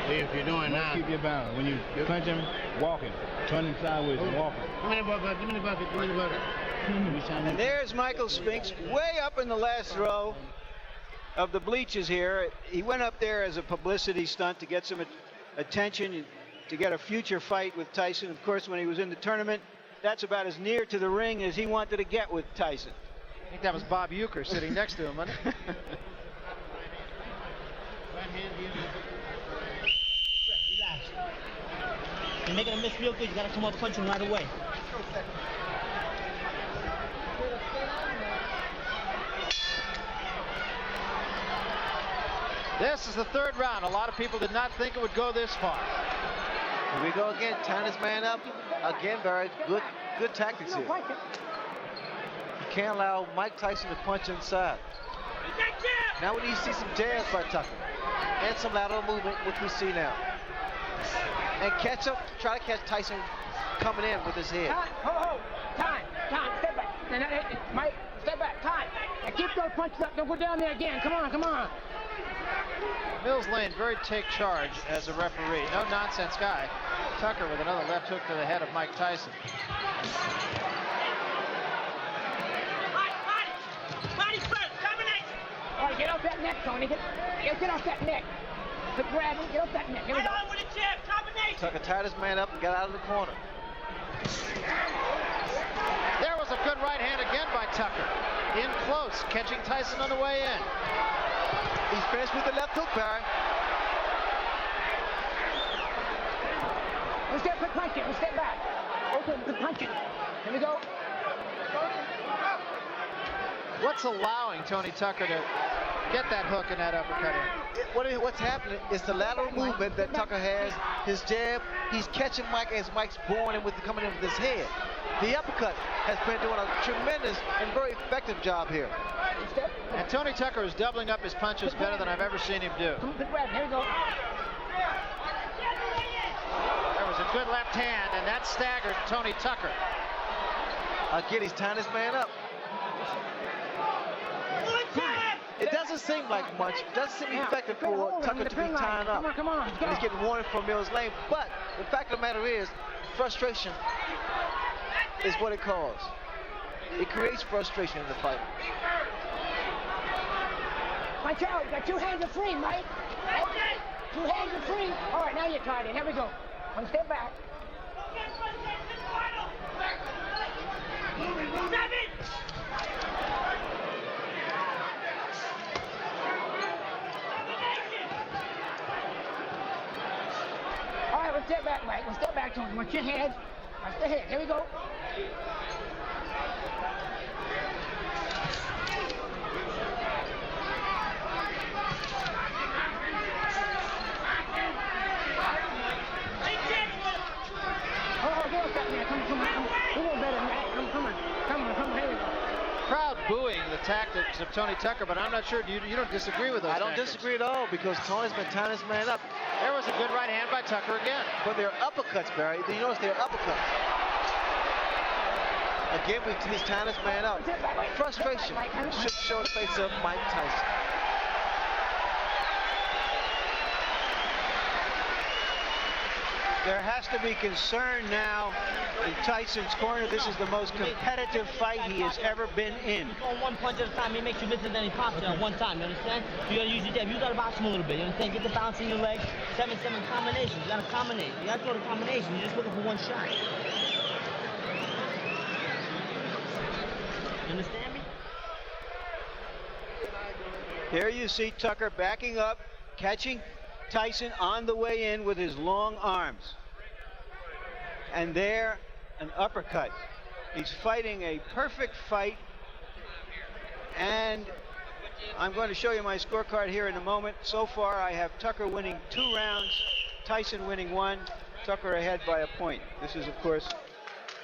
If you're doing now, keep your balance. When you punch him, walk him. Turn him sideways and walk him. Give me the bucket, give me the bucket, give me the bucket. And there's Michael Spinks, way up in the last row of the bleachers here. He went up there as a publicity stunt to get some attention, to get a future fight with Tyson. Of course, when he was in the tournament, that's about as near to the ring as he wanted to get with Tyson. I think that was Bob Euchre sitting next to him, wasn't it? Relax. You're making a miss real good. You gotta come up punching right away. This is the 3rd round. A lot of people did not think it would go this far. Here we go again, tying this man up. Again, very good tactics here. You can't allow Mike Tyson to punch inside. Now we need to see some jabs by Tucker. And some lateral movement, which we see now. And catch up, try to catch Tyson coming in with his head. Time, step back. Mike, step back, time. And keep those punches up, don't go down there again. Come on. Mills Lane, very take charge as a referee. No nonsense guy. Tucker with another left hook to the head of Mike Tyson. Body first, combination. All right, get off that neck, Tony. Get off that neck. Quit grabbing, get off that neck. Here we go. With a jab, combination. Tucker tied his man up and got out of the corner. There was a good right hand again by Tucker. In close, catching Tyson on the way in. He's finished with the left hook, Barry. Let's get quick punching. Let's step back. Open, quick punching. Here we go. What's allowing Tony Tucker to get that hook and that uppercut in. What's happening is the lateral movement that Tucker has, his jab, he's catching Mike as Mike's born and coming in with his head. The uppercut has been doing a tremendous and very effective job here. And Tony Tucker is doubling up his punches better than I've ever seen him do. Good grab. Here we go. There was a good left hand, and that staggered Tony Tucker. Again, he's tying his man up. It doesn't seem like much. It doesn't seem effective for Tucker to be tying up. Come on. And he's getting warning from Mills Lane. But the fact of the matter is, frustration is what it caused. It creates frustration in the fight. Watch out. You got 2 hands are free, Mike. 2 hands are free. All right, now you're tied in. Here we go. 1 step back. All right, 1 step back, Mike. 1 step back, Tony. Watch your head. Watch the head. Here we go. Crowd booing the tactics of Tony Tucker, but I'm not sure you don't disagree with those I don't tactics. disagree at all because Tony's been tying his man up. There was a good right hand by Tucker again. But they're uppercuts, Barry. You notice they're uppercuts. Again, he's tying his man up. Frustration should show the face of Mike Tyson. There has to be concern now in Tyson's corner. This is the most competitive fight he has ever been in. On 1 punch at a time, he makes you miss it, then he pops it at 1 time, you understand? You gotta use your jab. You gotta box him a little bit, you understand? Get the bounce in your legs. 7-7 combinations. You gotta combinate. You gotta throw the combination. You're just looking for 1 shot. You understand me? Here you see Tucker backing up, catching Tyson on the way in with his long arms. And there, an uppercut. He's fighting a perfect fight. And I'm going to show you my scorecard here in a moment. So far, I have Tucker winning 2 rounds, Tyson winning 1, Tucker ahead by a point. This is, of course,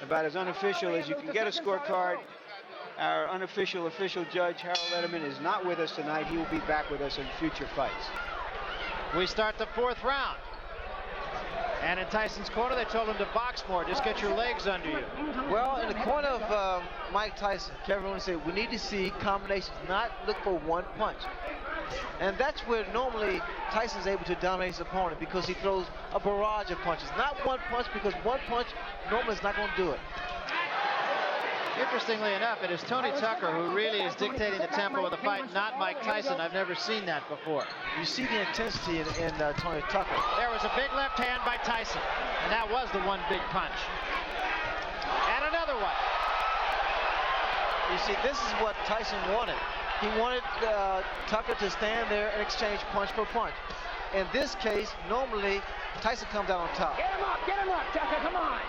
about as unofficial as you can get a scorecard. Our unofficial official judge, Harold Letterman, is not with us tonight. He will be back with us in future fights. We start the 4th round. And in Tyson's corner, they told him to box more. Just get your legs under you. Well, in the corner of Mike Tyson, Kevin Owens said, we need to see combinations, not look for 1 punch. And that's where normally Tyson's able to dominate his opponent because he throws a barrage of punches. Not 1 punch, because 1 punch normally is not going to do it. Interestingly enough, it is Tony Tucker who really is dictating the tempo of the fight, not Mike Tyson. I've never seen that before. You see the intensity in Tony Tucker. There was a big left hand by Tyson, and that was the 1 big punch. And another one. You see, this is what Tyson wanted. He wanted Tucker to stand there and exchange punch for punch. In this case, normally, Tyson comes out on top. Get him up, Tucker, come on.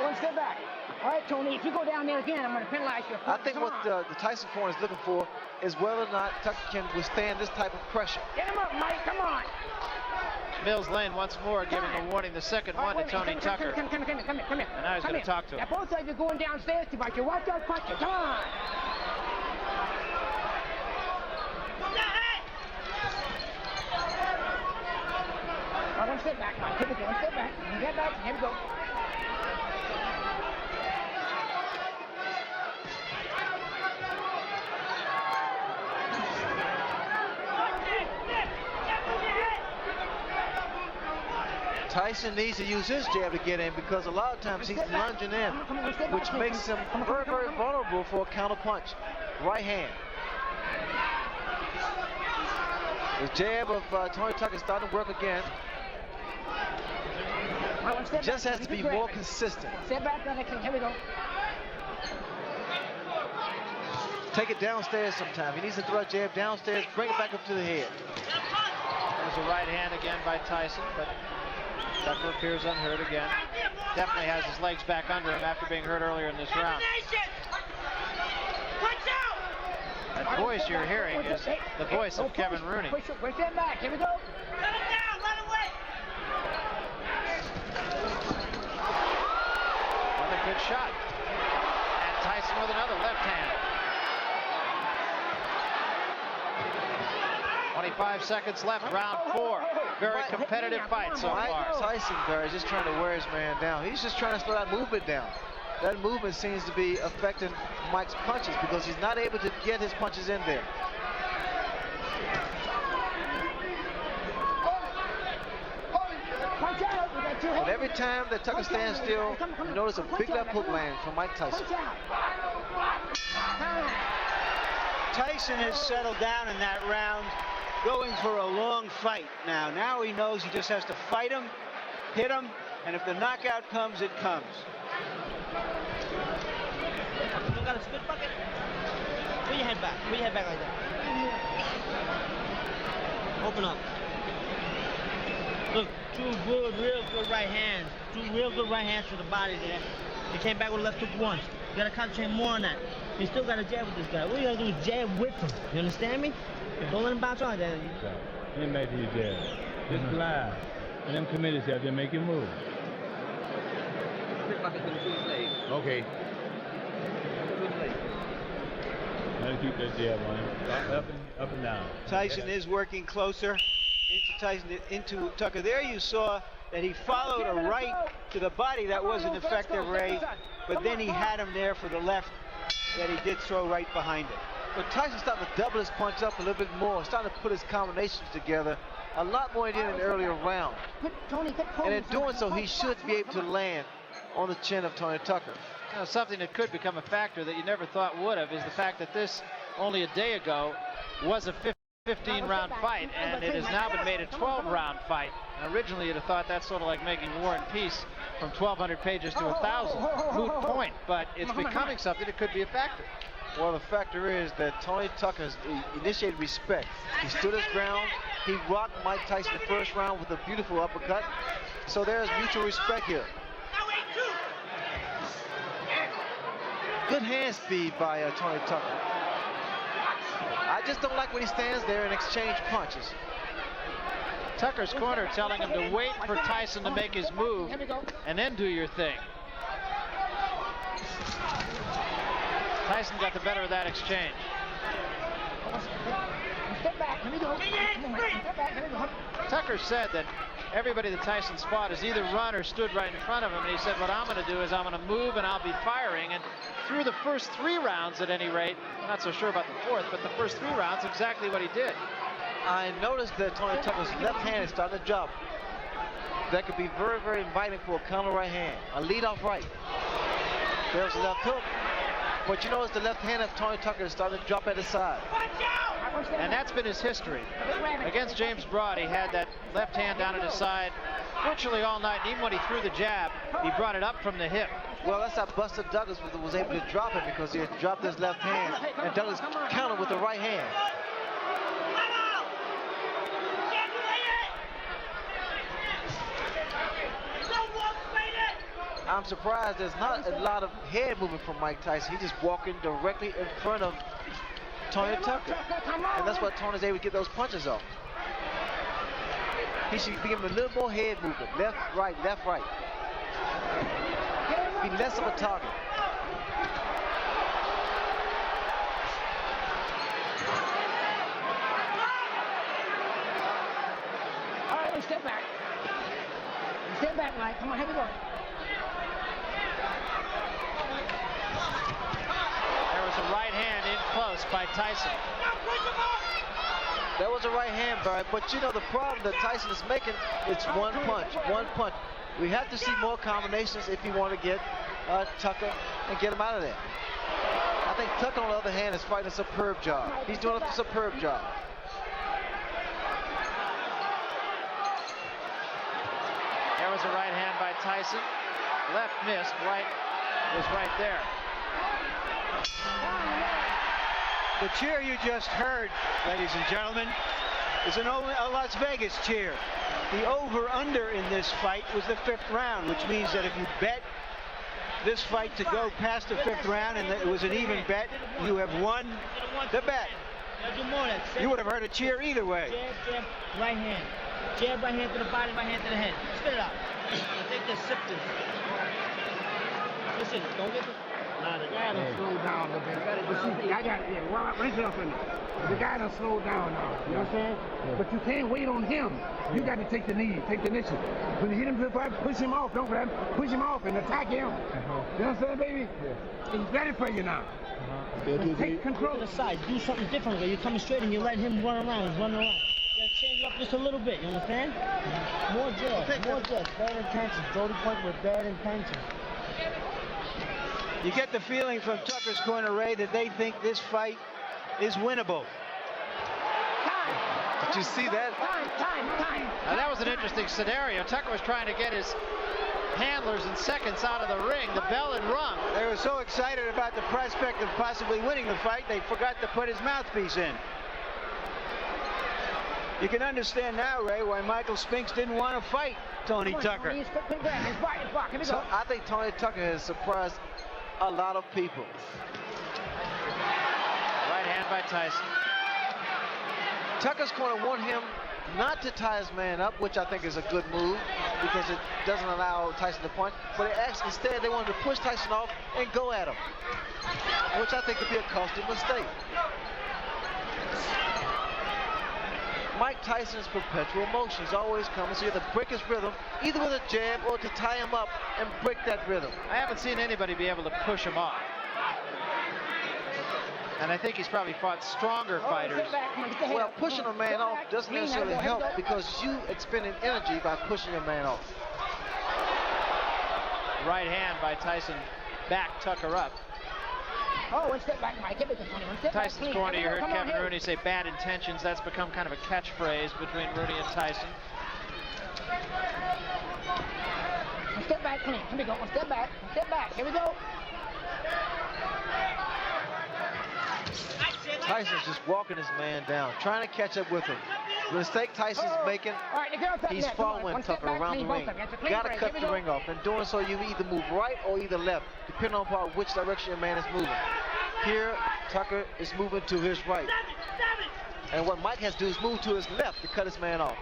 1 step back. All right, Tony, if you go down there again, I'm going to penalize you. I think what the Tyson corner is looking for is whether or not Tucker can withstand this type of pressure. Get him up, Mike, come on. Mills Lane once more giving a warning, the second one to Tony Tucker. Come here. And now he's going to talk to him. Now, both sides are going downstairs too much. You watch those punches, come on. All right, 1 step back, Mike. Here we go, 1 step back. Get back, here we go. Tyson needs to use his jab to get in because a lot of times he's lunging in, which makes him very, very vulnerable for a counter punch. Right hand. The jab of Tony Tucker is starting to work again. Just has to be more consistent. Step back, here we go. Take it downstairs sometime. He needs to throw a jab downstairs, bring it back up to the head. There's a right hand again by Tyson, but Tucker appears unhurt again. Definitely has his legs back under him after being hurt earlier in this round. That voice you're hearing is the voice of Kevin Rooney. Push that back. Here we go. Let him down. Let him wait. Another good shot. And Tyson with another left hand. 25 seconds left, round 4. Very competitive fight so far. Tyson, Barry, is just trying to wear his man down. He's just trying to slow that movement down. That movement seems to be affecting Mike's punches because he's not able to get his punches in there. But every time that Tucker stands still, you notice a big left hook land from Mike Tyson. Tyson has settled down in that round, going for a long fight now. Now he knows he just has to fight him, hit him, and if the knockout comes, it comes. You got a spit bucket? Put your head back. Put your head back like that. Open up. Look, two good, real good right hands. Two real good right hands to the body there. He came back with a left hook once. You gotta concentrate more on that. You still gotta jab with this guy. What you gotta do is jab with him. You understand me? Don't let him bounce on like that. Get back to your jab. Just live. And them committed yourself, then make it move. Okay. Let him keep that jab on him. Up and down. Tyson is working closer into Tucker. There you saw that he followed a right to the body. That wasn't effective, Ray. But then he had him there for the left that he did throw right behind it. But Tyson's starting to double his punch up a little bit more. Starting to put his combinations together a lot more than in the earlier round. And in doing so, he should be able to land on the chin of Tony Tucker. You know, something that could become a factor that you never thought would have is the fact that this, only a day ago, was a 15-round fight, and it has now been made a 12-round fight. And originally, you'd have thought that's sort of like making War and Peace from 1,200 pages to 1,000. Moot point, but it's becoming something that could be a factor. Well, the factor is that Tony Tucker has initiated respect. He stood his ground. He rocked Mike Tyson the first round with a beautiful uppercut. So there's mutual respect here. Good hand speed by Tony Tucker. I just don't like when he stands there and exchange punches. Tucker's corner telling him to wait for Tyson to make his move and then do your thing. Tyson got the better of that exchange. Step back. Here we go. Step back. Here we go. Tucker said that everybody that Tyson fought has either run or stood right in front of him, and he said, what I'm going to do is I'm going to move and I'll be firing. And through the first 3 rounds, at any rate, I'm not so sure about the 4th, but the first 3 rounds, exactly what he did. I noticed that Tony Tucker's left hand is starting to drop. That could be very, very inviting for a counter right hand. A lead-off right. There's a left hook. But you notice the left hand of Tony Tucker is starting to drop at his side. And that's been his history. Against James Broad, he had that left hand down at his side virtually all night. And even when he threw the jab, he brought it up from the hip. Well, that's how Buster Douglas was able to drop it, because he had dropped his left hand, and Douglas countered with the right hand. I'm surprised there's not a lot of head movement from Mike Tyson. He's just walking directly in front of Tony Tucker. And that's what Tony's able to get those punches off. He should be giving a little more head movement. Left, right, left, right. Be less of a target. All right, step back. Step back, Mike. Come on, here we go. There was a right hand in close by Tyson. That was a right hand, Barry, but you know the problem that Tyson is making, it's one punch, one punch. We have to see more combinations if you want to get Tucker and get him out of there. I think Tucker, on the other hand, is fighting a superb job. He's doing a superb job. There was a right hand by Tyson. Left missed, right was right there. The cheer you just heard, ladies and gentlemen, is a Las Vegas cheer. The over-under in this fight was the 5th round, which means that if you bet this fight to go past the 5th round, and it was an even bet, you have won the bet. You would have heard a cheer either way. Jab, jab, right hand. Jab, right hand to the body, right hand to the head. Spit it out. Take the sip this. Listen, don't get the... Nah, the guy done slowed down a little bit. But see, I got it. Raise it up in there. The guy done slowed down now. You understand? But you can't wait on him. You got to take the knee, take the initiative. When you hit him to the fight, push him off. Don't grab him. Push him off and attack him. You understand, baby? He's ready for you now. Take control. To the side. Do something different. You're coming straight and you let him run around. He's running around. You got to change it up just a little bit. You understand? More jabs. More jabs. Bad intentions. Brody Point with bad intentions. You get the feeling from Tucker's corner, Ray, that they think this fight is winnable. Did you see that? Time. Now that was an interesting scenario. Tucker was trying to get his handlers in seconds out of the ring. The bell had rung. They were so excited about the prospect of possibly winning the fight, they forgot to put his mouthpiece in. You can understand now, Ray, why Michael Spinks didn't want to fight Tony Tucker. So I think Tony Tucker has surprised a lot of people. Right hand by Tyson. Tucker's corner want him not to tie his man up, which I think is a good move because it doesn't allow Tyson to punch. But instead, they wanted to push Tyson off and go at him, which I think could be a costly mistake. Mike Tyson's perpetual motion. He's always coming, so you have to break his rhythm, either with a jab or to tie him up and break that rhythm. I haven't seen anybody be able to push him off. And I think he's probably fought stronger fighters. Well, pushing a man off doesn't necessarily help because you expending energy by pushing a man off. Right hand by Tyson. Back Tucker up. Oh, one step back, Mike. Give it to Tony. One step Tyson's back. corner, you heard Kevin Rooney say bad intentions. That's become kind of a catchphrase between Rooney and Tyson. One step back, clean. Here we go. One step back. One step back. Here we go. Tyson's just walking his man down, trying to catch up with him. The mistake Tyson's making, he's following Tucker around the ring. Got to cut the ring off. In doing so, you either move right or either left, depending on which direction your man is moving. Here, Tucker is moving to his right. And what Mike has to do is move to his left to cut his man off.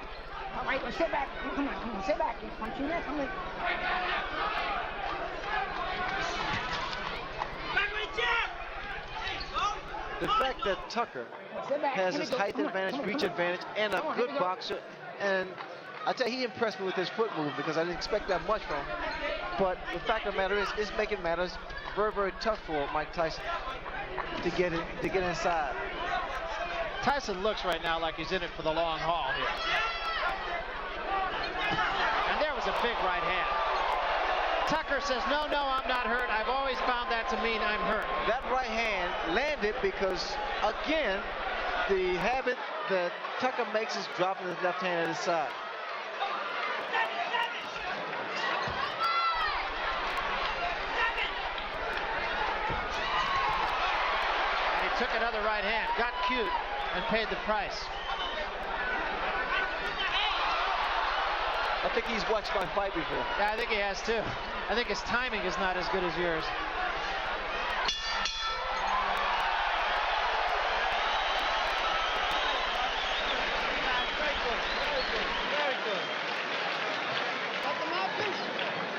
All right, well, sit back. Come on, sit back. Punch you there. Come on. The fact that Tucker has his height advantage, reach advantage, and a good boxer, and I tell you, he impressed me with his foot movement because I didn't expect that much from him. But the fact of the matter is, it's making matters very, very tough for Mike Tyson to get inside. Tyson looks right now like he's in it for the long haul here. And there was a big right hand. Tucker says, no, I'm not hurt. I've always found that to mean I'm hurt. That right hand landed because, again, the habit that Tucker makes is dropping his left hand at his side. And he took another right hand, got cute, and paid the price. I think he's watched my fight before. Yeah, I think he has too. I think his timing is not as good as yours.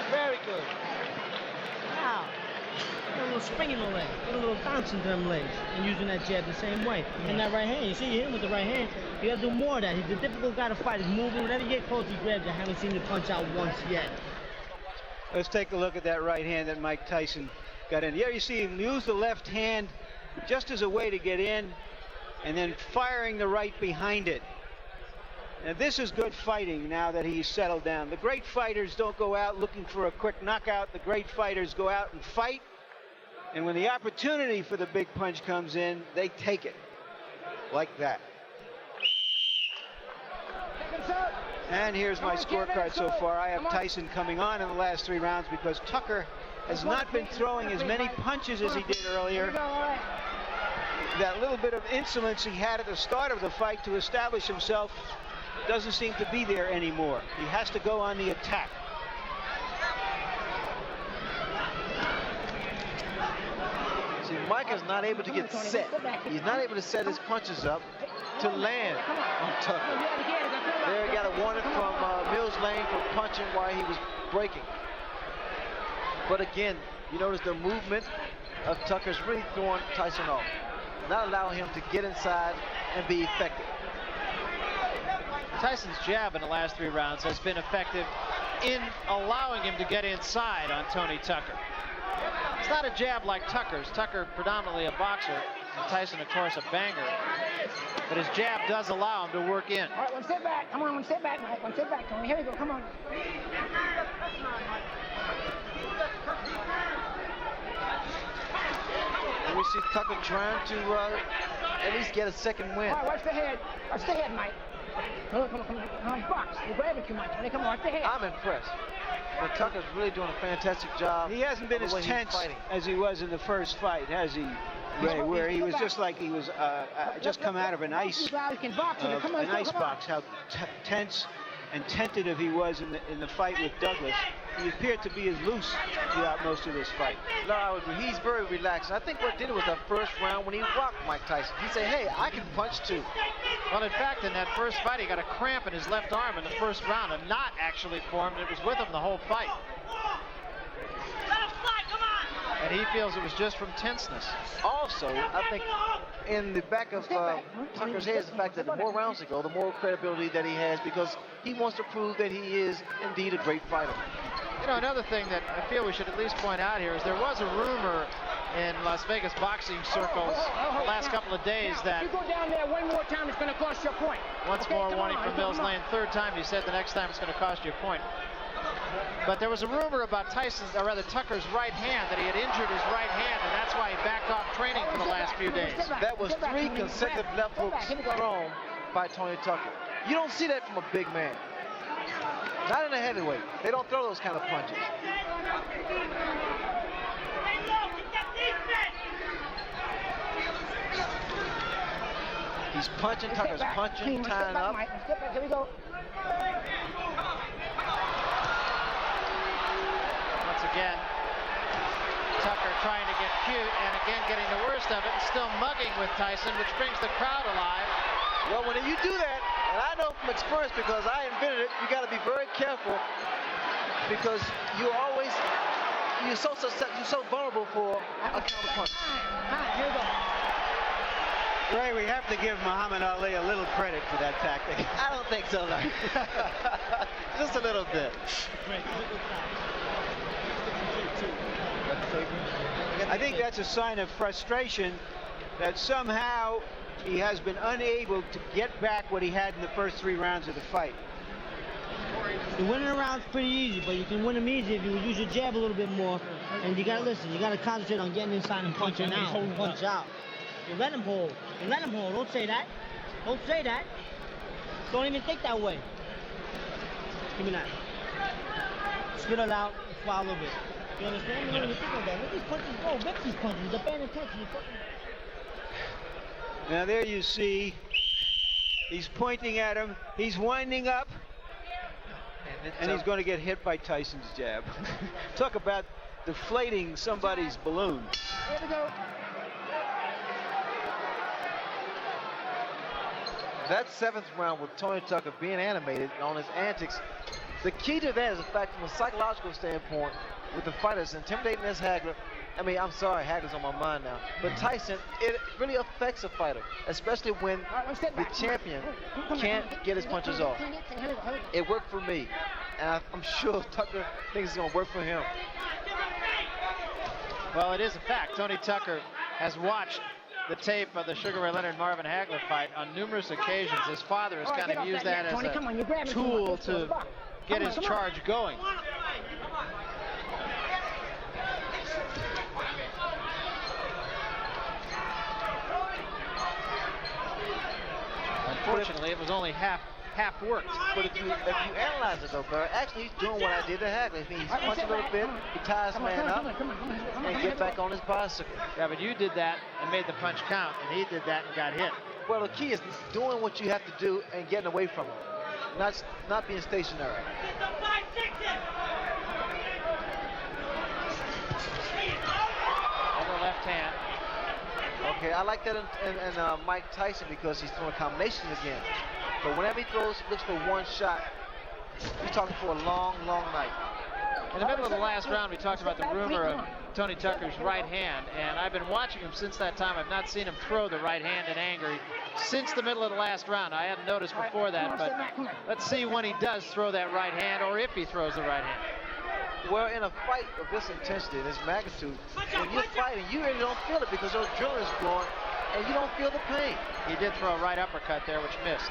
Very good. Wow. Got a little spring in the leg. Got a little bounce into them legs. And using that jab the same way. And that right hand, you see you hit him with the right hand. You gotta do more of that. He's a difficult guy to fight. He's moving. Whenever you get close, he grabs you. I haven't seen him punch out once yet. Let's take a look at that right hand that Mike Tyson got in. Yeah, you see him use the left hand just as a way to get in and then firing the right behind it. Now this is good fighting now that he's settled down. The great fighters don't go out looking for a quick knockout. The great fighters go out and fight. And when the opportunity for the big punch comes in, they take it like that. And here's my scorecard so far. I have Tyson coming on in the last 3 rounds because Tucker has not been throwing as many punches as he did earlier. That little bit of insolence he had at the start of the fight to establish himself doesn't seem to be there anymore. He has to go on the attack. Mike is not able to get set. He's not able to set his punches up to land on Tucker. There he got a warning from Mills Lane for punching while he was breaking. But again, you notice the movement of Tucker's really throwing Tyson off, not allowing him to get inside and be effective. Tyson's jab in the last 3 rounds has been effective in allowing him to get inside on Tony Tucker. It's not a jab like Tucker's. Tucker predominantly a boxer, and Tyson, of course, a banger. But his jab does allow him to work in. All right, one step back. Come on, one step back, Mike. One step back, Tony. Here we go. Come on. And we see Tucker trying to at least get a second win. All right, watch the head. Watch the head, Mike. Come on, come on, come on. Come on, box. You're grabbing too much. Tony, come on, watch the head. I'm impressed. But Tucker's really doing a fantastic job. He hasn't been as tense as he was in the first fight, has he, Ray? Where he was just like he was just come out of an ice box. How tense and tentative he was in the fight with Douglas. He appeared to be as loose throughout most of this fight. No, I would agree. He's very relaxed. I think what did it was that first round when he rocked Mike Tyson. He said, hey, I can punch too. Well, in fact, in that first fight, he got a cramp in his left arm in the first round. A knot actually formed. It was with him the whole fight. And he feels it was just from tenseness. Also, I think in the back of Tucker's head is the fact that the more rounds they go, the more credibility that he has, because he wants to prove that he is indeed a great fighter. You know, another thing that I feel we should at least point out here is there was a rumor in Las Vegas boxing circles the last couple of days that if you go down there one more time, it's going to cost you a point. Once more warning from Mills Lane. Third time, he said the next time it's going to cost you a point. But there was a rumor about Tucker's right hand, that he had injured his right hand, and that's why he backed off training for the last few days. That was 3 consecutive left hooks thrown by Tony Tucker. You don't see that from a big man. Not in a heavyweight. They don't throw those kind of punches. He's punching, Tucker's punching, tying up. Here we go. Once again, Tucker trying to get cute and again getting the worst of it and still mugging with Tyson, which brings the crowd alive. Well, when you do that, and I know from experience because I invented it, you got to be very careful because you're so vulnerable for a counter punch. Here we go. Ray, we have to give Muhammad Ali a little credit for that tactic. I don't think so, no. Just a little bit. I think that's a sign of frustration that somehow he has been unable to get back what he had in the first 3 rounds of the fight. The winning round's pretty easy, but you can win them easy if you use your jab a little bit more. And you gotta listen, you gotta concentrate on getting inside and punching out. Punch out. You let him hold. You let him hold. Don't say that. Don't say that. Don't even think that way. Give me that. Spit it out. Swallow it. You understand? You don't even think of that. Let these punches go. Rip these punches. The band attention. Now there you see, he's pointing at him. He's winding up. And he's going to get hit by Tyson's jab. Talk about deflating somebody's balloon. Here we go. That 7th round with Tony Tucker being animated on his antics, the key to that is the fact from a psychological standpoint with the fighters intimidating this Hagler. I mean, I'm sorry, Hagler's on my mind now. But Tyson, it really affects a fighter, especially when the champion can't get his punches off. It worked for me, and I'm sure Tucker thinks it's going to work for him. Well, it is a fact. Tony Tucker has watched the tape of the Sugar Ray Leonard-Marvin Hagler fight on numerous occasions. His father has kind of used that as a tool to get his charge going. Unfortunately, it was only half worked. But if you analyze it though, Barry, actually he's doing what I did to Hagler. He's punching a little bit, he ties the man up, and get back on his bicycle. Yeah, but you did that and made the punch count, and he did that and got hit. Well, the key is doing what you have to do and getting away from him, not being stationary. Over left hand. Okay, I like that in Mike Tyson because he's throwing combinations again. But whenever he looks for one shot, he's talking for a long, long night. In the middle of the last round, we talked about the rumor of Tony Tucker's right hand, and I've been watching him since that time. I've not seen him throw the right hand in anger since the middle of the last round. I hadn't noticed before that, but let's see when he does throw that right hand, or if he throws the right hand. Well, in a fight of this intensity, this magnitude, when you're fighting, you really don't feel it because your adrenaline is flowing, and you don't feel the pain. He did throw a right uppercut there, which missed.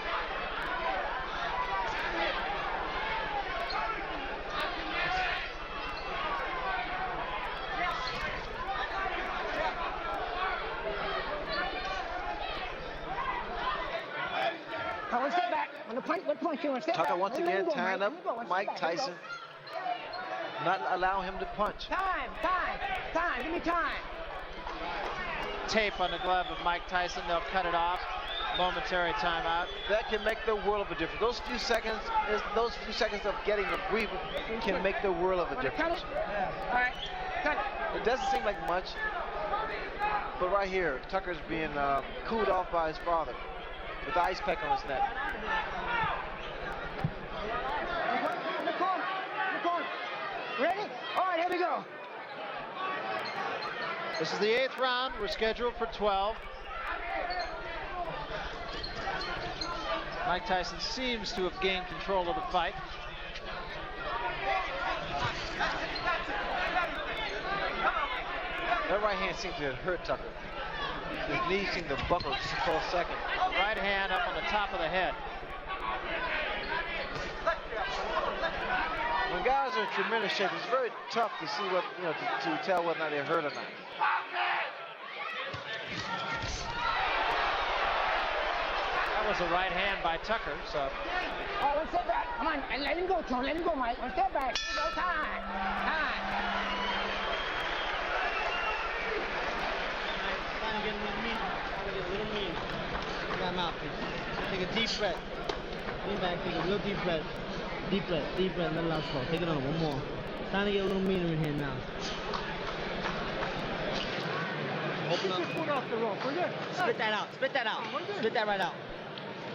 I want to step back. On the punch, what punch you want to step back? Tucker once again tying up Mike Tyson, not allowing him to punch. Time, give me time. Tape on the glove of Mike Tyson. They'll cut it off. Momentary timeout. That can make the world of a difference. Those few seconds of getting a breather can make the world of a difference. All right, cut it. It doesn't seem like much, but right here, Tucker's being cooled off by his father with the ice pack on his neck. In the corner. Ready? All right, here we go. This is the 8th round. We're scheduled for 12. Mike Tyson seems to have gained control of the fight. That right hand seemed to hurt Tucker. His knees seemed to buckle just for a second. Right hand up on the top of the head. When guys are in tremendous shape, it's very tough to see what, to tell whether or not they're hurt or not. That was a right hand by Tucker, so. Oh, one step back. Come on, and let him go, Tony. Let him go, Mike. One step back. Here we go. Time. Trying to get a little mean. Got him out, please. Take a deep breath. Lean back, take a real deep breath. Deep breath, let it out slow. Take it on, one more. Trying to get a little meaner in here now. Open up. Foot off the rope. We're good. Spit that out. Spit that right out.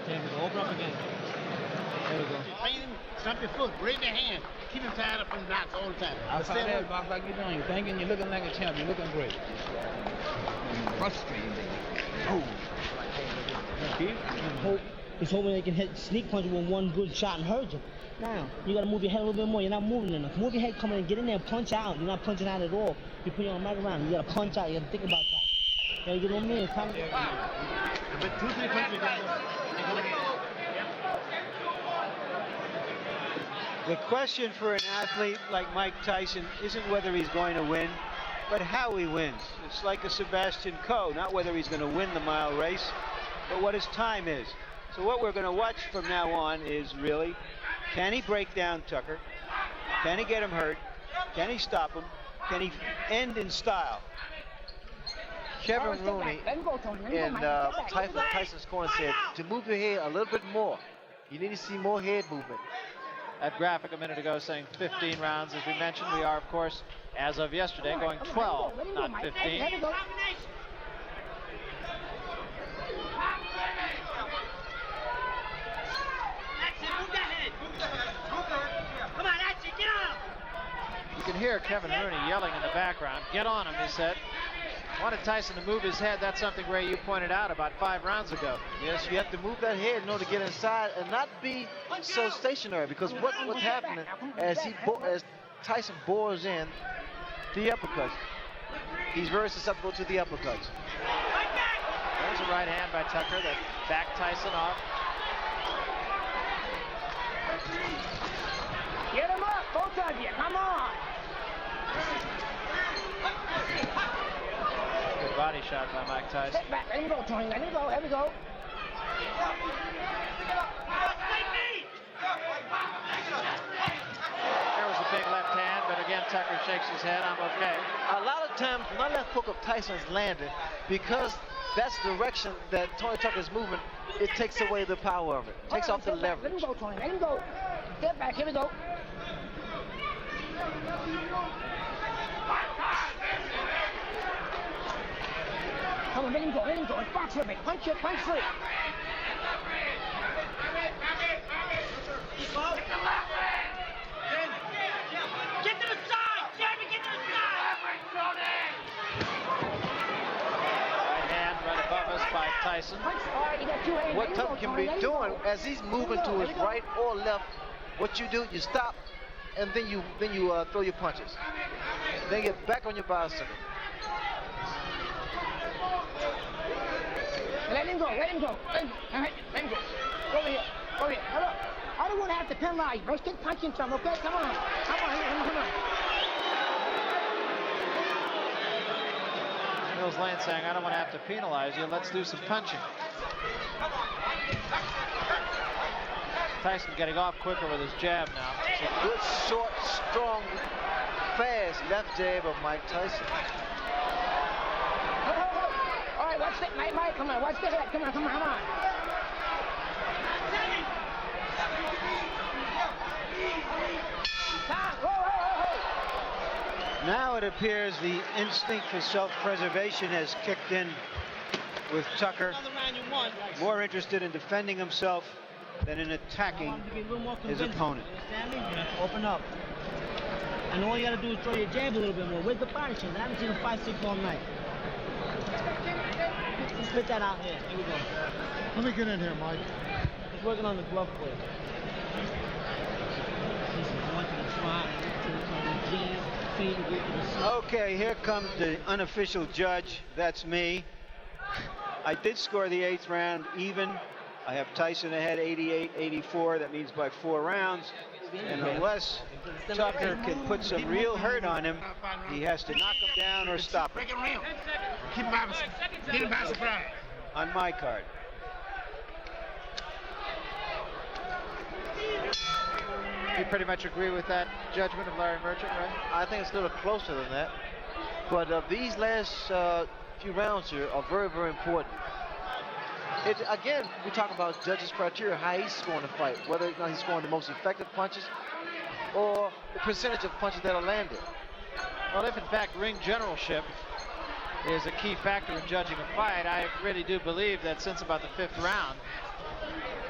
Okay, we go. Open up again. There we go. Stump your foot. Raise your hand. Keep him tied up in knots all the time. Outside that box like you're doing. You're thinking you're looking like a champ. You're looking great. Frustrating, baby. Oh. He's hoping they can hit sneak punch with one good shot and hurt you. Now, you gotta move your head a little bit more. You're not moving enough. Move your head, come in and get in there and punch out. You're not punching out at all. You put your arm right around. You gotta punch out. You gotta think about that. You gotta get a little minute. Time to get The question for an athlete like Mike Tyson isn't whether he's going to win, but how he wins. It's like a Sebastian Coe, not whether he's going to win the mile race, but what his time is. So what we're going to watch from now on is really, can he break down Tucker? Can he get him hurt? Can he stop him? Can he end in style? Kevin Rooney in Tyson's corner said to move your head a little bit more. You need to see more head movement. That graphic a minute ago saying 15 rounds. As we mentioned, we are, of course, as of yesterday, going 12, not 15. You can hear Kevin Rooney yelling in the background. Get on him, he said. Wanted Tyson to move his head. That's something, Ray, you pointed out about 5 rounds ago. Yes, you have to move that head in order to get inside and not be so stationary, because what's happening as Tyson bores in the uppercuts, he's very susceptible to the uppercuts. There's a right hand by Tucker that backed Tyson off. Get him up, both of you. Come on. Good body shot by Mike Tyson. Step back. Let him go, Tony. Let him go. Here we go. There was a big left hand, but again, Tucker shakes his head. I'm okay. A lot of times, when that hook of Tyson's landing, because that's the direction that Tony Tucker's moving, it takes away the power of it. Takes off the leverage. Let him go, Tony. Let him go. Step back. Here we go. Come on, let him go, let him go. Box with me. Punch it, punch free. Get to the side! Jeremy, get to the side! Right hand right above us by Tyson. What Tucker can be doing as he's moving to his right or left, what you do, you stop, and then you throw your punches. Then get back on your bicycle. Let him go, let him go. Let him go. Over here, over here. Hello. I don't want to have to penalize, bro. Stick punching some, okay? Come on. Come on. Mills Lane saying, I don't want to have to penalize you. Let's do some punching. Tyson getting off quicker with his jab now. It's a good, short, strong, fast left jab of Mike Tyson. All right, watch that. Mike, come on. Watch the head. Come on. Now it appears the instinct for self-preservation has kicked in with Tucker. More interested in defending himself than in attacking his opponent. Open up. And all you gotta do is throw your jab a little bit more. Where's the body change? I haven't seen him 5-6 all night. Let's split that out here. Here we go. Let me get in here, Mike. He's working on the glove play. Okay, here comes the unofficial judge. That's me. I did score the 8th round even. I have Tyson ahead 88-84. That means by 4 rounds. And unless Tucker can put some real hurt on him, he has to knock him down or stop him. Keep him by surprise. On my card. You pretty much agree with that judgment of Larry Merchant, right? I think it's a little closer than that. But these last few rounds here are very, very important. Again, we talk about judges' criteria, how he's scoring the fight, whether he's scoring the most effective punches or the percentage of punches that are landed. Well, if in fact ring generalship is a key factor in judging a fight, I really do believe that since about the 5th round,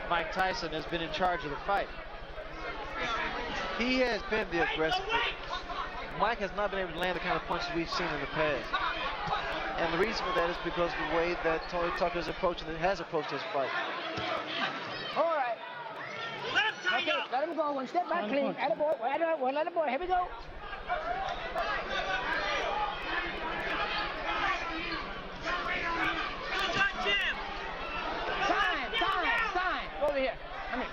Mike Tyson has been in charge of the fight. He has been the aggressor. Mike has not been able to land the kind of punches we've seen in the past. And the reason for that is because of the way that Tony Tucker has approached this fight. All right. Okay, let him go. One step back, clean. Attaboy. Attaboy. Here we go. Time. Over here. Come here.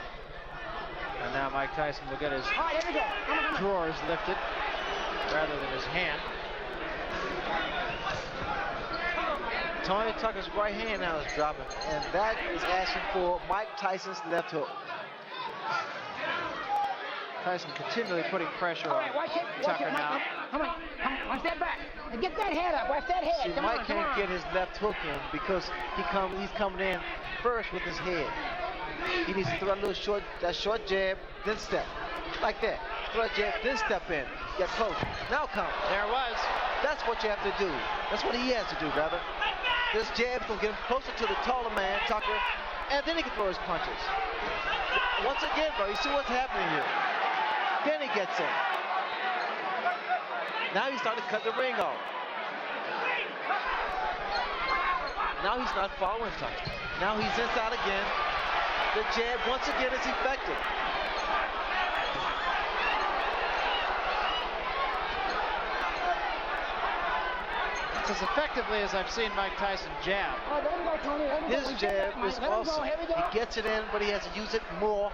And now Mike Tyson will get his All right, here we go. Come on. drawers lifted rather than his hand. Tony Tucker's right hand now is dropping, and that is asking for Mike Tyson's left hook. Tyson continually putting pressure on Tucker now. Come on. Watch that back. Get that head up. Watch that head. See, Mike can't get his left hook in because he's coming in first with his head. He needs to throw a little short jab, then step. Like that. Throw a jab, then step in. Get close. Now come. There it was. That's what you have to do. That's what he has to do, brother. This jab's gonna get him closer to the taller man, Tucker, and then he can throw his punches. Once again, bro, you see what's happening here. Then he gets in. Now he's starting to cut the ring off. Now he's not following Tucker. Now he's inside again. The jab once again is effective. It's as effectively as I've seen Mike Tyson jab. His jab is awesome. He gets it in, but he has to use it more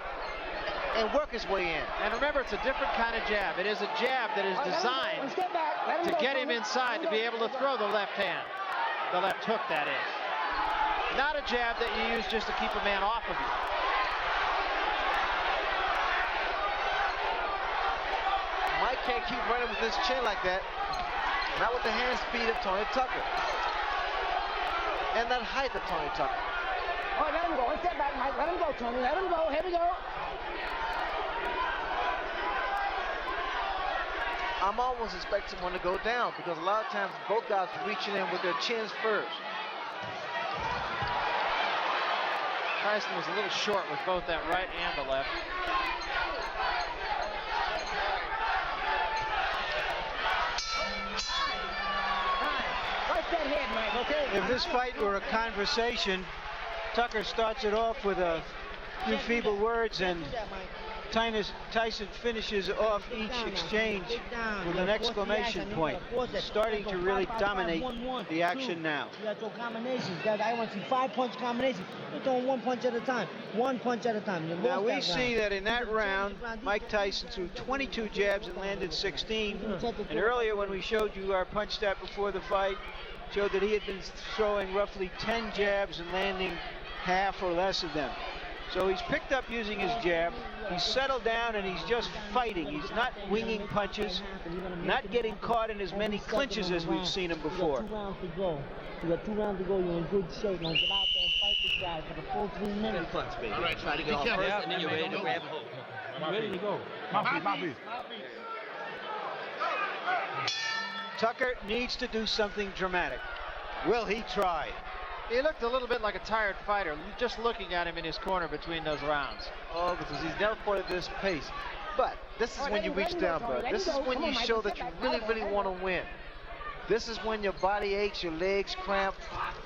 and work his way in. And remember, it's a different kind of jab. It is a jab that is designed to get him inside to be able to throw the left hand. The left hook, that is. Not a jab that you use just to keep a man off of you. Mike can't keep running with his chin like that. Not with the hand speed of Tony Tucker. And that height of Tony Tucker. All right, let him go. One step back, Mike. Let him go, Tony. Let him go. Here we go. I'm almost expecting one to go down because a lot of times both guys are reaching in with their chins first. Tyson was a little short with both that right and the left. If this fight were a conversation, Tucker starts it off with a few feeble words, and Tyson finishes off each exchange with an exclamation point, starting to really dominate the action now. You got to throw combinations. I want to see 5-punch combinations. You're throwing 1 punch at a time. 1 punch at a time. Now we see that in that round, Mike Tyson threw 22 jabs and landed 16. And earlier when we showed you our punch stat before the fight, showed that he had been throwing roughly 10 jabs and landing half or less of them. So he's picked up using his jab. He's settled down and he's just fighting. He's not winging punches, not getting caught in as many clinches as we've seen him before. You got 2 rounds to go. You got 2 rounds to go. You're in good shape. Now get out there and fight this guy for the full 3 minutes. Punch, baby. All right, try to get off first, and then you're ready to grab a hold. I'm ready to go. My Tucker needs to do something dramatic. Will he try? He looked a little bit like a tired fighter, just looking at him in his corner between those rounds. Oh, because he's never fought at this pace. But this is when you reach down, bro. This is when you show that you really, really want to win. This is when your body aches, your legs cramp,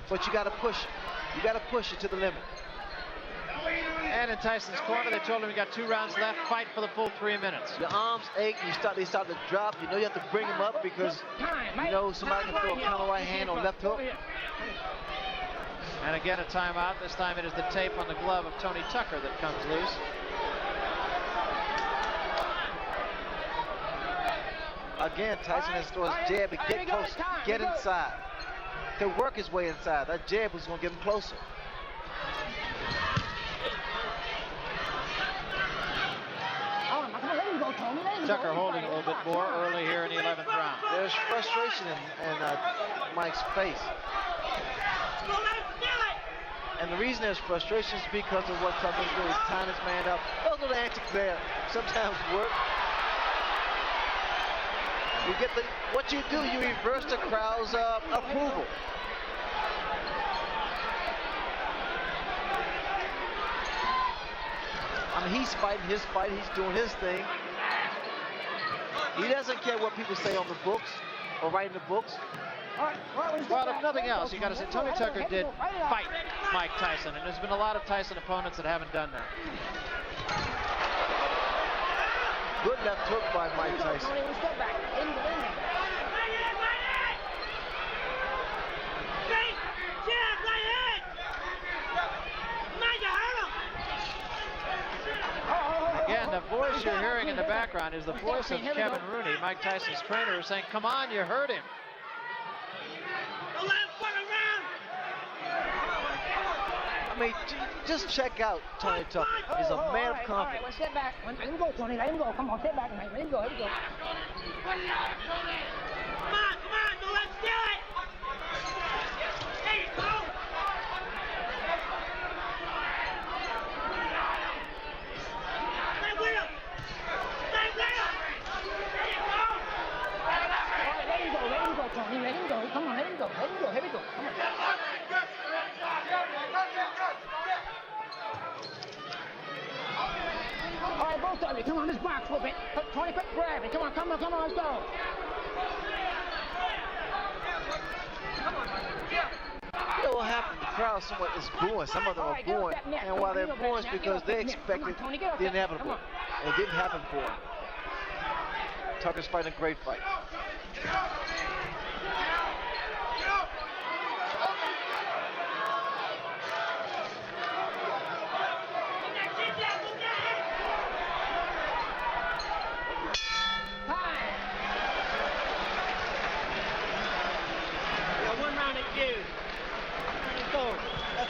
but you got to push it. You got to push it to the limit. And in Tyson's corner, they told him he got 2 rounds left. Fight for the full 3 minutes. Your arms ache. They start to drop. You know you have to bring them up because you know somebody can throw a counter right hand or left hook. And again, a timeout. This time it is the tape on the glove of Tony Tucker that comes loose. Again, Tyson has to throw his jab to get close, get inside. To work his way inside. That jab was going to get him closer. Tucker holding a little bit more early here in the 11th round. There's frustration in Mike's face. And the reason there's frustration is because of what Tucker's doing. He's tying his man up. Those little antics there sometimes work. You get what you do, you reverse the crowd's approval. I mean, he's fighting his fight. He's doing his thing. He doesn't care what people say on the books or write in the books. Well, if nothing else, you got to say Tony Tucker did fight Mike Tyson, and there's been a lot of Tyson opponents that haven't done that. Good left hook by Mike Tyson. Again, the voice you're hearing in the background is the voice of Kevin Rooney, Mike Tyson's trainer, saying, "Come on, you hurt him." I mean, just check out Tony Tucker. He's a man of confidence. All right, well, sit back. Let him go, Tony. Let him go. Come on, sit back, mate. Let him go. Here we go. Come on, don't let him steal it. There you go. Stay with him. Stay with him. There you go. All right, let him go, Tony. Let him go. Come on, let him go. Let him go. Here we go. Come on. All right, both of you, come on, this box a little bit. Tony, quick grab it. Come on, let's go. You know what happened? The crowd somewhat is booing. Some of them are booing. And while they're booing, it's because they expected the inevitable. And it didn't happen for him. Tucker's fighting a great fight.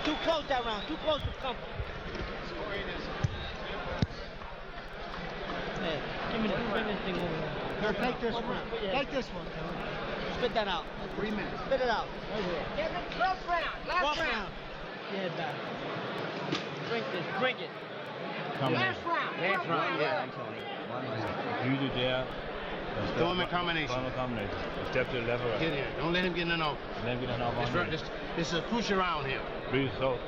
Too close that round. Too close to comfort. Hey, bring this thing over here. Take this one. Take this one. Spit that out. 3 minutes. Spit it out. Right here. Last round. Yeah, back. Drink this. Drink it. Last round. Yeah. Use the jab. Throw him in combination. Step to the left or right. Get in. Don't let him get in an off. Let him get in an off. This is a crucial round here. Breathe slow.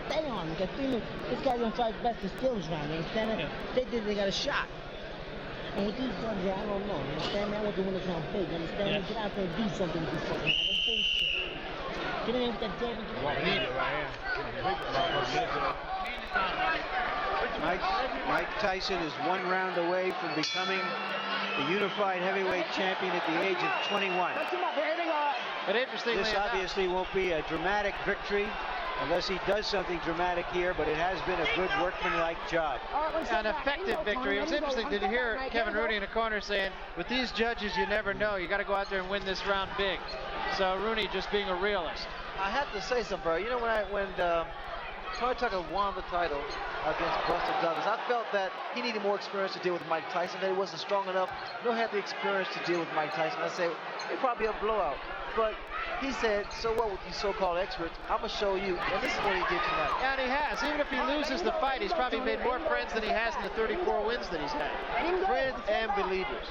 stay on him. Get 3 minutes. This guy's gonna try his best to steal this round. You understand it? They did. They got a shot. And with these guns, I don't know. You understand me? I want to win this round big. You understand me? Get out there and do something with this fucking round. Don't bullshit. Get in there with that jab and get Mike Tyson is 1 round away from becoming the unified heavyweight champion at the age of 21. But interestingly This obviously won't be a dramatic victory unless he does something dramatic here, but it has been a good workmanlike job. An effective victory. It was interesting. Did you hear Kevin Rooney in the corner saying, with these judges, you never know. You got to go out there and win this round big. So Rooney just being a realist. I have to say something, bro. You know, when Tony Tucker won the title against Buster Douglas, I felt that he needed more experience to deal with Mike Tyson, that he wasn't strong enough, nor had the experience to deal with Mike Tyson. I said, it'd probably be a blowout. But he said, so what with these so-called experts? I'm going to show you. And this is what he did tonight. And he has. Even if he loses the fight, he's probably made more friends than he has in the 34 wins that he's had. Friends and believers.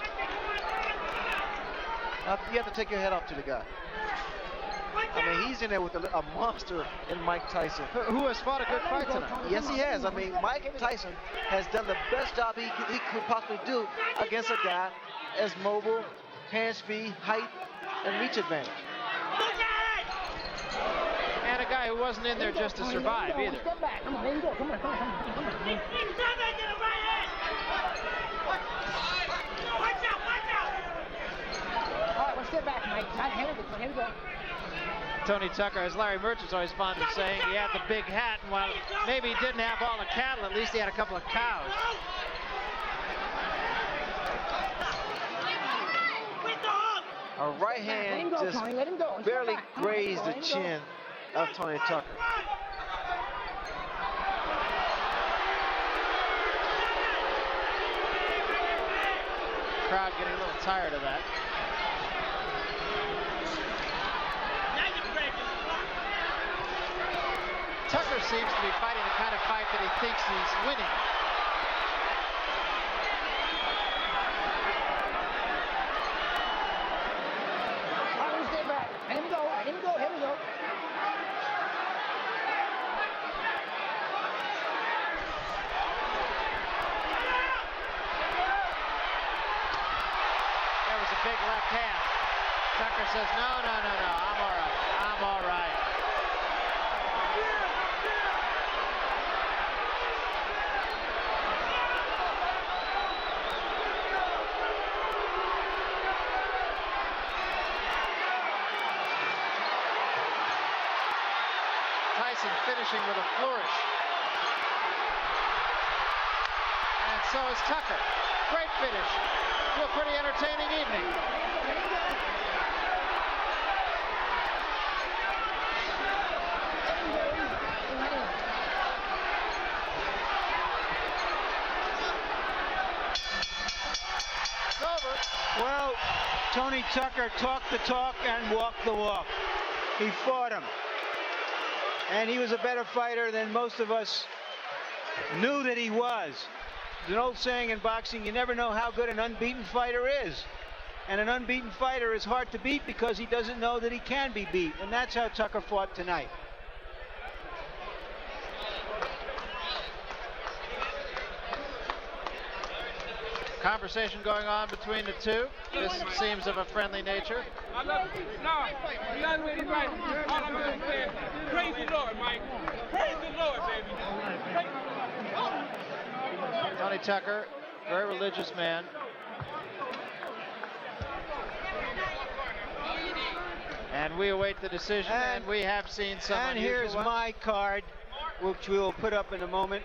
Now, you have to take your head off to the guy. I mean, he's in there with a monster in Mike Tyson. Who has fought a good fight tonight. Yes, he has. I mean, Mike Tyson has done the best job he could possibly do against a guy as mobile, hand speed, height, and reach advantage. And a guy who wasn't in there just to survive either. Step back. Come on, let him go. Come on. Watch out! All right, well, step back, Mike. Here we go. Tony Tucker, as Larry Merchant's always fond of saying, he had the big hat, and while maybe he didn't have all the cattle, at least he had a couple of cows. A right hand just barely grazed the chin of Tony Tucker. Crowd getting a little tired of that. Tucker seems to be fighting the kind of fight that he thinks he's winning. Step back. Let him go. Here we go. There was a big left hand. Tucker says, no, I'm all right. Tyson finishing with a flourish. And so is Tucker. Great finish to a pretty entertaining evening. Well, Tony Tucker talked the talk and walked the walk. He fought him. And he was a better fighter than most of us knew that he was. There's an old saying in boxing, you never know how good an unbeaten fighter is. And an unbeaten fighter is hard to beat because he doesn't know that he can be beat. And that's how Tucker fought tonight. Conversation going on between the two. This seems of a friendly nature. I love you. No, you already right. All I'm going to say is, praise the Lord, Mike. Praise the Lord, baby. Tony Tucker, very religious man. And we await the decision, and we have seen some And here's my card, which we will put up in a moment.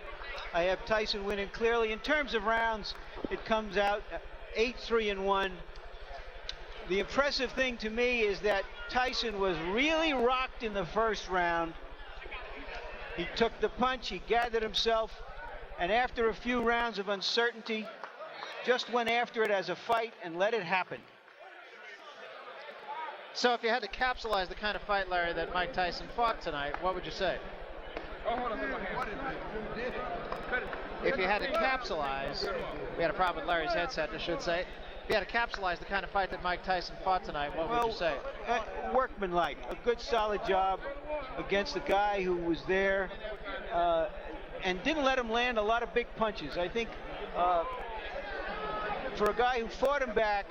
I have Tyson winning clearly. In terms of rounds, it comes out 8-3-1. The impressive thing to me is that Tyson was really rocked in the first round. He took the punch, he gathered himself, and after a few rounds of uncertainty, just went after it as a fight and let it happen. So if you had to capsulize the kind of fight, Larry, that Mike Tyson fought tonight, what would you say? If you had to capsulize, we had a problem with Larry's headset, I should say. If you had to capsulize the kind of fight that Mike Tyson fought tonight, what would you say? Workmanlike, a good solid job against a guy who was there and didn't let him land a lot of big punches. I think for a guy who fought him back,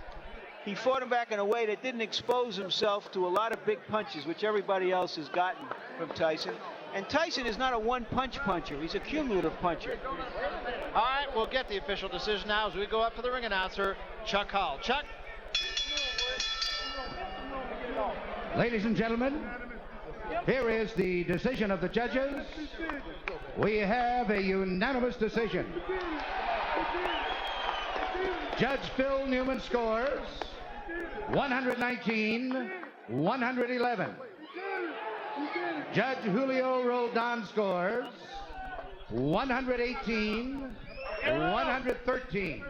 he fought him back in a way that didn't expose himself to a lot of big punches, which everybody else has gotten from Tyson. And Tyson is not a one-punch puncher. He's a cumulative puncher. All right, we'll get the official decision now as we go up to the ring announcer, Chuck Hull. Chuck? Ladies and gentlemen, here is the decision of the judges. We have a unanimous decision. Judge Phil Newman scores 119-111. Judge Julio Roldan scores 118-113.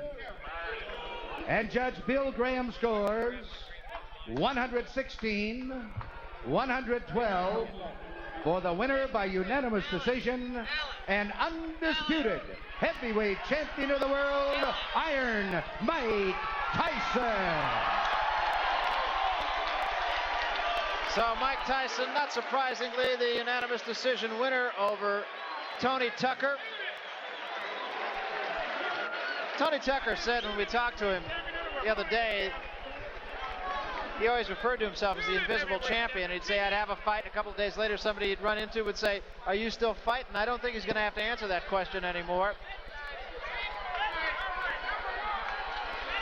And Judge Bill Graham scores 116-112 for the winner by unanimous decision and undisputed heavyweight champion of the world, Iron Mike Tyson. So Mike Tyson, not surprisingly, the unanimous decision winner over Tony Tucker. Tony Tucker said when we talked to him the other day, he always referred to himself as the invisible champion. He'd say, I'd have a fight. A couple of days later, somebody he'd run into would say, are you still fighting? I don't think he's going to have to answer that question anymore.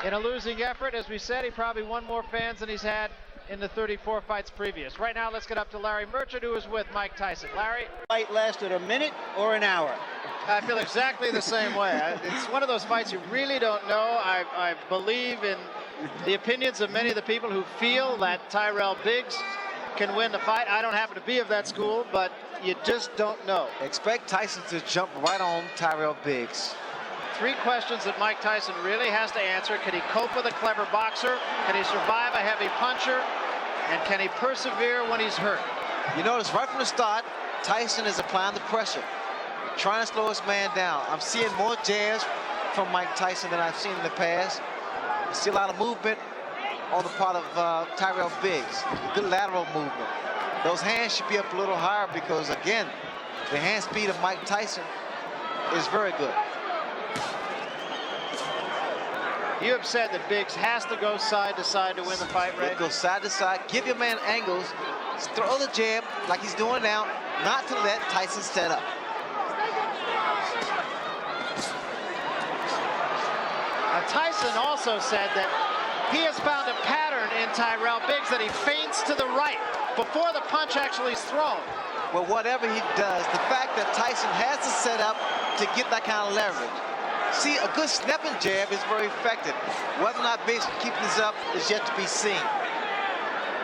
In a losing effort, as we said, he probably won more fans than he's had in the 34 fights previous. Right now, let's get up to Larry Merchant, who is with Mike Tyson. Larry? Fight lasted a minute or an hour? I feel exactly the same way. It's one of those fights you really don't know. I believe in the opinions of many of the people who feel that Tyrell Biggs can win the fight. I don't happen to be of that school, but you just don't know. Expect Tyson to jump right on Tyrell Biggs. 3 questions that Mike Tyson really has to answer. Can he cope with a clever boxer? Can he survive a heavy puncher? And can he persevere when he's hurt? You notice right from the start, Tyson is applying the pressure, trying to slow his man down. I'm seeing more jabs from Mike Tyson than I've seen in the past. I see a lot of movement on the part of Tyrell Biggs. Good lateral movement. Those hands should be up a little higher because, again, the hand speed of Mike Tyson is very good. You have said that Biggs has to go side to side to win the fight, Ray? Go side to side, give your man angles, throw the jab like he's doing now, not to let Tyson set up. Tyson also said that he has found a pattern in Tyrell Biggs that he feints to the right before the punch actually is thrown. Well, whatever he does, the fact that Tyson has to set up to get that kind of leverage. See, a good snapping jab is very effective. Whether or not Biggs can keep this up is yet to be seen.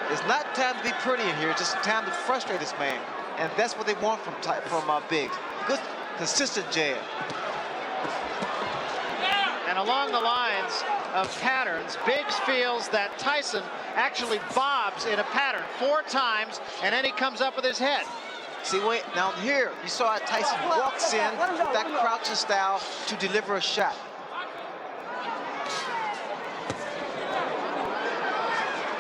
It's not time to be pretty in here, it's just time to frustrate this man. And that's what they want from Biggs. Good, consistent jab. And along the lines of patterns, Biggs feels that Tyson actually bobs in a pattern 4 times, and then he comes up with his head. See, wait, now here, you saw how Tyson walks in with that crouching style to deliver a shot.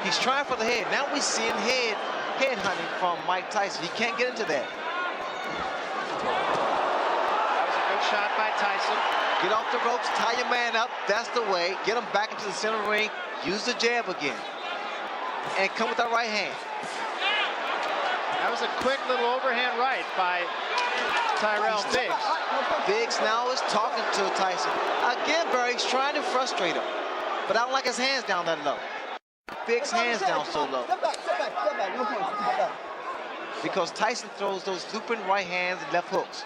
He's trying for the head. Now we're seeing head hunting from Mike Tyson. He can't get into that. That was a good shot by Tyson. Get off the ropes, tie your man up. That's the way. Get him back into the center ring. Use the jab again. And come with that right hand. That was a quick little overhand right by Tyrell Biggs. Biggs now is talking to Tyson. Again, Barry's trying to frustrate him. But I don't like his hands down that low. Biggs' hands down so low. Because Tyson throws those looping right hands and left hooks.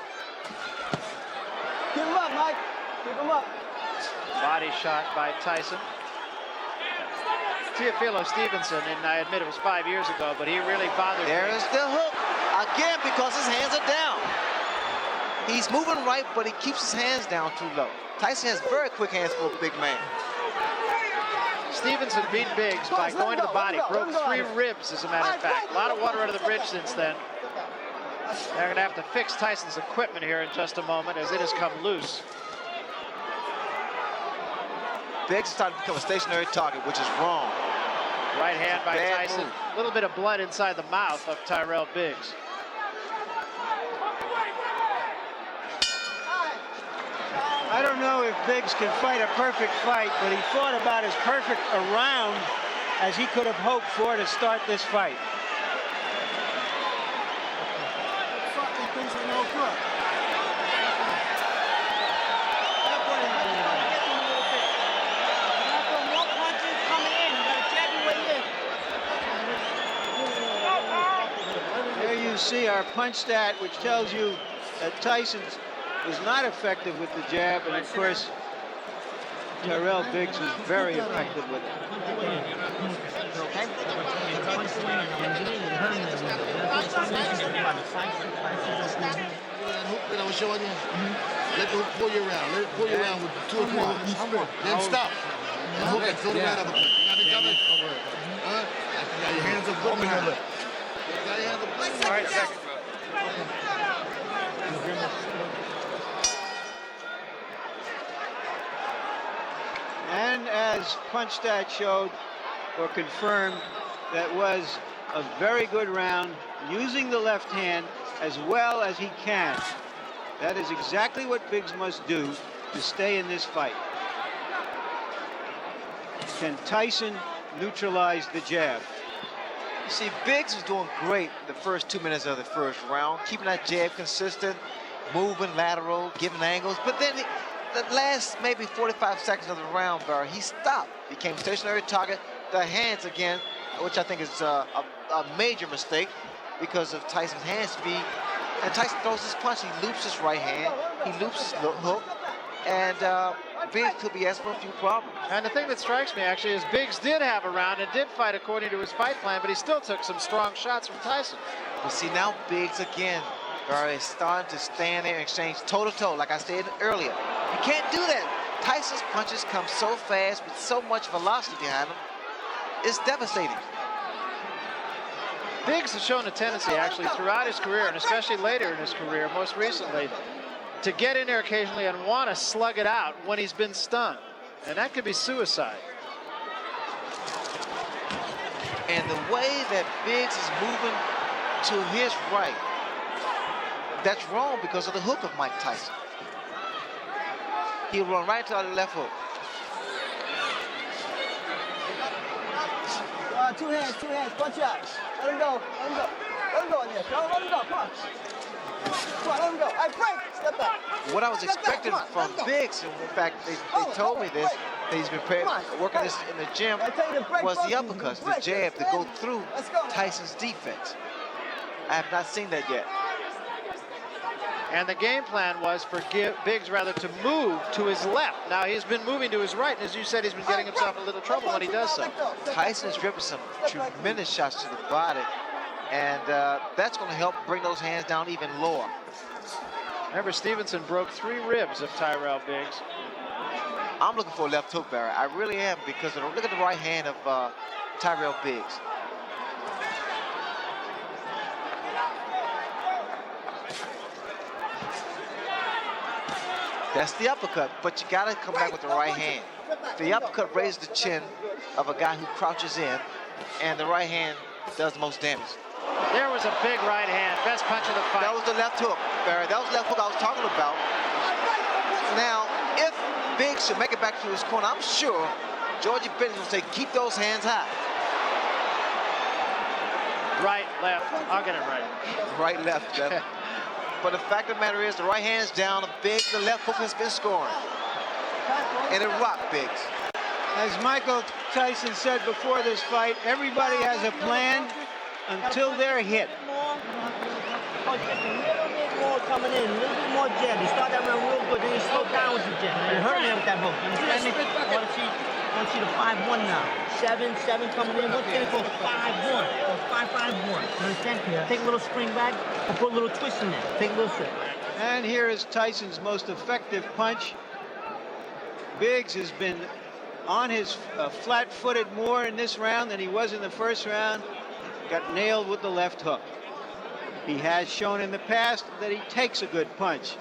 Keep him up, Mike. Keep him up. Body shot by Tyson. Teofilo Stevenson, and I admit it was 5 years ago, but he really bothered me. There's the hook. Again, because his hands are down. He's moving right, but he keeps his hands down too low. Tyson has very quick hands for a big man. Stevenson beat Biggs by going to the body. Broke 3 ribs, as a matter of fact. A lot of water under the bridge since then. They're going to have to fix Tyson's equipment here in just a moment as it has come loose. Biggs is starting to become a stationary target, which is wrong. Right hand by Bad Tyson. move. A little bit of blood inside the mouth of Tyrell Biggs. I don't know if Biggs can fight a perfect fight, but he fought about as perfect a round as he could have hoped for to start this fight. Fucking things are no good. More punches coming in. You gotta jab your way in. There you see our punch stat, which tells you that Tyson was not effective with the jab, and of course, Tyrell Biggs was very effective with it. That I was showing you. Let the hook pull you around. Let it pull you around with 2 or 4. Then stop. And hook and throw the right uppercut. You got it coming? Alright? You got your hands up, open your lip. You got your hands up. Alright, second. And as punch stat showed or confirmed, that was a very good round using the left hand as well as he can. That is exactly what Biggs must do to stay in this fight. Can Tyson neutralize the jab? You see, Biggs was doing great the first 2 minutes of the first round, keeping that jab consistent, moving lateral, giving angles, but then the last maybe 45 seconds of the round, Barry, he stopped, became stationary target, the hands again, which I think is a major mistake because of Tyson's hand speed. And Tyson throws his punch, he loops his right hand, he loops his hook, and Biggs could be asking for a few problems. And the thing that strikes me actually is Biggs did have a round and did fight according to his fight plan, but he still took some strong shots from Tyson. But see, now Biggs again, Barry, is starting to stand there and exchange toe-to-toe, like I said earlier. You can't do that. Tyson's punches come so fast with so much velocity behind them. It's devastating. Biggs has shown a tendency actually throughout his career, and especially later in his career, most recently, to get in there occasionally and want to slug it out when he's been stunned. And that could be suicide. And the way that Biggs is moving to his right, that's wrong because of the hook of Mike Tyson. He'll run right to the left hook. Two hands, punch out. Let him go, let him go. Let him go in there, Joe. Let him go, come on. Come on, let him go. Hey, break, step back. What I was expecting from Biggs, in fact, they told me this, that he's been working this in the gym, was the uppercuts, the jab to go through Tyson's defense. I have not seen that yet. And the game plan was for Biggs rather to move to his left. Now he's been moving to his right, and as you said, he's been getting himself in a little trouble when he does so. Tyson is ripping some tremendous shots to the body, and that's going to help bring those hands down even lower. Remember, Stevenson broke 3 ribs of Tyrell Biggs. I'm looking for a left hook, Barry. I really am, because look at the right hand of Tyrell Biggs. That's the uppercut, but you gotta come back with the right hand. The uppercut raises the chin of a guy who crouches in, and the right hand does the most damage. There was a big right hand, best punch of the fight. That was the left hook, Barry. That was the left hook I was talking about. Now, if Biggs should make it back to his corner, I'm sure Georgie Benton will say, keep those hands high. Right, left, I'll get it right. Right, left. But the fact of the matter is, the right hand's down, Biggs, the left hook has been scoring. And it rocked Biggs. As Michael Tyson said before this fight, everybody has a plan until they're hit. Oh, just a little bit more coming in, a little bit more jab. You start that round real good, then you slow down with the jab. You hurt me with that hook. You understand me? I want to see the 5-1 now. 7 coming in. What's going to go 5-1 or 5-5-1? You understand? Take a little spring back and put a little twist in there. Take a little shit. And here is Tyson's most effective punch. Biggs has been on his flat-footed more in this round than he was in the first round. Got nailed with the left hook. He has shown in the past that he takes a good punch.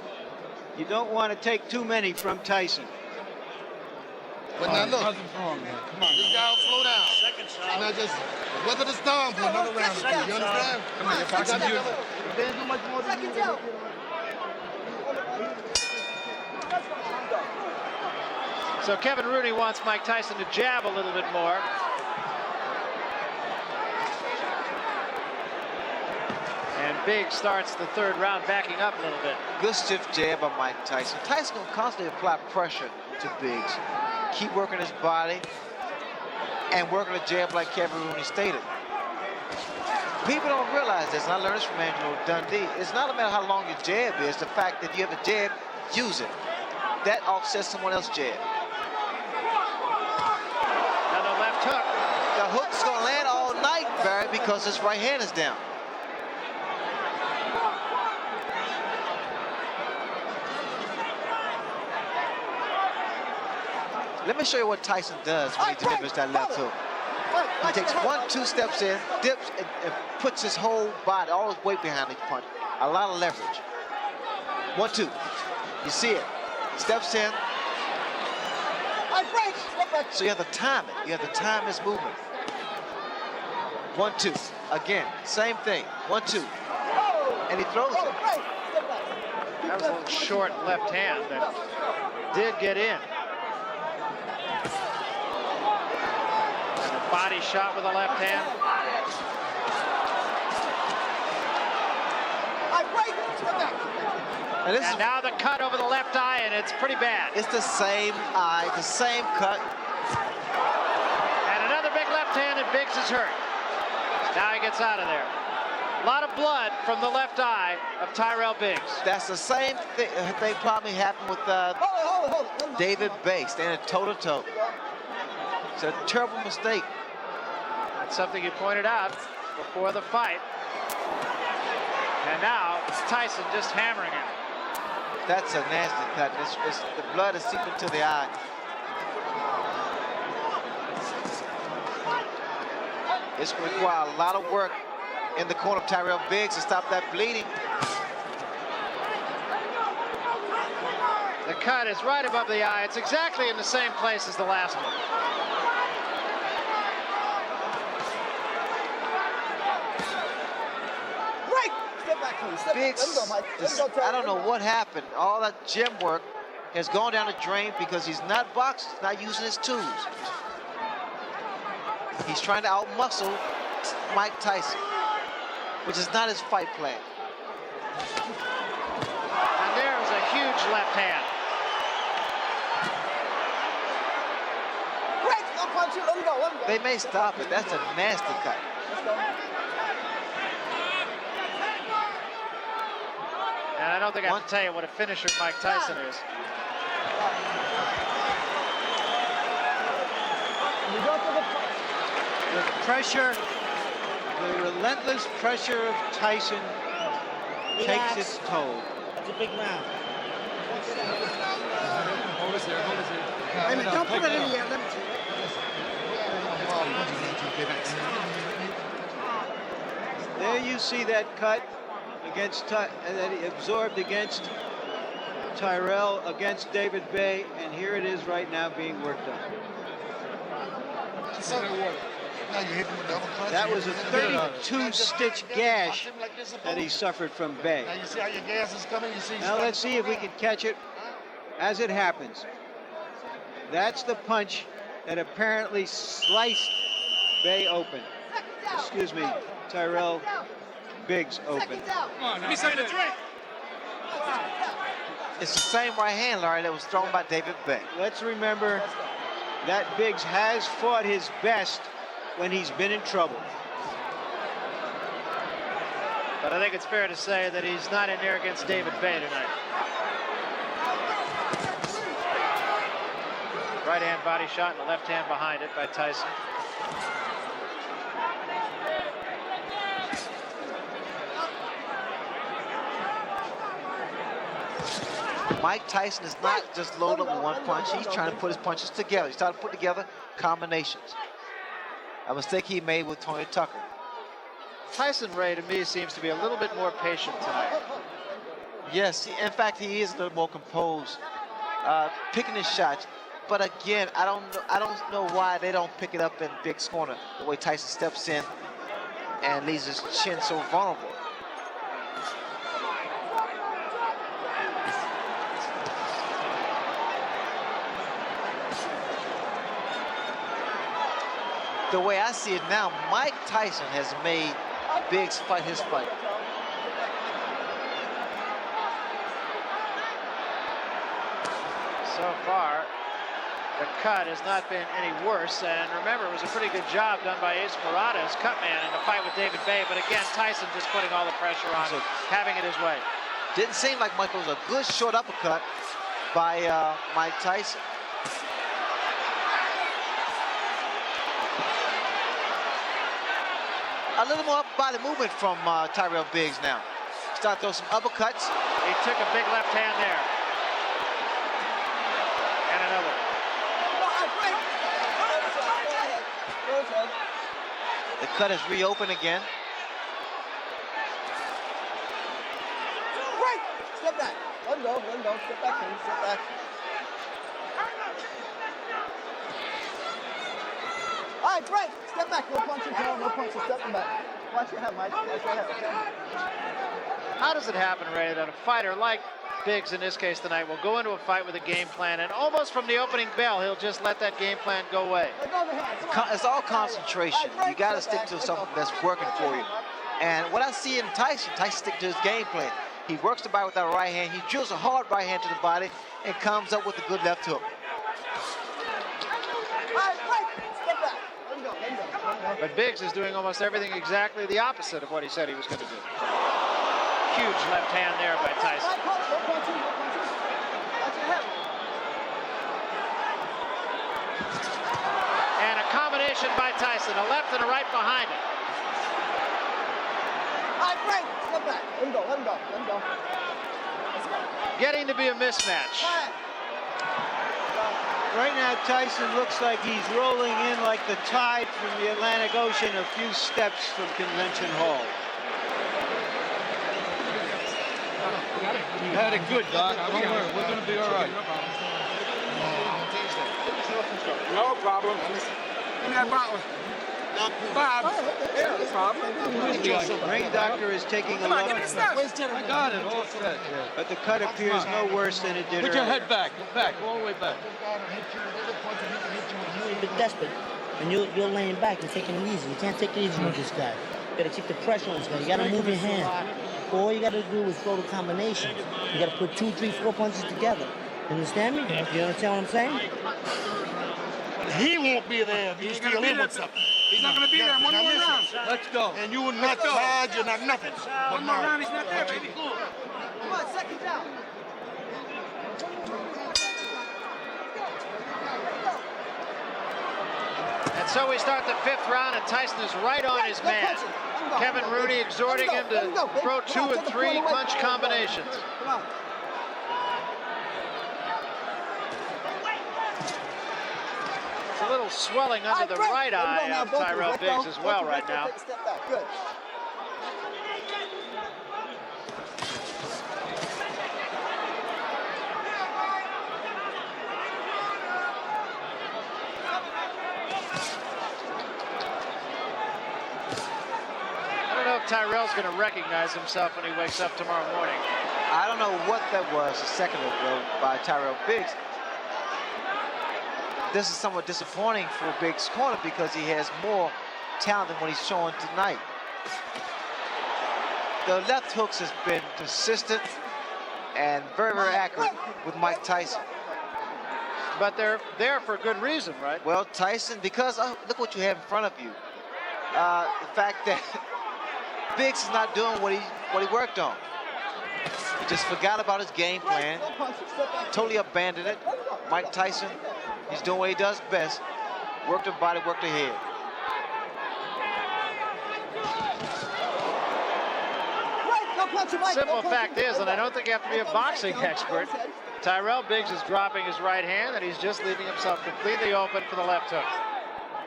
You don't want to take too many from Tyson. But now look, this guy will slow down. Now just weather the storm for another round. You understand? Come on, if I got you. They do much more than you. So Kevin Rooney wants Mike Tyson to jab a little bit more. And Biggs starts the third round backing up a little bit. Good stiff jab by Mike Tyson. Tyson will constantly apply pressure to Biggs. Keep working his body and working a jab like Kevin Rooney stated. People don't realize this, and I learned this from Angelo Dundee. It's not a matter how long your jab is, the fact that you have a jab, use it. That offsets someone else's jab. Another left hook. The hook's gonna land all night, Barry, because his right hand is down. Let me show you what Tyson does when he delivers that left hook. He takes 1-2 steps in, dips, and puts his whole body, all his weight behind each punch. A lot of leverage. 1-2. You see it. Steps in. So you have to time it. You have to time his movement. 1-2. Again, same thing. 1-2. And he throws it. That was a little short left hand that did get in. Body shot with a left hand. And now the cut over the left eye, and it's pretty bad. It's the same eye, the same cut. And another big left hand, and Biggs is hurt. Now he gets out of there. A lot of blood from the left eye of Tyrell Biggs. That's the same thing probably happened with David Bay, standing toe-to-toe. It's a terrible mistake. That's something you pointed out before the fight. And now it's Tyson just hammering him. That's a nasty cut. The blood is seeping to the eye. It's going to require a lot of work in the corner of Tyrell Biggs to stop that bleeding. The cut is right above the eye. It's exactly in the same place as the last one. Biggs, I don't know what happened. All that gym work has gone down the drain because he's not boxing, he's not using his tools. He's trying to outmuscle Mike Tyson, which is not his fight plan. And there's a huge left hand. They may stop it. That's a nasty cut. And I don't think I have to tell you what a finisher Mike Tyson is. The pressure, the relentless pressure of Tyson takes its toll. That's a big round. Hold us there, hold us there. Wait a minute, don't put it in the air. There you see that cut against and that he absorbed against Tyrell, against David Bay, and here it is right now being worked on. That was a 32-stitch gash that he suffered from Bay. Now you see how your gas is coming? You see Now let's see if we can catch it as it happens. That's the punch that apparently sliced Bay open. Excuse me, Tyrell Biggs open. It's the same right hand, Larry, that was thrown by David Bay. Let's remember that Biggs has fought his best when he's been in trouble. But I think it's fair to say that he's not in there against David Bay tonight. Right hand body shot and the left hand behind it by Tyson. Mike Tyson is not just loaded up with one punch. He's trying to put his punches together. He's trying to put together combinations. A mistake he made with Tony Tucker. Tyson Ray, to me, seems to be a little bit more patient tonight. Yes, in fact, he is a little more composed, picking his shots. But again, I don't know why they don't pick it up in Biggs' corner. The way Tyson steps in and leaves his chin so vulnerable. the way I see it now, Mike Tyson has made Biggs fight his fight. So far, the cut has not been any worse, and remember, it was a pretty good job done by Ace Murata as cut man in the fight with David Bay, but again, Tyson just putting all the pressure on, having it his way. Didn't seem like Michael was a good short uppercut by Mike Tyson. A little more body movement from Tyrell Biggs now. Start throwing some uppercuts. He took a big left hand there. And another. The cut is reopened again. Right. Step back. Let him go. Let him go. Step back. Step back. All right, break. Step back. No punches. No punches. Step back. Watch your head, Mike. Watch your head, okay? How does it happen, Ray, that a fighter like Biggs in this case tonight will go into a fight with a game plan, and almost from the opening bell, he'll just let that game plan go away? It's all concentration. You got to stick to something that's working for you. And what I see in Tyson stick to his game plan. He works the body with that right hand. He drills a hard right hand to the body and comes up with a good left hook. But Biggs is doing almost everything exactly the opposite of what he said he was going to do. Huge left hand there by Tyson. And a combination by Tyson, a left and a right behind it. Step back. Let him go. Let him go. Let him go. Getting to be a mismatch. Right now, Tyson looks like he's rolling in like the tide from the Atlantic Ocean a few steps from Convention Hall. You had it good, Doc. Don't worry. We're going to be all right. No problem. Give me that bottle. Bob. No problem. Ring doctor is taking a look. I got it. All set. But the cut appears no worse than it did Put your earlier. head back. Back. All the way back. You're a little bit desperate, and you're laying back. You're taking it easy. You can't take it easy with this guy. You gotta keep the pressure on this guy. You gotta move your hand. All you gotta do is throw the combinations. You gotta put 2, 3, 4 punches together. You understand me? You understand what I'm saying? He won't be there if you still in with something. He's not going to be there. One more round. Let's go. And you will not charge, you're not nothing. One more round. He's not there, baby. Come on, second down. And so we start the 5th round, and Tyson is right on his man. Kevin Rooney exhorting him to throw 2 and 3 punch combinations. Come on. A little swelling under the right eye of Tyrell Biggs as well right now. Step back. Good. I don't know if Tyrell's going to recognize himself when he wakes up tomorrow morning. I don't know what that was a second ago by Tyrell Biggs. This is somewhat disappointing for Biggs' corner because he has more talent than what he's showing tonight. The left hooks has been consistent and very, very accurate with Mike Tyson. But they're there for good reason, right? Well, Tyson, because look what you have in front of you. The fact that Biggs is not doing what he worked on. He just forgot about his game plan, totally abandoned it. Mike Tyson, he's doing what he does best. Work the body, work the head. Simple fact is, and I don't think you have to be a boxing expert, Tyrell Biggs is dropping his right hand, and he's just leaving himself completely open for the left hook.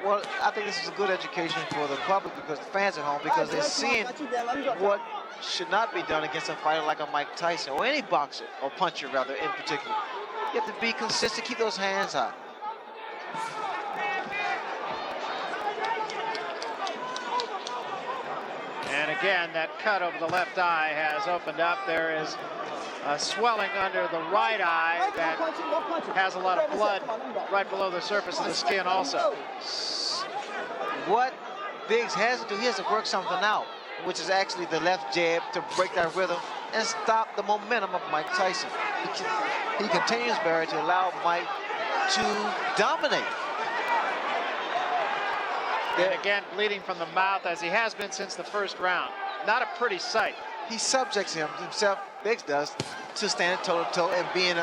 Well, I think this is a good education for the public, because the fans at home, because they're seeing what should not be done against a fighter like a Mike Tyson, or any boxer, or puncher rather, in particular. You have to be consistent, keep those hands high. And again, that cut over the left eye has opened up. There is a swelling under the right eye that has a lot of blood right below the surface of the skin also. what Biggs has to do, he has to work something out, which is actually the left jab to break that rhythm and stop the momentum of Mike Tyson. He continues, Barry, to allow Mike to dominate. And again, bleeding from the mouth as he has been since the first round. Not a pretty sight. He subjects himself, Biggs does, to standing toe-to-toe and being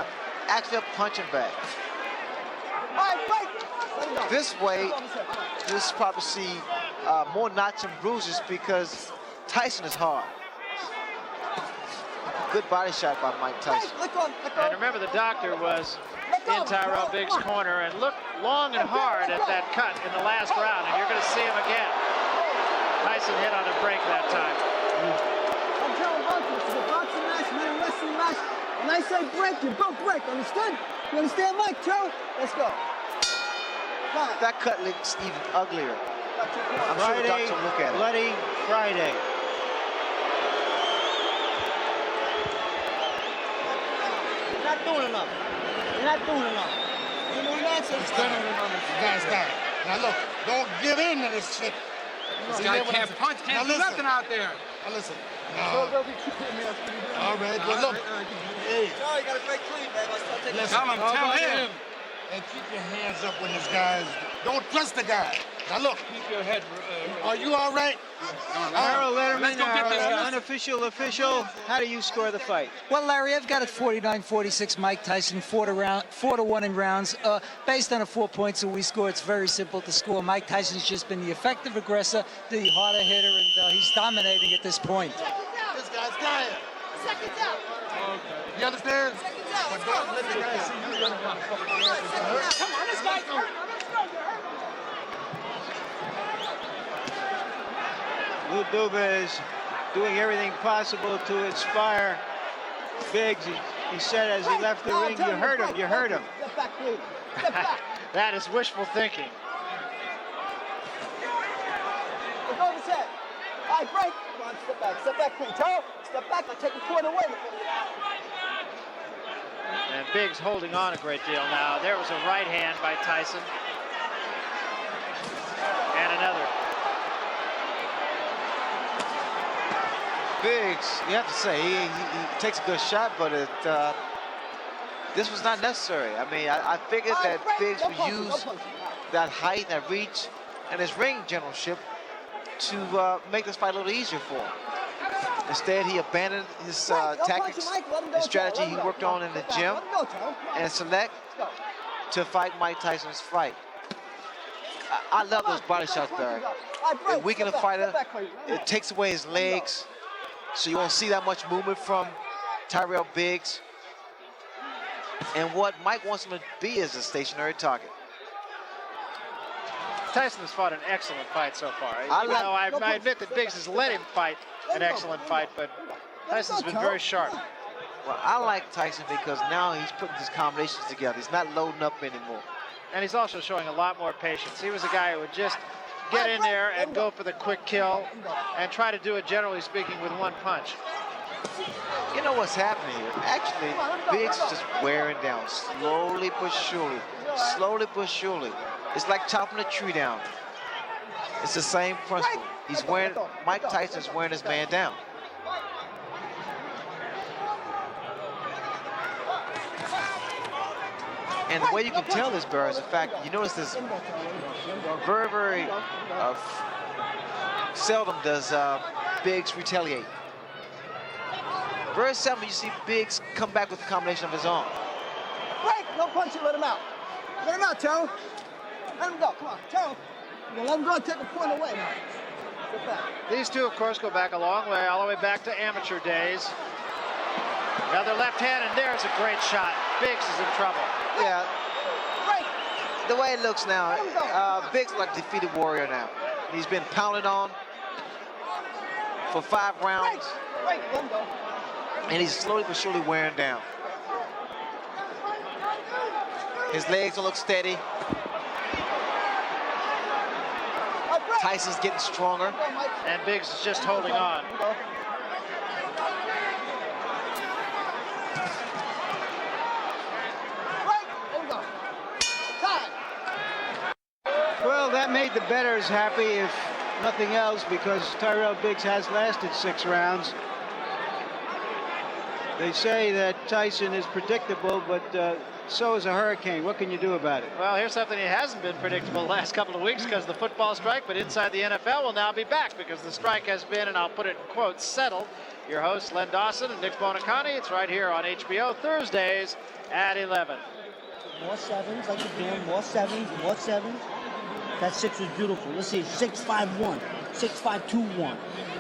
actually a punching bag. This way, you'll probably see more knots and bruises because Tyson is hard. Good body shot by Mike Tyson. And remember, the doctor was in Tyrell Biggs' corner and looked long and hard at that cut in the last round, and you're going to see him again. Tyson hit on a break that time. I'm telling boxing, this is a boxing match, not a wrestling match. When I say break, you both break, understood? You understand, Mike, Joe? Let's go. That cut looks even uglier. I'm sure the doctor will look at it. Bloody Friday. You're not doing enough. You're not doing enough. You know that? So Stop. Now look, don't give in to this shit. This guy can't punch, can't do nothing out there. Now listen. All right, but look. Hey. Joe, you got to break clean, man. Listen, Tell him. And keep your hands up when this guy's. Don't trust the guy. Now look. Keep your head. Are you all right? Harold Letterman, Let's go get this guy. unofficial official. How do you score the fight? Well, Larry, I've got it 49-46. Mike Tyson 4-1 in rounds. Based on the 4 points that we score, it's very simple to score. Mike Tyson's just been the effective aggressor, the harder hitter, and he's dominating at this point. This guy's dying. Seconds out. Okay. You understand? But don't let the guy see you running around. Come on, this guy's hurt. Lou Duba is doing everything possible to inspire Biggs. He said as he left the ring, you heard him, you heard him. Step back, please. Step back. That is wishful thinking. Look over his head. All right, break. Come on, step back. Step back, please. Joe, step back. I'll take the point away. And Biggs holding on a great deal now. There was a right hand by Tyson. And another. Biggs, you have to say, he takes a good shot, but this was not necessary. I mean, I figured that Biggs would use that height, that reach, and his ring generalship to make this fight a little easier for him. Instead, he abandoned his tactics and strategy he worked on in the gym and select to fight Mike Tyson's fight. I love those body shots, Barry. It weakens a fighter. It takes away his legs, so you won't see that much movement from Tyrell Biggs. And what Mike wants him to be is a stationary target. Tyson has fought an excellent fight so far. I admit that Biggs has let him fight an excellent fight, but Tyson's been very sharp. Well, I like Tyson because now he's putting his combinations together. He's not loading up anymore. And he's also showing a lot more patience. He was a guy who would just get in there and go for the quick kill and try to do it, generally speaking, with one punch. You know what's happening here? Actually, Biggs is just wearing down, slowly but surely. Slowly but surely. It's like chopping a tree down. It's the same principle. He's wearing, Mike Tyson's wearing his man down. And the way you can tell this, Barry, is the fact, you notice this very seldom does Biggs retaliate. Very seldom you see Biggs come back with a combination of his own. Break! Don't punch it, let him out. Let him out, Joe. Let him go, come on, Joe. Let him go and take the point away now. Get back. These two, of course, go back a long way, all the way back to amateur days. Another left hand, and there's a great shot. Biggs is in trouble. Yeah. The way it looks now, Biggs is like a defeated warrior now. He's been pounded on for 5 rounds. And he's slowly but surely wearing down. His legs don't look steady. Tyson's getting stronger. And Biggs is just holding on. Well, that may made the bettors happy, if nothing else, because Tyrell Biggs has lasted 6 rounds. They say that Tyson is predictable, but so is a hurricane. What can you do about it? Well, here's something that hasn't been predictable the last couple of weeks because of the football strike, but Inside the NFL will now be back because the strike has been, and I'll put it in quotes, settled. Your hosts, Len Dawson and Nick Bonacani. It's right here on HBO Thursdays at 11. More sevens, like you're doing. More sevens, more sevens. That 6 was beautiful. Let's see, 6-5-1, 6-5-2-1.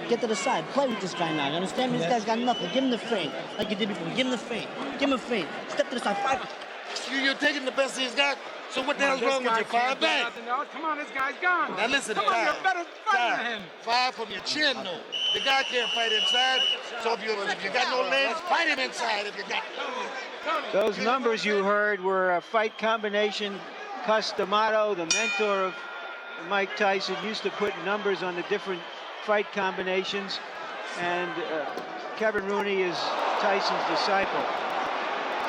Get to the side. Play with this guy now. You understand me? This guy's got nothing. Give him the feint, like you did before. Give him the feint. Give him a feint. Step to the side. 5. You're taking the best he's got. So what the hell's wrong with you? 5 back. Come on, this guy's gone. Now listen, Come on, you're better fighter than him. 5 from your chin, though. The guy can't fight inside. So if you got no legs, fight him inside. If you got. Those numbers you heard were a fight combination. Customato, the mentor of Mike Tyson, used to put numbers on the different fight combinations, and Kevin Rooney is Tyson's disciple.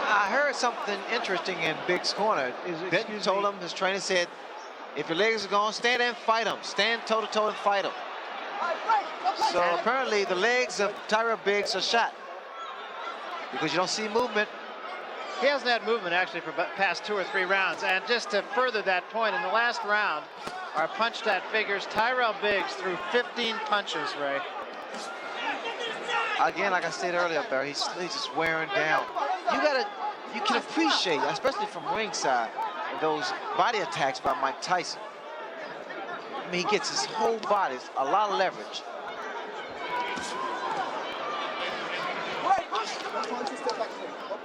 I heard something interesting in Big's corner. Benton told him, his trainer said, if your legs are gone, stand there and fight him. Stand toe-to-toe and fight him. So apparently the legs of Tyrell Biggs are shot because you don't see movement. He hasn't had movement actually for past 2 or 3 rounds. And just to further that point, in the last round, our punch stat figures, Tyrell Biggs threw 15 punches, Ray. Again, like I said earlier, Barry, he's just wearing down. You can appreciate, especially from ringside, those body attacks by Mike Tyson. I mean, he gets his whole body, a lot of leverage.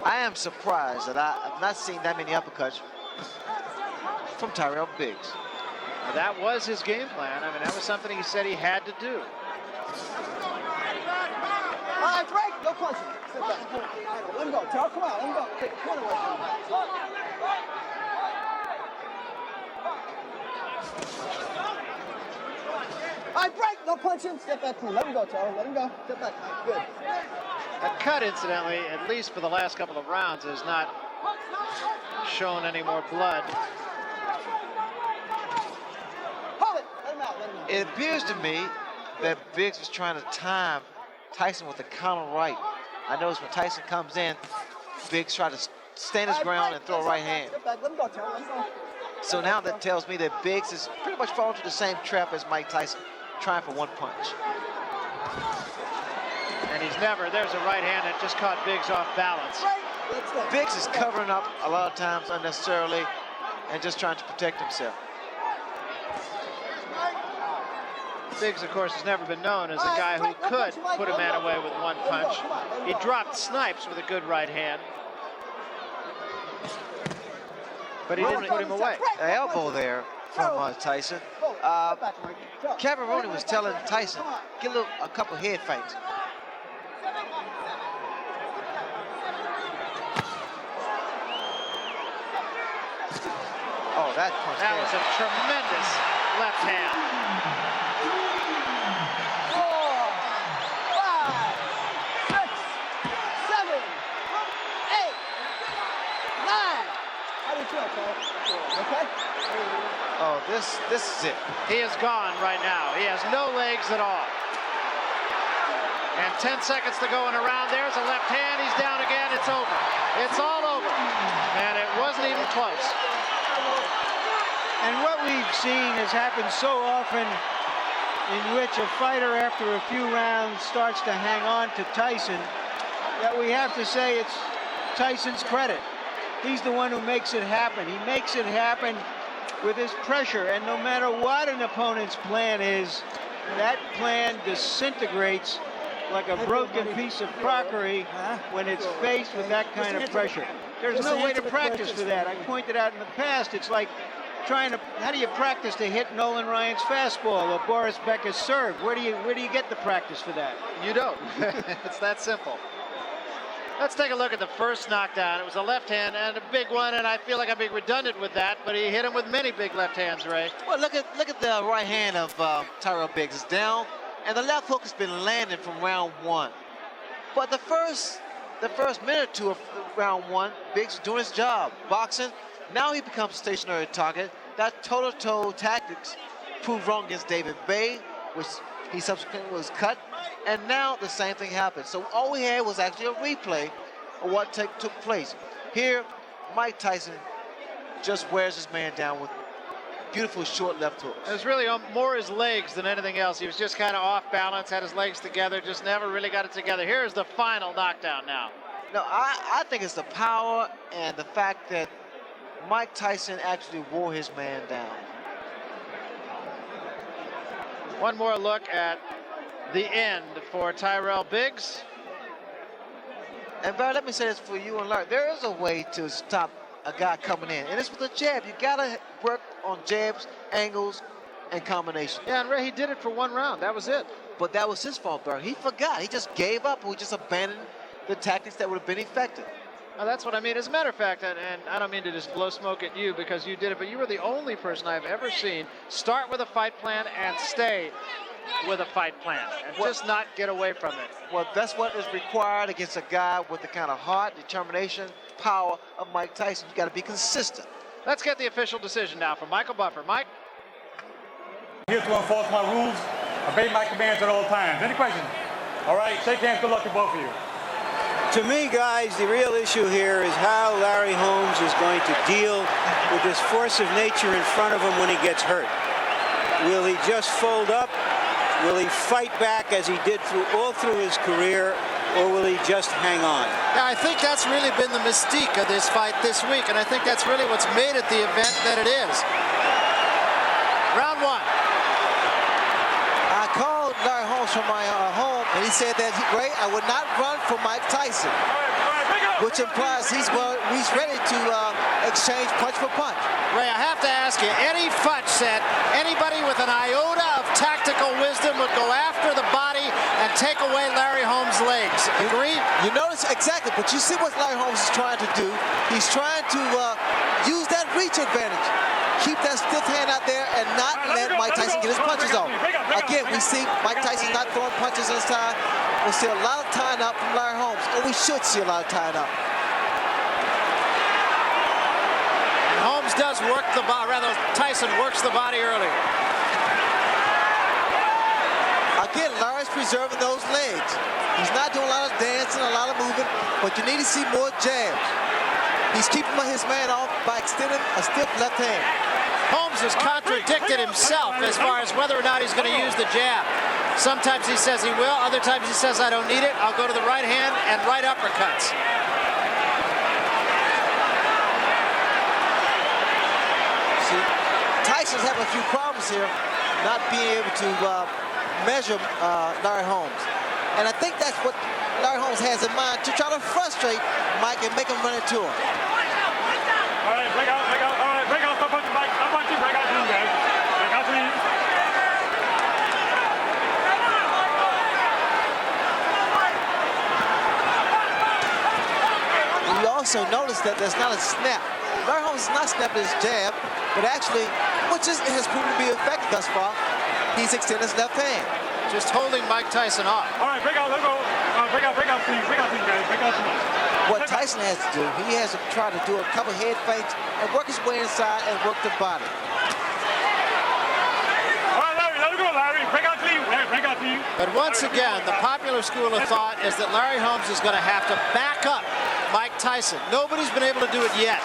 I am surprised that I've not seen that many uppercuts from Tyrell Biggs. Now, that was his game plan. I mean, that was something he said he had to do. All right, break. No punch. Sit back. Let him go. Tell, come on. Let him go. Take the corner away from him. All right, break. No punching. Step back clean. Let him go, Taro. Let him go. Step back. Good. That cut, incidentally, at least for the last couple of rounds, has not shown any more blood. Hold it. Let him out. Let him out. It appears to me that Biggs was trying to time Tyson with a counter right. I noticed when Tyson comes in, Biggs tried to stand his ground and throw a right hand. Step back. Let him go, Taro. Let him go. So now that tells me that Biggs is pretty much falling to the same trap as Mike Tyson, trying for one punch. And he's never, there's a right hand that just caught Biggs off balance. Biggs is covering up a lot of times unnecessarily and just trying to protect himself. Biggs, of course, has never been known as a guy who could put a man away with one punch. He dropped Snipes with a good right hand, but he didn't put him away. The elbow there from Tyson. Kevin Rooney was telling Tyson, get a couple head feints. Oh, that punch. That was a tremendous left hand. 4, 5, 6, 7, 8, 9. How do you feel, Taro? Okay? Oh, this is it. He is gone right now. He has no legs at all. And 10 seconds to go in a round. There's a left hand. He's down again. It's over. It's all over. And it wasn't even close. And what we've seen has happened so often, in which a fighter after a few rounds starts to hang on to Tyson, that we have to say it's Tyson's credit. He's the one who makes it happen. He makes it happen with his pressure, and no matter what an opponent's plan is, that plan disintegrates like a broken piece of crockery when it's faced with that kind of pressure. There's no way to practice for that. I pointed out in the past, it's like how do you practice to hit Nolan Ryan's fastball or Boris Becker's serve? Where do you get the practice for that? You don't. It's that simple. Let's take a look at the first knockdown. It was a left hand and a big one, and I feel like I'm being redundant with that, but he hit him with many big left hands, Ray. Well, look at the right hand of Tyrell Biggs. It's down, and the left hook has been landing from round 1. But the first minute or two of round 1, Biggs is doing his job, boxing. Now he becomes a stationary target. That toe-to-toe tactics proved wrong against David Bay, which he subsequently was cut, and now the same thing happened. So all we had was actually a replay of what took place. Here, Mike Tyson just wears his man down with beautiful short left hooks. It was really more his legs than anything else. He was just kind of off balance, had his legs together, just never really got it together. Here's the final knockdown now. No, I think it's the power and the fact that Mike Tyson actually wore his man down. One more look at the end for Tyrell Biggs. And Barry, let me say this for you and Larry. There is a way to stop a guy coming in, and it's with a jab. You gotta work on jabs, angles, and combinations. Yeah, and Ray, he did it for 1 round. That was it. But that was his fault, Barry. He forgot. He just gave up. We just abandoned the tactics that would have been effective. Well, that's what I mean. As a matter of fact, and I don't mean to just blow smoke at you because you did it, but you were the only person I've ever seen start with a fight plan and stay with a fight plan and just not get away from it. Well, that's what is required against a guy with the kind of heart, determination, power of Mike Tyson. You got to be consistent. Let's get the official decision now from Michael Buffer. Mike? Here to enforce my rules, obey my commands at all times. Any questions? All right, shake hands. Good luck to both of you. To me, guys, the real issue here is how Larry Holmes is going to deal with this force of nature in front of him when he gets hurt. Will he just fold up? Will he fight back as he did all through his career, or will he just hang on? Yeah, I think that's really been the mystique of this fight this week, and I think that's really what's made it the event that it is. Round 1. I called Larry Holmes from my home, and he said that, Ray, I would not run for Mike Tyson, which implies he's ready to exchange punch for punch. Ray, I have to ask you, Eddie Futch said anybody with an iota of tactical wisdom would go after the body and take away Larry Holmes' legs. Agree? You notice exactly, but you see what Larry Holmes is trying to do. He's trying to use that reach advantage. Keep that stiff hand out there and not let Mike Tyson get his punches off. Again, we see Mike Tyson not throwing punches inside. We'll see a lot of tying up from Larry Holmes, or we should see a lot of tying up. Holmes does work the body, rather Tyson works the body early. Again, Larry's preserving those legs. He's not doing a lot of dancing, a lot of movement, but you need to see more jabs. He's keeping his man off by extending a stiff left hand. Holmes has contradicted himself as far as whether or not he's going to use the jab. Sometimes he says he will, other times he says I don't need it. I'll go to the right hand and right uppercuts. See, Tyson's having a few problems here, not being able to measure Larry Holmes. And I think that's what Larry Holmes has in mind, to try to frustrate Mike and make him run into him. All right, break out, break out. All right, break out, stop punching, Mike. Stop punching, break out to you guys. Break out to you. We also notice that there's not a snap. Larry Holmes is not snapping his jab, but actually, which has proven to be effective thus far, he's extending his left hand. Just holding Mike Tyson off. All right, break out, let's go. Break out, please, guys. Break out, please. What Tyson has to do, he has to try to do a couple head feints and work his way inside and work the body. All right, Larry, let it go, Larry. Break out, please. Break out, please. But once again, the popular school of thought is that Larry Holmes is going to have to back up Mike Tyson. Nobody's been able to do it yet.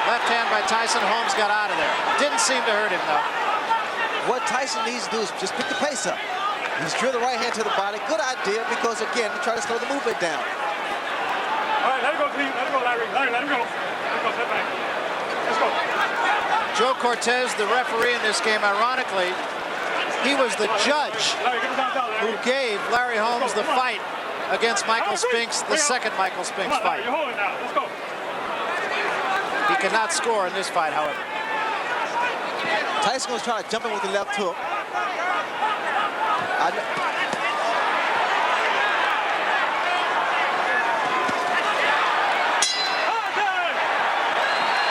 Left hand by Tyson. Holmes got out of there. Didn't seem to hurt him, though. What Tyson needs to do is just pick the pace up. He's drilled the right hand to the body. Good idea, because, again, he tried to slow the movement down. All right, let it go, please. Let it go, Larry. Larry, let him go. Let's go, step back. Let's go. Joe Cortez, the referee in this game, ironically, he was the judge who gave Larry Holmes the fight against Michael Spinks, the second Michael Spinks fight. You're holding now. Let's go. He cannot score in this fight, however. Tyson was trying to jump in with the left hook.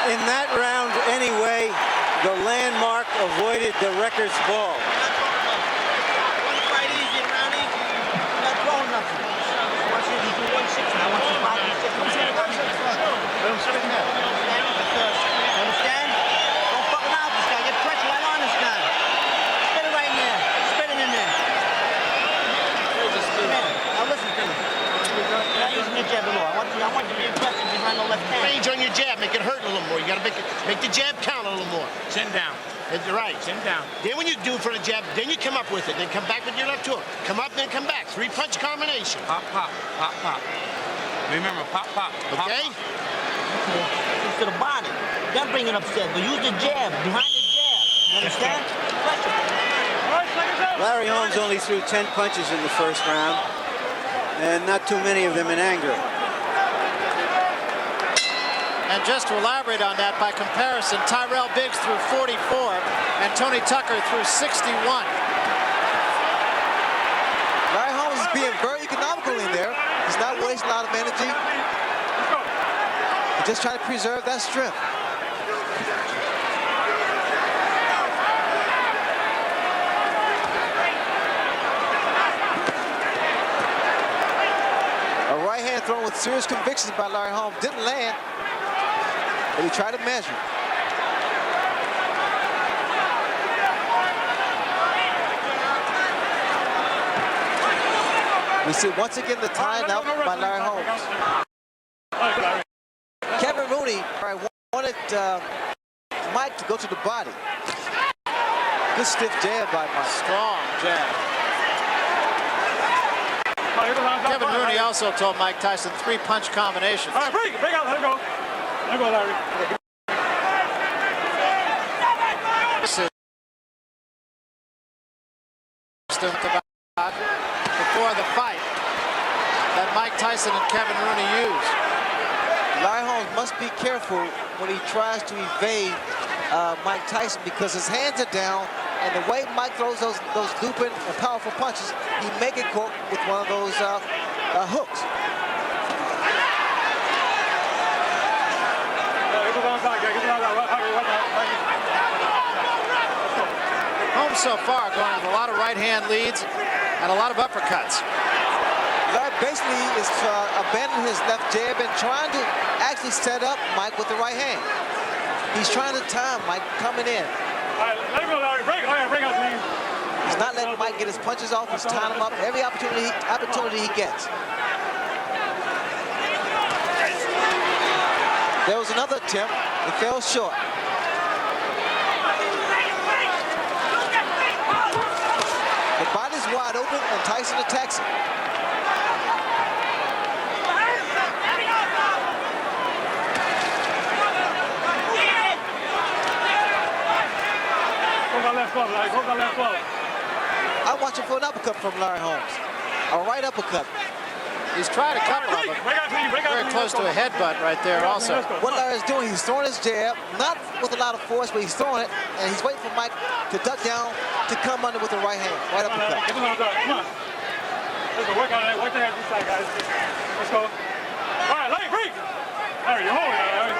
In that round, anyway, the landmark avoided the record's ball. Understand? got no left hand. Range on your jab, make it hurt a little more. You gotta make the jab count a little more. Chin down. You're right. Chin down. Then when you do it for the jab, then you come up with it. Then come back with your left hook. Come up, then come back. 3-punch combination. Pop, pop, pop, pop. Remember, pop, pop. Okay? It's to the body. Then bring it upstairs, but use the jab, behind the jab. You understand? Larry Holmes only threw 10 punches in the first round, and not too many of them in anger. And just to elaborate on that, by comparison, Tyrell Biggs threw 44, and Tony Tucker threw 61. Larry Holmes is being very economical in there. He's not wasting a lot of energy. He's just trying to preserve that strength. A right hand thrown with serious convictions by Larry Holmes. Didn't land, but he tried to measure. We see once again the tying up by Larry Holmes. Kevin Rooney wanted Mike to go to the body. Good stiff jab by Mike. Strong jab. Kevin Rooney also told Mike Tyson 3-punch combinations. All right, break out, let it go. Let it go, Larry. Before the fight that Mike Tyson and Kevin Rooney used. Larry Holmes must be careful when he tries to evade Mike Tyson because his hands are down, and the way Mike throws those looping and powerful punches, he may get caught with one of those hooks. Holmes so far going with a lot of right-hand leads and a lot of uppercuts. Larry basically is abandoning his left jab and trying to actually set up Mike with the right hand. He's trying to time Mike coming in. All right, let him go, Larry. Break out, please. He's not letting Mike get his punches off. He's tying him up every opportunity he gets. There was another attempt. It fell short. The body's wide open, and Tyson attacks him. I'm watching for an uppercut from Larry Holmes. A right uppercut. He's tried a couple of them. Very close to a headbutt right there also. What Larry's doing, he's throwing his jab, not with a lot of force, but he's throwing it, and he's waiting for Mike to duck down to come under with the right hand. Right uppercut. Come on. Let's go, work on it. Work the head this side, guys. Let's go. All right, Larry, break. Larry, you're holding it, Larry.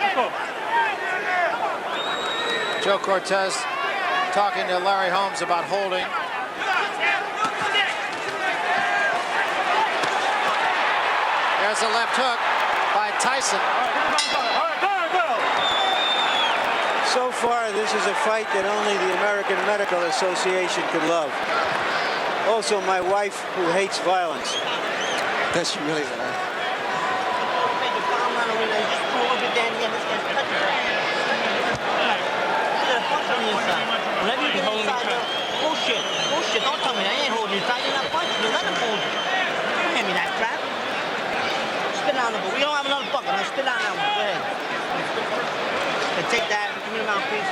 Let's go. Joe Cortez talking to Larry Holmes about holding. There's a left hook by Tyson. So far, this is a fight that only the American Medical Association could love. Also, my wife, who hates violence. Does she really, Larry? Whenever you get inside, bullshit. Don't tell me I ain't holding you tight. You're not punching me. Let him hold you. Don't hand me that crap. Spit on the book. We don't have another bucket. Now spit on that one. Go ahead. And take that. Give me the mouthpiece.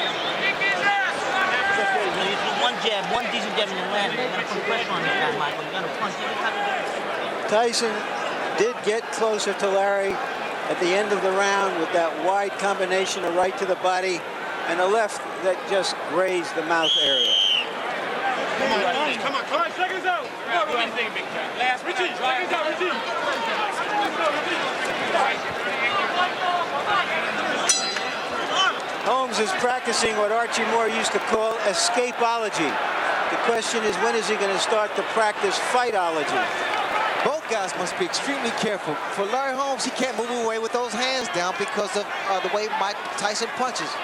Just wait. You do one jab, one decent jab in your land. You're going to put pressure on this guy, Michael. You're going to punch every time you do it. Tyson did get closer to Larry at the end of the round with that wide combination of right to the body and a left that just grazed the mouth area. Come on, seconds out. What do you think, big guy? Last Richie, seconds out, Richie. Holmes is practicing what Archie Moore used to call escapology. The question is, when is he going to start to practice fightology? Both guys must be extremely careful. For Larry Holmes, he can't move away with those hands down because of the way Mike Tyson punches.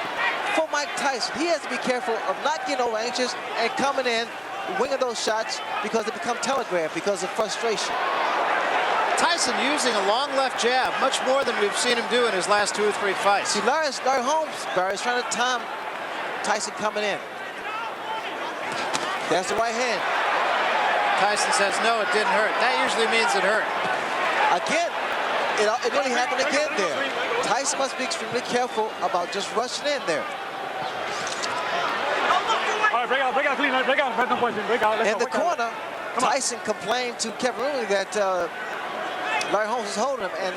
For Mike Tyson, he has to be careful of not getting over anxious and coming in, winging those shots because they become telegraphed because of frustration. Tyson using a long left jab, much more than we've seen him do in his last 2 or 3 fights. See, Larry Holmes, Barry, is trying to time Tyson coming in. That's the right hand. Tyson says, no, it didn't hurt. That usually means it hurt. Again, it really happened again there. Tyson must be extremely careful about just rushing in there. All right, break out clean, break out, no question, break out. In the corner, Tyson complained to Kevin Rooney that Larry Holmes was holding him, and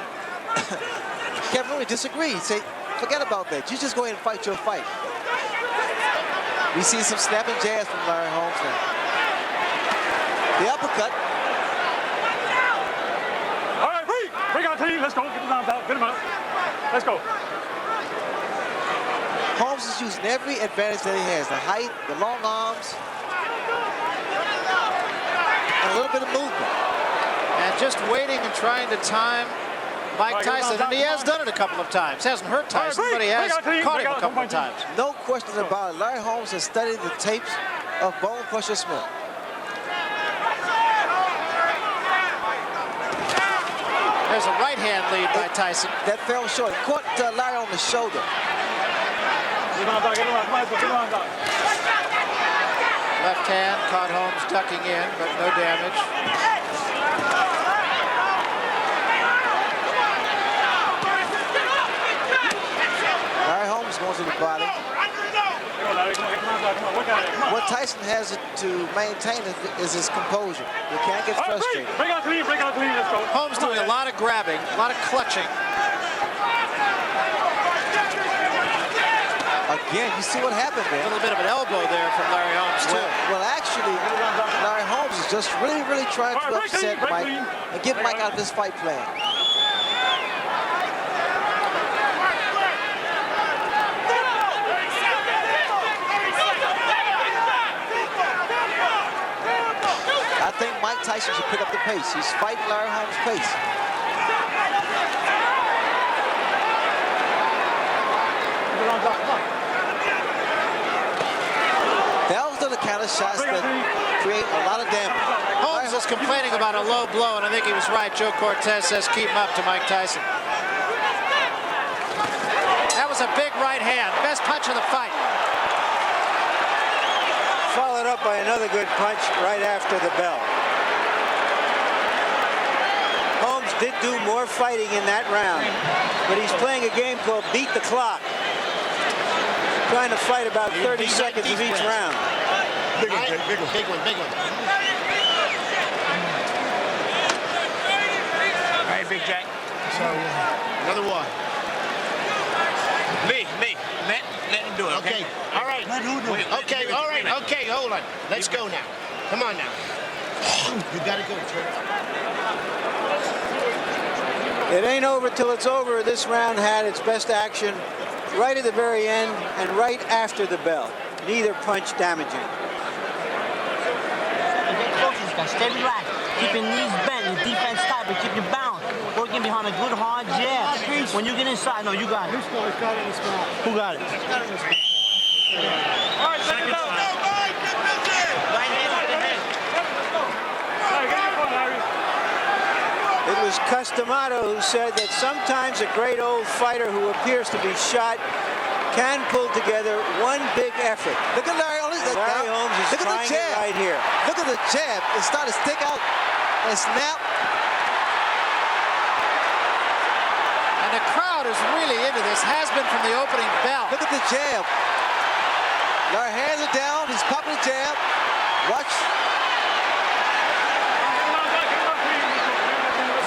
Kevin Rooney disagreed. Say, forget about that. You just go ahead and fight your fight. We see some snapping jabs from Larry Holmes now. The uppercut. All right, break out clean, let's go, get the arms out, get him out. Let's go. Holmes is using every advantage that he has. The height, the long arms, and a little bit of movement. And just waiting and trying to time Mike Tyson, and he has done it a couple of times. Hasn't hurt Tyson, but he has caught him a couple of times. No question about it. Larry Holmes has studied the tapes of Bone Crusher Smith. There's a right hand lead by Tyson. That fell short. Caught Larry on the shoulder. Left hand caught Holmes ducking in, but no damage. Larry Holmes goes to the body. What Tyson has to maintain is his composure. He can't get frustrated. Break out clean, let's go. Holmes doing a lot of grabbing, a lot of clutching. Again, you see what happened there. A little bit of an elbow there from Larry Holmes, too. Well, actually, Larry Holmes is just really trying to upset Mike and get Mike out of this fight plan. I think Mike Tyson should pick up the pace. He's fighting Larry Holmes' pace. Those are the kind of shots that create a lot of damage. Holmes is complaining about a low blow, and I think he was right. Joe Cortez says keep him up to Mike Tyson. That was a big right hand. Best punch of the fight. Followed up by another good punch right after the bell. Holmes did do more fighting in that round, but he's playing a game called beat the clock. Trying to fight about 30 seconds of each round. Big one. All right, Big Jack. So, another one. Me. Let him do it, okay? All right. Okay, all right. Okay, hold on. Let's go now. Come on now. You got to go, Trevor. It ain't over till it's over. This round had its best action right at the very end and right after the bell. Neither punch damaging. Stay relaxed. Keep your knees bent, your defense tight, but keep your balance. Working behind a good hard jab. When you get inside, no, you got it. Who got it? Who got it? All right, second down. Right hand to the head. It was Customato who said that sometimes a great old fighter who appears to be shot can pull together one big effort. Look at Larry Holmes. Larry Holmes is trying it right here. Look at the jab. It started to stick out and snap. And the crowd is really into this. Has been from the opening bell. Look at the jab. Larry hands it down. He's popping the jab. Watch.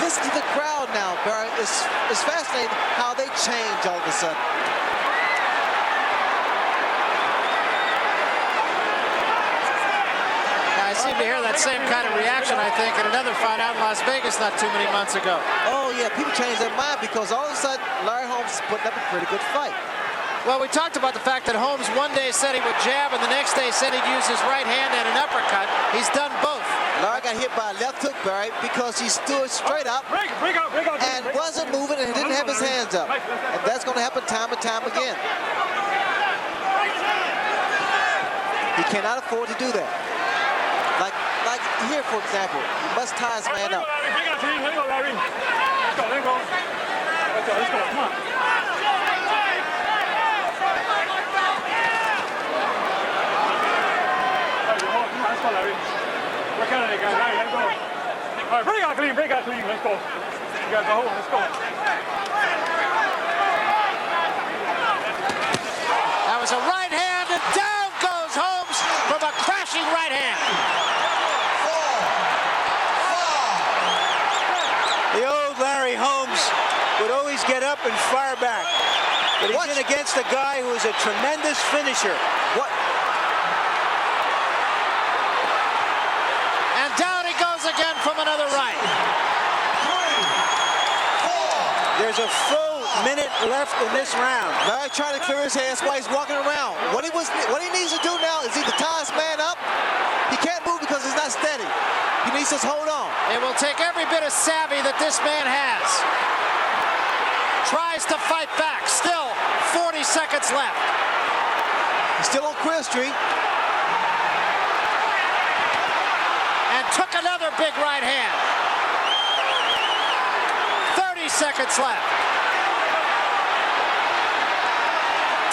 Listen to the crowd now, Barry. It's fascinating how they change all of a sudden. I seem to hear that same kind of reaction, I think, in another fight out in Las Vegas not too many months ago. Oh, yeah, people change their mind because all of a sudden, Larry Holmes is putting up a pretty good fight. Well, we talked about the fact that Holmes one day said he would jab and the next day said he'd use his right hand and an uppercut. He's done both. Larry got hit by a left hook, Barry, because he stood straight up and wasn't moving and didn't have his hands up. And that's going to happen time and time again. He cannot afford to do that. Like here here, for example, you must tie his man up. Let's go, Larry. Let's go, let's go. Let's go, let's go. Come on. Let's go, Larry. Work out of it, guys. Larry, let's go. All right, break out clean, break out clean. Let's go. You guys go home. Let's go. That was a right hand, and down goes Holmes from a crashing right hand. The old Larry Holmes would always get up and fire back. But he's in against a guy who is a tremendous finisher. What? And down he goes again from another right. There's a full minute left in this round. Larry trying to clear his hands while he's walking around. What he needs to do now is either tie his man up. He can't move because he's not steady. He needs to hold on. It will take every bit of savvy that this man has. Tries to fight back. Still 40 seconds left. He's still on Queer Street. And took another big right hand. 30 seconds left.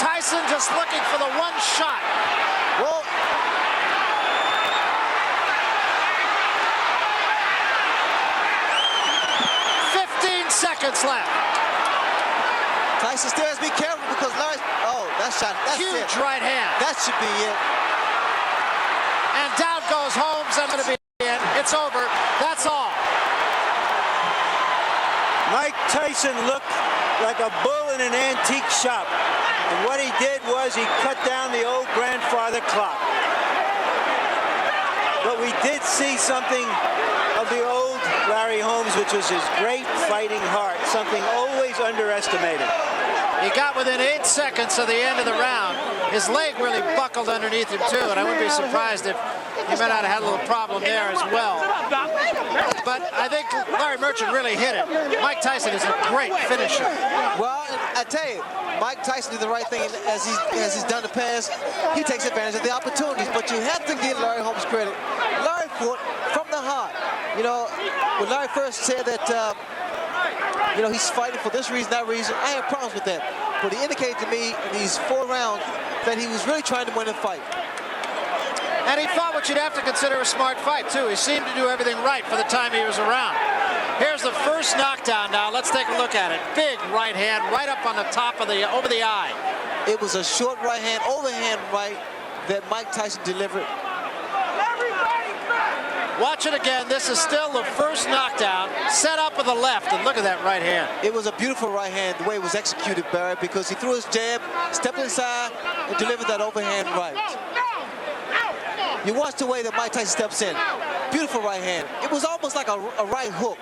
Tyson just looking for the one shot. Well, 15 seconds left. Tyson still has to be careful because Larry, that's huge it. Right hand. That should be it. And down goes Holmes. I'm going to be in. It's over. That's all. Mike Tyson looked like a bull in an antique shop. And what he did was he cut down the old grandfather clock. But we did see something of the old Larry Holmes, which was his great fighting heart, something always underestimated. He got within 8 seconds of the end of the round. His leg really buckled underneath him too, and I wouldn't be surprised if he might not have had a little problem there as well. But I think Larry Merchant really hit it. Mike Tyson is a great finisher. Well, I tell you, Mike Tyson did the right thing as he's done in the past. He takes advantage of the opportunities, but you have to give Larry Holmes credit. Larry fought from the heart. You know, when Larry first said that, he's fighting for this reason, that reason, I have problems with that. But he indicated to me in these 4 rounds that he was really trying to win the fight. And he fought what you'd have to consider a smart fight, too. He seemed to do everything right for the time he was around. Here's the first knockdown now. Let's take a look at it. Big right hand right up on the top of over the eye. It was a short right hand, overhand right that Mike Tyson delivered. Watch it again. This is still the first knockdown. Set up with the left, and look at that right hand. It was a beautiful right hand, the way it was executed, Barry, because he threw his jab, stepped inside, and delivered that overhand right. You watch the way that Mike Tyson steps in. Beautiful right hand. It was almost like a right hook.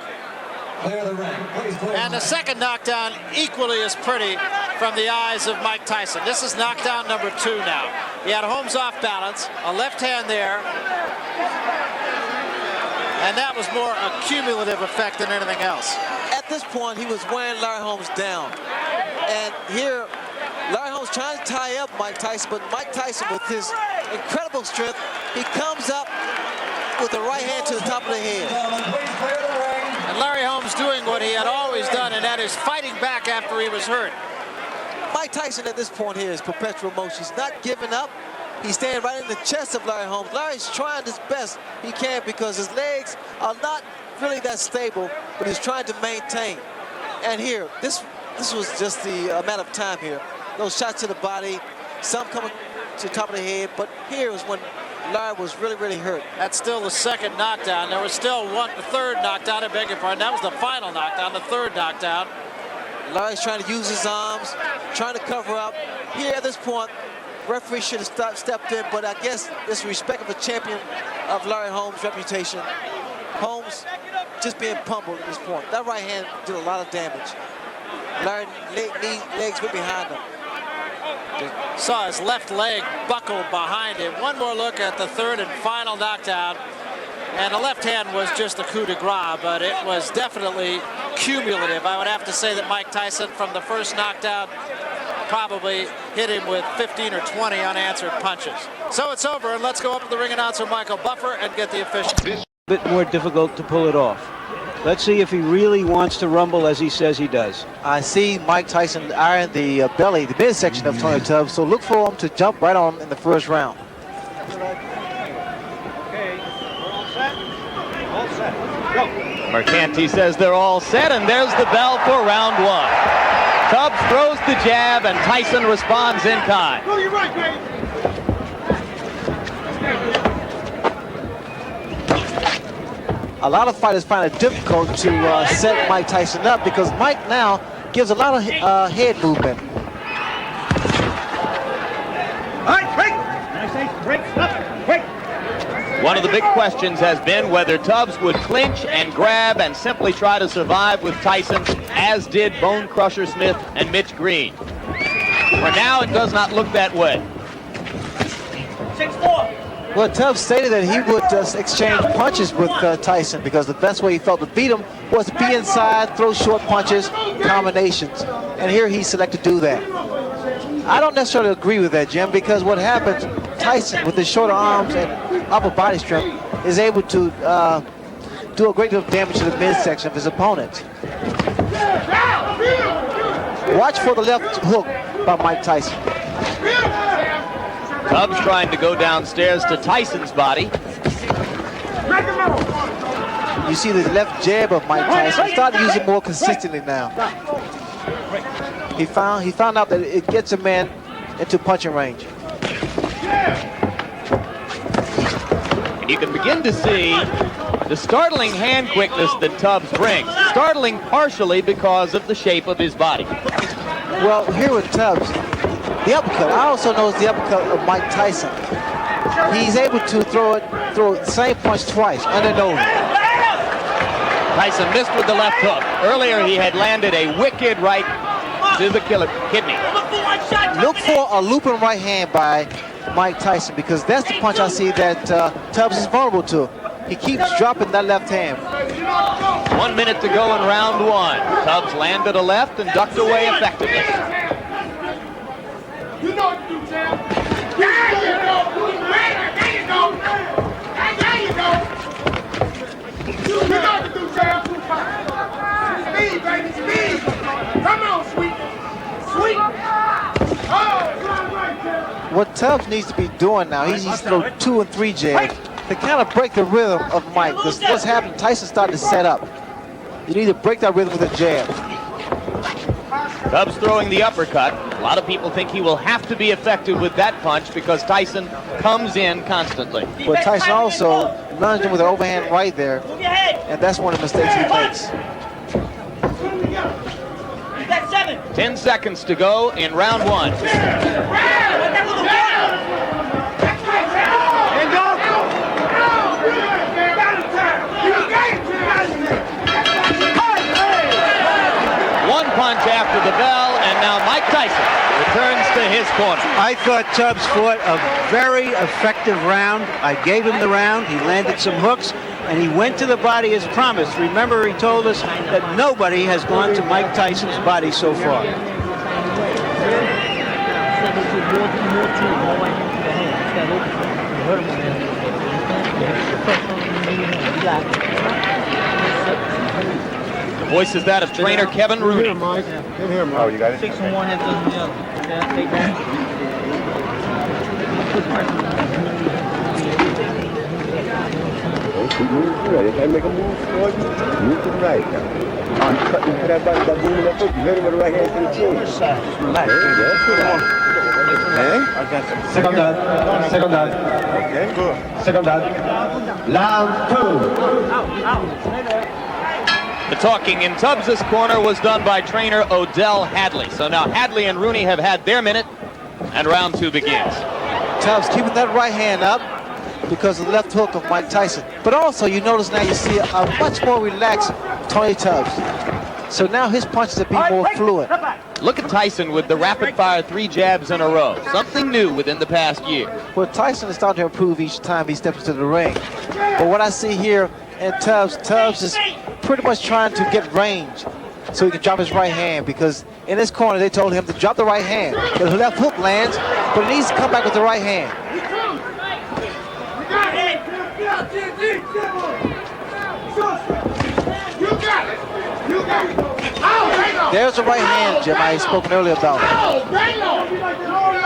And the second knockdown equally as pretty from the eyes of Mike Tyson. This is knockdown number 2 now. He had Holmes off balance, a left hand there. And that was more a cumulative effect than anything else. At this point, he was wearing Larry Holmes down. And here, Larry Holmes trying to tie up Mike Tyson, but Mike Tyson, with his incredible strength, he comes up with the right hand to the top of the head. And Larry Holmes doing what he had always done, and that is fighting back after he was hurt. Mike Tyson at this point here is perpetual motion. He's not giving up. He's standing right in the chest of Larry Holmes. Larry's trying his best he can because his legs are not really that stable, but he's trying to maintain. And here, this was just the amount of time here. Those shots to the body, some coming to the top of the head, but here was when Larry was really, really hurt. That's still the second knockdown. There was still the third knockdown, I beg your pardon. That was the final knockdown, the third knockdown. Larry's trying to use his arms, trying to cover up. Here at this point, referee should have stepped in, but I guess it's respect of a champion of Larry Holmes' reputation. Holmes just being pummeled at this point. That right hand did a lot of damage. Larry legs went behind him. Saw his left leg buckle behind him. One more look at the third and final knockdown. And the left hand was just a coup de grace, but it was definitely cumulative. I would have to say that Mike Tyson, from the first knockdown, probably hit him with 15 or 20 unanswered punches. So it's over, and let's go up to the ring announcer, Michael Buffer, and get the official. bit more difficult to pull it off. Let's see if he really wants to rumble as he says he does. I see Mike Tyson iron the belly, the midsection of Tony Tubbs, so look for him to jump right on in the first round. Okay, we're all set. All set. Go. Mercanti says they're all set, and there's the bell for round one. Tubbs throws the jab, and Tyson responds in kind. Go, you're right, Greg. A lot of fighters find it difficult to set Mike Tyson up because Mike now gives a lot of head movement. All right, break. Break. Stop. Break. One of the big questions has been whether Tubbs would clinch and grab and simply try to survive with Tyson, as did Bone Crusher Smith and Mitch Green. For now, it does not look that way. 6-4. Well, Tubbs stated that he would exchange punches with Tyson because the best way he felt to beat him was to be inside, throw short punches, combinations. And here he selected to do that. I don't necessarily agree with that, Jim, because what happens, Tyson, with his shorter arms and upper body strength, is able to do a great deal of damage to the midsection of his opponent. Watch for the left hook by Mike Tyson. Tubbs trying to go downstairs to Tyson's body. You see the left jab of Mike Tyson. Started using it more consistently now. He found out that it gets a man into punching range. And you can begin to see the startling hand quickness that Tubbs brings. Startling partially because of the shape of his body. Well, here with Tubbs, the uppercut. I also noticed the uppercut of Mike Tyson. He's able to throw the same punch twice, under and over. Tyson missed with the left hook. Earlier, he had landed a wicked right to the kidney. Look for a looping right hand by Mike Tyson because that's the punch I see that Tubbs is vulnerable to. He keeps dropping that left hand. 1 minute to go in round one. Tubbs landed a left and ducked away effectively. You know what to do, champ. There you go. There you go. There you go. You know what to do, champ. Speed, baby, speed. Come on, sweet. Sweet. Oh, right, champ. What Tubbs needs to be doing now, he needs to throw 2 and 3 jabs to kind of break the rhythm of Mike. Because what's happening, Tyson started to set up. You need to break that rhythm with a jab. Tubbs throwing the uppercut. A lot of people think he will have to be effective with that punch because Tyson comes in constantly. But Tyson also lunged him with an overhand right there, and that's one of the mistakes he makes. 10 seconds to go in round one. One punch after the bell, and now Mike Tyson returns to his corner. I thought Tubbs fought a very effective round. I gave him the round. He landed some hooks, and he went to the body as promised. Remember, he told us that nobody has gone to Mike Tyson's body so far. The voice is that of trainer Kevin Rooney. Oh, you got it? 6 and 1 into the other. Take that. Keep moving to right. If I make a move forward, move to the right now. I'm cutting to that body by moving up. You hit him with the right hand to the chin. Relax. Okay. Second down. Second down. Okay, good. Second down. Round 2. The talking in Tubbs' corner was done by trainer Odell Hadley. So now Hadley and Rooney have had their minute, and round two begins. Tubbs keeping that right hand up because of the left hook of Mike Tyson. But also, you notice now you see a much more relaxed Tony Tubbs. So now his punches are being more fluid. Look at Tyson with the rapid-fire 3 jabs in a row. Something new within the past year. Well, Tyson is starting to improve each time he steps into the ring. But what I see here in Tubbs is pretty much trying to get range so he can drop his right hand, because in his corner they told him to drop the right hand. The left hook lands, but he needs to come back with the right hand. There's the right hand, Jim, I had spoken earlier about.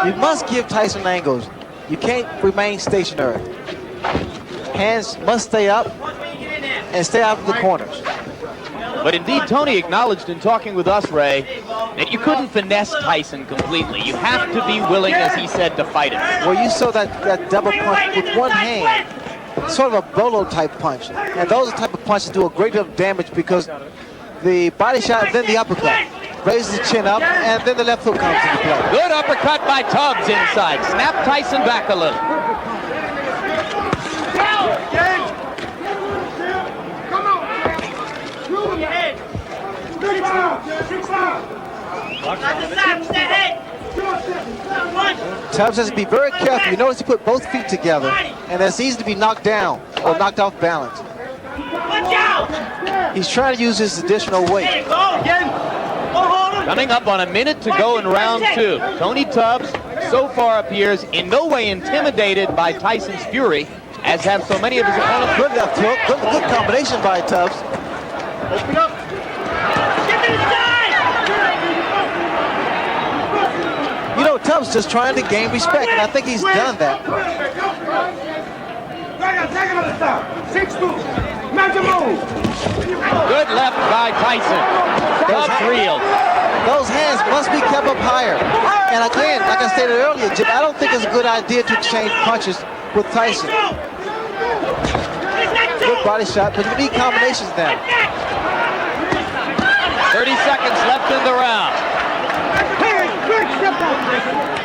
You must give Tyson angles. You can't remain stationary. Hands must stay up and stay out of the corners. But indeed, Tony acknowledged in talking with us, Ray, that you couldn't finesse Tyson completely. You have to be willing, as he said, to fight it. Well, you saw that double punch with one hand, sort of a bolo type punch. And those are the type of punches that do a great deal of damage because the body shot, then the uppercut. Raises the chin up, and then the left hook comes into play. Good uppercut by Tubbs inside. Snap Tyson back a little. Tubbs has to be very careful. You notice he put both feet together, and it's easy to be knocked down or knocked off balance. He's trying to use his additional weight. Coming up on a minute to go in round 2. Tony Tubbs so far appears in no way intimidated by Tyson's fury, as have so many of his opponents. Good left hook, good combination by Tubbs. Open up. You know, Tubbs just trying to gain respect, and I think he's done that. Good left by Tyson. Tubbs reeled. Those hands must be kept up higher. And again, like I stated earlier, Jim, I don't think it's a good idea to exchange punches with Tyson. Good body shot, but you need combinations now. 30 seconds left in the round.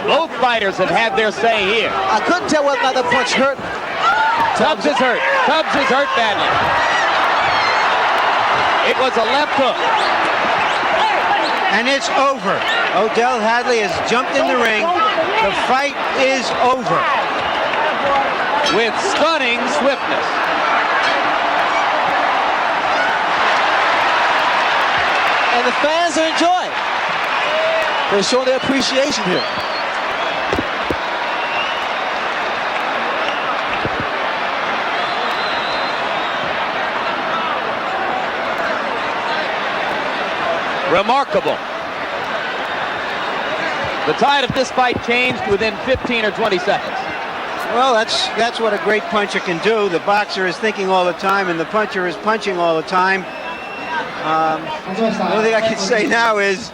Both fighters have had their say here. I couldn't tell whether or not that punch hurt. Tubbs is hurt. Tubbs is hurt badly. It was a left hook. And it's over. Odell Hadley has jumped in the ring. The fight is over. With stunning swiftness. And the fans are enjoying. They're showing their appreciation here. Remarkable. The tide of this fight changed within 15 or 20 seconds. Well, that's what a great puncher can do. The boxer is thinking all the time, and the puncher is punching all the time. The only thing I can say now is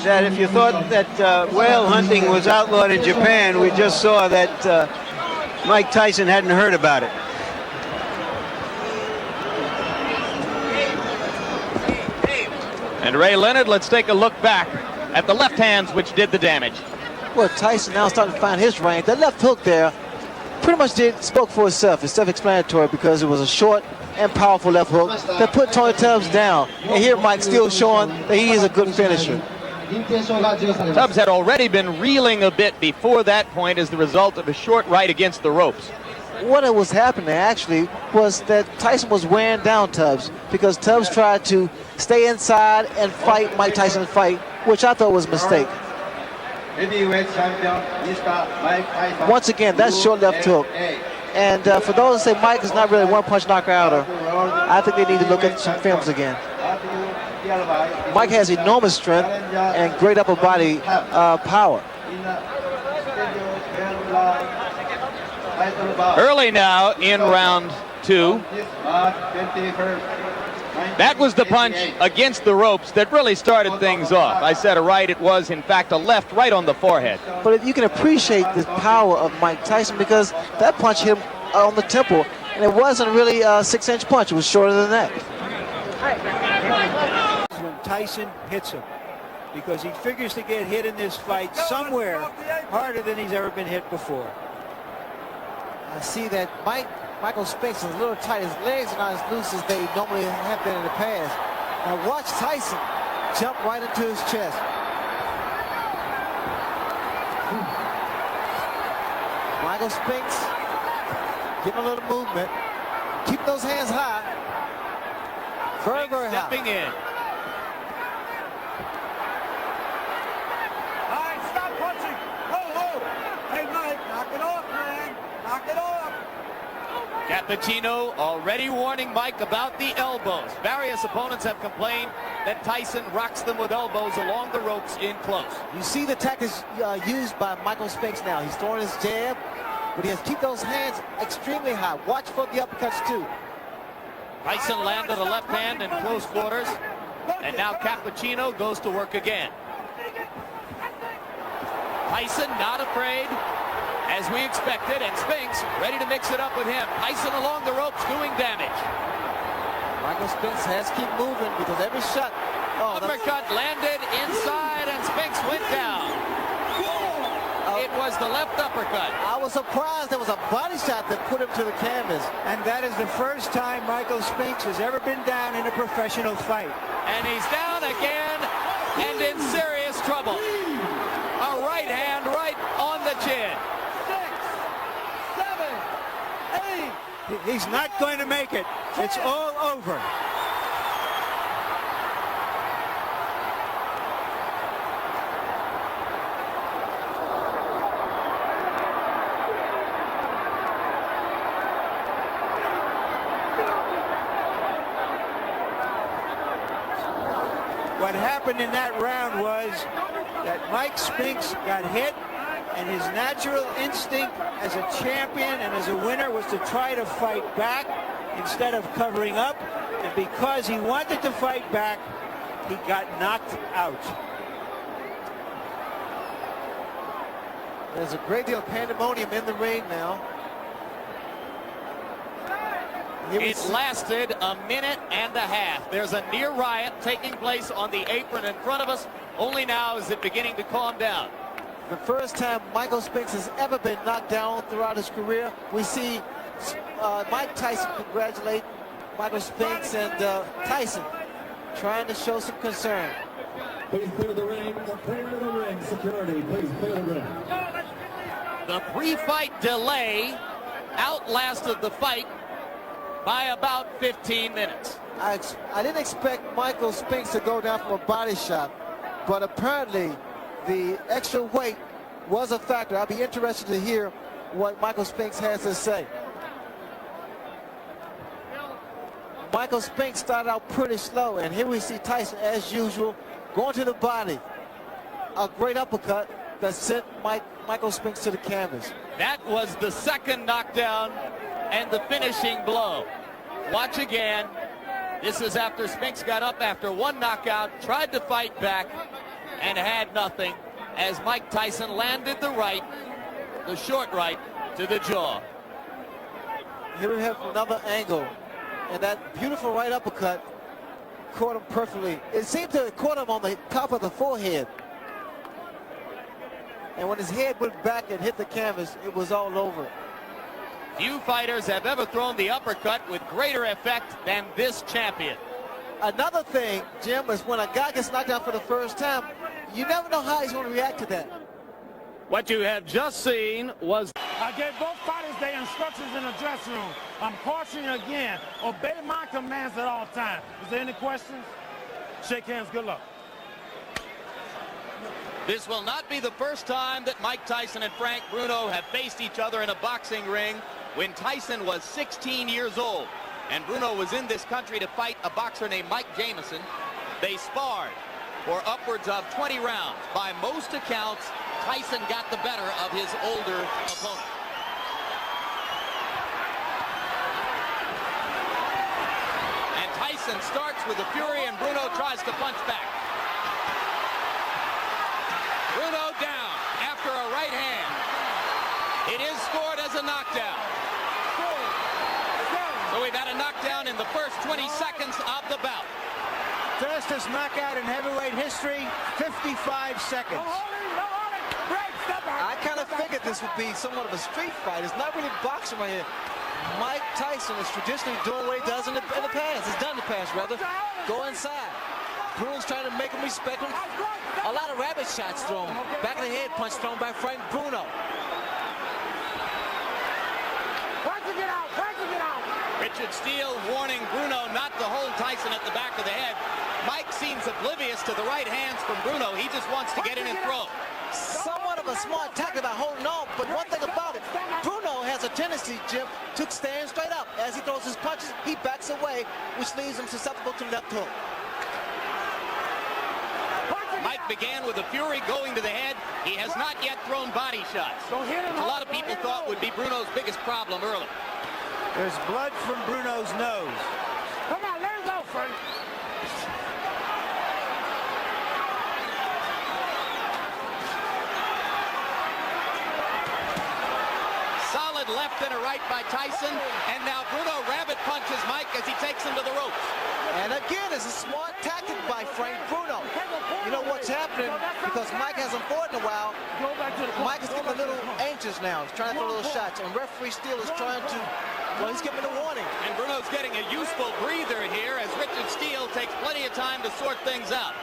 that if you thought that whale hunting was outlawed in Japan, we just saw that Mike Tyson hadn't heard about it. And Ray Leonard, let's take a look back at the left hands which did the damage. Well, Tyson now starting to find his range. That left hook there pretty much spoke for itself. It's self-explanatory because it was a short and powerful left hook that put Tony Tubbs down. And here Mike still showing that he is a good finisher. Tubbs had already been reeling a bit before that point as the result of a short right against the ropes. What was happening actually was that Tyson was wearing down Tubbs because Tubbs tried to stay inside and fight Mike Tyson's fight, which I thought was a mistake. Once again, that's short left hook. And for those that say Mike is not really a one-punch knockouter, I think they need to look at some films again. Mike has enormous strength and great upper body power. Early now in round 2. That was the punch against the ropes that really started things off. I said a right, it was in fact a left right on the forehead. But you can appreciate the power of Mike Tyson because that punch hit him on the temple, and it wasn't really a 6-inch punch, it was shorter than that. When Tyson hits him, because he figures to get hit in this fight somewhere harder than he's ever been hit before. I see that Michael Spinks is a little tight. His legs are not as loose as they normally have been in the past. Now watch Tyson jump right into his chest. Michael Spinks getting a little movement. Keep those hands high. Very, very high. Stepping in. All right, stop punching. Ho, ho. Hey, Mike, knock it off, man. Knock it off. Captain Cappuccino already warning Mike about the elbows. Various opponents have complained that Tyson rocks them with elbows along the ropes in close. You see the tactics used by Michael Spinks now. He's throwing his jab, but he has to keep those hands extremely high. Watch for the uppercuts too. Tyson landed a left hand in close quarters, and now Cappuccino goes to work again. Tyson not afraid, as we expected, and Spinks ready to mix it up with him. Tyson along the ropes doing damage. Michael Spinks has to keep moving because every shot. Oh, uppercut landed inside, and Spinks went down. It was the left uppercut. I was surprised there was a body shot that put him to the canvas. And that is the first time Michael Spinks has ever been down in a professional fight. And he's down again and in serious trouble. A right hand right on the chin. 6, 7, 8. He's not going to make it. It's all over. What happened in that round was that Mike Spinks got hit, and his natural instinct as a champion and as a winner was to try to fight back instead of covering up. And because he wanted to fight back, he got knocked out. There's a great deal of pandemonium in the ring now. It lasted a minute and a half. There's a near riot taking place on the apron in front of us. Only now is it beginning to calm down. The first time Michael Spinks has ever been knocked down throughout his career. We see Mike Tyson congratulate Michael Spinks, and Tyson trying to show some concern. Please clear the ring. Clear the ring. Security, please clear the ring. The pre-fight delay outlasted the fight by about 15 minutes. I didn't expect Michael Spinks to go down from a body shot, but apparently the extra weight was a factor. I'll be interested to hear what Michael Spinks has to say. Michael Spinks started out pretty slow, and here we see Tyson, as usual, going to the body. A great uppercut that sent Michael Spinks to the canvas. That was the second knockdown and the finishing blow. Watch again. This is after Spinks got up after one knockout, tried to fight back, and had nothing, as Mike Tyson landed the right, the short right, to the jaw. Here we have another angle, and that beautiful right uppercut caught him perfectly. It seemed to have caught him on the top of the forehead. And when his head went back and hit the canvas, it was all over. Few fighters have ever thrown the uppercut with greater effect than this champion. Another thing, Jim, is when a guy gets knocked out for the first time, you never know how he's going to react to that. What you have just seen was... I gave both fighters their instructions in the dressing room. I'm cautioning you again. Obey my commands at all times. Is there any questions? Shake hands. Good luck. This will not be the first time that Mike Tyson and Frank Bruno have faced each other in a boxing ring. When Tyson was 16 years old and Bruno was in this country to fight a boxer named Mike Jamison, they sparred for upwards of 20 rounds. By most accounts, Tyson got the better of his older opponent. And Tyson starts with the fury, and Bruno tries to punch back. Bruno down after a right hand. It is scored as a knockdown. So we've had a knockdown in the first 20 seconds of the bout. Fastest knockout in heavyweight history, 55 seconds. I kind of figured this would be somewhat of a street fight. It's not really boxing right here. Mike Tyson is traditionally doing what he does in the past. He's done in the past, rather. Go inside. Bruno's trying to make him respect him. A lot of rabbit shots thrown. Back of the head punch thrown by Frank Bruno. Richard Steele warning Bruno not to hold Tyson at the back of the head. Mike seems oblivious to the right hands from Bruno. He just wants to get in and throw. Somewhat of a smart tactic about holding on, but one thing about it, Bruno has has a tendency, Jim, to stand straight up. As he throws his punches, he backs away, which leaves him susceptible to the left hook. Mike began with a fury going to the head. He has not yet thrown body shots. Which a lot of people thought would be Bruno's biggest problem early. There's blood from Bruno's nose. Come on, let him go, Frank. Solid left and a right by Tyson. And now Bruno rabbit punches Mike as he takes him to the ropes. And again, it's a smart tactic by Frank Bruno. You know what's happening, because Mike hasn't fought in a while, Mike is getting a little anxious now. He's trying to throw little shots, and referee Steele is trying to, well, he's giving a warning. And Bruno's getting a useful breather here as Richard Steele takes plenty of time to sort things out.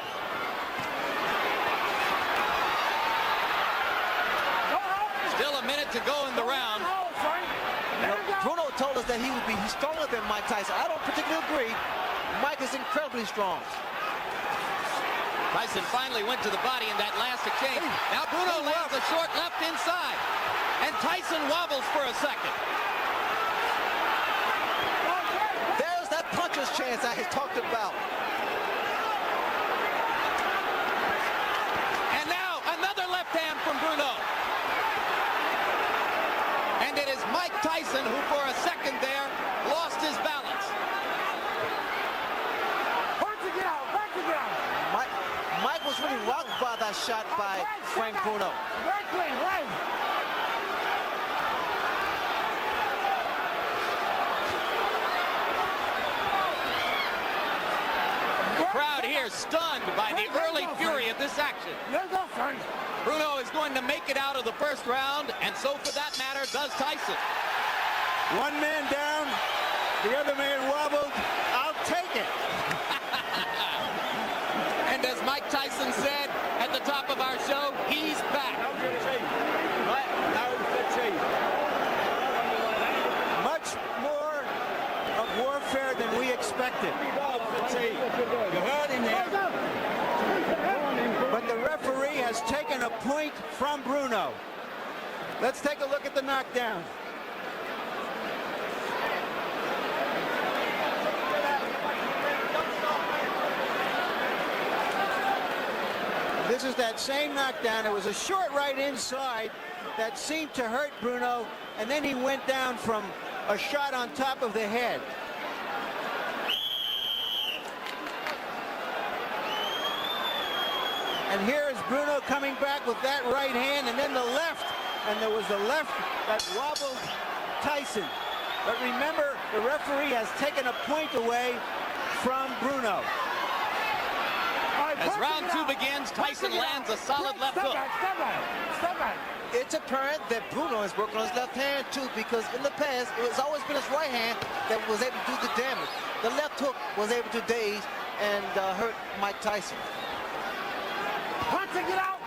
Still a minute to go in the round. You know, Bruno told us that he's stronger than Mike Tyson. I don't particularly agree. Mike is incredibly strong. Tyson finally went to the body in that last exchange. Now Bruno lands a short left inside. And Tyson wobbles for a second. There's that puncher's chance I had talked about. And now another left hand from Bruno. And it is Mike Tyson who for a second there lost his balance. Mike was really rocked by that shot by Frank Bruno. The crowd here stunned by the early fury of this action. Bruno is going to make it out of the first round, and so for that matter does Tyson. One man down, the other man wobbled. I'll take it. And as Mike Tyson said at the top of our show, he's back. Much more of warfare than we expected. But the referee has taken a point from Bruno. Let's take a look at the knockdown. This is that same knockdown. It was a short right inside that seemed to hurt Bruno, and then he went down from a shot on top of the head. And here is Bruno coming back with that right hand, and then the left. And there was the left that wobbled Tyson. But remember, the referee has taken a point away from Bruno. As round two begins, Tyson lands a solid left hook. It's apparent that Bruno is working on his left hand too, because in the past, it's always been his right hand that was able to do the damage. The left hook was able to daze and hurt Mike Tyson. Punching it out.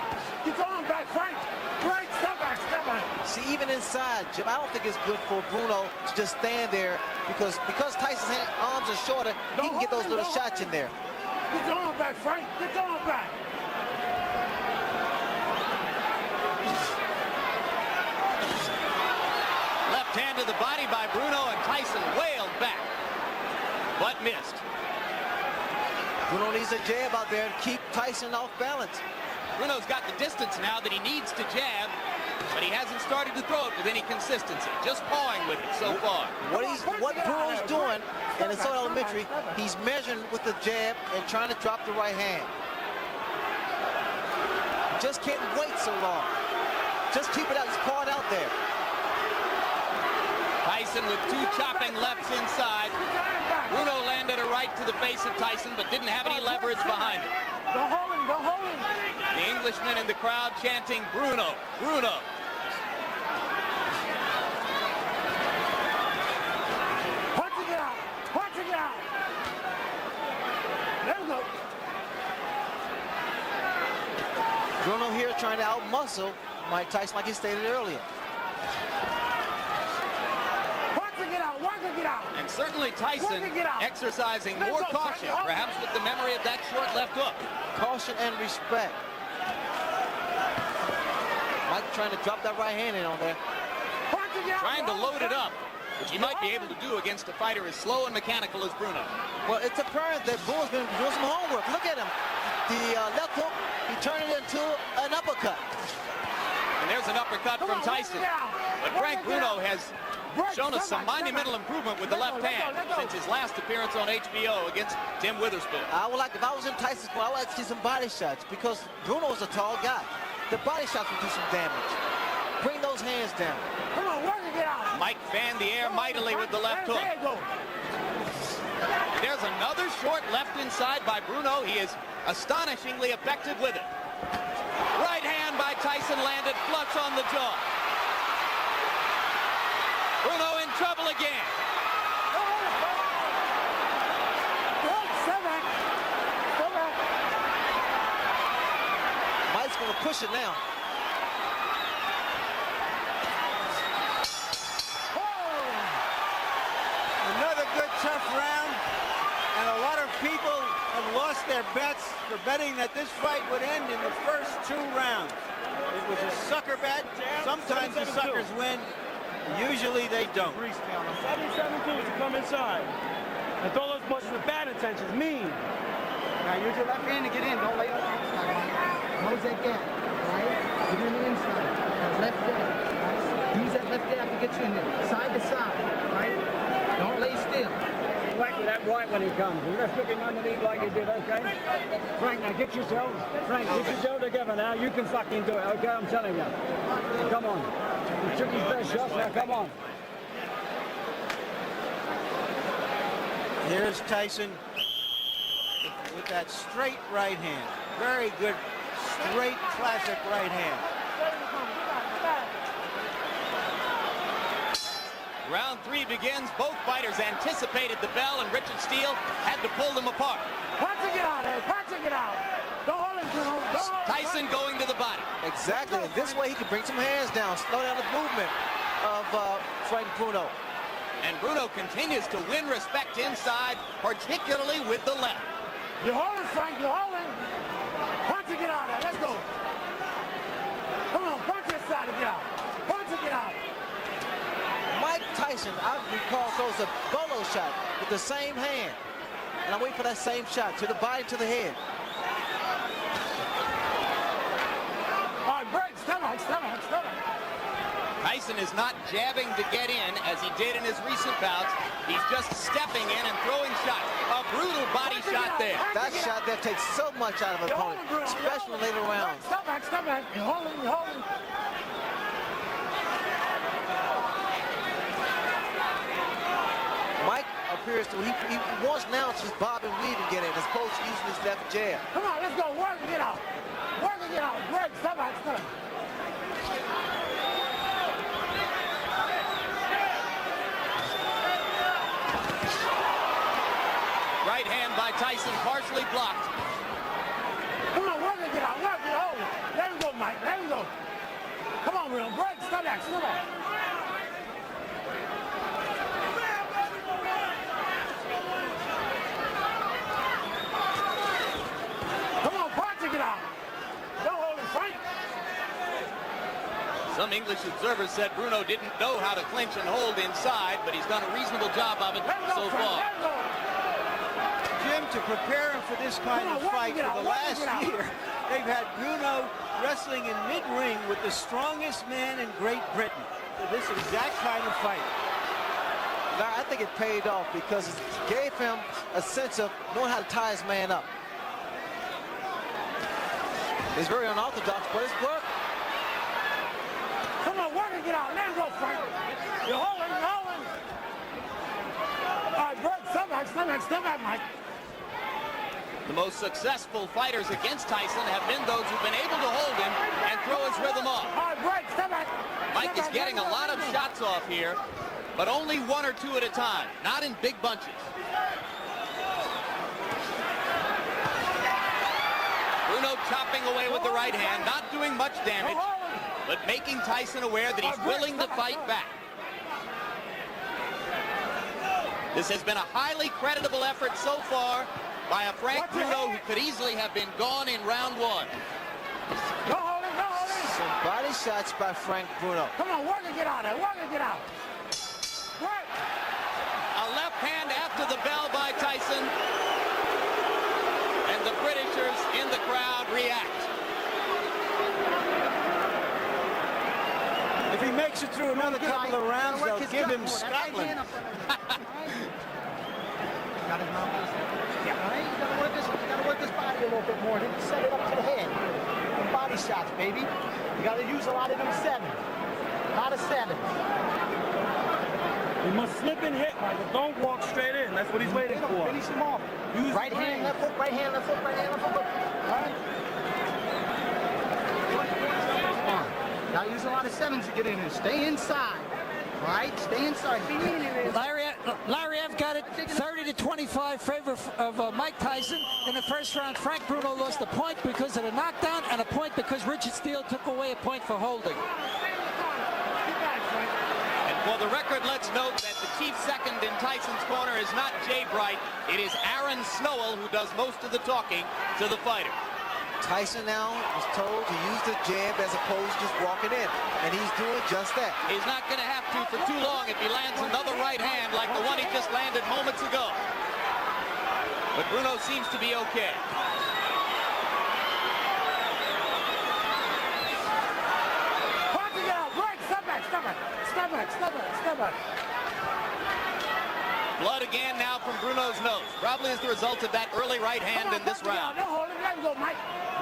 Get on back, Frank. Frank, step back, step back. See, even inside, Jim, I don't think it's good for Bruno to just stand there, because Tyson's arms are shorter, he can get those little shots in there. Get on back, Frank. Get on back. Left hand to the body by Bruno, and Tyson wailed back, but missed. Bruno needs a jab out there to keep Tyson off balance. Bruno's got the distance now that he needs to jab, but he hasn't started to throw it with any consistency, just pawing with it so far. What Bruno's doing, and it's so elementary, he's measuring with the jab and trying to drop the right hand. Just can't wait so long. Just keep it out, it's pawed out there. Tyson with two chopping lefts inside. Bruno landed a right to the face of Tyson, but didn't have any leverage behind it. Go hold him, go hold him. The Englishman in the crowd chanting, Bruno, Bruno. Punching it out, punching it out. There we go. Bruno here trying to outmuscle Mike Tyson like he stated earlier. And certainly Tyson exercising more caution, perhaps with the memory of that short left hook. Caution and respect. Mike trying to drop that right hand in on there. Trying to load it up, which he might be able to do against a fighter as slow and mechanical as Bruno. Well, it's apparent that Bruno's been doing some homework. Look at him. The left hook, he turned it into an uppercut. And there's an uppercut from Tyson. But Frank Bruno has shown us some monumental improvement with the left hand since his last appearance on HBO against Tim Witherspoon. I would like, if I was in Tyson's corner, I would like to see some body shots because Bruno is a tall guy. The body shots will do some damage. Bring those hands down. Come on, work it out. Mike fanned the air mightily with the left hook. There's another short left inside by Bruno. He is astonishingly effective with it. Right hand by Tyson landed flush on the jaw. Bruno in trouble again. Mike's going to push it now. Another good tough round, and a lot of people have lost their bets for betting that this fight would end in the first 2 rounds. It was a sucker bet. Sometimes the suckers win. Usually they don't. 7-7-2 to come inside and throw those punches with bad intentions. Mean. Now use your left hand to get in. Don't lay on the outside. Close that gap. Right? Get in the inside. Left jab. Right? Use that left jab to get you in there. Side to side. Right? Don't lay still. Whack with that right when he comes. You're just looking underneath like you did, okay? Frank, now get yourself together now. You can fucking do it, okay? I'm telling you. Come on. He took his best shot, now come on. Here's Tyson with that straight right hand. Very good, straight, classic right hand. Round 3 begins. Both fighters anticipated the bell, and Richard Steele had to pull them apart. Punching it out, punching it out. Don't hold him, Bruno. Tyson going to the body. Exactly. And this way he can bring some hands down, slow down the movement of Frank Bruno. And Bruno continues to win respect inside, particularly with the left. You're holding, Frank. You're holding. Punching it out. Let's go. Come on, punch this side to get out. Punching it out. Mike Tyson, I recall, throws a bolo shot with the same hand. And I wait for that same shot to the body, to the head. All right, break. Stomach. Tyson is not jabbing to get in as he did in his recent bouts. He's just stepping in and throwing shots. A brutal body shot there. That shot there takes so much out of an opponent, especially in later rounds. Stomach. You're holding. Mike appears to, he wants now to just bob and weave and get in as opposed to using his left jab. Come on, let's go. Work and get out. Break. Stomach. Right hand by Tyson, partially blocked. Come on, work and get out. Hold it. Let him go, Mike. Let him go. Come on, Bruno. Break. Stomach. Some English observers said Bruno didn't know how to clinch and hold inside, but he's done a reasonable job of it so far. Jim, to prepare him for this kind of fight for the last year, they've had Bruno wrestling in mid-ring with the strongest man in Great Britain for this exact kind of fight. Now, I think it paid off because it gave him a sense of knowing how to tie his man up. It's very unorthodox, but it's work. Come on, work and get out. Let him go, Frank. You're holding. All right, break. Step back, Mike. The most successful fighters against Tyson have been those who've been able to hold him and throw his rhythm off. All right, break. Step back. Mike is getting a lot of shots off here, but only 1 or 2 at a time, not in big bunches. Bruno chopping away with the right hand, not doing much damage, but making Tyson aware that he's willing to fight back. This has been a highly creditable effort so far by a Frank Bruno who could easily have been gone in round 1. Go hold him. Some Body shots by Frank Bruno. Come on, work and get out there. Work and get out. Work. A left hand after the bell by Tyson. And the Britishers in the crowd react. If he makes it through another couple of rounds, they'll give him Scotland. Got his mouth. Yeah, all right. You gotta work this body a little bit more. Then set it up to the head. Them body shots, baby. You gotta use a lot of them sevens. A lot of sevens. You must slip and hit, Michael. Don't walk straight in. That's what he's waiting for. Finish him off. Use right hand, left hook, right hand, left hook, right hand, left hook. All right. Come on. Gotta use a lot of sevens to get in here. Stay inside. All right, stay inside. Be leaning in. Lariev got it 30-25 favor of Mike Tyson. In the first round, Frank Bruno lost a point because of the knockdown and a point because Richard Steele took away a point for holding. And for the record, let's note that the chief second in Tyson's corner is not Jay Bright. It is Aaron Snowell who does most of the talking to the fighter. Tyson now was told to use the jab as opposed to just walking in, and he's doing just that. He's not going to have to for too long if he lands another right hand like the one he just landed moments ago. But Bruno seems to be okay. Watch it out. Right. Step back. Step back. Step back. Step back. Step back. Blood again now from Bruno's nose. Probably as the result of that early right hand in this round.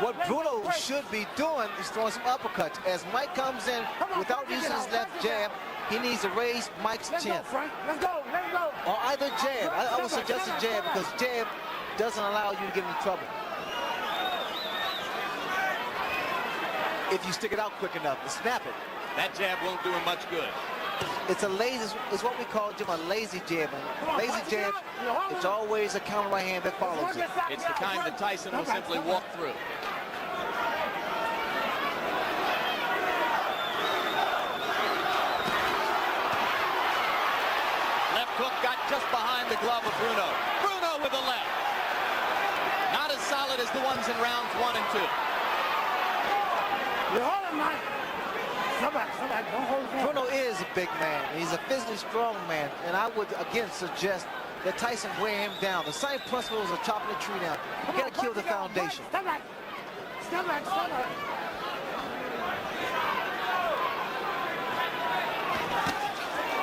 What Bruno should be doing is throwing some uppercuts. As Mike comes in without using his left jab, he needs to raise Mike's chin. Let's go, Frank. Let's go. Let's go. Or either jab. I would suggest a jab because jab doesn't allow you to get into trouble. If you stick it out quick enough and snap it. That jab won't do him much good. It's a lazy, it's what we call, Jim, a lazy jab. And lazy jab, it's always a counter right hand that follows it. It's the kind that Tyson will simply walk through. Left hook got just behind the glove of Bruno. Bruno with the left. Not as solid as the ones in rounds 1 and 2. You're holding, Mike. Don't hold him. Bruno is a big man. He's a physically strong man. And I would, again, suggest that Tyson wear him down. The same principle as of chopping the tree down. You got to kill the foundation. Step back. Step back. Step back.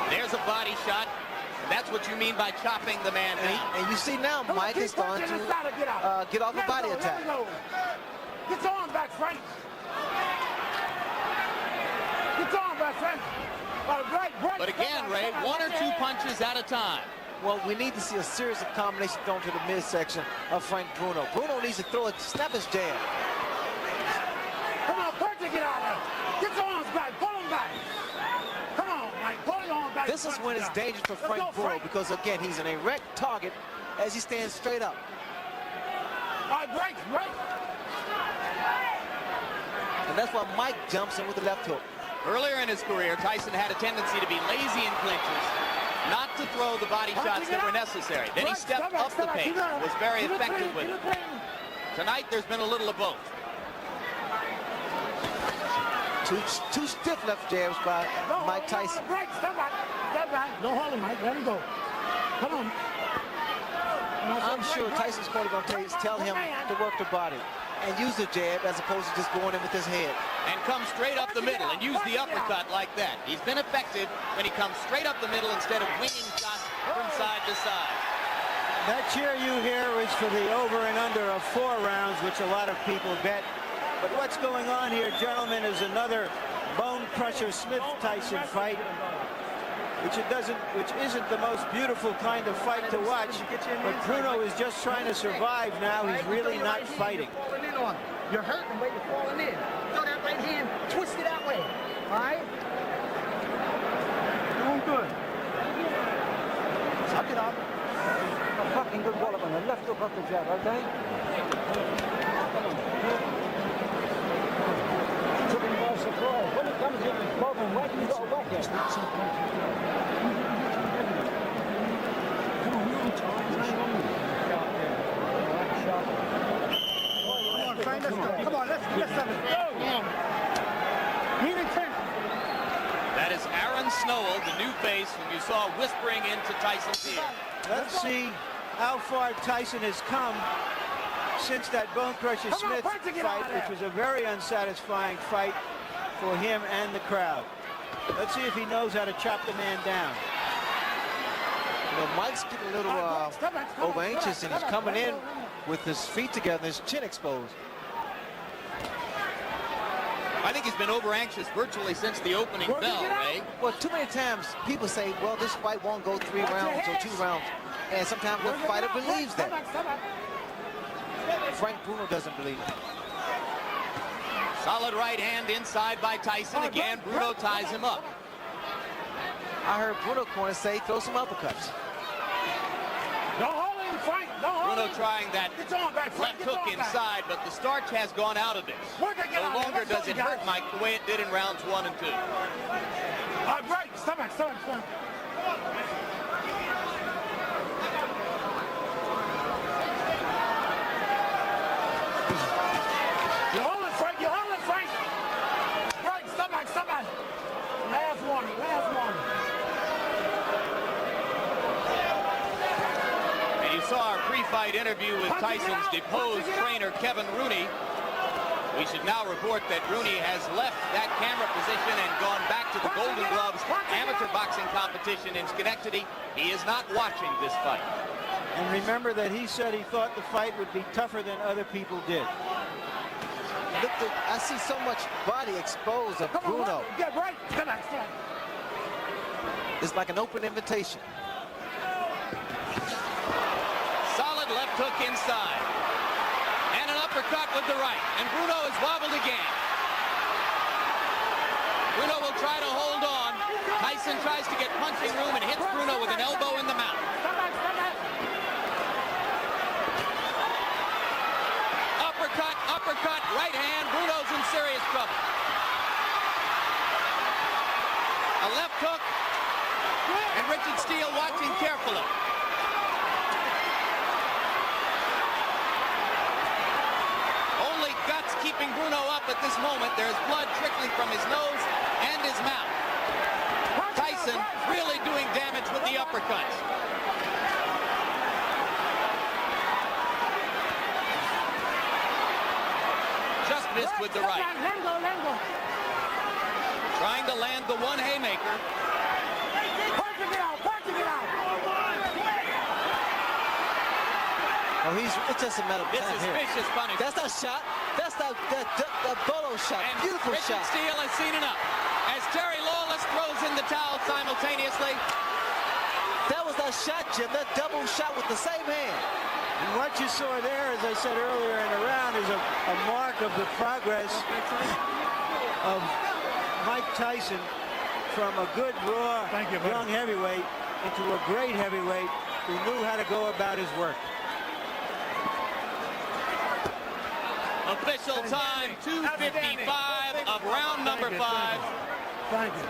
There's a body shot. That's what you mean by chopping the man down. And you see now, Mike is starting to get off a body attack. Get your arm back, Frank. Get your arm back, Frank. But again, Ray, 1 or 2 punches at a time. Well, we need to see a series of combinations thrown to the midsection of Frank Bruno. Bruno needs to throw it, snap his jab. Come on, Percy, get out of there. Get your arms back. Pull them back. Come on, Mike. Pull your arms back. This is when it's dangerous for Frank Bruno because, again, he's an erect target as he stands straight up. All right, break. And that's why Mike jumps in with the left hook. Earlier in his career, Tyson had a tendency to be lazy in clinches, not to throw the body shots that were necessary. Then he stepped up the pace, was very effective with it. Tonight, there's been a little of both. Two stiff left jabs by Mike Tyson. Step back. Don't hold him, Mike. Let him go. Come on. I'm sure Tyson's corner going to tell him to work the body and use the jab as opposed to just going in with his head. And come straight up the middle and use the uppercut like that. He's been effective when he comes straight up the middle instead of winging shots from side to side. That cheer you hear is for the over and under of 4 rounds, which a lot of people bet. But what's going on here, gentlemen, is another bone crusher Smith-Tyson fight, which isn't the most beautiful kind of fight to watch. But Bruno is just trying to survive now. He's really not fighting. You're hurting, but you're falling in. Throw that right hand, twist it that way. All right? Doing good. Suck it up. A fucking good ball up on the left hook off the jab, okay? Took him by surprise. When it comes in, both and whack, you got to whack it. Come on, let's have it. Go. Aaron Snowell, the new face whom you saw whispering into Tyson's ear. Let's see how far Tyson has come since that Bone Crusher Smith fight, which was a very unsatisfying fight for him and the crowd. Let's see if he knows how to chop the man down. You know, Mike's getting a little over anxious, and he's coming in with his feet together and his chin exposed. I think he's been over anxious virtually since the opening bell, Ray. Well, too many times people say, well, this fight won't go 3 rounds or 2 rounds. And sometimes the fighter believes that. Frank Bruno doesn't believe it. Solid right hand inside by Tyson. Again, Bruno ties him up. I heard Bruno corner say, throw some uppercuts. Don't hold him, Frank. Don't hold Bruno him. trying that left hook inside, but the starch has gone out of this. No longer does it hurt Mike the way it did in rounds 1 and 2. Right, stop back. You hold it, Frank. Right, stop back. Last one. And you saw our pre-fight interview with Tyson's deposed trainer, Kevin Rooney. We should now report that Rooney has left that camera position and gone back to the Golden Gloves amateur boxing competition in Schenectady. He is not watching this fight. And remember that he said he thought the fight would be tougher than other people did. Look, I see so much body exposed of Bruno. Get right. It's like an open invitation. Solid left hook inside. And an uppercut with the right. And Bruno is wobbled again. Bruno will try to hold on. Tyson tries to get punching room and hits Bruno with an elbow in the mouth. Uppercut, right hand. Bruno's in serious trouble. A left hook. And Richard Steele watching carefully. Only guts keeping Bruno up at this moment. There's blood trickling from his nose and his mouth. Tyson really doing damage with the uppercuts. Just missed with the right. Trying to land the one haymaker. Oh, it's just a matter of time here. This is vicious punishment. That's not shot. That's that Bolo shot. And beautiful Richard shot. Steele has seen enough. As Terry Lawless throws in the towel simultaneously. That was that shot, Jim. That double shot with the same hand. And what you saw there, as I said earlier in the round, is a mark of the progress of Mike Tyson from a good, raw, young heavyweight into a great heavyweight who knew how to go about his work. Official time, 2:55 of round number 5. Thank you.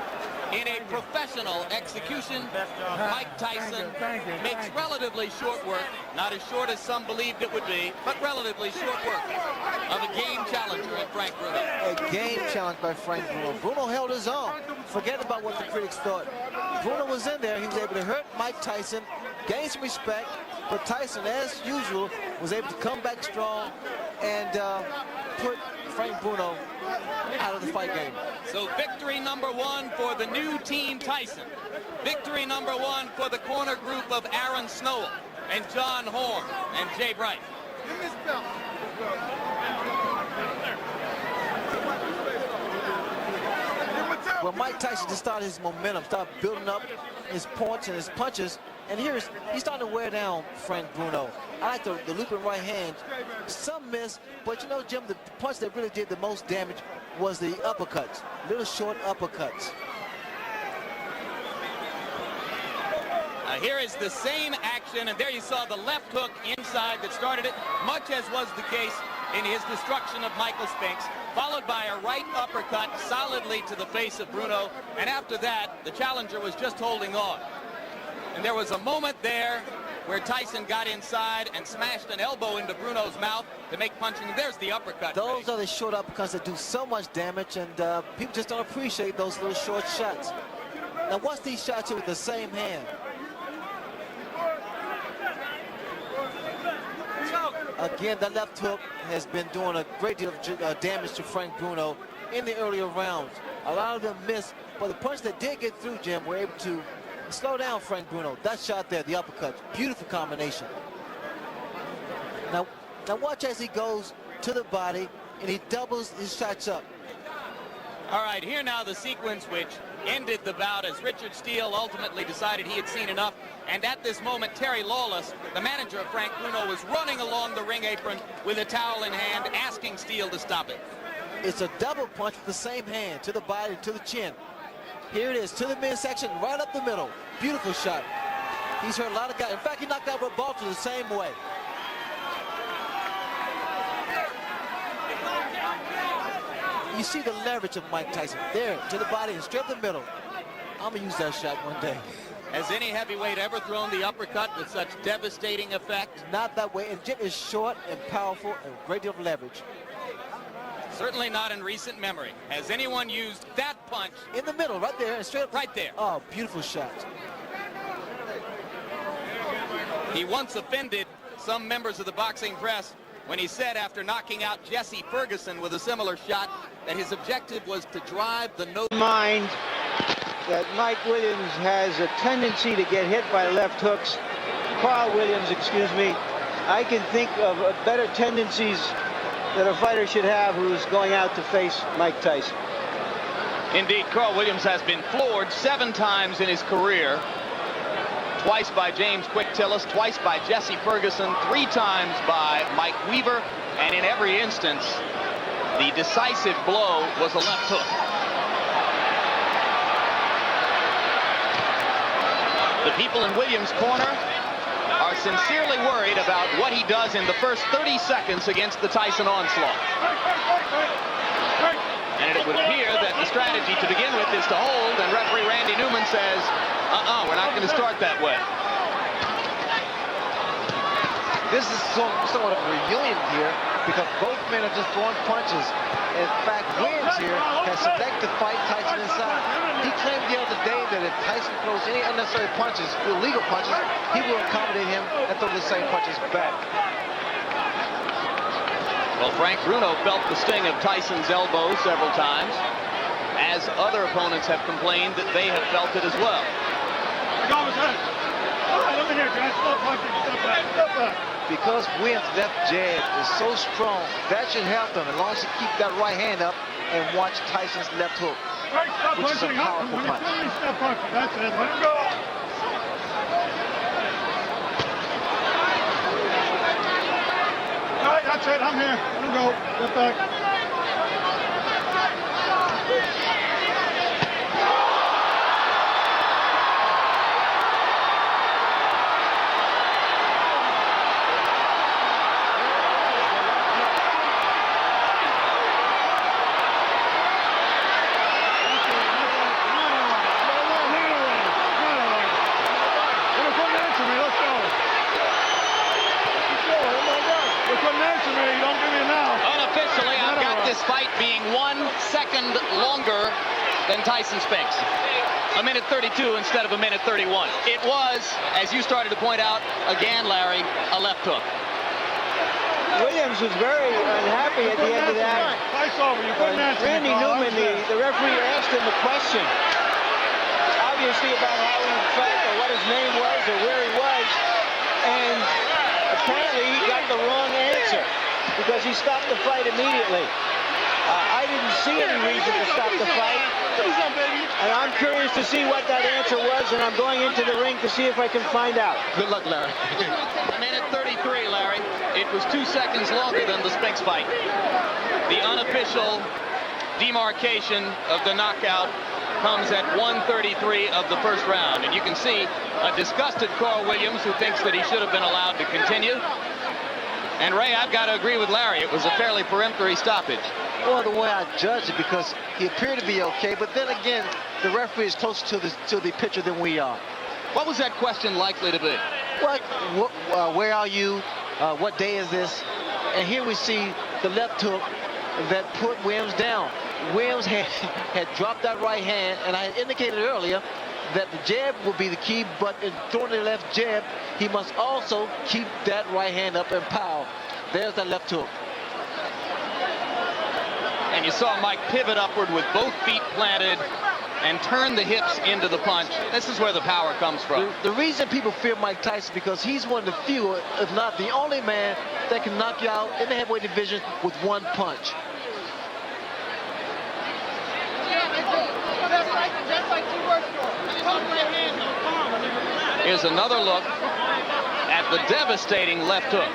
In a professional execution, Mike Tyson makes relatively short work, not as short as some believed it would be, but relatively short work of a game challenger at Frank Bruno. A game challenge by Frank Bruno. Bruno held his own. Forget about what the critics thought. Bruno was in there. He was able to hurt Mike Tyson, gain some respect, but Tyson, as usual, was able to come back strong and put Frank Bruno out of the fight game. So victory number 1 for the new team Tyson. Victory number 1 for the corner group of Aaron Snowell and John Horn and Jay Bright. Well, Mike Tyson just started his momentum, started building up his points and his punches. And he's starting to wear down Frank Bruno. I like the looping right hand. Some miss, but you know, Jim, the punch that really did the most damage was the uppercuts, little short uppercuts. Here is the same action, and there you saw the left hook inside that started it, much as was the case in his destruction of Michael Spinks, followed by a right uppercut solidly to the face of Bruno, and after that, the challenger was just holding on. And there was a moment there where Tyson got inside and smashed an elbow into Bruno's mouth to make punching. There's the uppercut. Those are the short uppercuts that do so much damage, and people just don't appreciate those little short shots. Now watch these shots here with the same hand. Again, that left hook has been doing a great deal of damage to Frank Bruno in the earlier rounds. A lot of them missed, but the punch that did get through, Jim, were able to slow down Frank Bruno. That shot there, the uppercut, beautiful combination. Now watch as he goes to the body and he doubles his shots up. All right, here now the sequence which ended the bout as Richard Steele ultimately decided he had seen enough. And at this moment, Terry Lawless, the manager of Frank Bruno, was running along the ring apron with a towel in hand, asking Steele to stop it. It's a double punch with the same hand, to the body, to the chin. Here it is, to the midsection, right up the middle. Beautiful shot. He's hurt a lot of guys. In fact, he knocked out Rebalta the same way. You see the leverage of Mike Tyson. There, to the body and straight up the middle. I'm going to use that shot one day. Has any heavyweight ever thrown the uppercut with such devastating effect? Not that way. And Jim is short and powerful and a great deal of leverage. Certainly not in recent memory. Has anyone used that punch? In the middle, right there, and straight up. Right there. Oh, beautiful shot. He once offended some members of the boxing press when he said after knocking out Jesse Ferguson with a similar shot that his objective was to drive the nose. Mind that Mike Williams has a tendency to get hit by left hooks. Carl Williams, excuse me. I can think of better tendencies that a fighter should have who's going out to face Mike Tyson. Indeed, Carl Williams has been floored 7 times in his career. Twice by James Quick Tillis, twice by Jesse Ferguson, 3 times by Mike Weaver, and in every instance, the decisive blow was a left hook. The people in Williams' corner are sincerely worried about what he does in the first 30 seconds against the Tyson onslaught. And it would appear that the strategy to begin with is to hold, and referee Randy Newman says, we're not going to start that way. This is somewhat of a reunion here because both men are just throwing punches. In fact, Williams here has selected to fight Tyson inside. He claimed the other day that if Tyson throws any unnecessary punches, illegal punches, he will accommodate him and throw the same punches back. Well, Frank Bruno felt the sting of Tyson's elbow several times, as other opponents have complained that they have felt it as well. Because Williams' left jab is so strong, that should help him as long as he keep that right hand up and watch Tyson's left hook, which is a powerful punch. That's it. Let him go. All right, that's it. I'm here. Let him go. Get back. Unofficially, I've got this fight being 1 second longer than Tyson Spinks. 1:32 instead of 1:31. It was, as you started to point out, again, Larry, a left hook. Williams was very unhappy at the end of that. Randy Newman, the referee, asked him a question, obviously about how he felt or what his name was or where he was, and apparently he got the wrong answer because he stopped the fight immediately. I didn't see any reason to stop the fight, and I'm curious to see what that answer was, and I'm going into the ring to see if I can find out. Good luck, Larry. 1:33, Larry. It was 2 seconds longer than the Spinks fight. The unofficial demarcation of the knockout comes at 1:33 of the first round, and you can see a disgusted Carl Williams who thinks that he should have been allowed to continue. And Ray, I've got to agree with Larry. It was a fairly peremptory stoppage. Well, the way I judged it, because he appeared to be okay, but then again, the referee is closer to the pitcher than we are. What was that question likely to be? Where are you? What day is this? And here we see the left hook that put Williams down. Williams had dropped that right hand, and I had indicated earlier that the jab will be the key, but in throwing the left jab, he must also keep that right hand up and pow. There's that left hook. And you saw Mike pivot upward with both feet planted and turn the hips into the punch. This is where the power comes from. The reason people fear Mike Tyson because he's one of the few, if not the only man, that can knock you out in the heavyweight division with one punch. Here's another look at the devastating left hook.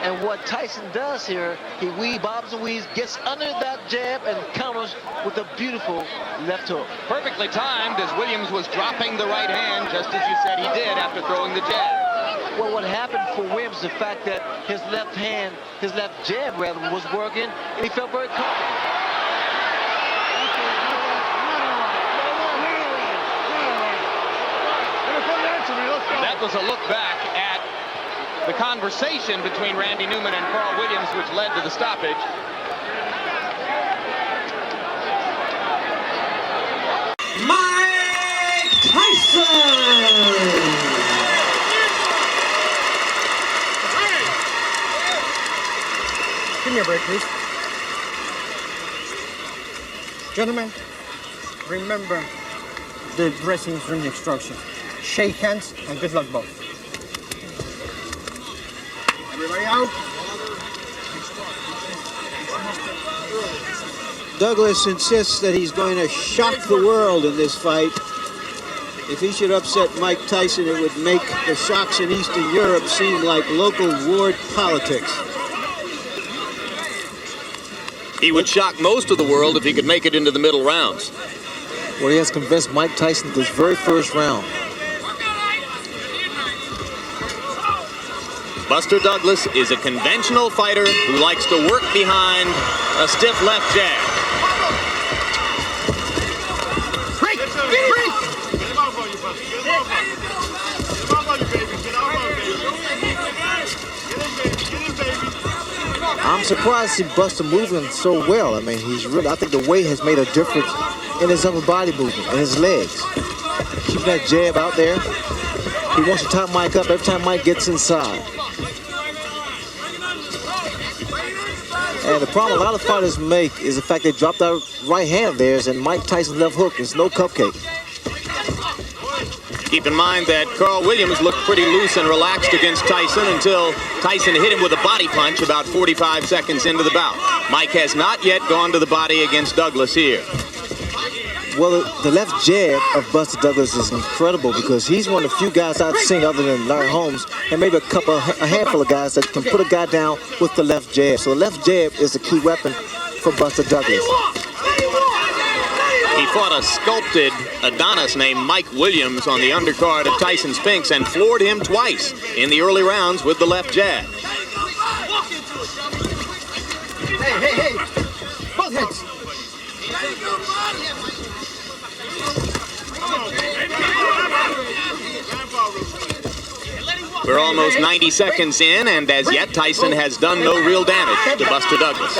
And what Tyson does here, he bobs and weaves, gets under that jab and counters with a beautiful left hook. Perfectly timed as Williams was dropping the right hand, just as you said he did after throwing the jab. Well, what happened for Williams is the fact that his left hand, his left jab rather, was working, and he felt very comfortable. That was a look back at the conversation between Randy Newman and Carl Williams, which led to the stoppage. Mike Tyson! Give me a break, please. Gentlemen, remember the dressing room instructions. Shake hands and good luck both. Everybody out. Douglas insists that he's going to shock the world in this fight. If he should upset Mike Tyson, it would make the shocks in Eastern Europe seem like local ward politics. He would shock most of the world if he could make it into the middle rounds. Well, he has convinced Mike Tyson this very first round. Buster Douglas is a conventional fighter who likes to work behind a stiff left jab. Break! Break! Get him off on you, Buster. Get him off on you. Get him off on you, baby. Get off on you, baby. Get him, baby. Get him, baby. I'm surprised to see Buster moving so well. I mean, I think the weight has made a difference in his upper body movement and his legs. Keeping that jab out there. He wants to tie Mike up every time Mike gets inside. And the problem a lot of fighters make is the fact they dropped that right hand of theirs, and Mike Tyson's left hook is no cupcake. Keep in mind that Carl Williams looked pretty loose and relaxed against Tyson until Tyson hit him with a body punch about 45 seconds into the bout. Mike has not yet gone to the body against Douglas here. Well, the left jab of Buster Douglas is incredible because he's one of the few guys I've seen other than Larry Holmes and maybe a handful of guys that can put a guy down with the left jab. So the left jab is the key weapon for Buster Douglas. He fought a sculpted Adonis named Mike Williams on the undercard of Tyson Spinks and floored him twice in the early rounds with the left jab. Hey! Both heads! We're almost 90 seconds in, and as yet, Tyson has done no real damage to Buster Douglas.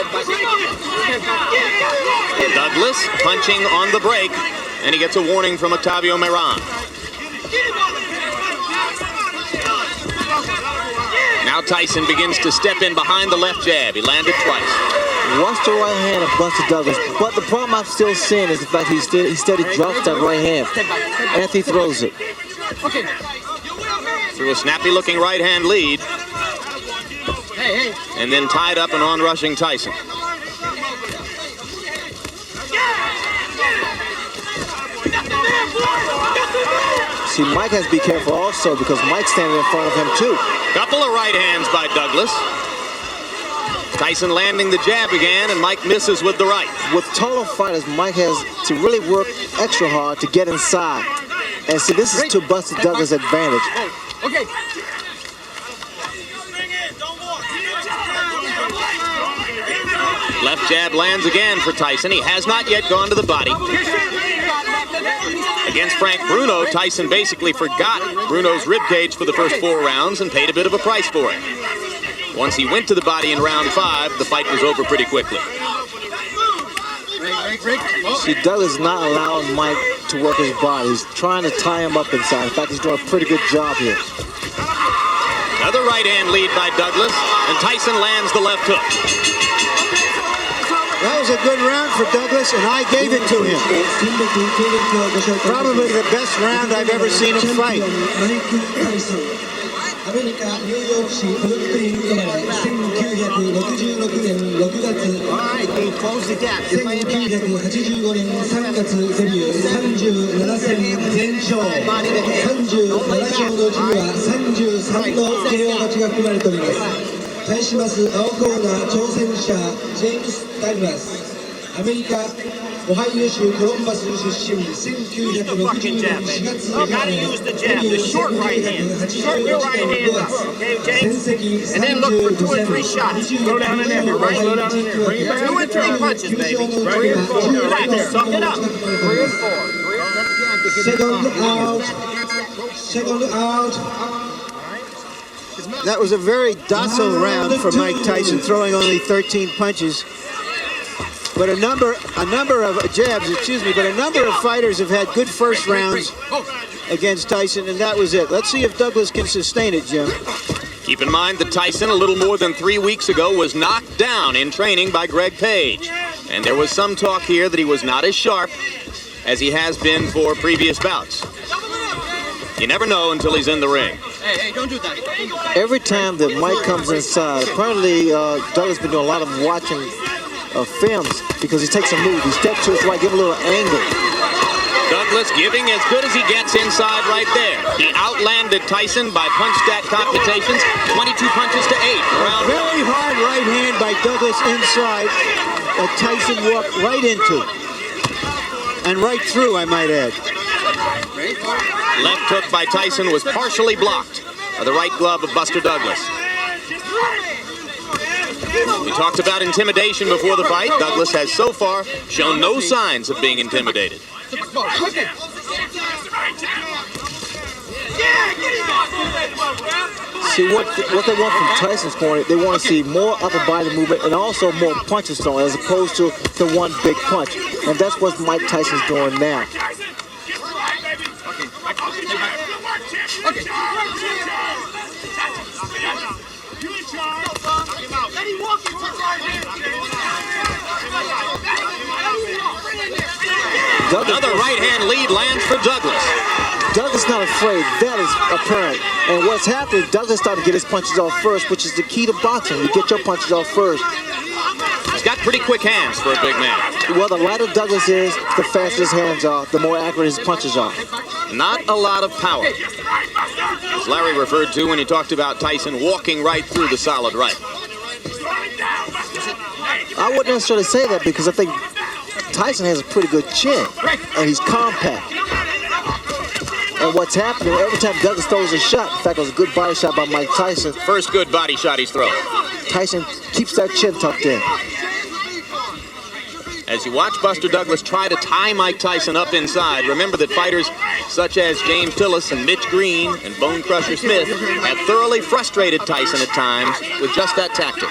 Douglas punching on the break, and he gets a warning from Octavio Meran. Now Tyson begins to step in behind the left jab. He landed twice. Watch the right hand of Buster Douglas, but the problem I'm still seeing is the fact he steady drops that right hand after he throws it. Through a snappy-looking right-hand lead, and then tied up and on-rushing Tyson. See, Mike has to be careful also because Mike's standing in front of him too. Couple of right hands by Douglas. Tyson landing the jab again, and Mike misses with the right. With total fighters, Mike has to really work extra hard to get inside. And see, this is to Buster Douglas' advantage. Okay. Left jab lands again for Tyson. He has not yet gone to the body. Against Frank Bruno, Tyson basically forgot Bruno's ribcage for the first 4 rounds and paid a bit of a price for it. Once he went to the body in round 5, the fight was over pretty quickly. See, Douglas is not allowing Mike to work his body. He's trying to tie him up inside. In fact, he's doing a pretty good job here. Another right hand lead by Douglas, and Tyson lands the left hook. That was a good round for Douglas, and I gave it to him. Probably the best round I've ever seen him fight. アメリカ・ニューヨーク市ブルックリン生まれ1966年6月1985年3月デビュー37戦全勝37勝のうちには33の KO 勝ちが含まれております。対します青コーナー挑戦者ジェームス・ダグラスアメリカオハイオ州コロンバス出身1960年4月生まれデビュー1980年5月戦績35戦25Second out. That was a very docile round for Mike Tyson, throwing only 13 punches. But a number of jabs, but a number of fighters have had good first rounds against Tyson, and that was it. Let's see if Douglas can sustain it, Jim. Keep in mind that Tyson, a little more than 3 weeks ago, was knocked down in training by Greg Page. And there was some talk here that he was not as sharp as he has been for previous bouts. You never know until he's in the ring. Hey, don't do that. Every time that Mike comes inside, apparently Douglas has been doing a lot of watching films because he takes a move. He steps to his right, give a little angle. Douglas giving as good as he gets inside right there. He outlanded Tyson by punch stat computations, 22 punches to 8. A very hard right hand by Douglas inside that Tyson walked right into. And right through, I might add. Left hook by Tyson was partially blocked by the right glove of Buster Douglas. We talked about intimidation before the fight. Douglas has so far shown no signs of being intimidated. See, what they want from Tyson's corner, they want to see more upper body movement and also more punches thrown as opposed to the one big punch. And that's what Mike Tyson's doing now. Another right-hand lead lands for Douglas. Douglas not afraid. That is apparent. And what's happening, Douglas started to get his punches off first, which is the key to boxing. You get your punches off first. He's got pretty quick hands for a big man. Well, the lighter Douglas is, the faster his hands are, the more accurate his punches are. Not a lot of power. As Larry referred to when he talked about Tyson walking right through the solid right. I wouldn't necessarily say that because I think Tyson has a pretty good chin, and he's compact. And what's happening, every time Douglas throws a shot, in fact, it was a good body shot by Mike Tyson. First good body shot he's thrown. Tyson keeps that chin tucked in. As you watch Buster Douglas try to tie Mike Tyson up inside, remember that fighters such as James Tillis and Mitch Green and Bone Crusher Smith have thoroughly frustrated Tyson at times with just that tactic.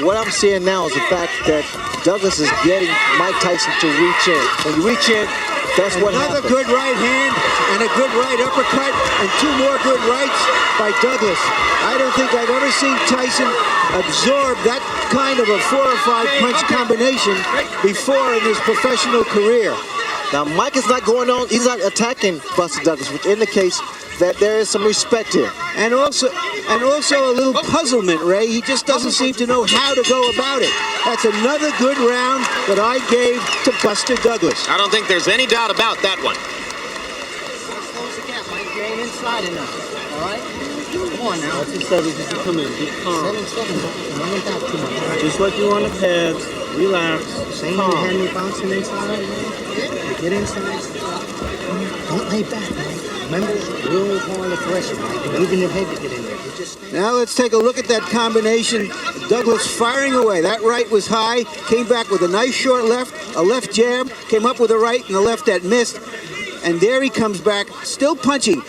What I'm seeing now is the fact that Douglas is getting Mike Tyson to reach in. When you reach in, that's what happens. Another good right hand and a good right uppercut and two more good rights by Douglas. I don't think I've ever seen Tyson absorb that kind of a 4 or 5 punch combination before in his professional career. Now Mike is not going on, he's not attacking Buster Douglas, which indicates that there is some respect here. And also a little puzzlement, Ray. He just doesn't seem to know how to go about it. That's another good round that I gave to Buster Douglas. I don't think there's any doubt about that one. Close the gap, Mike. You ain't inside enough. All right? Come on now. That's just come in. Be calm. 7-7. Don't let that too much. Just like you on the pads. Relax. Same way you had me bouncing inside, man. Get inside. Don't lay back, man. Remember, real hard aggression, right? Even if heavy get in there. Now let's take a look at that combination. Douglas firing away. That right was high. Came back with a nice short left, a left jab. Came up with a right and a left that missed. And there he comes back, still punching.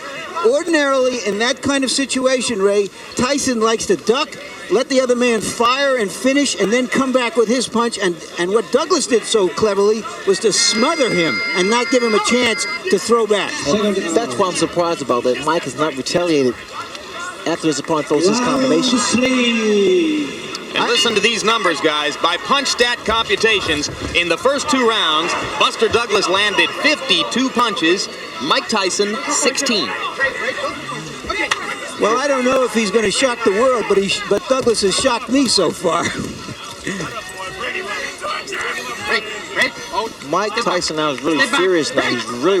Ordinarily, in that kind of situation, Ray, Tyson likes to duck let the other man fire and finish and then come back with his punch. And what Douglas did so cleverly was to smother him and not give him a chance to throw back. And that's what I'm surprised about, that Mike has not retaliated after his opponent throws his combination. And listen to these numbers, guys. By punch stat computations, in the first 2 rounds, Buster Douglas landed 52 punches, Mike Tyson 16. Well, I don't know if he's going to shock the world, but Douglas has shocked me so far. Mike Tyson now is really furious now. He's really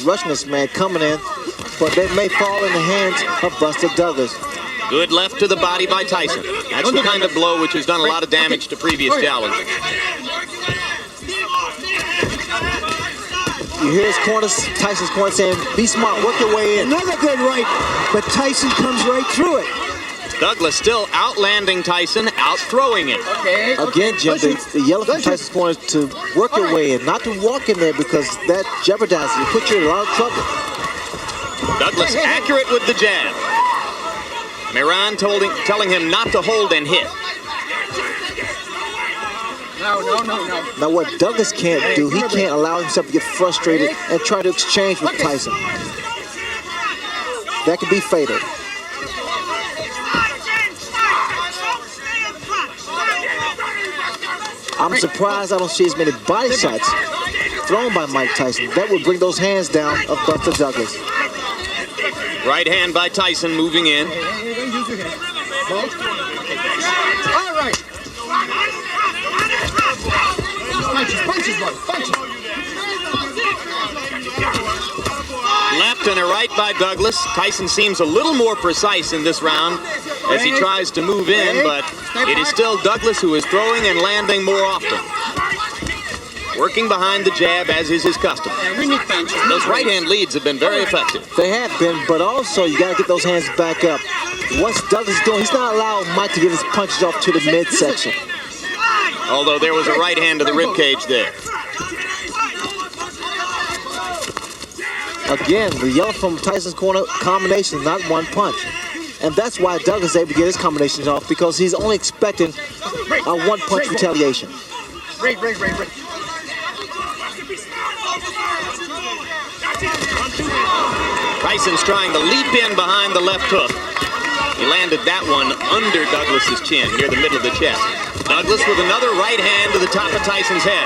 rushing this man coming in, but they may fall in the hands of Buster Douglas. Good left to the body by Tyson. That's the kind of blow which has done a lot of damage to previous challengers. You hear his corner, Tyson's corner saying, be smart, work your way in. Another good right, but Tyson comes right through it. Douglas still outlanding Tyson, out-throwing him. Again, Jim, the yellow from Tyson's corner is to work your way in, not to walk in there, because that jeopardizes you, put you in a lot of trouble. Douglas accurate with the jab. Miran telling him not to hold and hit. No. Now what Douglas can't do, he can't allow himself to get frustrated and try to exchange with Tyson. That could be fatal. I'm surprised I don't see as many body shots thrown by Mike Tyson. That would bring those hands down of Buster Douglas. Right hand by Tyson moving in. All right. Punches, boy. Left and a right by Douglas. Tyson seems a little more precise in this round as he tries to move in, but it is still Douglas who is throwing and landing more often. Working behind the jab, as is his custom. Those right-hand leads have been very effective. They have been, but also you got to get those hands back up. Once Douglas is doing, he's not allowing Mike to give his punches off to the midsection. Although there was a right hand to the rib cage there. Again, the yellow from Tyson's corner combination, not one punch. And that's why Douglas is able to get his combinations off, because he's only expecting a one-punch retaliation. Tyson's trying to leap in behind the left hook. He landed that one under Douglas's chin, near the middle of the chest. Douglas with another right hand to the top of Tyson's head.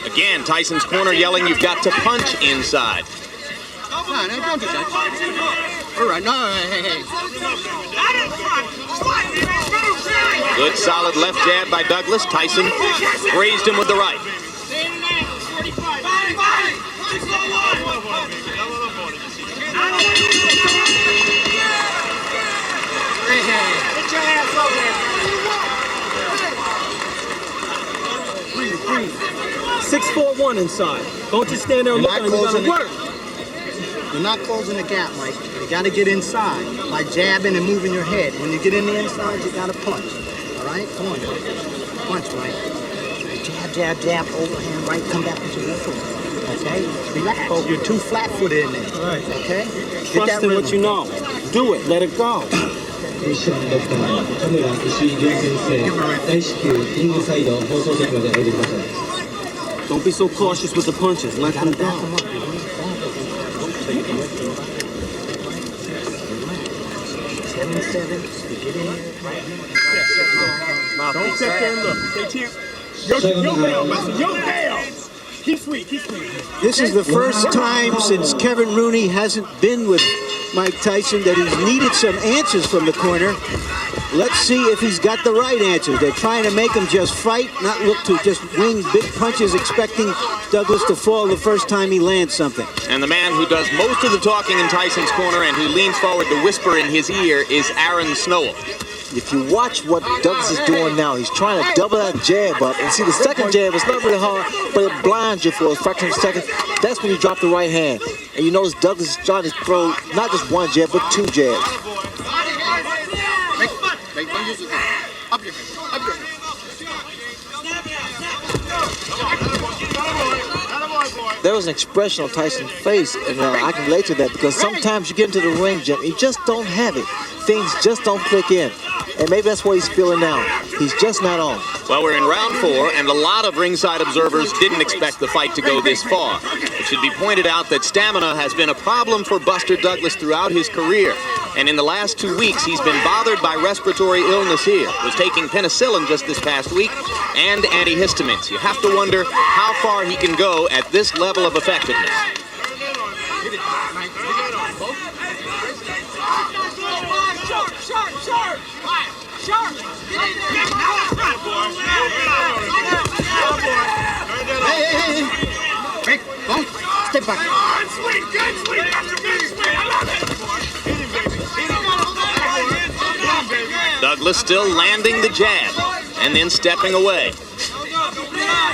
Again, Tyson's corner yelling, you've got to punch inside. No, don't do that. All right, no, hey. Good solid left jab by Douglas. Tyson grazed him with the right. Get your ass over there. 6-4-1 inside. Don't just stand there and look at him. You gotta work. You're not closing the gap, Mike. You got to get inside by jabbing and moving your head. When you get in the inside, you got to punch. All right? Come on. Punch, Mike. Jab, overhand, right, come back with your left foot. Okay? Relax. You're too flat-footed in there. Right. Okay? Trust in what you know. Do it. Let it go. Don't be so cautious with the punches. Let them go. Don't sit there and look. Stay cheer. Yo, Dale. Keep sweet. This is the first time since Kevin Rooney hasn't been with Mike Tyson that he's needed some answers from the corner. Let's see if he's got the right answers. They're trying to make him just fight, not look to just wing big punches, expecting Douglas to fall the first time he lands something. And the man who does most of the talking in Tyson's corner and who leans forward to whisper in his ear is Aaron Snowell. If you watch what Douglas is doing now, he's trying to double that jab up. And see, the second jab is not really hard, but it blinds you for a fraction of a second. That's when you drop the right hand. And you notice Douglas is trying to throw not just one jab, but two jabs. there was an expression on Tyson's face, and I can relate to that because sometimes you get into the ring, Jim, you just don't have it. Things just don't click in. And maybe that's what he's feeling now. He's just not on. Well, we're in round 4, and a lot of ringside observers didn't expect the fight to go this far. It should be pointed out that stamina has been a problem for Buster Douglas throughout his career. And in the last 2 weeks, he's been bothered by respiratory illness here. Was taking penicillin just this past week and antihistamines. You have to wonder how far he can go at this level of effectiveness. Hey. Rick, don't step back. Douglas still landing the jab and then stepping away.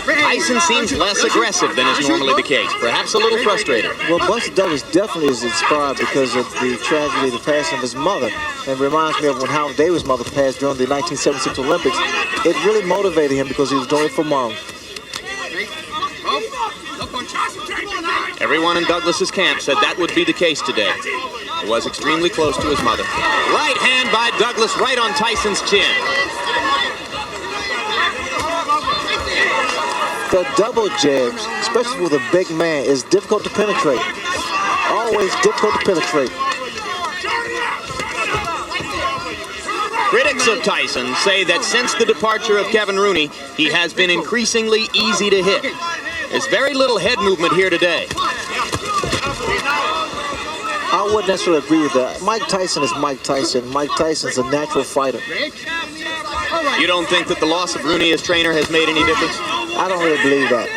Tyson seems less aggressive than is normally the case, perhaps a little frustrated. Well, Buster Douglas definitely is inspired because of the tragedy of the passing of his mother. And reminds me of when Howard Davis' mother passed during the 1976 Olympics. It really motivated him because he was doing it for Mom. Everyone in Douglas's camp said that would be the case today. He was extremely close to his mother. Right hand by Douglas right on Tyson's chin. The double jabs, especially with a big man, is difficult to penetrate. Always difficult to penetrate. Critics of Tyson say that since the departure of Kevin Rooney, he has been increasingly easy to hit. There's very little head movement here today. I wouldn't necessarily agree with that. Mike Tyson is Mike Tyson. Mike Tyson's a natural fighter. You don't think that the loss of Rooney as trainer has made any difference? I don't really believe that.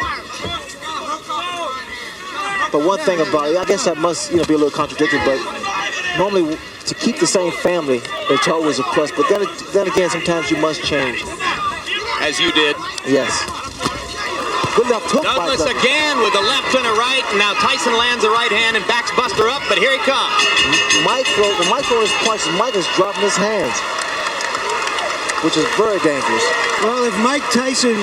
But one thing about it, I guess that must be a little contradictory, but normally to keep the same family, it's always a plus. But then again, sometimes you must change. As you did. Yes. Good left hook by Douglas again with a left and a right. And now Tyson lands a right hand and backs Buster up, but here he comes. When Mike throws punches, Mike is dropping his hands, which is very dangerous. Well, if Mike Tyson,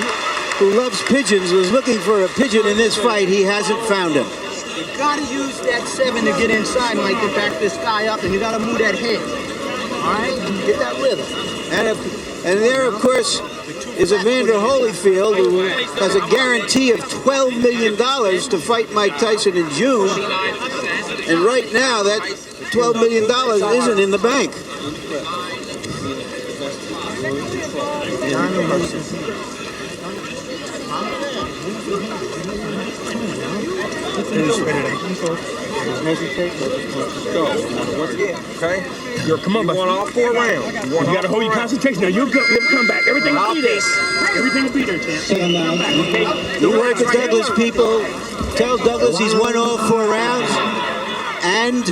who loves pigeons, was looking for a pigeon in this fight, he hasn't found him. You gotta use that 7 to get inside, Mike, to back this guy up, and you gotta move that head. All right? Get that rhythm. And there, of course, is Evander Holyfield, who has a guarantee of $12 million to fight Mike Tyson in June. And right now, that $12 million isn't in the bank. Okay? Come on, you want all 4 rounds. You gotta hold your concentration. Now you'll come back. Everything will be there. Everything will be there, champ. You work with Douglas, people. Tell Douglas he's won all 4 rounds. And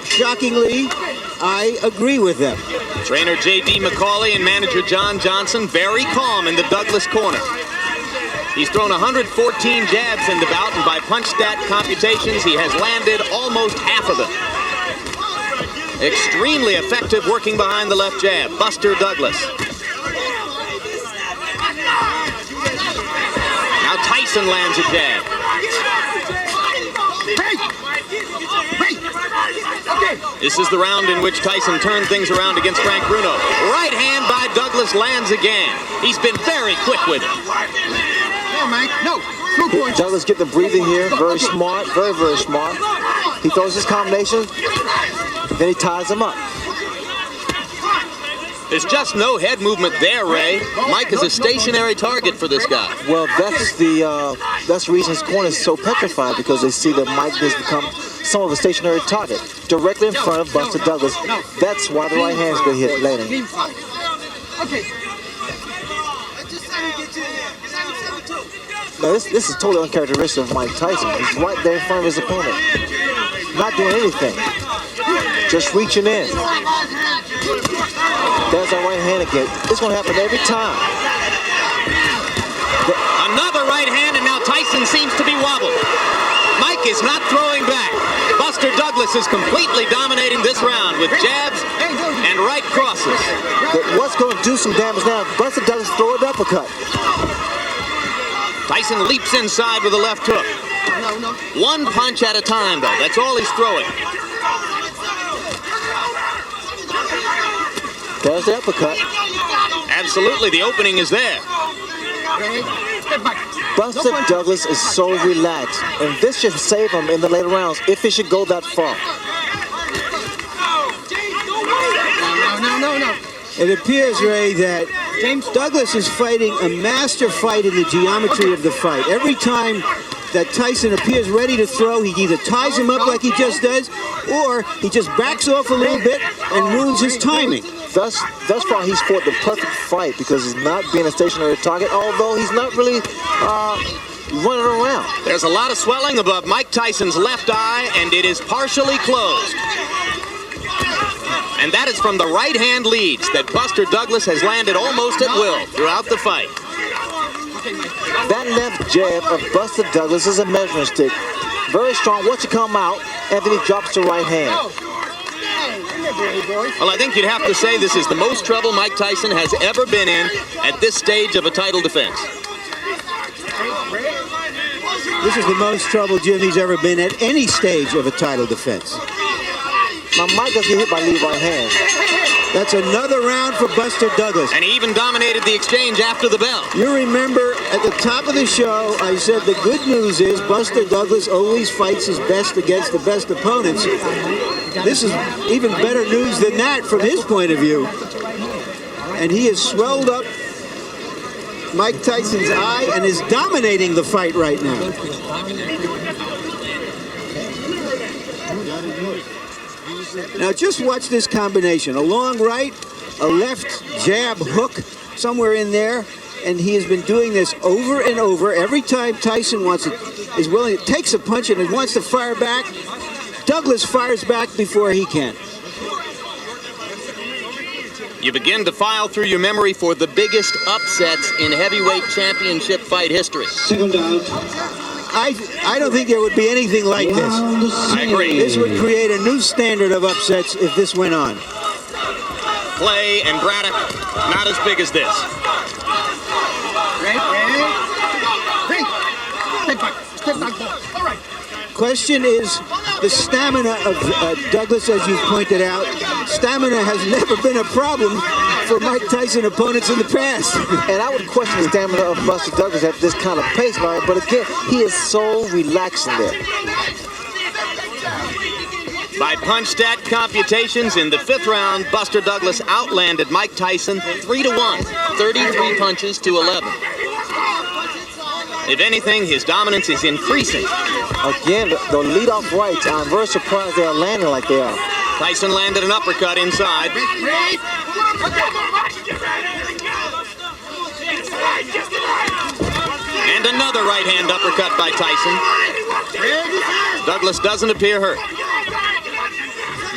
shockingly, I agree with them. Trainer J.D. McCauley and manager John Johnson very calm in the Douglas corner. He's thrown 114 jabs in the bout, and by punch stat computations, he has landed almost half of them. Extremely effective working behind the left jab, Buster Douglas. Now Tyson lands a jab. This is the round in which Tyson turned things around against Frank Bruno. Right hand by Douglas lands again. He's been very quick with it. Douglas get the breathing here. Very smart. Very, very smart. He throws his combination. Then he ties him up. There's just no head movement there, Ray. Mike is a stationary target for this guy. Well, that's the reason his corner is so petrified, because they see that Mike has become some of a stationary target directly in front of Buster Douglas. That's why the right hand's been hit landing. Now, this is totally uncharacteristic of Mike Tyson. He's right there in front of his opponent, not doing anything, just reaching in. There's our right hand again. It's going to happen every time. Another right hand, and now Tyson seems to be wobbled. Mike is not throwing back. Buster Douglas is completely dominating this round with jabs and right crosses. What's going to do some damage now? Buster Douglas throw an uppercut. Tyson leaps inside with a left hook. One punch at a time, though. That's all he's throwing. There's the uppercut. Absolutely, the opening is there. Buster Douglas is so relaxed, and this should save him in the later rounds if it should go that far. No. It appears, Ray, that Douglas is fighting a master fight in the geometry of the fight. Every time that Tyson appears ready to throw, he either ties him up like he just does, or he just backs off a little bit and ruins his timing. Thus far, he's fought the perfect fight because he's not being a stationary target, although he's not really running around. There's a lot of swelling above Mike Tyson's left eye, and it is partially closed. And that is from the right-hand leads that Buster Douglas has landed almost at will throughout the fight. That left jab of Buster Douglas is a measuring stick. Very strong once you come out, and then he drops the right hand. Well, I think you'd have to say this is the most trouble Mike Tyson has ever been in at this stage of a title defense. This is the most trouble Jimmy's ever been at any stage of a title defense. Now, Mike doesn't get hit by lead right hand. That's another round for Buster Douglas. And he even dominated the exchange after the bell. You remember at the top of the show, I said the good news is Buster Douglas always fights his best against the best opponents. This is even better news than that from his point of view. And he has swelled up Mike Tyson's eye and is dominating the fight right now. Now just watch this combination. A long right, a left jab hook somewhere in there, and he has been doing this over and over. Every time Tyson is willing, takes a punch and wants to fire back, Douglas fires back before he can. You begin to file through your memory for the biggest upsets in heavyweight championship fight history. Second out. I don't think there would be anything like this. I agree. This would create a new standard of upsets if this went on. Clay and Braddock, not as big as this. Question is the stamina of Douglas, as you've pointed out. Stamina has never been a problem for Mike Tyson opponents in the past. And I would question the stamina of Buster Douglas at this kind of pace, Larry, but again, he is so relaxed in there. By punch stat computations in the 5th round, Buster Douglas outlanded Mike Tyson 3-1, 33 punches to 11. If anything, his dominance is increasing. Again, the lead-off rights, I'm very surprised they are landing like they are. Tyson landed an uppercut inside. And another right-hand uppercut by Tyson. Douglas doesn't appear hurt.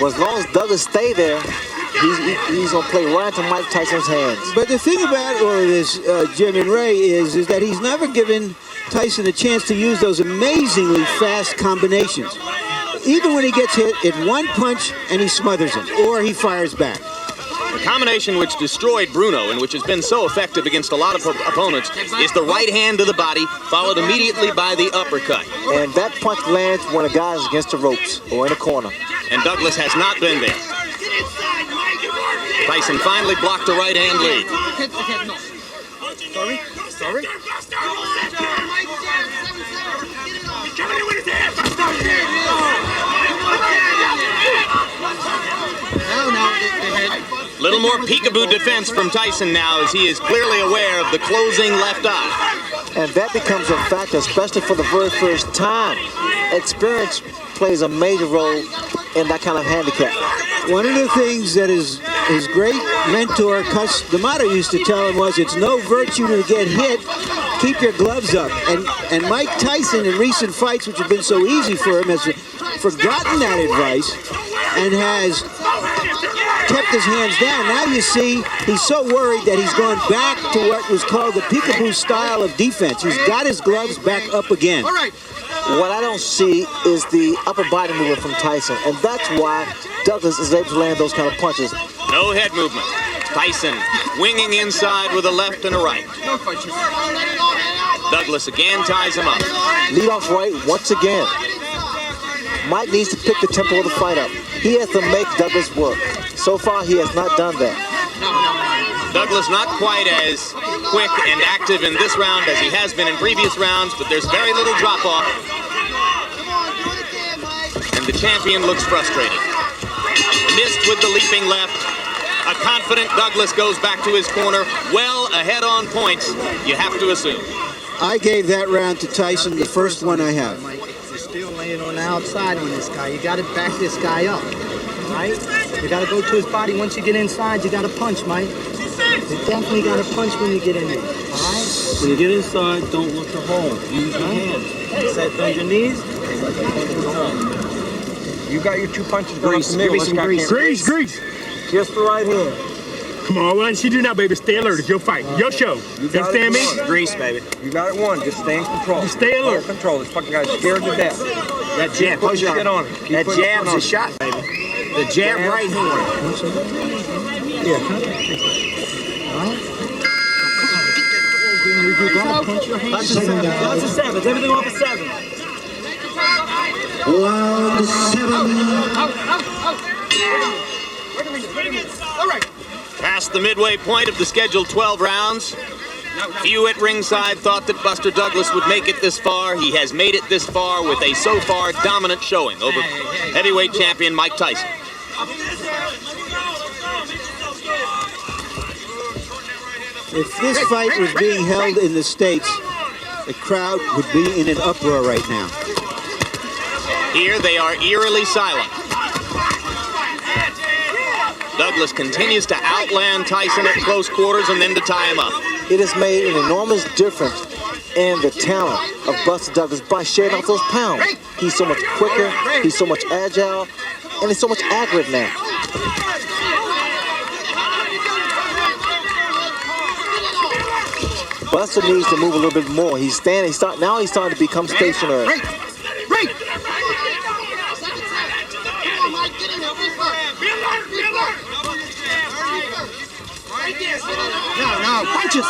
Well, as long as Douglas stay there, he's going to play right into Mike Tyson's hands. But the thing about all of this, Jim and Ray, is that he's never given Tyson a chance to use those amazingly fast combinations. Even when he gets hit, it's one punch and he smothers him, or he fires back. The combination which destroyed Bruno and which has been so effective against a lot of opponents is the right hand to the body, followed immediately by the uppercut. And that punch lands when a guy is against the ropes or in a corner. And Douglas has not been there. Tyson finally blocked a right-hand lead. Sorry. Little more peekaboo defense from Tyson now, as he is clearly aware of the closing left eye. And that becomes a factor, especially for the very first time. Experience plays a major role in that kind of handicap. One of the things that his great mentor, Cus D'Amato, used to tell him was, it's no virtue to get hit, keep your gloves up. And Mike Tyson, in recent fights, which have been so easy for him, has forgotten that advice and has kept his hands down. Now you see, he's so worried that he's gone back to what was called the peekaboo style of defense. He's got his gloves back up again. What I don't see is the upper body movement from Tyson, and that's why Douglas is able to land those kind of punches. No head movement. Tyson winging inside with a left and a right. Douglas again ties him up. Lead off right once again. Mike needs to pick the tempo of the fight up. He has to make Douglas work. So far, he has not done that. Douglas not quite as quick and active in this round as he has been in previous rounds, but there's very little drop-off. And the champion looks frustrated. Missed with the leaping left. A confident Douglas goes back to his corner, well ahead on points, you have to assume. I gave that round to Tyson, the first one I have. You're still laying on the outside on this guy. You got to back this guy up, right? You got to go to his body. Once you get inside, you got to punch, Mike. You definitely got to punch when you get in there, all right? When you get inside, don't look to hold. Use your hands. Set on your knees. You got your 2 punches. Grease. Give me some grease. Grease. Just the right hand. Come on, why don't you do now, baby? Stay alert. It's your fight. Your show. You understand me? Grease, baby. You got it won. Just stay in control. Just stay alert. Control. This fucking guy's scared to death. That jab. Put shit on him. That jab's a shot, baby. The jab right hand. Yeah. You gotta punch your hand. Lots of sevens. Everything off of sevens. Round 7. All right. Past the midway point of the scheduled 12 rounds. Few at ringside thought that Buster Douglas would make it this far. He has made it this far with a so far dominant showing over heavyweight champion Mike Tyson. If this fight was being held in the States, the crowd would be in an uproar right now. Here they are eerily silent. Douglas continues to outland Tyson at close quarters and then to tie him up. It has made an enormous difference in the talent of Buster Douglas by shedding off those pounds. He's so much quicker, he's so much agile, and he's so much accurate now. Buster needs to move a little bit more. He's standing, now he's starting to become stationary. No, punches.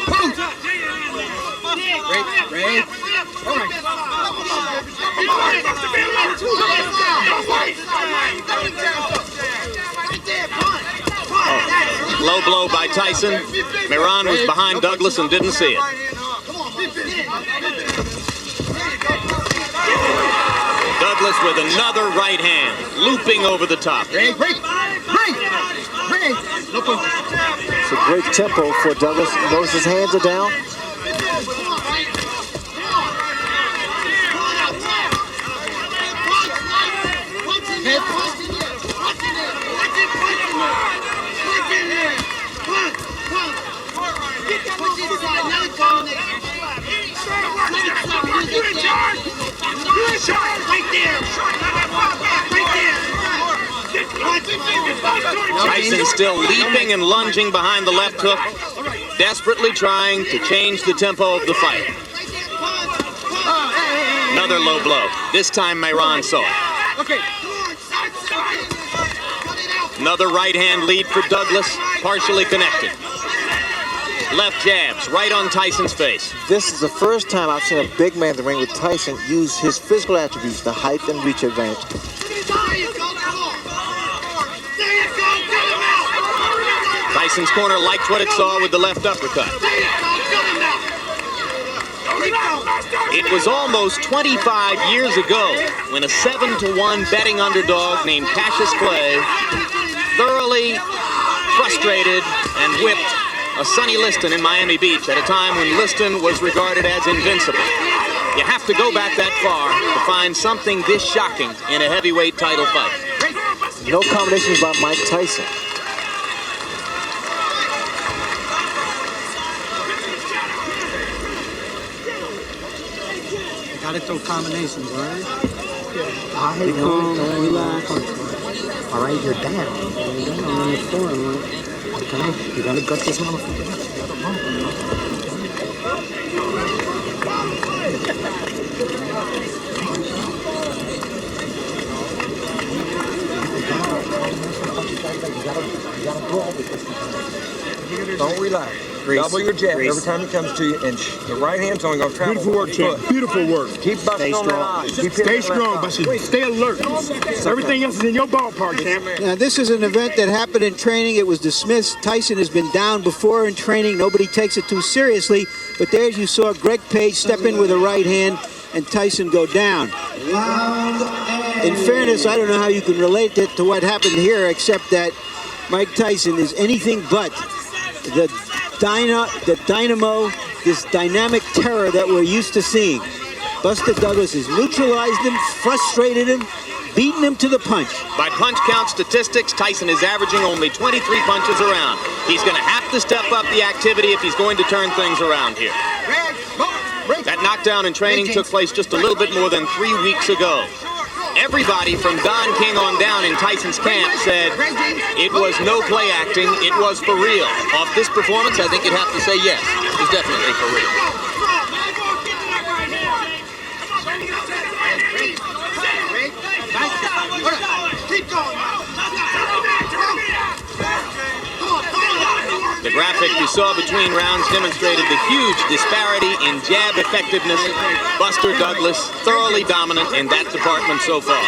Punch. Great. All right. Low blow by Tyson. Miran was behind Douglas and didn't see it. Douglas with another right hand, looping over the top. It's a great tempo for Douglas. Notice his hands are down. Tyson still leaping and lunging behind the left hook, desperately trying to change the tempo of the fight. Another low blow. This time Miran saw it. Another right hand lead for Douglas, partially connected. Left jabs right on Tyson's face. This is the first time I've seen a big man in the ring with Tyson use his physical attributes, the height and reach advantage. Tyson's corner liked what it saw with the left uppercut. It was almost 25 years ago when a 7-1 betting underdog named Cassius Clay thoroughly frustrated and whipped a Sonny Liston in Miami Beach at a time when Liston was regarded as invincible. You have to go back that far to find something this shocking in a heavyweight title fight. No combinations by Mike Tyson. Gotta throw combinations, all right? All right, don't relax. All right, you're down. You're down on the floor, right? Okay, you gotta gut this motherfucker. You gotta brawl with this. Don't relax. Double your jab every time he comes to you, and the right hand's only going to travel. Beautiful work, champ. Beautiful work. Keep busting on that eye. Stay strong, but stay alert. Everything else is in your ballpark, champ. Now, this is an event that happened in training. It was dismissed. Tyson has been down before in training. Nobody takes it too seriously. But there you saw Greg Page step in with a right hand and Tyson go down. In fairness, I don't know how you can relate it to what happened here, except that Mike Tyson is anything but the dynamo, this dynamic terror that we're used to seeing. Buster Douglas has neutralized him, frustrated him, beaten him to the punch. By punch count statistics, Tyson is averaging only 23 punches around. He's going to have to step up the activity if he's going to turn things around here. That knockdown in training took place just a little bit more than 3 weeks ago. Everybody from Don King on down in Tyson's camp said it was no play acting, it was for real. Off this performance, I think you'd have to say yes, it was definitely for real. The graphic you saw between rounds demonstrated the huge disparity in jab effectiveness. Buster Douglas thoroughly dominant in that department so far.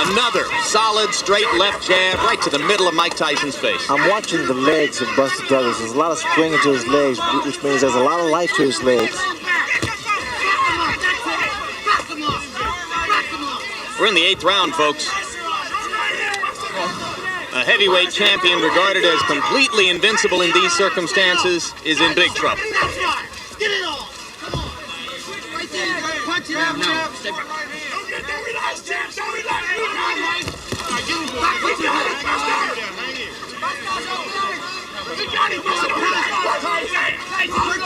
Another solid straight left jab right to the middle of Mike Tyson's face. I'm watching the legs of Buster Douglas. There's a lot of spring into his legs, which means there's a lot of life to his legs. We're in the 8th round, folks. A heavyweight champion regarded as completely invincible in these circumstances is in big trouble. Get it off. Come on. Right there. Punch it out now. Don't relax, champ. Don't relax. You got it. Work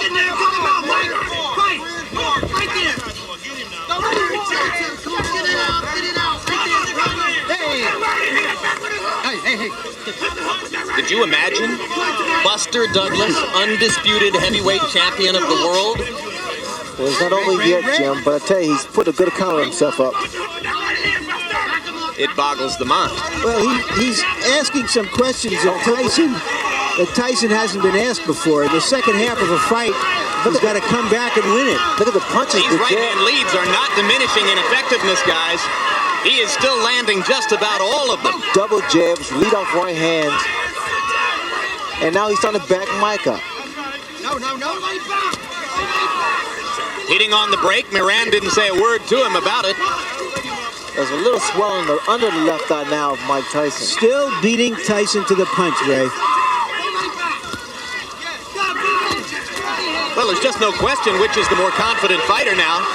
in there. Put him out, Mike. Fight. Right there. Don't let him champ. Come on. Get it out. Get it out. Right there. Hey. Could you imagine Buster Douglas, undisputed heavyweight champion of the world? Well, it's not over yet, Jim, but I tell you, he's put a good account of himself up. It boggles the mind. Well, he's asking some questions of Tyson that Tyson hasn't been asked before. In the second half of a fight, he's got to come back and win it. Look at the punches. These right-hand leads are not diminishing in effectiveness, guys. He is still landing just about all of them. Double jabs, lead off right hands. And now he's starting to back Mike up. No. Hitting on the break, Moran didn't say a word to him about it. There's a little swelling under the left eye now of Mike Tyson. Still beating Tyson to the punch, Ray. Well, there's just no question which is the more confident fighter now.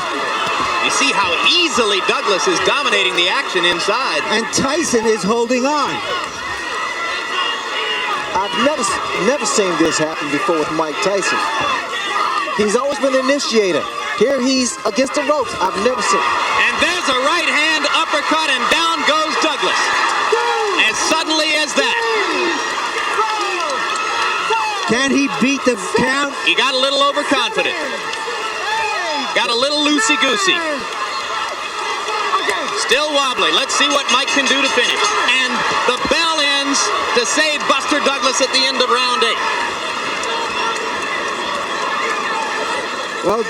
You see how easily Douglas is dominating the action inside. And Tyson is holding on. I've never seen this happen before with Mike Tyson. He's always been the initiator. Here he's against the ropes. I've never seen. And there's a right hand uppercut, and down goes Douglas. As suddenly as that. Can he beat the count? He got a little overconfident. Got a little loosey-goosey. Still wobbly. Let's see what Mike can do to finish. And the bell ends to save Buster Douglas at the end of round 8. Well,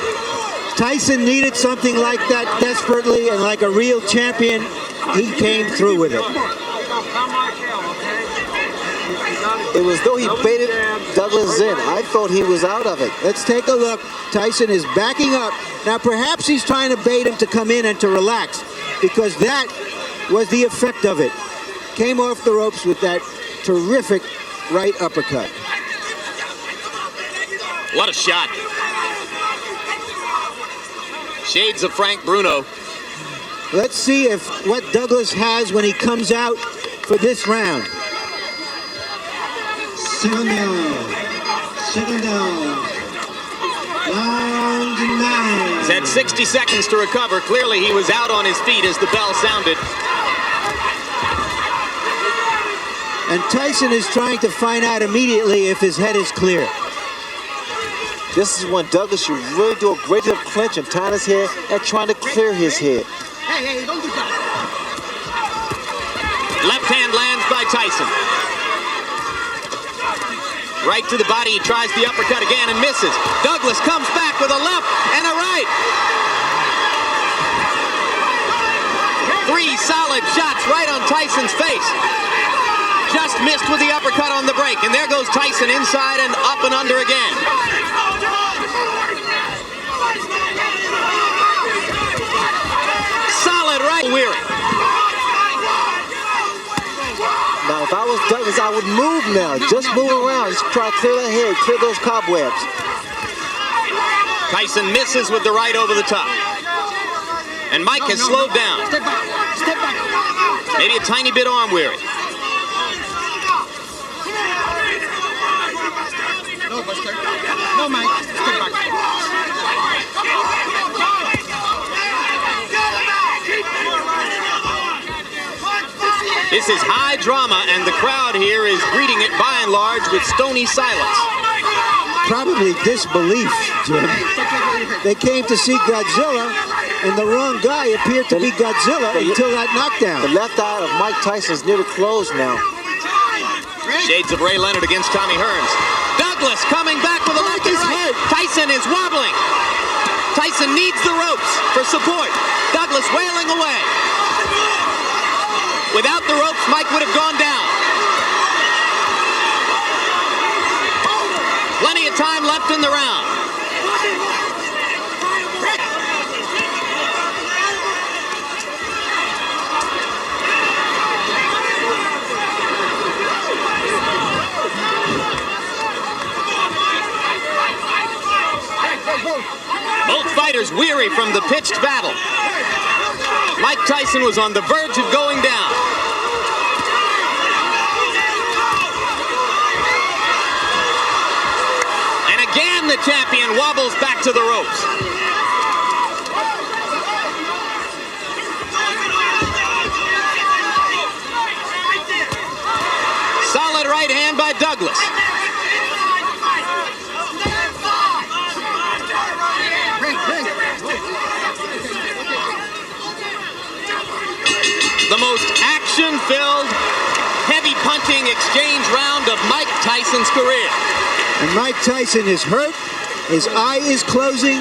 Tyson needed something like that desperately, and like a real champion, he came through with it. It was though he baited Douglas in. I thought he was out of it. Let's take a look. Tyson is backing up. Now, perhaps he's trying to bait him to come in and to relax, because that was the effect of it. Came off the ropes with that terrific right uppercut. What a shot. Shades of Frank Bruno. Let's see if what Douglas has when he comes out for this round. Second down. Round 9. He's had 60 seconds to recover. Clearly he was out on his feet as the bell sounded. And Tyson is trying to find out immediately if his head is clear. This is when Douglas should really do a great deal of clinching, tying his head and trying to clear his head. Hey, don't do that. Left hand lands by Tyson. Right to the body, he tries the uppercut again and misses. Douglas comes back with a left and a right. 3 solid shots right on Tyson's face. Just missed with the uppercut on the break, and there goes Tyson inside and up and under again. Solid right, Weary. Now, if I was Douglas, I would move now. Just move around. Just try to clear that head, clear those cobwebs. Tyson misses with the right over the top. And Mike has slowed down. Step back. Step back. Maybe a tiny bit arm weary. No, Buster. No, Mike. Step back. This is high drama, and the crowd here is greeting it by and large with stony silence. Probably disbelief, Jim. They came to see Godzilla, and the wrong guy appeared to be Godzilla until that knockdown. The left eye of Mike Tyson's nearly closed now. Shades of Ray Leonard against Tommy Hearns. Douglas coming back with a left and right. Tyson is wobbling. Tyson needs the ropes for support. Douglas wailing away. Without the ropes, Mike would have gone down. Plenty of time left in the round. Both fighters weary from the pitched battle. Mike Tyson was on the verge of going down. And again, the champion wobbles back to the ropes. Solid right hand by Douglas. The most action-filled, heavy punching exchange round of Mike Tyson's career. And Mike Tyson is hurt, his eye is closing,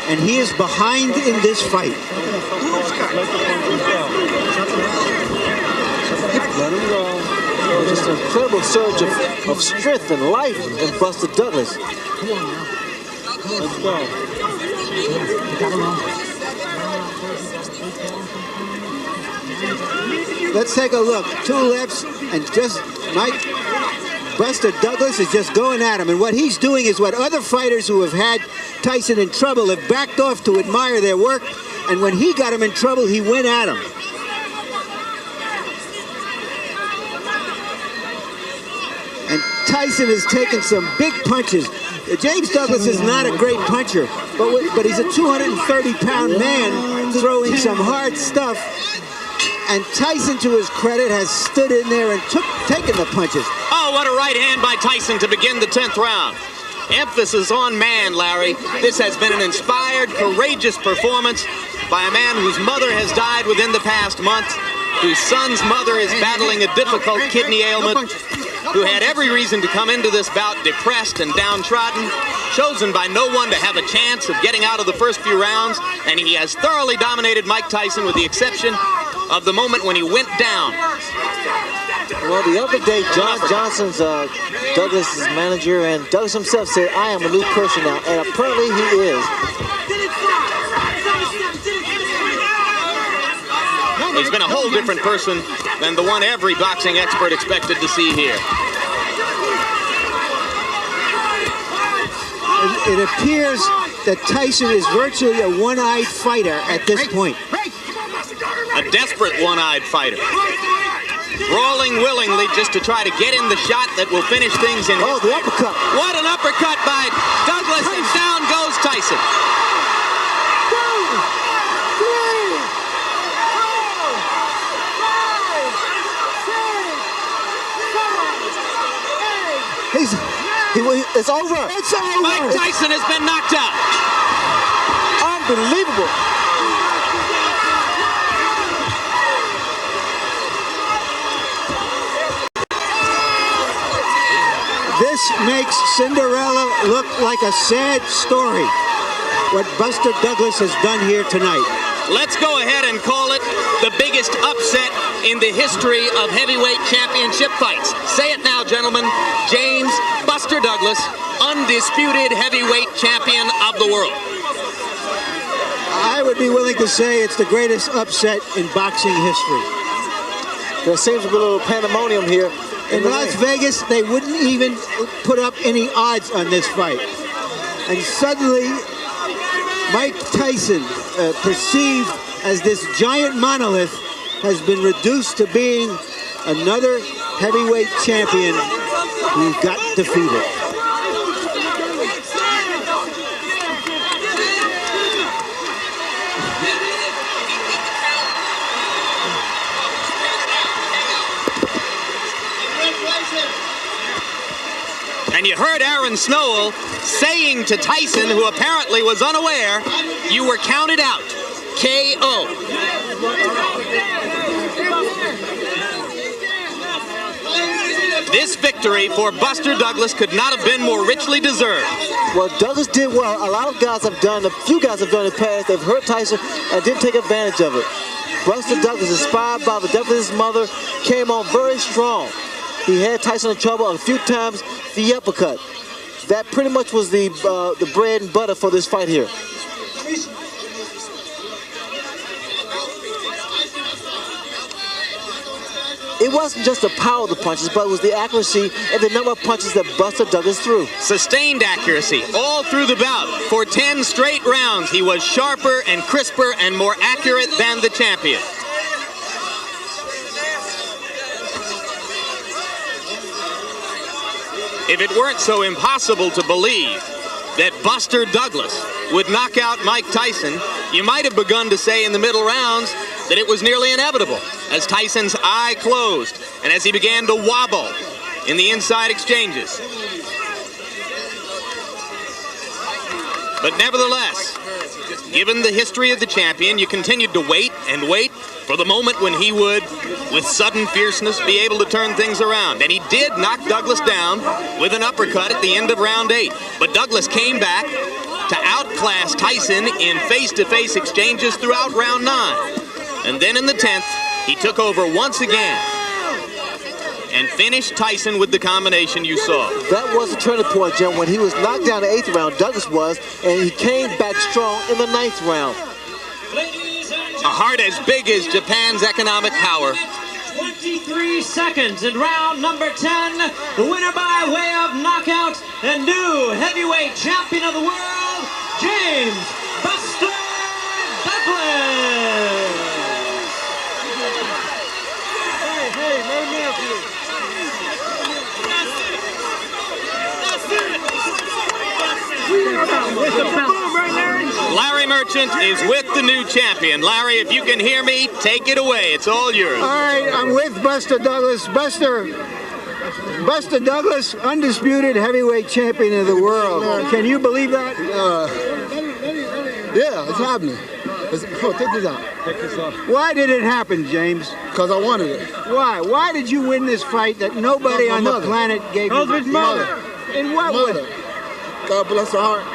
and he is behind in this fight. Let him go. Just an incredible surge of strength and life in Buster Douglas. Come on now. Let's go. Let's take a look. 2 lefts, and just Buster Douglas is just going at him. And what he's doing is what other fighters who have had Tyson in trouble have backed off to admire their work. And when he got him in trouble, he went at him. And Tyson has taken some big punches. James Douglas is not a great puncher, but he's a 230-pound man throwing some hard stuff. And Tyson, to his credit, has stood in there and taken the punches. Oh, what a right hand by Tyson to begin the 10th round. Emphasis on man, Larry. This has been an inspired, courageous performance by a man whose mother has died within the past month, whose son's mother is battling a difficult kidney ailment, who had every reason to come into this bout depressed and downtrodden, chosen by no one to have a chance of getting out of the first few rounds, and he has thoroughly dominated Mike Tyson with the exception of the moment when he went down. Well, the other day, John Johnson's Douglas' manager, and Douglas himself said, I am a new person now, and apparently he is. He's been a whole different person than the one every boxing expert expected to see here. It appears that Tyson is virtually a one-eyed fighter at this point. A desperate one-eyed fighter. Brawling willingly just to try to get in the shot that will finish things in. Oh, the uppercut. What an uppercut by Douglas, and down goes Tyson. It's over. It's over. Mike Tyson has been knocked out. Unbelievable. This This makes Cinderella look like a sad story, what Buster Douglas has done here tonight. Let's go ahead and call it the biggest upset in the history of heavyweight championship fights. Say it now, gentlemen. James Buster Douglas, undisputed heavyweight champion of the world. I would be willing to say it's the greatest upset in boxing history. There seems to be a little pandemonium here. In Las Vegas, they wouldn't even put up any odds on this fight. And suddenly, Mike Tyson, perceived as this giant monolith, has been reduced to being another heavyweight champion who got defeated. And you heard Aaron Snowell saying to Tyson, who apparently was unaware, you were counted out. KO. This victory for Buster Douglas could not have been more richly deserved. Well, Douglas did well. A lot of guys have done, a few guys have done in the past. They've hurt Tyson and didn't take advantage of it. Buster Douglas, inspired by the death of his mother, came on very strong. He had Tyson in trouble a few times, the uppercut. That pretty much was the bread and butter for this fight here. It wasn't just the power of the punches, but it was the accuracy and the number of punches that Buster Douglas threw. Sustained accuracy all through the bout. For 10 straight rounds, he was sharper and crisper and more accurate than the champion. If it weren't so impossible to believe that Buster Douglas would knock out Mike Tyson, you might have begun to say in the middle rounds that it was nearly inevitable, as Tyson's eye closed and as he began to wobble in the inside exchanges. But nevertheless, given the history of the champion, you continued to wait and wait for the moment when he would, with sudden fierceness, be able to turn things around. And he did knock Douglas down with an uppercut at the end of round 8. But Douglas came back to outclass Tyson in face-to-face exchanges throughout round 9. And then in the 10th, he took over once again and finished Tyson with the combination you saw. That was the turning point, Jim, when he was knocked down in the 8th round, Douglas was, and he came back strong in the 9th round. A heart as big as Japan's economic power. 23 seconds in round number 10. The winner by way of knockout and new heavyweight champion of the world, James Buster Douglas. Larry Merchant is with the new champion. Larry, if you can hear me, take it away. It's all yours. All right, I'm with Buster Douglas. Buster Douglas, undisputed heavyweight champion of the world. Can you believe that? Yeah, it's happening. Take this out. Why did it happen, James? Because I wanted it. Why? Why did you win this fight that nobody on the planet gave you? His mother. In what way? God bless her heart.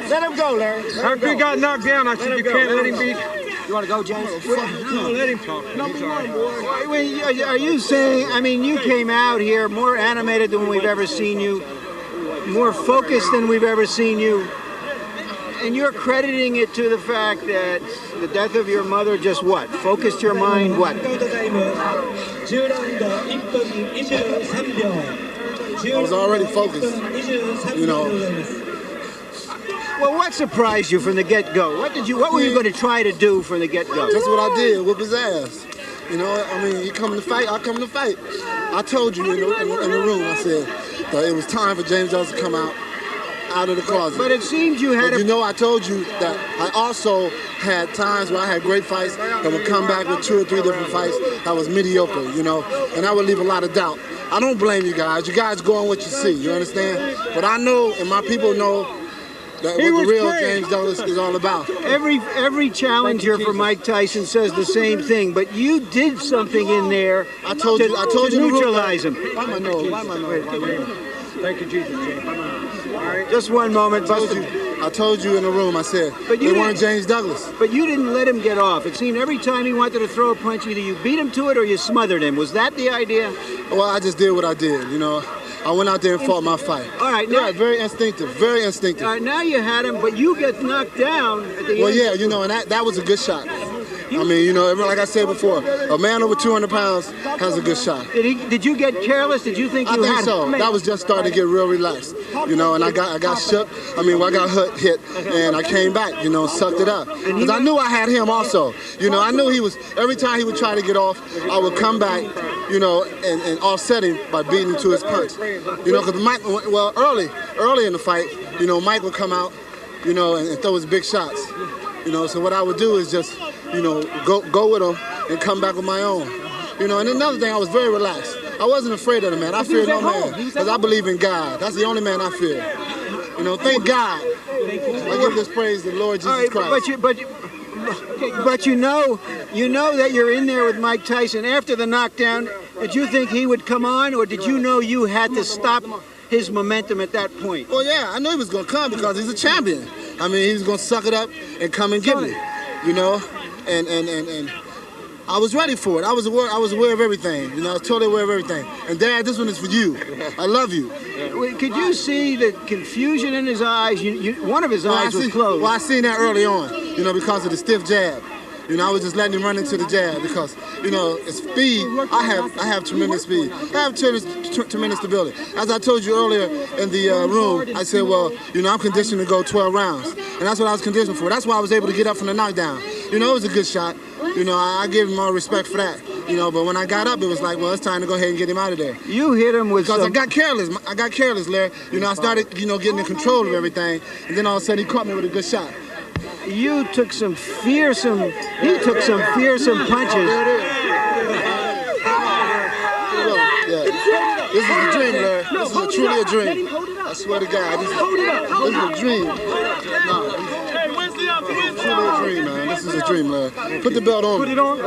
Let him go, Larry. After he got knocked down, I said, you can't let him beat. You want to go, James? No, let him talk. Are you saying, I mean, you came out here more animated than we've ever seen you, more focused than we've ever seen you, and you're crediting it to the fact that the death of your mother just what? Focused your mind, what? I was already focused, you know. Well, what surprised you from the get-go? What were you going to try to do from the get-go? That's what I did, whip his ass. You know, I mean, he come to fight, I come to fight. I told you in the room, I said that it was time for James Douglas to come out of the closet. But it seems you had you know, I told you that I also had times where I had great fights that would come back with 2 or 3 different fights that was mediocre, you know, and that would leave a lot of doubt. I don't blame you guys. You guys go on what you see, you understand? But I know, and my people know, what the real James Douglas is all about. Every challenger for Mike Tyson says the same thing, but you did something in there to neutralize him. Why my nose? Thank you, Jesus. All right, just one moment, Buster. I told you in the room, I said, they weren't James Douglas. But you didn't let him get off. It seemed every time he wanted to throw a punch, either you beat him to it or you smothered him. Was that the idea? Well, I just did what I did, you know. I went out there and fought my fight. All right, now, very instinctive, very instinctive. All right, now you had him, but you get knocked down at the end. Well, yeah, you know, and that was a good shot. I mean, you know, like I said before, a man over 200 pounds has a good shot. Did you get careless? Did you think you had? I think so. That was just starting to get real relaxed, you know, and I got shook. I mean, I got hit, and I came back, you know, sucked it up. Because I knew I had him also. You know, I knew he was, every time he would try to get off, I would come back, you know, and offset him by beating him to his punch. You know, because Mike, well, early in the fight, you know, Mike would come out, you know, and throw his big shots. You know, so what I would do is just, you know, go with him and come back with my own. You know, and another thing, I was very relaxed. I wasn't afraid of the man. I feared no man because I believe in God. That's the only man I fear. You know, thank God. I give this praise to the Lord Jesus Christ. But you know that you're in there with Mike Tyson. After the knockdown, did you think he would come on, or did you know you had to stop his momentum at that point? Well, yeah, I knew he was going to come because he's a champion. I mean, he was going to suck it up and come and get me, you know, and I was ready for it. I was aware of everything, you know, I was totally aware of everything. And Dad, this one is for you. I love you. Could you see the confusion in his eyes? One of his eyes was closed. Well, I seen that early on, you know, because of the stiff jab. You know, I was just letting him run into the jab because, you know, it's speed. I have tremendous speed. I have tremendous stability. As I told you earlier in the room, I said, well, you know, I'm conditioned to go 12 rounds. And that's what I was conditioned for. That's why I was able to get up from the knockdown. You know, it was a good shot. You know, I give him all respect for that. You know, but when I got up, it was like, well, it's time to go ahead and get him out of there. You hit him with because I got careless, Larry. You know, I started, you know, getting in control of everything. And then all of a sudden, he caught me with a good shot. You took some fearsome, he took some fearsome punches. This is a dream, Larry. This is truly a dream. I swear to God, this is a dream. Truly a dream, man. This is a dream, Larry. Put the belt on. Put it on?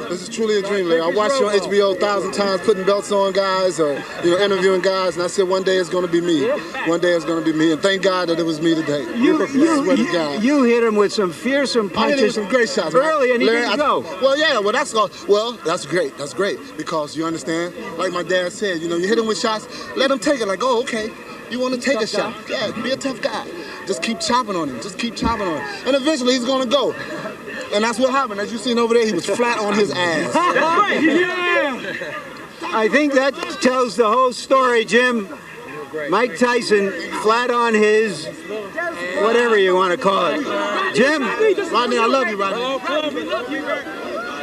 This is truly a dream, Larry. I watched you on HBO 1,000 times putting belts on guys or, you know, interviewing guys, and I said one day it's going to be me. One day it's going to be me, and thank God that it was me today. I swear to God. You hit him with some fearsome punches. I hit him with some great shots. Early, and he didn't go. Well, yeah, well, that's great. That's great, because you understand, like my dad said, you know, you hit him with shots, let him take it, like, oh, okay. You want to take a shot. Yeah, be a tough guy. Just keep chopping on him. Just keep chopping on him. And eventually he's going to go. And that's what happened. As you seen over there, he was flat on his ass. Yeah. I think that tells the whole story, Jim. Mike Tyson flat on his, whatever you want to call it. Jim? Rodney, I love you, Rodney.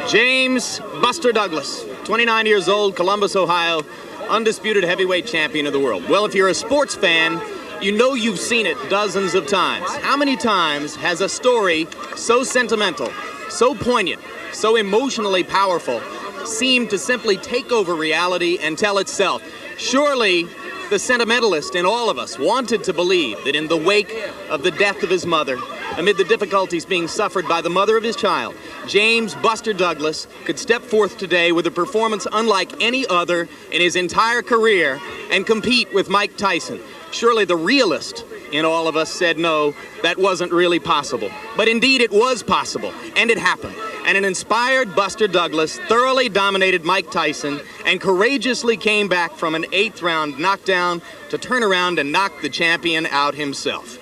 James Buster Douglas, 29 years old, Columbus, Ohio. Undisputed heavyweight champion of the world. Well, if you're a sports fan, you know you've seen it dozens of times. How many times has a story so sentimental, so poignant, so emotionally powerful seemed to simply take over reality and tell itself? Surely the sentimentalist in all of us wanted to believe that in the wake of the death of his mother, amid the difficulties being suffered by the mother of his child, James Buster Douglas could step forth today with a performance unlike any other in his entire career and compete with Mike Tyson. Surely the realist in all of us said no, that wasn't really possible. But indeed it was possible, and it happened. And an inspired Buster Douglas thoroughly dominated Mike Tyson and courageously came back from an 8th round knockdown to turn around and knock the champion out himself.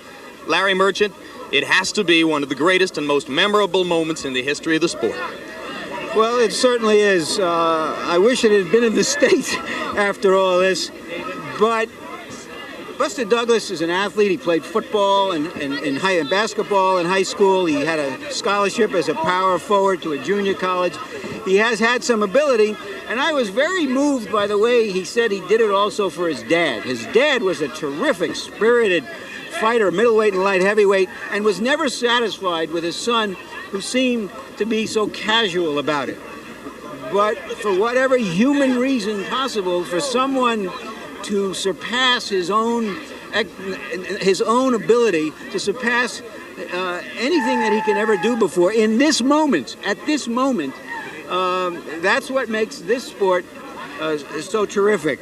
Larry Merchant, it has to be one of the greatest and most memorable moments in the history of the sport. Well, it certainly is. I wish it had been in the States after all this, but Buster Douglas is an athlete. He played football and basketball in high school. He had a scholarship as a power forward to a junior college. He has had some ability, and I was very moved by the way he said he did it also for his dad. His dad was a terrific, spirited fighter, middleweight and light heavyweight, and was never satisfied with his son, who seemed to be so casual about it. But for whatever human reason possible, for someone to surpass his own his own ability to surpass anything that he can ever do before in this moment. At this moment, that's what makes this sport so terrific.